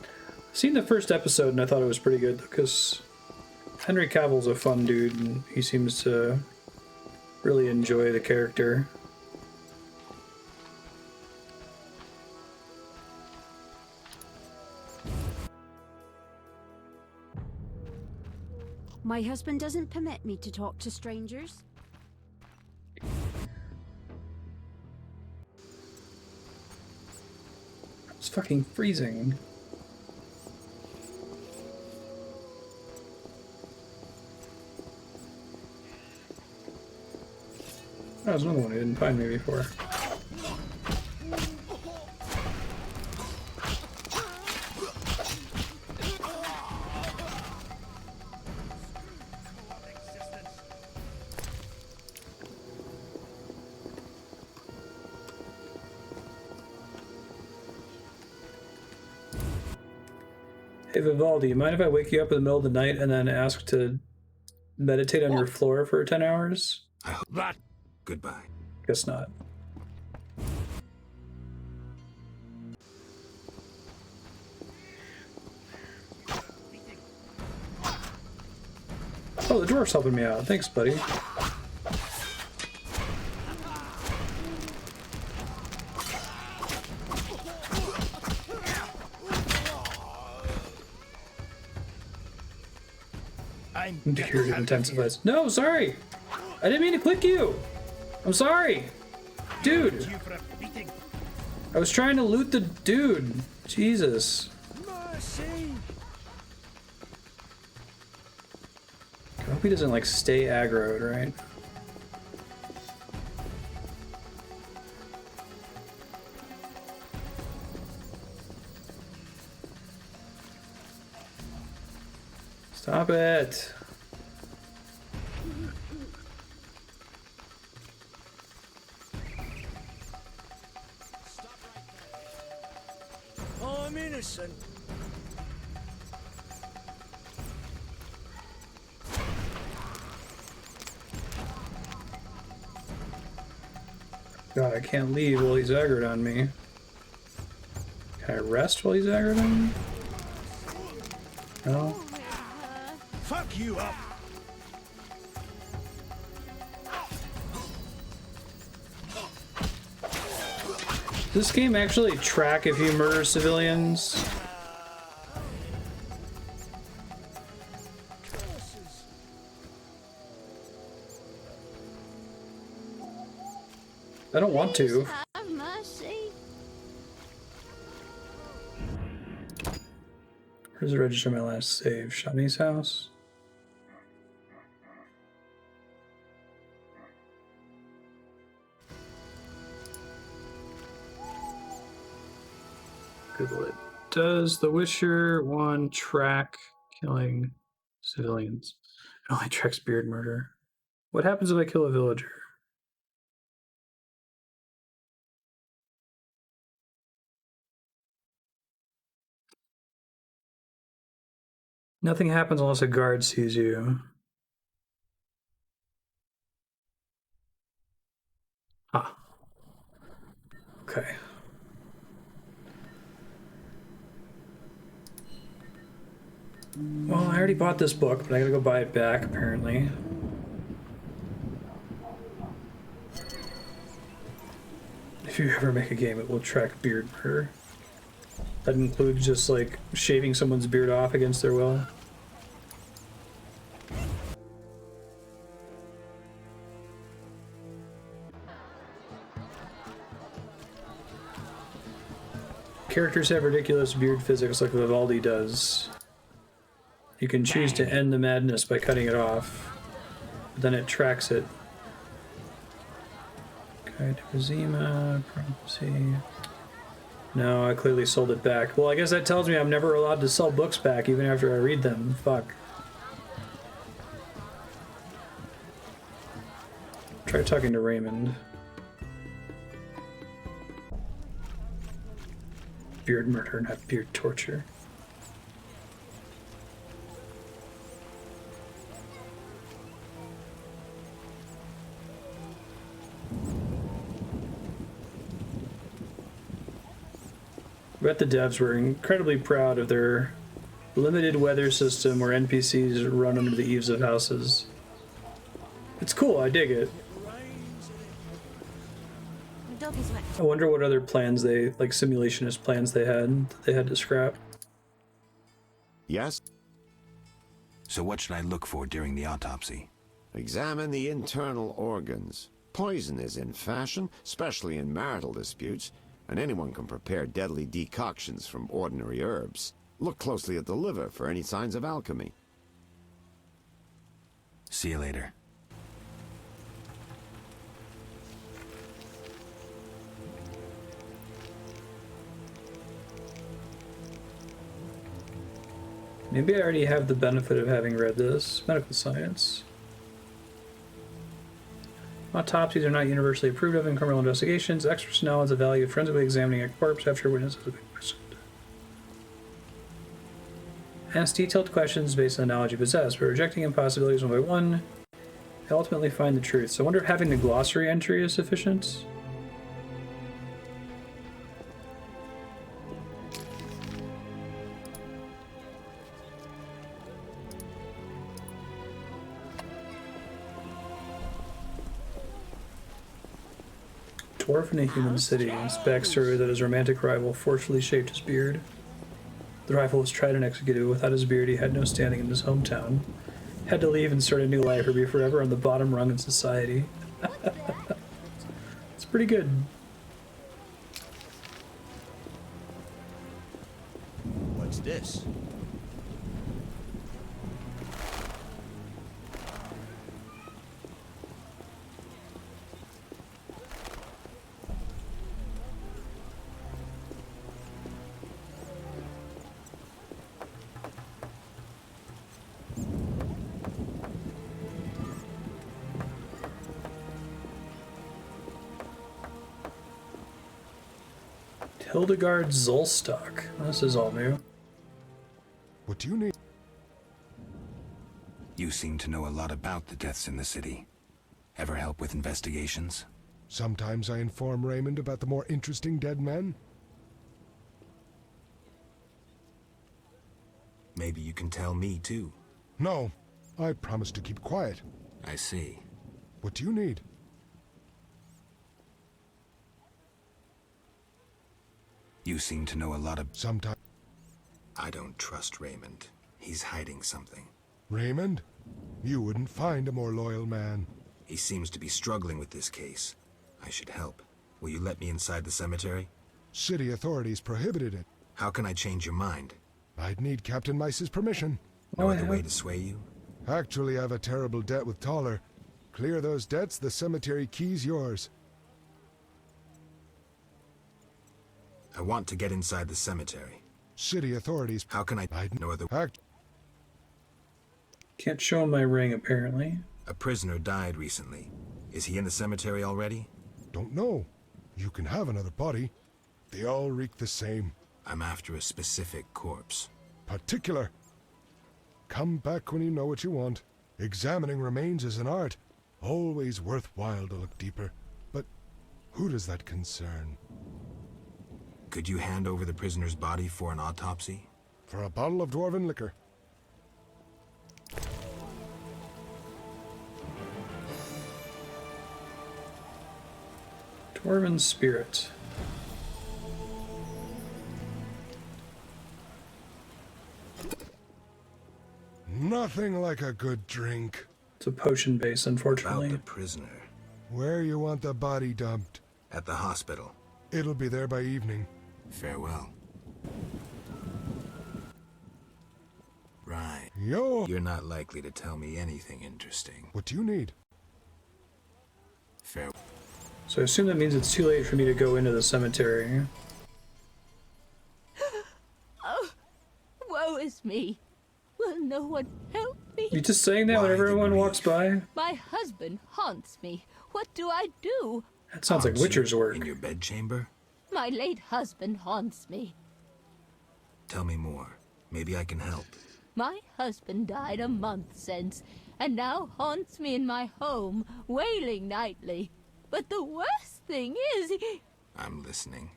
I've seen the first episode and I thought it was pretty good because Henry Cavill's a fun dude, and he seems to really enjoy the character. My husband doesn't permit me to talk to strangers. It's fucking freezing. Oh, there's another one I didn't find me before. Hey Vivaldi, you mind if I wake you up in the middle of the night and then ask to meditate on your floor for 10 hours? I hope that. Goodbye. Guess not. Oh, the dwarf's helping me out. Thanks, buddy. Security intensifies. No, sorry! I didn't mean to click you! I'm sorry! Dude! I was trying to loot the dude. Jesus. I hope he doesn't, like, stay aggroed, right? Stop it! I'm innocent. God, I can't leave while he's aggroed on me. Can I rest while he's aggroed on me? No? Fuck you up! Does this game actually track if you murder civilians? I don't want to. Have mercy. Where's the register my last save? Shani's house? Google it. Does The Witcher 1 track killing civilians? It only tracks beard murder. What happens if I kill a villager? Nothing happens unless a guard sees you. Ah. Okay. Well, I already bought this book, but I gotta go buy it back, apparently. If you ever make a game, it will track beard murder. That includes just, like, shaving someone's beard off against their will. Characters have ridiculous beard physics like Vivaldi does. You can choose to end the madness by cutting it off, but then it tracks it. Guide to Zima, prophecy. No, I clearly sold it back. Well, I guess that tells me I'm never allowed to sell books back even after I read them. Fuck. Try talking to Raymond. Beard murder, not beard torture. I bet the devs were incredibly proud of their limited weather system where NPCs run under the eaves of houses. It's cool, I dig it. I wonder what other plans they, like simulationist plans they had to scrap. Yes? So what should I look for during the autopsy? Examine the internal organs. Poison is in fashion, especially in marital disputes, and anyone can prepare deadly decoctions from ordinary herbs. Look closely at the liver for any signs of alchemy. See you later. Maybe I already have the benefit of having read this. Medical science. Autopsies are not universally approved of in criminal investigations. Experts know the value of forensically examining a corpse after witnesses have been questioned. Ask detailed questions based on the knowledge you possess, but rejecting impossibilities one by one, they ultimately find the truth. So I wonder if having the glossary entry is sufficient. Dwarf in a human city. His backstory that his romantic rival forcefully shaved his beard. The rival was tried and executed. Without his beard, he had no standing in his hometown. Had to leave and start a new life or be forever on the bottom rung in society. It's pretty good. What's this? Hildegard Zollstock. This is all new. What do you need? You seem to know a lot about the deaths in the city. Ever help with investigations? Sometimes I inform Raymond about the more interesting dead men. Maybe you can tell me too. No, I promise to keep quiet. I see. What do you need? You seem to know a lot of... Sometimes... I don't trust Raymond. He's hiding something. Raymond? You wouldn't find a more loyal man. He seems to be struggling with this case. I should help. Will you let me inside the cemetery? City authorities prohibited it. How can I change your mind? I'd need Captain Mice's permission. No other way to sway you? Actually, I have a terrible debt with Toller. Clear those debts, the cemetery key's yours. I want to get inside the cemetery. City authorities... How can I... No other... Can't show him my ring, apparently. A prisoner died recently. Is he in the cemetery already? Don't know. You can have another body. They all reek the same. I'm after a specific corpse. Particular. Come back when you know what you want. Examining remains is an art. Always worthwhile to look deeper. But who does that concern? Could you hand over the prisoner's body for an autopsy? For a bottle of dwarven liquor. Dwarven spirit. Nothing like a good drink. It's a potion base, unfortunately. About the prisoner. Where you want the body dumped? At the hospital. It'll be there by evening. Farewell. Right. You're not likely to tell me anything interesting. What do you need? Farewell. So I assume that means it's too late for me to go into the cemetery. Oh, woe is me. Will no one help me? You just saying that whenever everyone walks by? My husband haunts me. What do I do? That sounds like Witcher's work. In your bedchamber? My late husband haunts me. Tell me more. Maybe I can help. My husband died a month since, and now haunts me in my home, wailing nightly. But the worst thing is, I'm listening.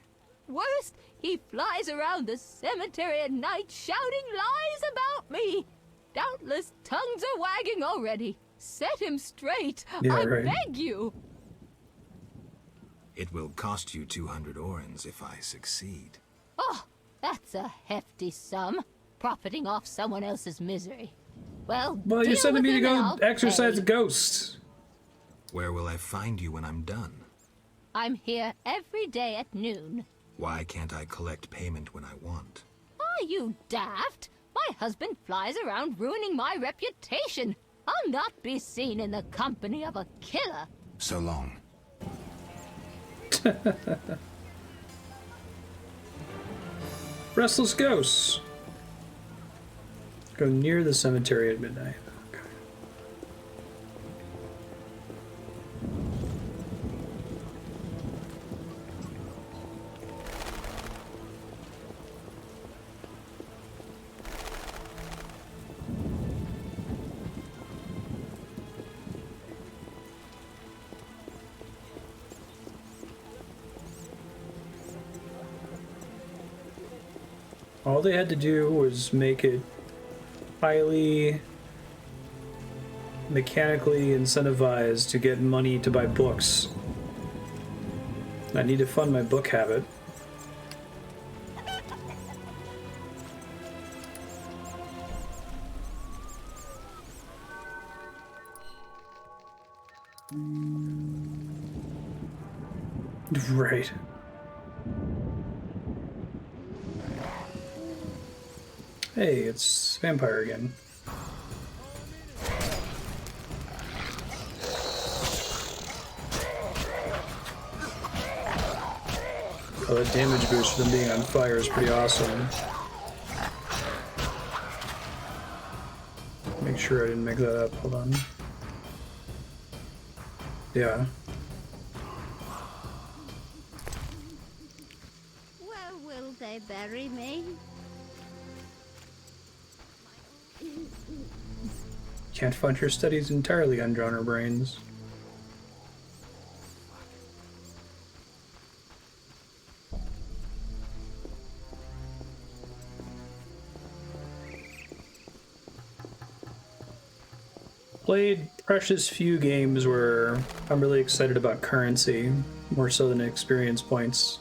worst, he flies around the cemetery at night shouting lies about me. Doubtless tongues are wagging already. Set him straight. Yeah, I right. beg you. It will cost you 200 orens if I succeed. Oh, that's a hefty sum, profiting off someone else's misery. Well, Well, you're deal sending with me to him and go I'll exercise pay. ghosts. Where will I find you when I'm done? I'm here every day at noon. Why can't I collect payment when I want? Are you daft? My husband flies around ruining my reputation. I'll not be seen in the company of a killer. So long. Restless ghosts. Go near the cemetery at midnight. Okay. All they had to do was make it highly mechanically incentivized to get money to buy books. I need to fund my book habit. Right. Hey, it's Vampire again. Oh, that damage boost from being on fire is pretty awesome. Make sure I didn't make that up. Hold on. Yeah. Where will they bury me? Can't fund your studies entirely on Droner brains. Played precious few games where I'm really excited about currency, more so than experience points,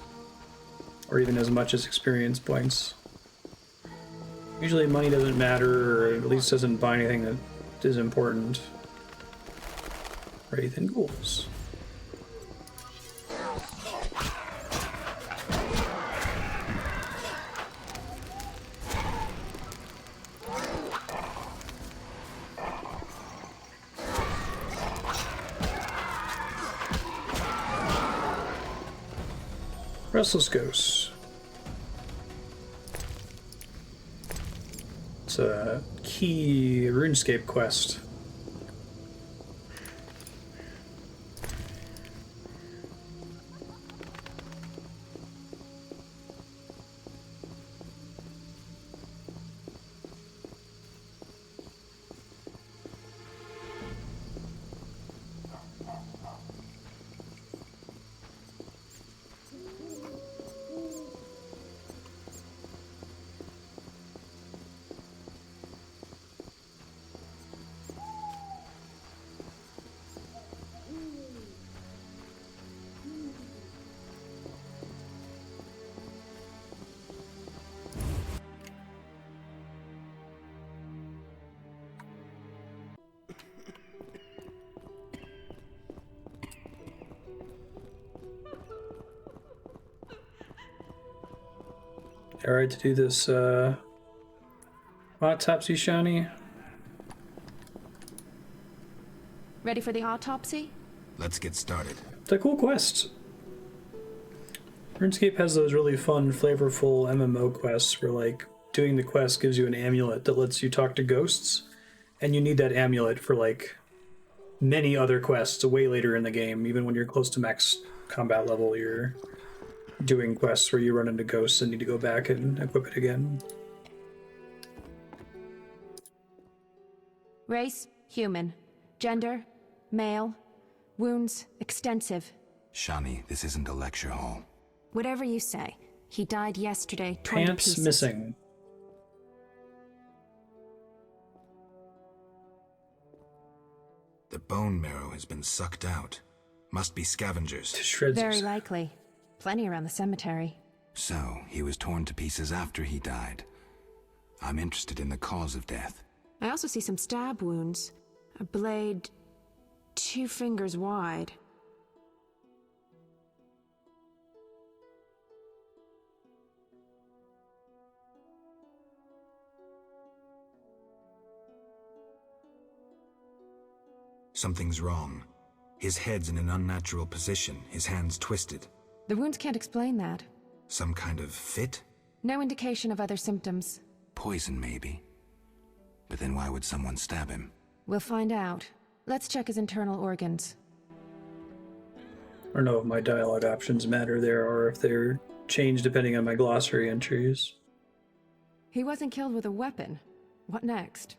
or even as much as experience points. Usually money doesn't matter, or at least doesn't buy anything that is important. Wraith and ghouls. Restless Ghosts. It's a key RuneScape quest. Alright, to do this autopsy, Shani. Ready for the autopsy? Let's get started. It's a cool quest. RuneScape has those really fun, flavorful MMO quests where, like, doing the quest gives you an amulet that lets you talk to ghosts, and you need that amulet for, like, many other quests way later in the game. Even when you're close to max combat level, you're doing quests where you run into ghosts and need to go back and equip it again. Race, human. Gender, male. Wounds, extensive. Shani, this isn't a lecture hall. Whatever you say. He died yesterday, torn to Pants pieces. missing. The bone marrow has been sucked out. Must be scavengers. Very likely. Plenty around the cemetery. So, he was torn to pieces after he died. I'm interested in the cause of death. I also see some stab wounds. A blade 2 fingers wide. Something's wrong. His head's in an unnatural position, his hands twisted. The wounds can't explain that. Some kind of fit? No indication of other symptoms. Poison, maybe. But then why would someone stab him? We'll find out. Let's check his internal organs. I don't know if my dialogue options matter there or if they're changed depending on my glossary entries. He wasn't killed with a weapon. What next?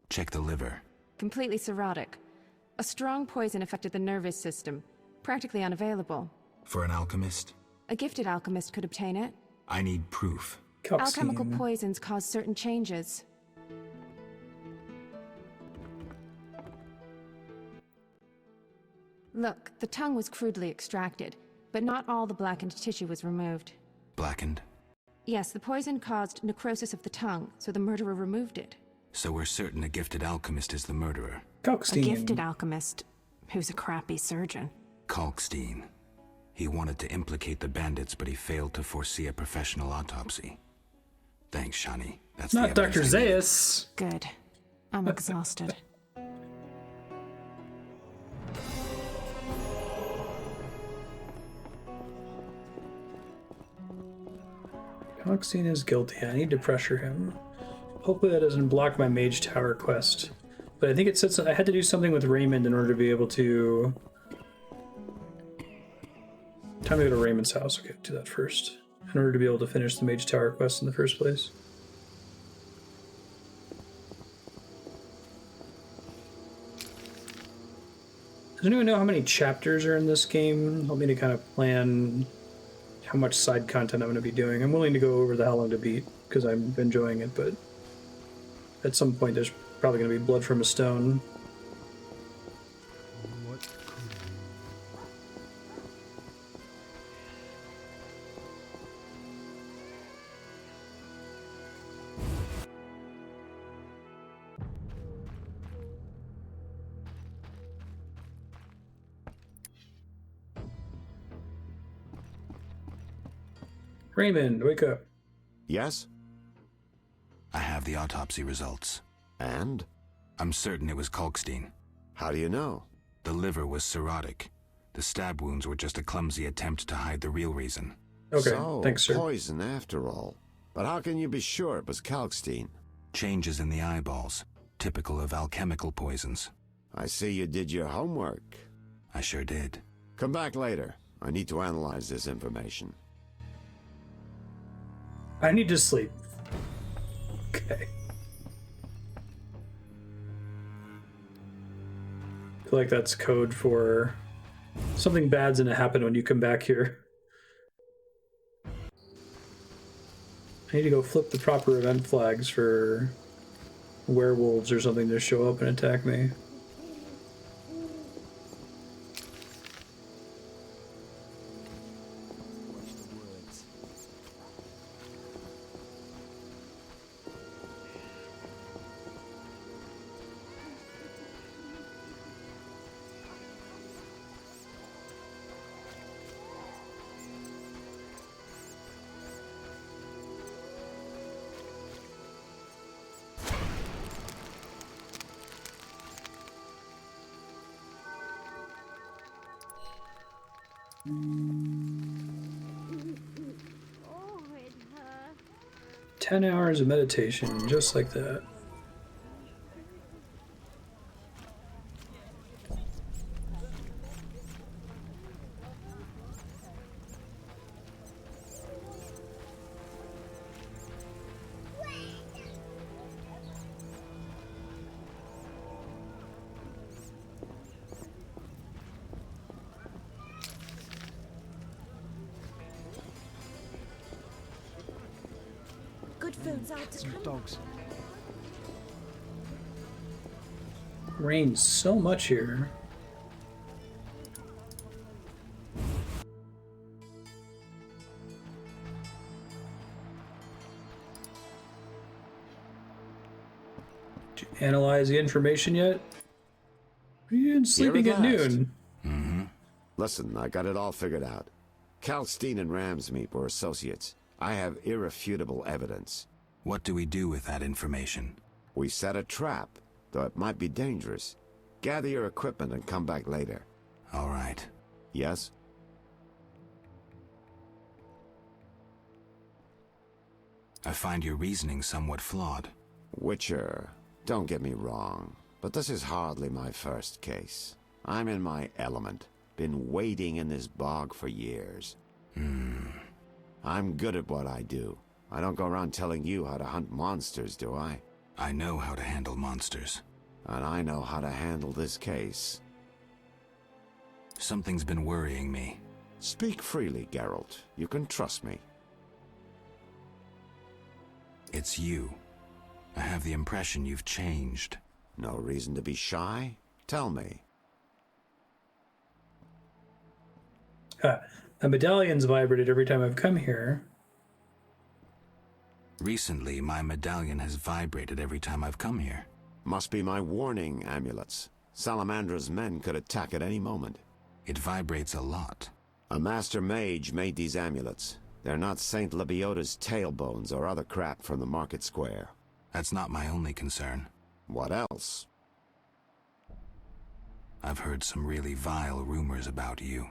Check the liver. Completely cirrhotic. A strong poison affected the nervous system. Practically unavailable. For an alchemist? A gifted alchemist could obtain it. I need proof. Alchemical poisons cause certain changes. Look, the tongue was crudely extracted, but not all the blackened tissue was removed. Blackened? Yes, the poison caused necrosis of the tongue, so the murderer removed it. So we're certain a gifted alchemist is the murderer. A gifted alchemist, who's a crappy surgeon. Kalkstein. He wanted to implicate the bandits, but he failed to foresee a professional autopsy. Thanks, Shani. That's Not the Dr. evidence I need. Zaius. Good. I'm exhausted. Kalkstein is guilty. I need to pressure him. Hopefully that doesn't block my Mage Tower quest. But I think it says I had to do something with Raymond in order to be able to... Time to go to Raymond's house. Okay, do that first. In order to be able to finish the Mage Tower quest in the first place. Does anyone know how many chapters are in this game? Help me to kind of plan how much side content I'm going to be doing. I'm willing to go over the How Long to Beat because I'm enjoying it, but at some point there's probably going to be blood from a stone. Raymond, wake up. Yes? I have the autopsy results. And? I'm certain it was Kalkstein. How do you know? The liver was cirrhotic. The stab wounds were just a clumsy attempt to hide the real reason. Okay, so, thanks, sir. Poison after all. But how can you be sure it was Kalkstein? Changes in the eyeballs, typical of alchemical poisons. I see you did your homework. I sure did. Come back later. I need to analyze this information. I need to sleep. Okay. I feel like that's code for something bad's gonna happen when you come back here. I need to go flip the proper event flags for werewolves or something to show up and attack me. Oh, it hurts. 10 hours of meditation, just like that. Good food's hard to come. Dogs. Rains so much here. Did you analyze the information yet? Are you been sleeping Here at at last. noon? Listen, I got it all figured out. Kalkstein and Ramsmeet were associates. I have irrefutable evidence. What do we do with that information? We set a trap, though it might be dangerous. Gather your equipment and come back later. All right. Yes? I find your reasoning somewhat flawed. Witcher, don't get me wrong, but this is hardly my first case. I'm in my element. Been wading in this bog for years. I'm good at what I do. I don't go around telling you how to hunt monsters, do I? I know how to handle monsters. And I know how to handle this case. Something's been worrying me. Speak freely, Geralt. You can trust me. It's you. I have the impression you've changed. No reason to be shy? Tell me. The medallion's vibrated every time I've come here. Recently, my medallion has vibrated every time I've come here. Must be my warning amulets. Salamandra's men could attack at any moment. It vibrates a lot. A master mage made these amulets. They're not Saint Lebiota's tailbones or other crap from the market square. That's not my only concern. What else? I've heard some really vile rumors about you.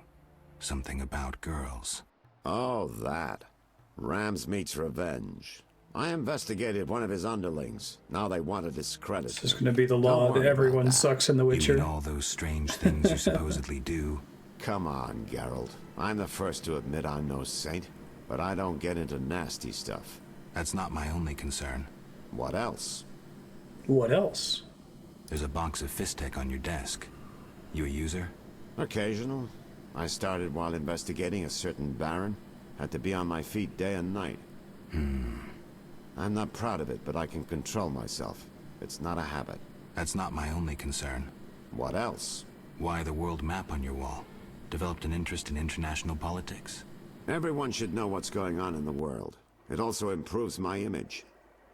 Something about girls. Oh, that. Ramsmeet's revenge. I investigated one of his underlings. Now they want to discredit This is going to be the law that everyone sucks in The Witcher. You mean all those strange things you supposedly do? Come on, Geralt. I'm the first to admit I'm no saint, but I don't get into nasty stuff. That's not my only concern. What else? What else? There's a box of Fistek on your desk. You a user? Occasional. I started while investigating a certain baron. Had to be on my feet day and night. I'm not proud of it, but I can control myself. It's not a habit. That's not my only concern. What else? Why the world map on your wall? Developed an interest in international politics? Everyone should know what's going on in the world. It also improves my image.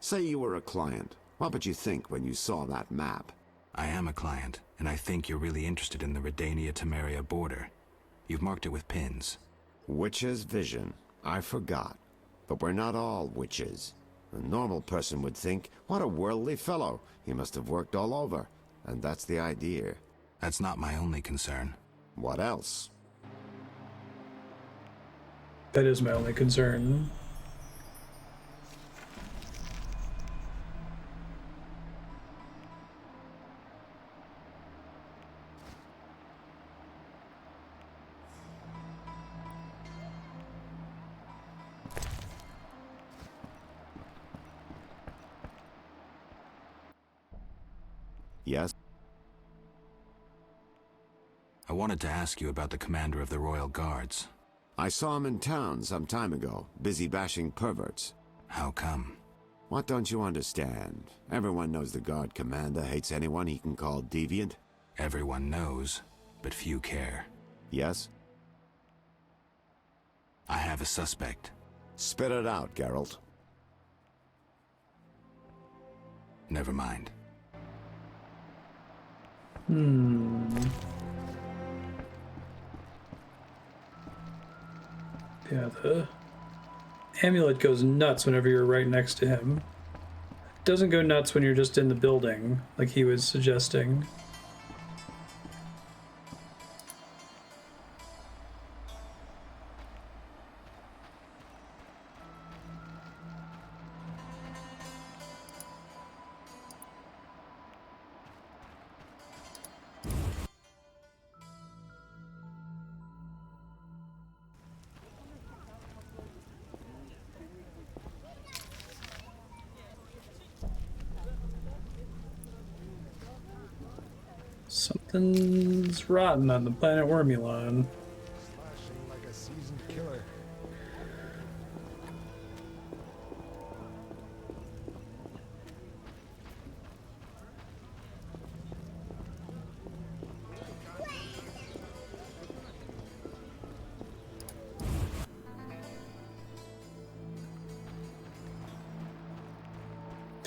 Say you were a client. What would you think when you saw that map? I am a client, and I think you're really interested in the Redania-Temeria border. You've marked it with pins. Witch's vision. I forgot. But we're not all witches. A normal person would think, what a worldly fellow. He must have worked all over. And that's the idea. That's not my only concern. What else? That is my only concern. Yes? I wanted to ask you about the commander of the Royal Guards. I saw him in town some time ago, busy bashing perverts. How come? What don't you understand? Everyone knows the guard commander hates anyone he can call deviant. Everyone knows, but few care. Yes? I have a suspect. Spit it out, Geralt. Never mind. Yeah, the amulet goes nuts whenever you're right next to him. It doesn't go nuts when you're just in the building, like he was suggesting. Something's rotten on the planet Wormulon. Slashing like a seasoned killer.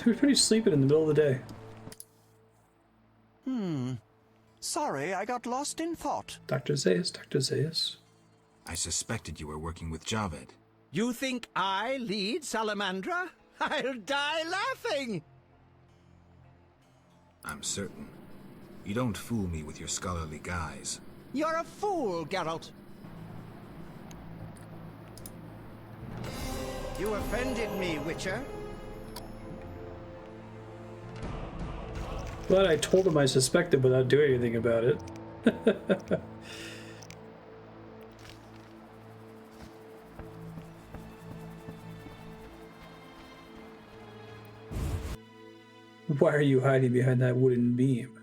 Everybody's sleeping in the middle of the day. Sorry, I got lost in thought. Dr. Zaius, Dr. Zaius. I suspected you were working with Javed. You think I lead Salamandra? I'll die laughing! I'm certain. You don't fool me with your scholarly guise. You're a fool, Geralt. You offended me, Witcher. Glad I told him I suspected without doing anything about it. Why are you hiding behind that wooden beam?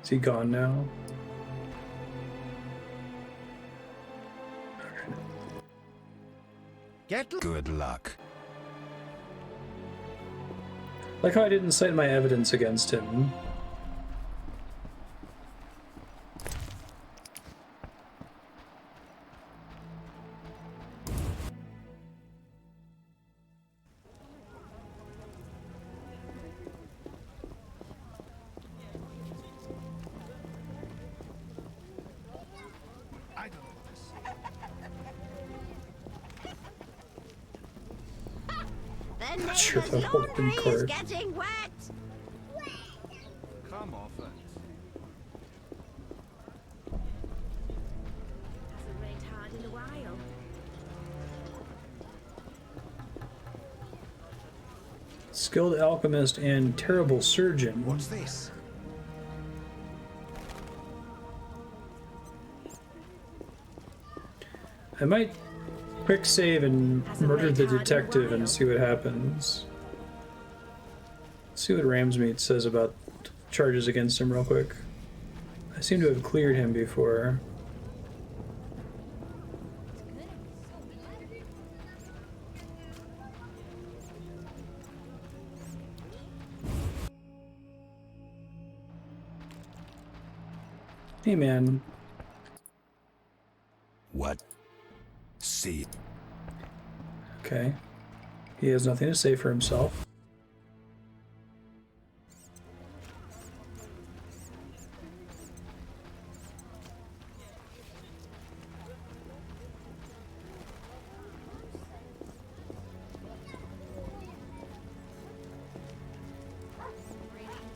Is he gone now? Good luck. Like how I didn't cite my evidence against him. Not sure if that whole thing card. Getting wet. Come off it. Hasn't rained hard in a while. Skilled alchemist and terrible surgeon. What's this? I might quick save and murder the detective and see what happens. See what Ramsmeat says about charges against him real quick. I seem to have cleared him before. Hey man. What? See. Okay. He has nothing to say for himself.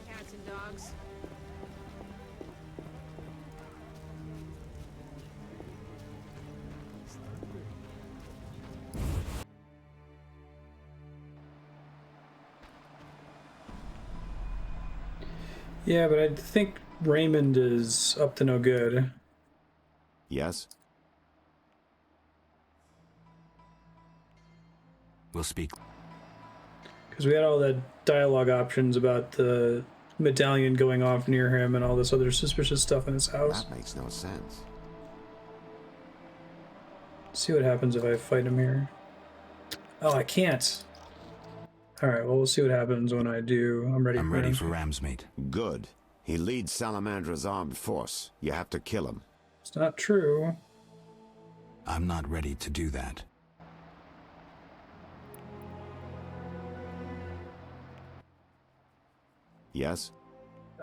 Cats and dogs. Yeah, but I think Raymond is up to no good. Yes? We'll speak. Because we had all that dialogue options about the medallion going off near him and all this other suspicious stuff in his house. That makes no sense. See what happens if I fight him here. Oh, I can't. Alright, well, we'll see what happens when I do. I'm ready for Ramsmeat. Good. He leads Salamandra's armed force. You have to kill him. It's not true. I'm not ready to do that. Yes?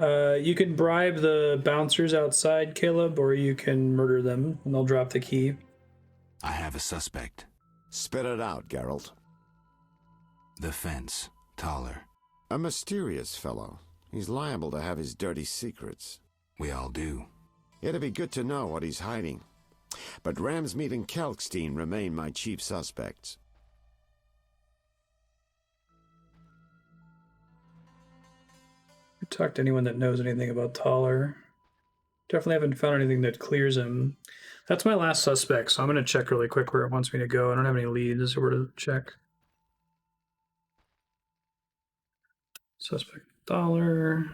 You can bribe the bouncers outside, Caleb, or you can murder them, and they'll drop the key. I have a suspect. Spit it out, Geralt. The fence. Taller. A mysterious fellow. He's liable to have his dirty secrets. We all do. It'd be good to know what he's hiding. But Ramsmeat and Kalkstein remain my chief suspects. Talk to anyone that knows anything about Taller. Definitely haven't found anything that clears him. That's my last suspect, so I'm going to check really quick where it wants me to go. I don't have any leads or where to check. Suspect dollar.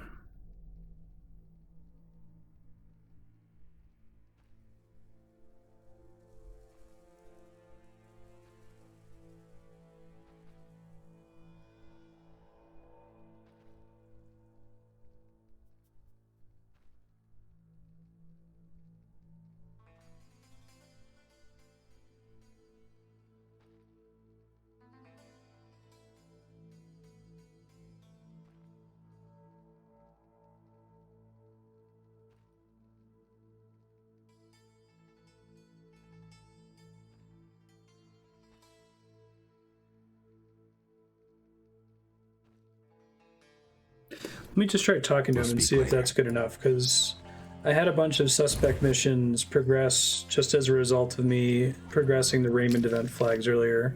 Let me just try talking to him and see if that's good enough, because I had a bunch of suspect missions progress just as a result of me progressing the Raymond event flags earlier.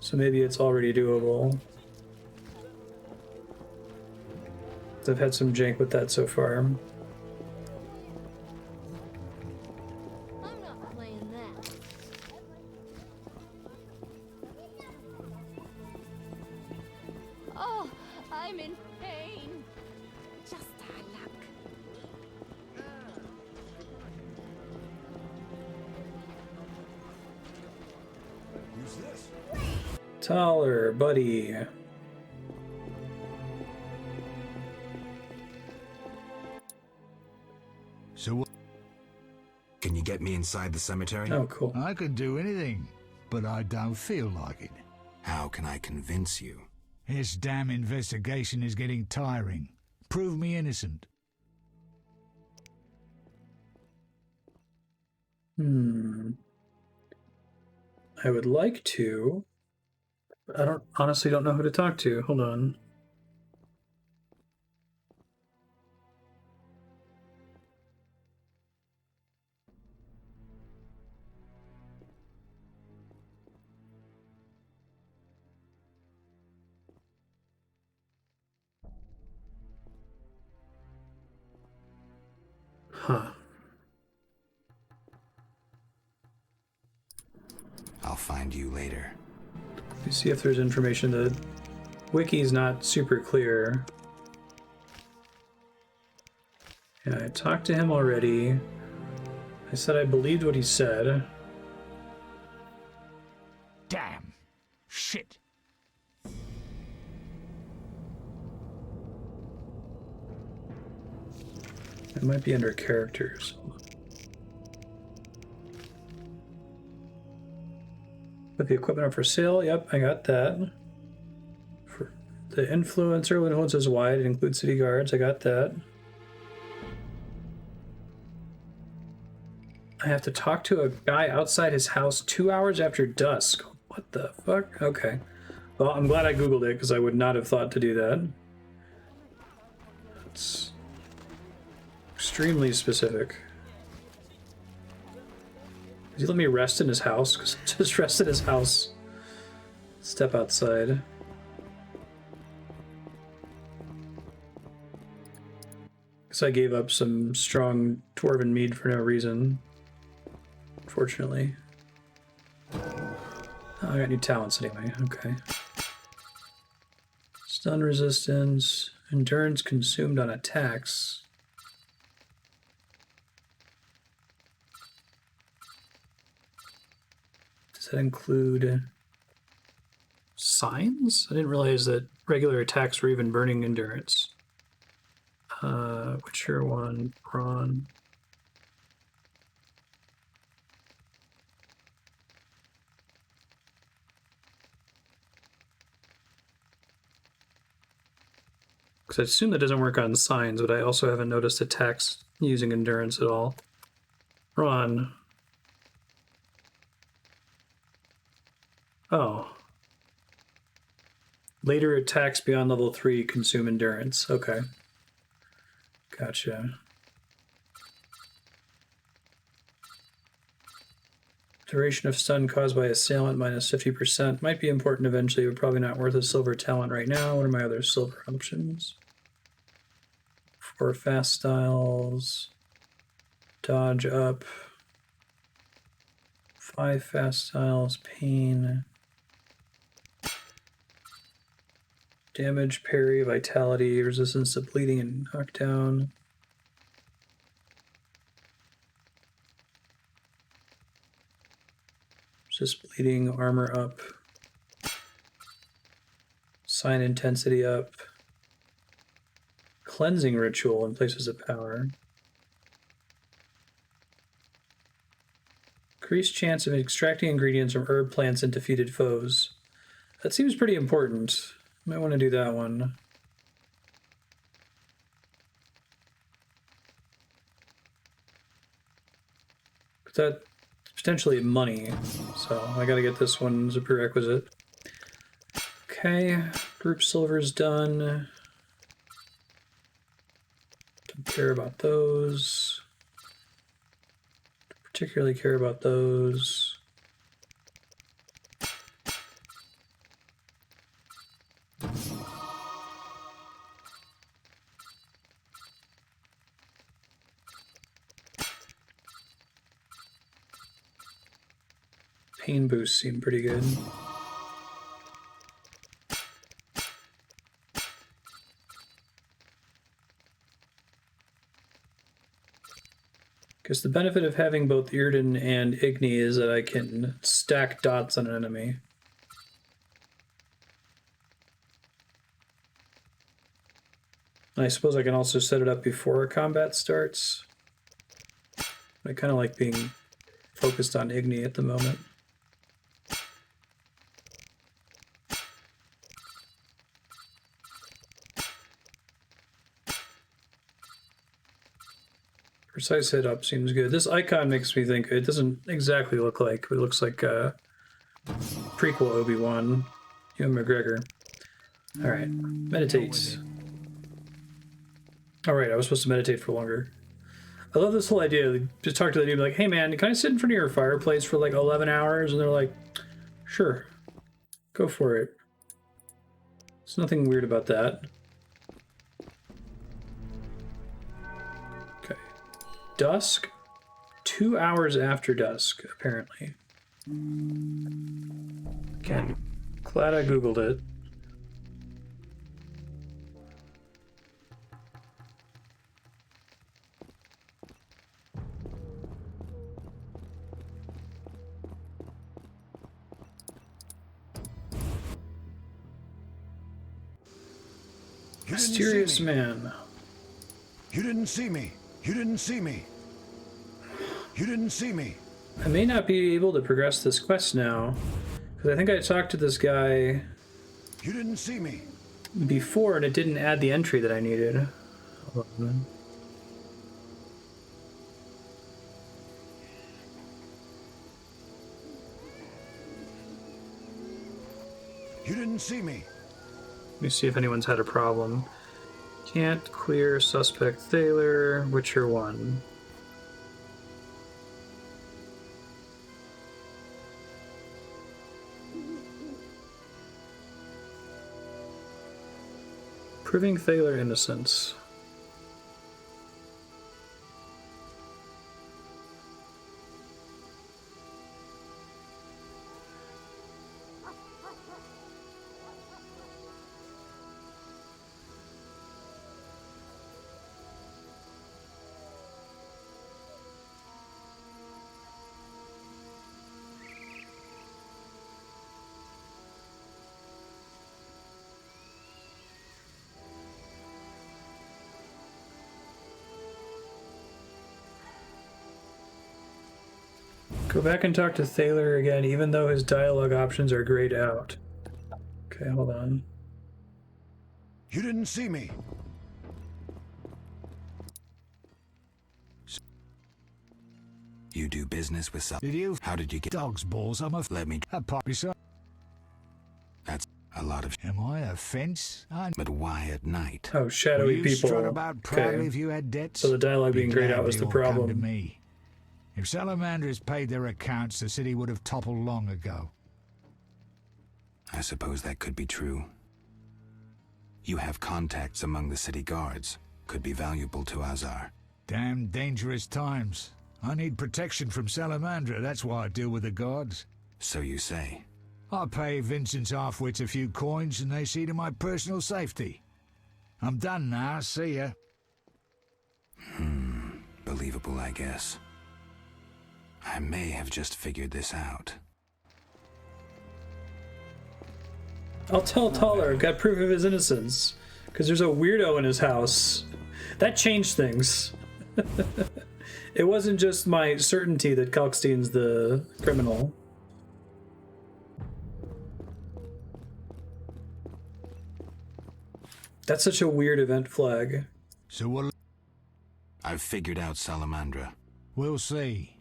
So maybe it's already doable. I've had some jank with that so far. I'm not playing that. Oh, I'm in pain. Just our luck. Who's this? Taller, buddy. So what? Can you get me inside the cemetery? Oh, cool. I could do anything, but I don't feel like it. How can I convince you? This damn investigation is getting tiring. Prove me innocent. I would like to. I honestly don't know who to talk to. Hold on. Huh. I'll find you later. Let me see if there's information. The wiki's not super clear. Yeah, I talked to him already. I said I believed what he said. Damn. Shit. It might be under characters. Put the equipment up for sale. Yep, I got that. For the influencer influences wide. It includes city guards. I got that. I have to talk to a guy outside his house 2 hours after dusk. What the fuck? Okay. Well, I'm glad I Googled it because I would not have thought to do that. It's extremely specific. Does he let me rest in his house? Because I just rest in his house. Step outside. Guess I gave up some strong dwarven mead for no reason. Unfortunately. Oh, I got new talents anyway. Okay. Stun resistance. Endurance consumed on attacks. Does that include signs? I didn't realize that regular attacks were even burning endurance. Witcher 1, Prawn. Because I assume that doesn't work on signs, but I also haven't noticed attacks using endurance at all. Ron. Oh. Later attacks beyond level 3 consume endurance. Okay. Gotcha. Duration of stun caused by assailant minus 50%. Might be important eventually, but probably not worth a silver talent right now. What are my other silver options? 4 fast styles. Dodge up. 5 fast styles, pain, damage, parry, vitality, resistance to bleeding and knockdown. Resist bleeding, armor up. Sign intensity up. Cleansing ritual in places of power. Increased chance of extracting ingredients from herb plants and defeated foes. That seems pretty important. Might want to do that one. But that's potentially money, so I gotta get this one as a prerequisite. Okay, group silver's done. Don't care about those. Don't particularly care about those. Pain boosts seem pretty good. Because the benefit of having both Irden and Igni is that I can stack dots on an enemy. And I suppose I can also set it up before a combat starts. I kind of like being focused on Igni at the moment. Precise hit up seems good. This icon makes me think it doesn't exactly look like, it looks like prequel Obi-Wan, Ewan McGregor. Alright, meditate. Alright, I was supposed to meditate for longer. I love this whole idea. Just talk to the dude, be like, hey man, can I sit in front of your fireplace for like 11 hours? And they're like, sure, go for it. There's nothing weird about that. Dusk, 2 hours after dusk, apparently. Again, glad I googled it. Mysterious man. You didn't see me. You didn't see me. You didn't see me. I may not be able to progress this quest now, because I think I talked to this guy You didn't see me. before and it didn't add the entry that I needed. Hold on. You didn't see me. Let me see if anyone's had a problem. Can't clear suspect Thaler, Witcher 1. Proving Thaler innocence. Go back and talk to Thaler again, even though his dialogue options are grayed out. Okay, hold on. You didn't see me. You do business with some. Did you? How did you get Dog's balls, I'm a... Let me. That poppy, sir. That's a lot of. Am I a fence? But why at night? Oh, shadowy you people. strut about proudly if you had debts? So the dialogue being grayed glad out was they the all come problem. to me. If Salamanders paid their accounts, the city would have toppled long ago. I suppose that could be true. You have contacts among the city guards. Could be valuable to Azar. Damn dangerous times. I need protection from Salamandra, that's why I deal with the guards. So you say. I pay Vincent's half-wits a few coins and they see to my personal safety. I'm done now, see ya. Believable, I guess. I may have just figured this out. I'll tell Taller, I've got proof of his innocence. Because there's a weirdo in his house. That changed things. It wasn't just my certainty that Kalkstein's the criminal. That's such a weird event flag. So what? I've figured out Salamandra. We'll see.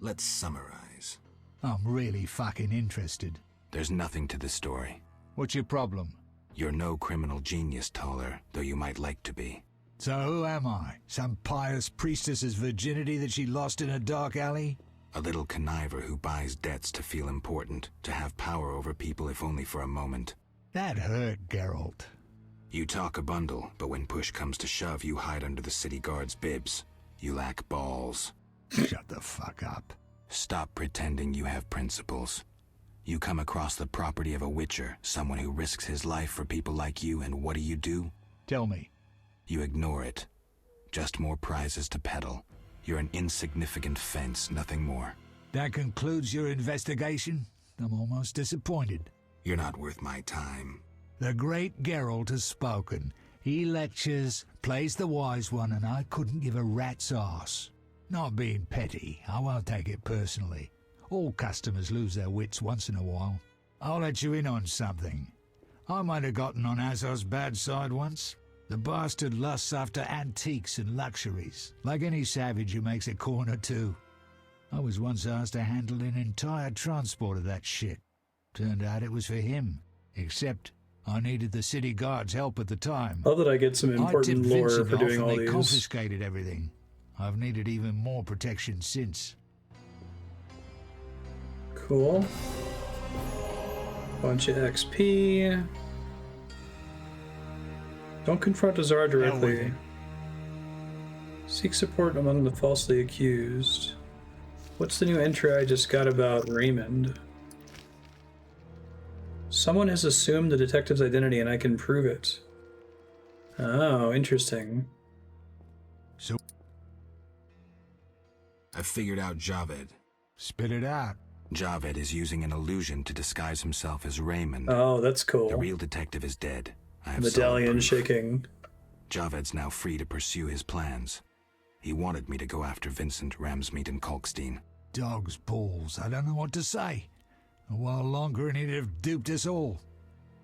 Let's summarize. I'm really fucking interested. There's nothing to the story. What's your problem? You're no criminal genius, Taller, though you might like to be. So who am I? Some pious priestess's virginity that she lost in a dark alley? A little conniver who buys debts to feel important, to have power over people if only for a moment. That hurt, Geralt. You talk a bundle, but when push comes to shove, you hide under the city guard's bibs. You lack balls. Shut the fuck up. Stop pretending you have principles. You come across the property of a witcher, someone who risks his life for people like you, and what do? Tell me. You ignore it. Just more prizes to peddle. You're an insignificant fence, nothing more. That concludes your investigation? I'm almost disappointed. You're not worth my time. The great Geralt has spoken. He lectures, plays the wise one, and I couldn't give a rat's arse. Not being petty, I won't take it personally. All customers lose their wits once in a while. I'll let you in on something. I might have gotten on Azor's bad side once. The bastard lusts after antiques and luxuries, like any savage who makes a coin or two. I was once asked to handle an entire transport of that shit. Turned out it was for him, except I needed the city guard's help at the time. Love that I get some important lore for doing all they these. Confiscated everything. I've needed even more protection since. Cool. Bunch of XP. Don't confront Azar directly. Seek support among the falsely accused. What's the new entry I just got about Raymond? Someone has assumed the detective's identity and I can prove it. Oh, interesting. So I've figured out Javed. Spit it out. Javed is using an illusion to disguise himself as Raymond. Oh, that's cool. The real detective is dead. I have Medallion shaking. Javed's now free to pursue his plans. He wanted me to go after Vincent, Ramsmeet, and Kalkstein. Dog's balls. I don't know what to say. A while longer and he'd have duped us all.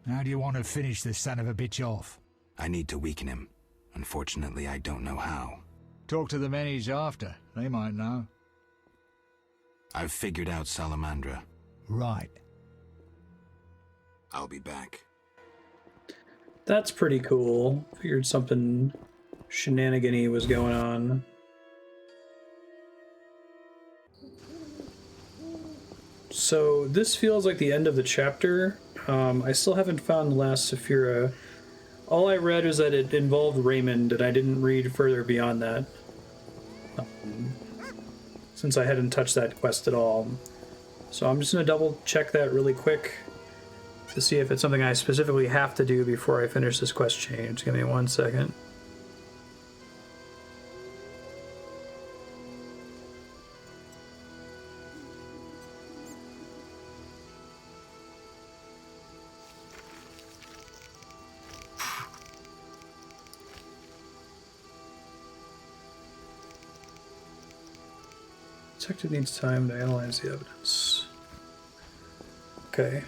How do you want to finish this son of a bitch off? I need to weaken him. Unfortunately, I don't know how. Talk to the men he's after. They might know. I've figured out Salamandra. Right. I'll be back. That's pretty cool. Figured something shenanigan-y was going on. So this feels like the end of the chapter. I still haven't found the last Saphira. All I read was that it involved Raymond, and I didn't read further beyond that. Since I hadn't touched that quest at all. So I'm just going to double check that really quick to see if it's something I specifically have to do before I finish this quest chain. Just give me 1 second. Detective needs time to analyze the evidence. Okay.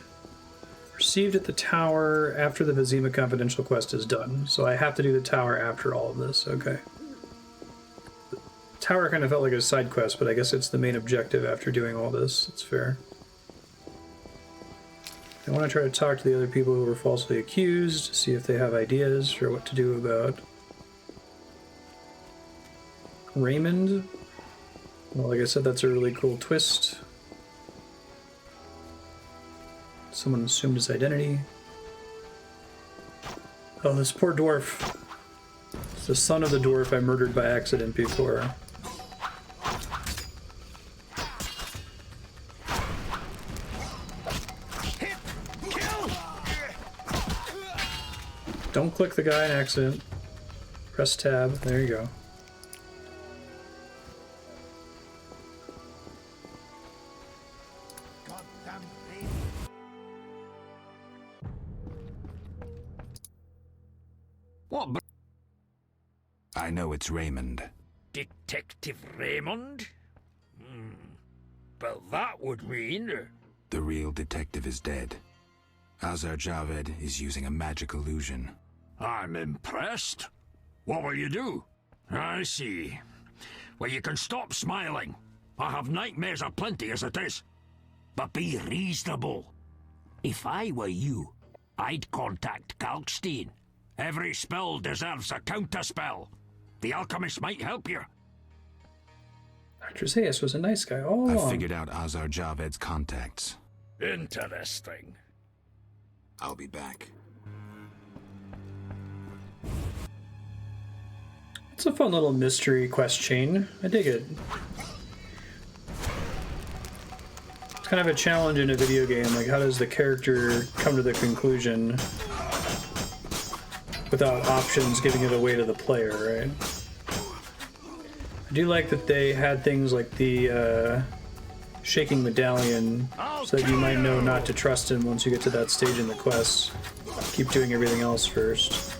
Received at the tower after the Vizima confidential quest is done. So I have to do the tower after all of this. Okay. The tower kind of felt like a side quest, but I guess it's the main objective after doing all this. It's fair. I want to try to talk to the other people who were falsely accused, see if they have ideas for what to do about Raymond. Well, like I said, that's a really cool twist. Someone assumed his identity. Oh, this poor dwarf. It's the son of the dwarf I murdered by accident before. Don't click the guy in accident. Press tab. There you go. What? I know it's Raymond. Detective Raymond? But that would mean... The real detective is dead. Azar Javed is using a magic illusion. I'm impressed. What will you do? I see. Well, you can stop smiling. I have nightmares aplenty as it is. But be reasonable. If I were you, I'd contact Kalkstein. Every spell deserves a counterspell. The alchemist might help you. Dr. Zaius was a nice guy all I along. figured out Azar Javed's contacts. Interesting. I'll be back. It's a fun little mystery quest chain. I dig it. It's kind of a challenge in a video game. Like, how does the character come to the conclusion without options giving it away to the player, right? I do like that they had things like the shaking medallion so that you might know not to trust him once you get to that stage in the quest. Keep doing everything else first.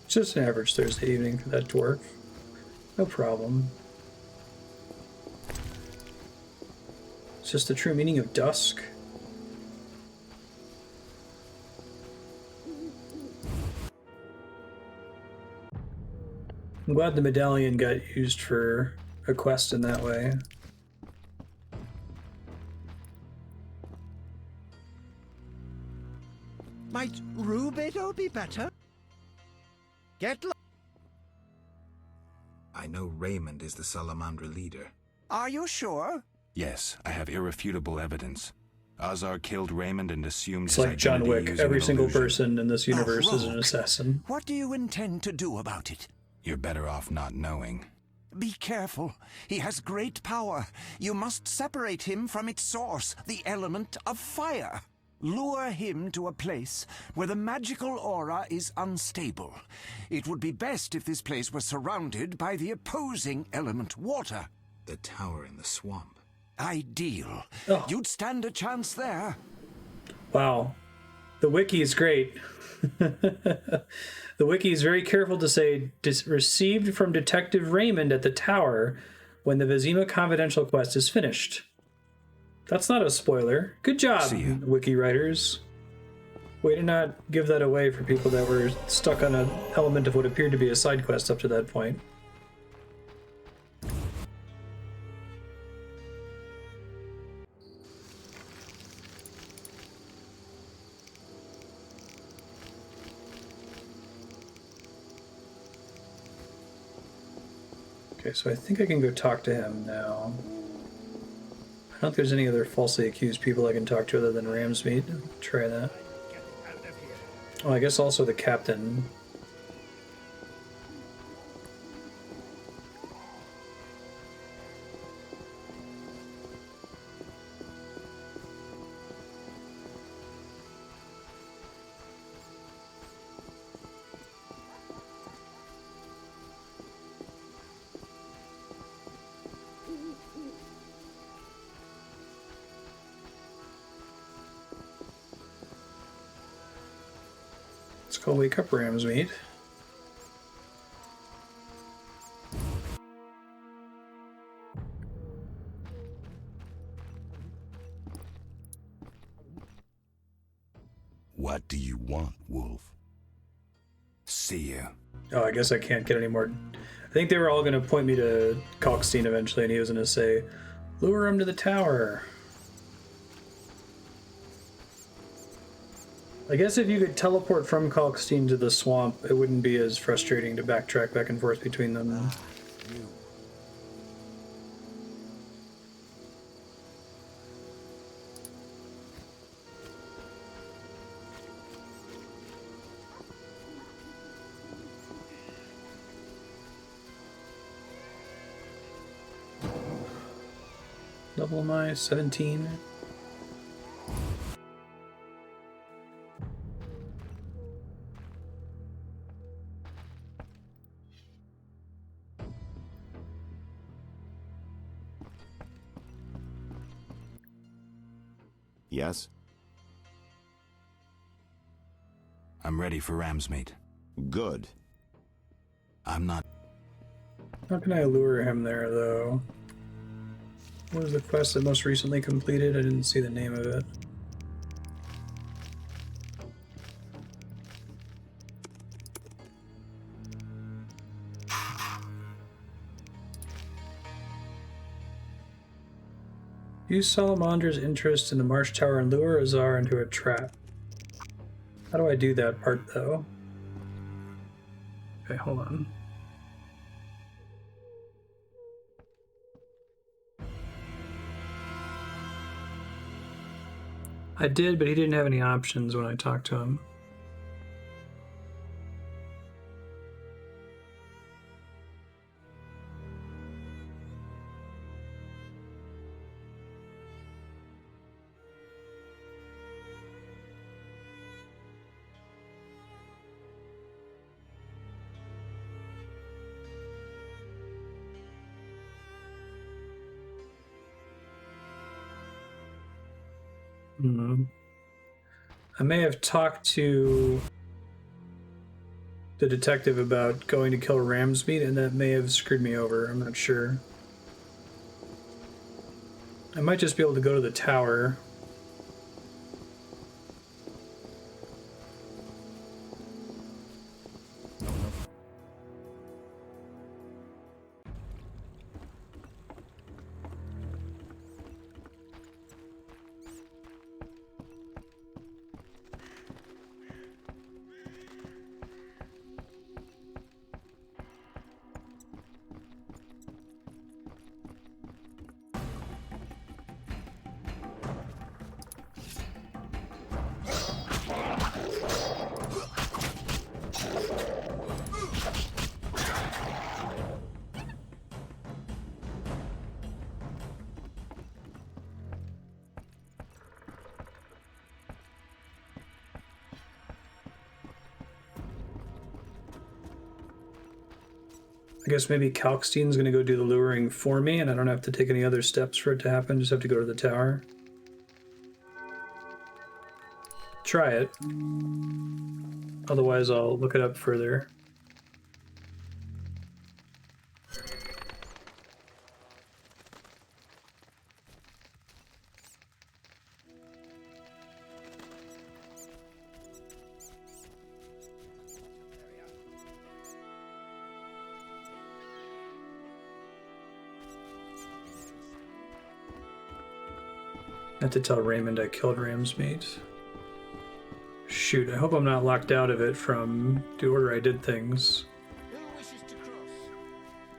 It's just an average Thursday evening for that dwarf. No problem. It's just the true meaning of dusk. I'm glad the medallion got used for a quest in that way. Might Rubedo be better? Get lo- I know Raymond is the Salamandra leader. Are you sure? Yes, I have irrefutable evidence. Azar killed Raymond and assumed It's his like John identity Wick. using Every an single illusion. person in this universe is an rogue. assassin. What do you intend to do about it? You're better off not knowing. Be careful. He has great power. You must separate him from its source, the element of fire. Lure him to a place where the magical aura is unstable. It would be best if this place were surrounded by the opposing element, water. The tower in the swamp. Ideal. Oh. You'd stand a chance there. Wow. The wiki is great. The wiki is very careful to say, received from Detective Raymond at the tower when the Vizima Confidential quest is finished. That's not a spoiler. Good job, wiki writers. Way to not give that away for people that were stuck on an element of what appeared to be a side quest up to that point. Okay, so I think I can go talk to him now. I don't think there's any other falsely accused people I can talk to other than Ramsmeat. Try that. Oh, I guess also the captain. Let's go wake up Ramsmeat. What do you want, Wolf? See you. Oh, I guess I can't get any more. I think they were all going to point me to Kalkstein eventually, and he was going to say, lure him to the tower. I guess if you could teleport from Kalkstein to the swamp, it wouldn't be as frustrating to backtrack back and forth between them. level am I? 17. Yes? I'm ready for Ramsmate. Good. I'm not... How can I lure him there, though? What was the quest that most recently completed? I didn't see the name of it. Use Salamandra's interest in the Marsh Tower and lure Azar into a trap. How do I do that part, though? Okay, hold on. I did, but he didn't have any options when I talked to him. I may have talked to the detective about going to kill Ramsmeat, and that may have screwed me over. I'm not sure. I might just be able to go to the tower. I guess maybe Kalkstein's going to go do the luring for me, and I don't have to take any other steps for it to happen. Just have to go to the tower. Try it. Otherwise, I'll look it up further. I have to tell Raymond I killed Ramsmeat. Shoot, I hope I'm not locked out of it from the order I did things.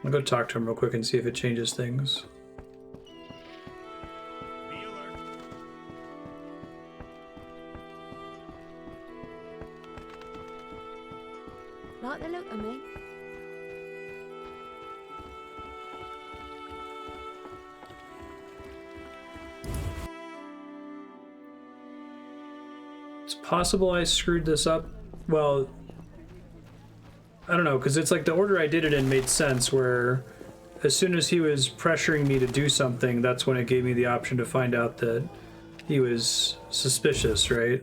I'll go talk to him real quick and see if it changes things. Like the look of me? It's possible I screwed this up. Well, I don't know, because it's like the order I did it in made sense, where as soon as he was pressuring me to do something, that's when it gave me the option to find out that he was suspicious, right?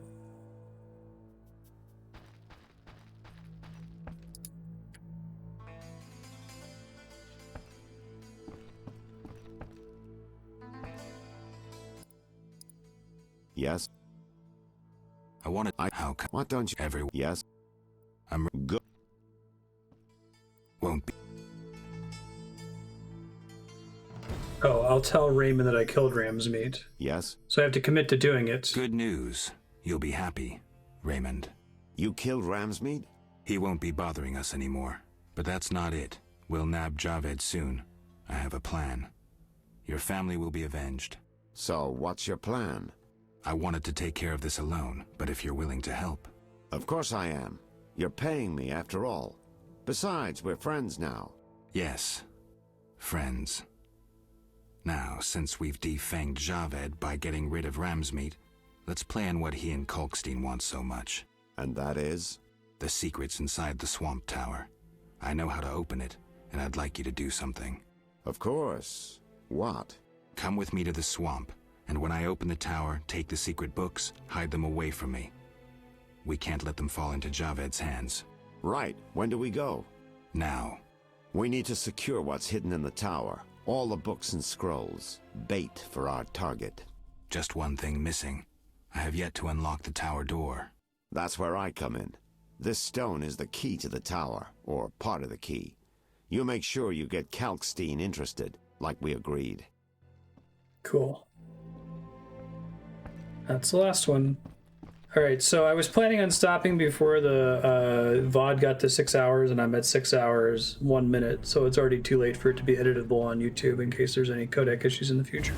Yes? I want to... How come... What don't you... Everyone... Yes? I'm... Good. Won't be... Oh, I'll tell Raymond that I killed Ramsmeat. Yes? So I have to commit to doing it. Good news. You'll be happy, Raymond. You killed Ramsmeat? He won't be bothering us anymore. But that's not it. We'll nab Javed soon. I have a plan. Your family will be avenged. So, what's your plan? I wanted to take care of this alone, but if you're willing to help... Of course I am. You're paying me, after all. Besides, we're friends now. Yes. Friends. Now, since we've defanged Javed by getting rid of Ramsmeat, let's plan what he and Kalkstein want so much. And that is? The secret's inside the swamp tower. I know how to open it, and I'd like you to do something. Of course. What? Come with me to the swamp, and when I open the tower, take the secret books, hide them away from me. We can't let them fall into Javed's hands. Right. When do we go? Now. We need to secure what's hidden in the tower. All the books and scrolls. Bait for our target. Just one thing missing. I have yet to unlock the tower door. That's where I come in. This stone is the key to the tower, or part of the key. You make sure you get Kalkstein interested, like we agreed. Cool. That's the last one. Alright, so I was planning on stopping before the VOD got to 6 hours, and I'm at 6 hours, 1 minute, so it's already too late for it to be editable on YouTube in case there's any codec issues in the future.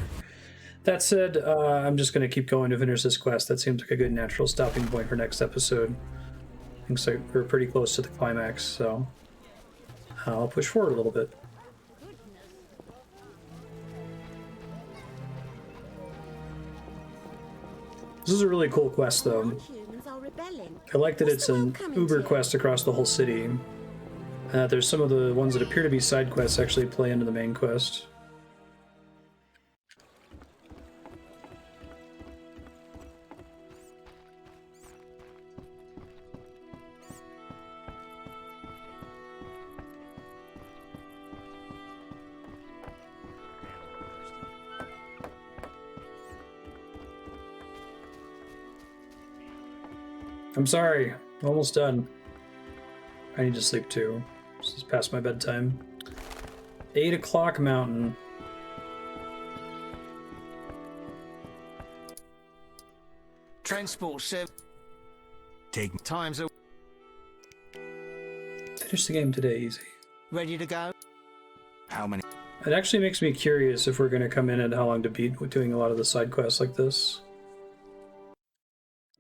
That said, I'm just going to keep going to finish this quest. That seems like a good natural stopping point for next episode. Looks like we're pretty close to the climax, so I'll push forward a little bit. This is a really cool quest, though. I like that it's an Uber quest across the whole city. There's some of the ones that appear to be side quests actually play into the main quest. I'm sorry, I'm almost done. I need to sleep too. This is past my bedtime. 8 o'clock mountain. Transport ship. Take times. Finish the game today, easy. Ready to go? How many? It actually makes me curious if we're going to come in and how long to beat with doing a lot of the side quests like this.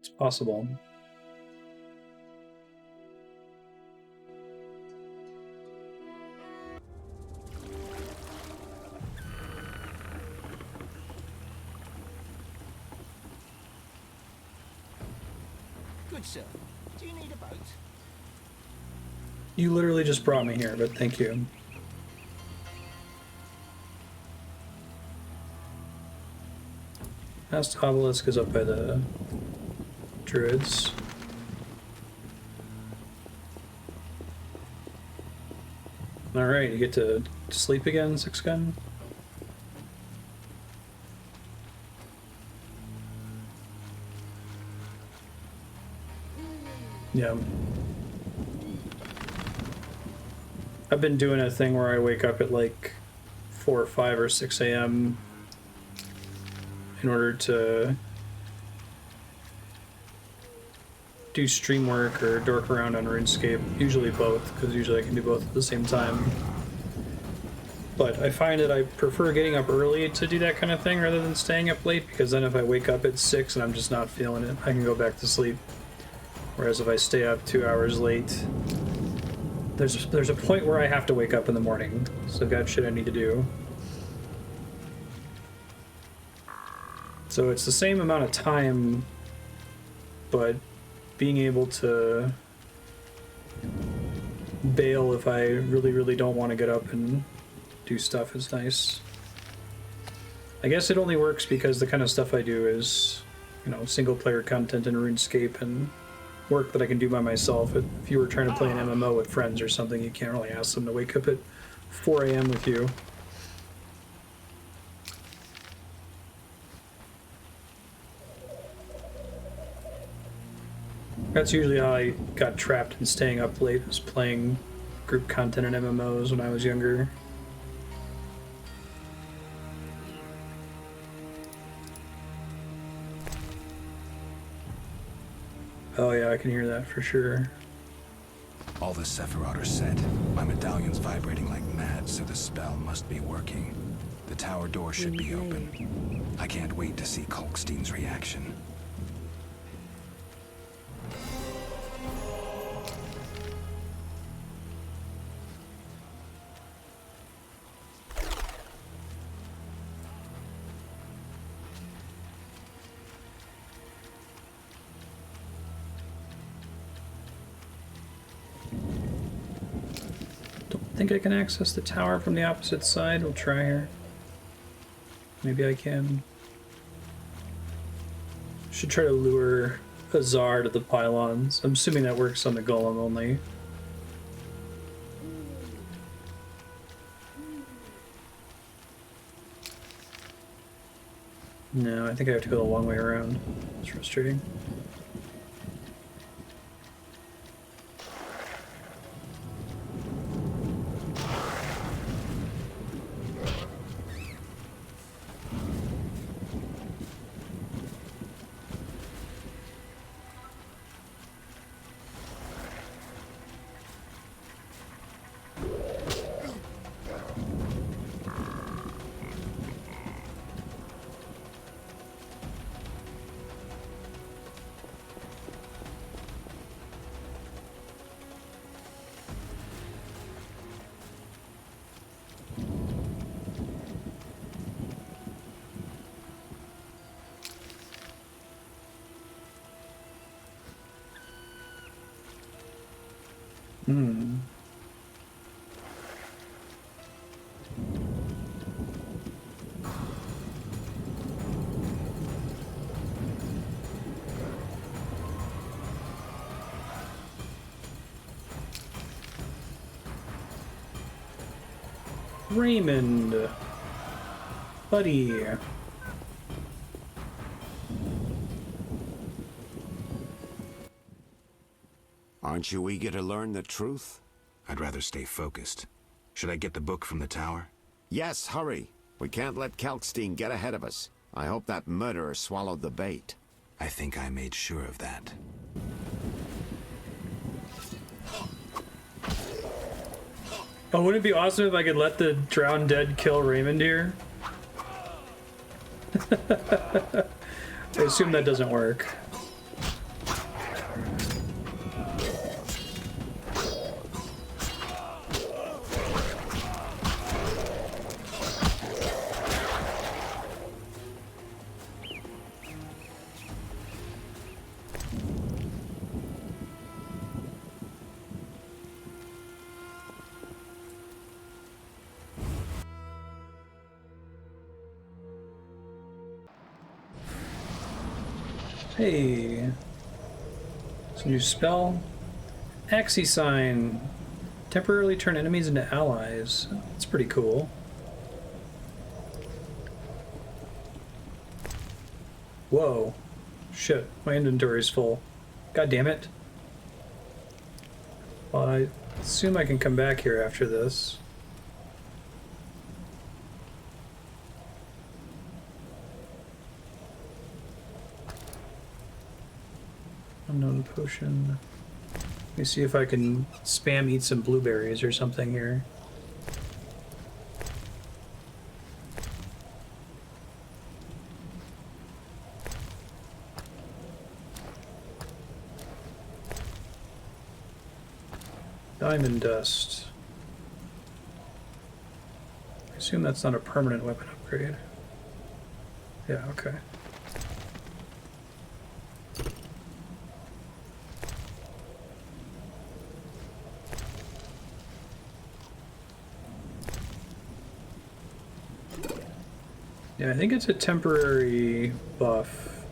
It's possible. Good sir. Do you need a boat? You literally just brought me here, but thank you. Last obelisk is up by the druids. Alright, you get to sleep again, Six Gun? Yeah. I've been doing a thing where I wake up at like 4 or 5 or 6 a.m. in order to do stream work or dork around on RuneScape. Usually both, because usually I can do both at the same time. But I find that I prefer getting up early to do that kind of thing rather than staying up late, because then if I wake up at 6 and I'm just not feeling it, I can go back to sleep. Whereas if I stay up 2 hours late, there's a point where I have to wake up in the morning, so I've got shit I need to do. So it's the same amount of time, but being able to bail if I really, really don't want to get up and do stuff is nice. I guess it only works because the kind of stuff I do is, you know, single player content in RuneScape and work that I can do by myself. If you were trying to play an MMO with friends or something, you can't really ask them to wake up at 4 a.m. with you. That's usually how I got trapped in staying up late, was playing group content in MMOs when I was younger. Oh yeah, I can hear that for sure. All the Sephiroth are set. My medallion's vibrating like mad, so the spell must be working. The tower door should be open. I can't wait to see Kalkstein's reaction. think I can access the tower from the opposite side. We'll try here. Maybe I can. Should try to lure Azar to the pylons. I'm assuming that works on the golem only. No, I think I have to go the long way around. It's frustrating. Raymond, buddy. Aren't you eager to learn the truth? I'd rather stay focused. Should I get the book from the tower? Yes, hurry. We can't let Kalkstein get ahead of us. I hope that murderer swallowed the bait. I think I made sure of that. Oh, wouldn't it be awesome if I could let the drowned dead kill Raymond here? I assume that doesn't work. Hey, it's a new spell. Axie Sign. Temporarily turn enemies into allies. That's pretty cool. Whoa. Shit, my inventory's full. God damn it. Well, I assume I can come back here after this. Unknown potion. Let me see if I can spam eat some blueberries or something here. Diamond dust. I assume that's not a permanent weapon upgrade. Yeah, okay. Yeah, I think it's a temporary buff.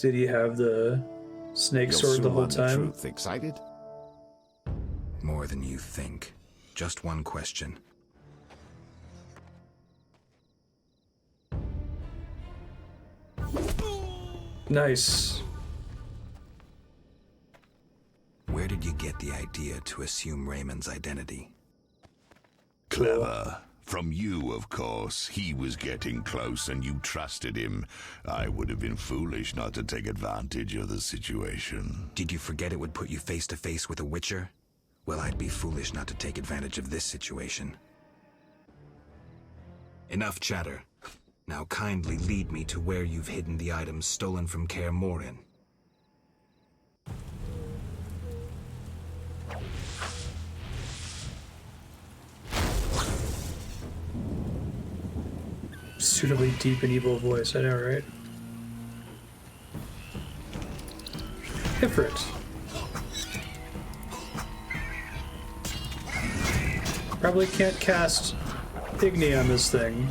Did he have the snake sword the whole time? The truth. Excited? More than you think. Just one question. Nice. Where did you get the idea to assume Raymond's identity? Clever. From you, of course. He was getting close and you trusted him. I would have been foolish not to take advantage of the situation. Did you forget it would put you face to face with a Witcher? Well, I'd be foolish not to take advantage of this situation. Enough chatter. Now kindly lead me to where you've hidden the items stolen from Kaer Morhen. Suitably deep and evil voice, I know, right? Ifrit. Probably can't cast Igni on this thing.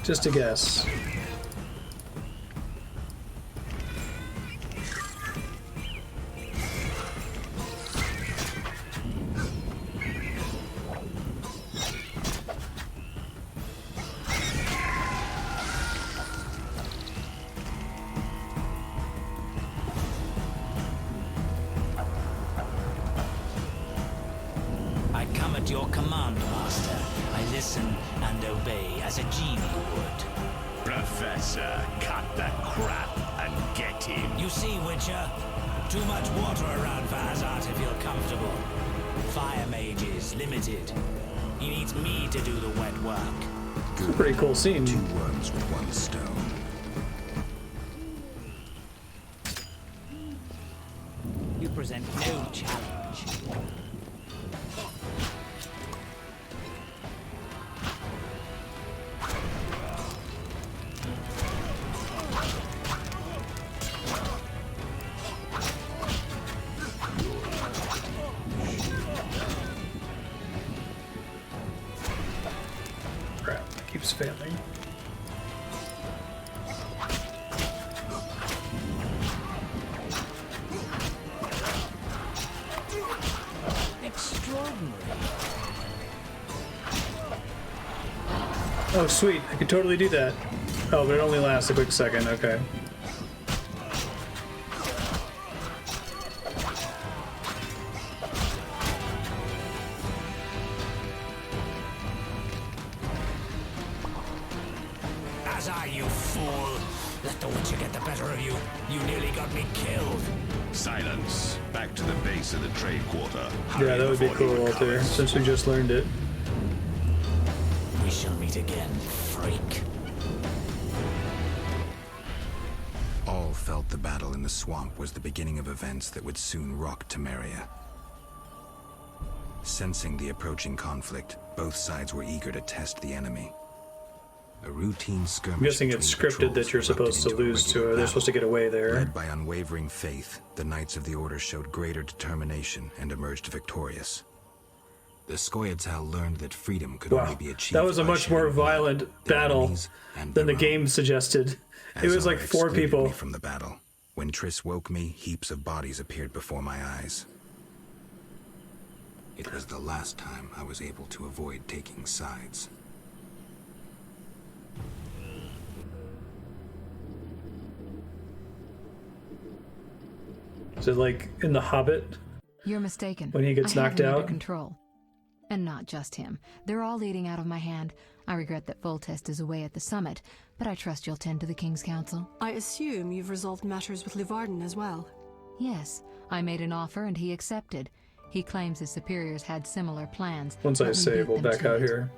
Just a guess. I come at your command, Master. I listen and obey as a genie would. Professor, cut the crap and get him. You see, Witcher? Too much water around for Hazard to feel comfortable. Fire mage is limited. He needs me to do the wet work. It's a pretty cool scene. 2 worms with 1 stone. You present no challenge. Crap, it keeps failing. Extraordinary. Oh, sweet. I could totally do that. Oh, but it only lasts a quick second. Okay. Hazard, you fool! Let the Witcher get the better of you. You nearly got me killed. Silence. Back to the base of the trade quarter. Yeah, that would be cool, Walter, since we just learned it. We shall meet again, freak. All felt the battle in the swamp was the beginning of events that would soon rock Temeria. Sensing the approaching conflict, both sides were eager to test the enemy. A routine skirmish. I'm guessing it's scripted that you're supposed to lose to it. They're supposed to get away there. Led by unwavering faith, the Knights of the Order showed greater determination and emerged victorious. The Skoyatel learned that freedom could only be achieved. That was a by much more sharing blood, violent their battle enemies, and than the their own. game suggested. It was like 4 excluded people. Me from the battle. When Triss woke me, heaps of bodies appeared before my eyes. It was the last time I was able to avoid taking sides. Is it like in The Hobbit? You're mistaken. When he gets I have knocked him out? under control. And not just him. They're all leading out of my hand. I regret that Foltest is away at the summit, but I trust you'll tend to the King's Council. I assume you've resolved matters with Luvarden as well. Yes, I made an offer and he accepted. He claims his superiors had similar plans. Once but I we save, beat we'll them back to out it. here.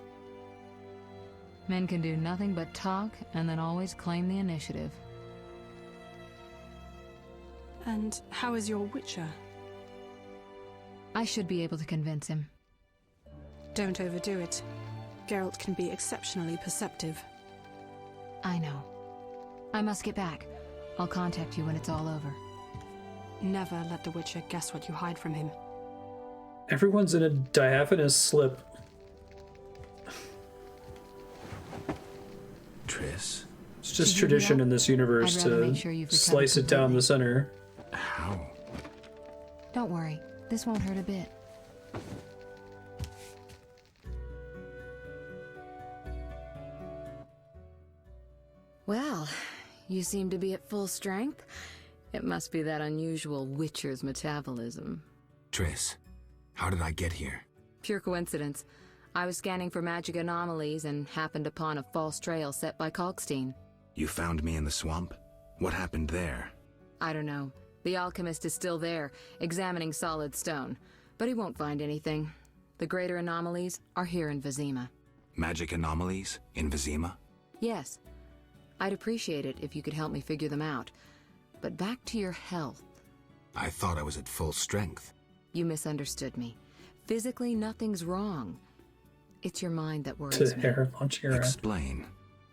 Men can do nothing but talk and then always claim the initiative. And how is your Witcher? I should be able to convince him. Don't overdo it. Geralt can be exceptionally perceptive. I know. I must get back. I'll contact you when it's all over. Never let the Witcher guess what you hide from him. Everyone's in a diaphanous slip. Triss? It's just Should you tradition be up? in this universe I'd rather to make sure you've recovered slice it down the center. How? Don't worry. This won't hurt a bit. Well, you seem to be at full strength. It must be that unusual Witcher's metabolism. Triss, how did I get here? Pure coincidence. I was scanning for magic anomalies and happened upon a false trail set by Kalkstein. You found me in the swamp? What happened there? I don't know. The alchemist is still there, examining solid stone. But he won't find anything. The greater anomalies are here in Vizima. Magic anomalies? In Vizima? Yes. I'd appreciate it if you could help me figure them out. But back to your health. I thought I was at full strength. You misunderstood me. Physically, nothing's wrong. It's your mind that worries To me. air launching around. Explain.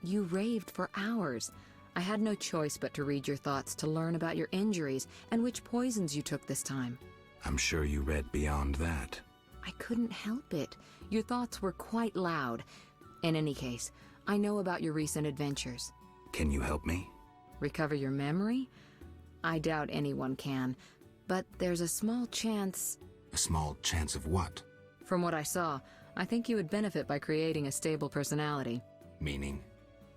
You raved for hours. I had no choice but to read your thoughts to learn about your injuries and which poisons you took this time. I'm sure you read beyond that. I couldn't help it. Your thoughts were quite loud. In any case, I know about your recent adventures. Can you help me? Recover your memory? I doubt anyone can, but there's a small chance... A small chance of what? From what I saw, I think you would benefit by creating a stable personality. Meaning?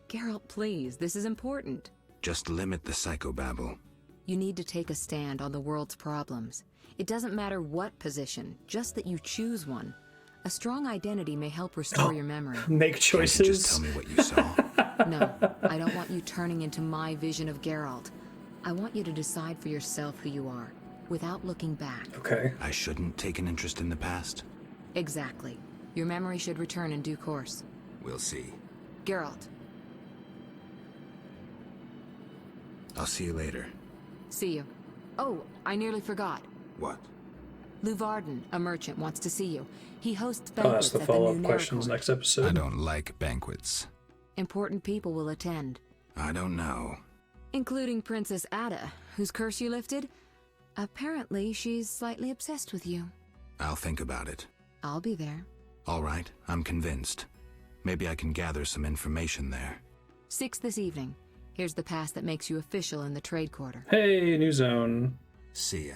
Geralt, please, this is important. Just limit the psychobabble. You need to take a stand on the world's problems. It doesn't matter what position, just that you choose one. A strong identity may help restore your memory. Make choices. Can't you just tell me what you saw? No, I don't want you turning into my vision of Geralt. I want you to decide for yourself who you are, without looking back. Okay. I shouldn't take an interest in the past? Exactly. Your memory should return in due course. We'll see. Geralt. I'll see you later. See you. Oh, I nearly forgot. What? Luvarden, a merchant, wants to see you. He hosts I'll ask banquets the at the new follow-up questions Nerricourt. next episode. I don't like banquets. Important people will attend. I don't know. Including Princess Ada, whose curse you lifted. Apparently, she's slightly obsessed with you. I'll think about it. I'll be there. All right, I'm convinced. Maybe I can gather some information there. 6 this evening. Here's the pass that makes you official in the trade quarter. Hey, new zone. See ya.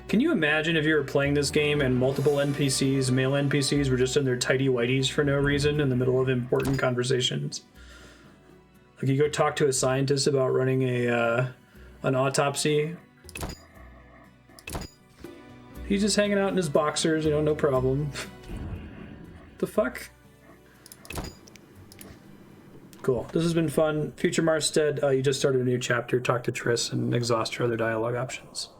Can you imagine if you were playing this game and multiple NPCs, male NPCs, were just in their tighty whities for no reason in the middle of important conversations? Like you go talk to a scientist about running an autopsy. He's just hanging out in his boxers, you know, no problem. The fuck? Cool. This has been fun. Future Marstead, you just started a new chapter. Talk to Triss and exhaust your other dialogue options.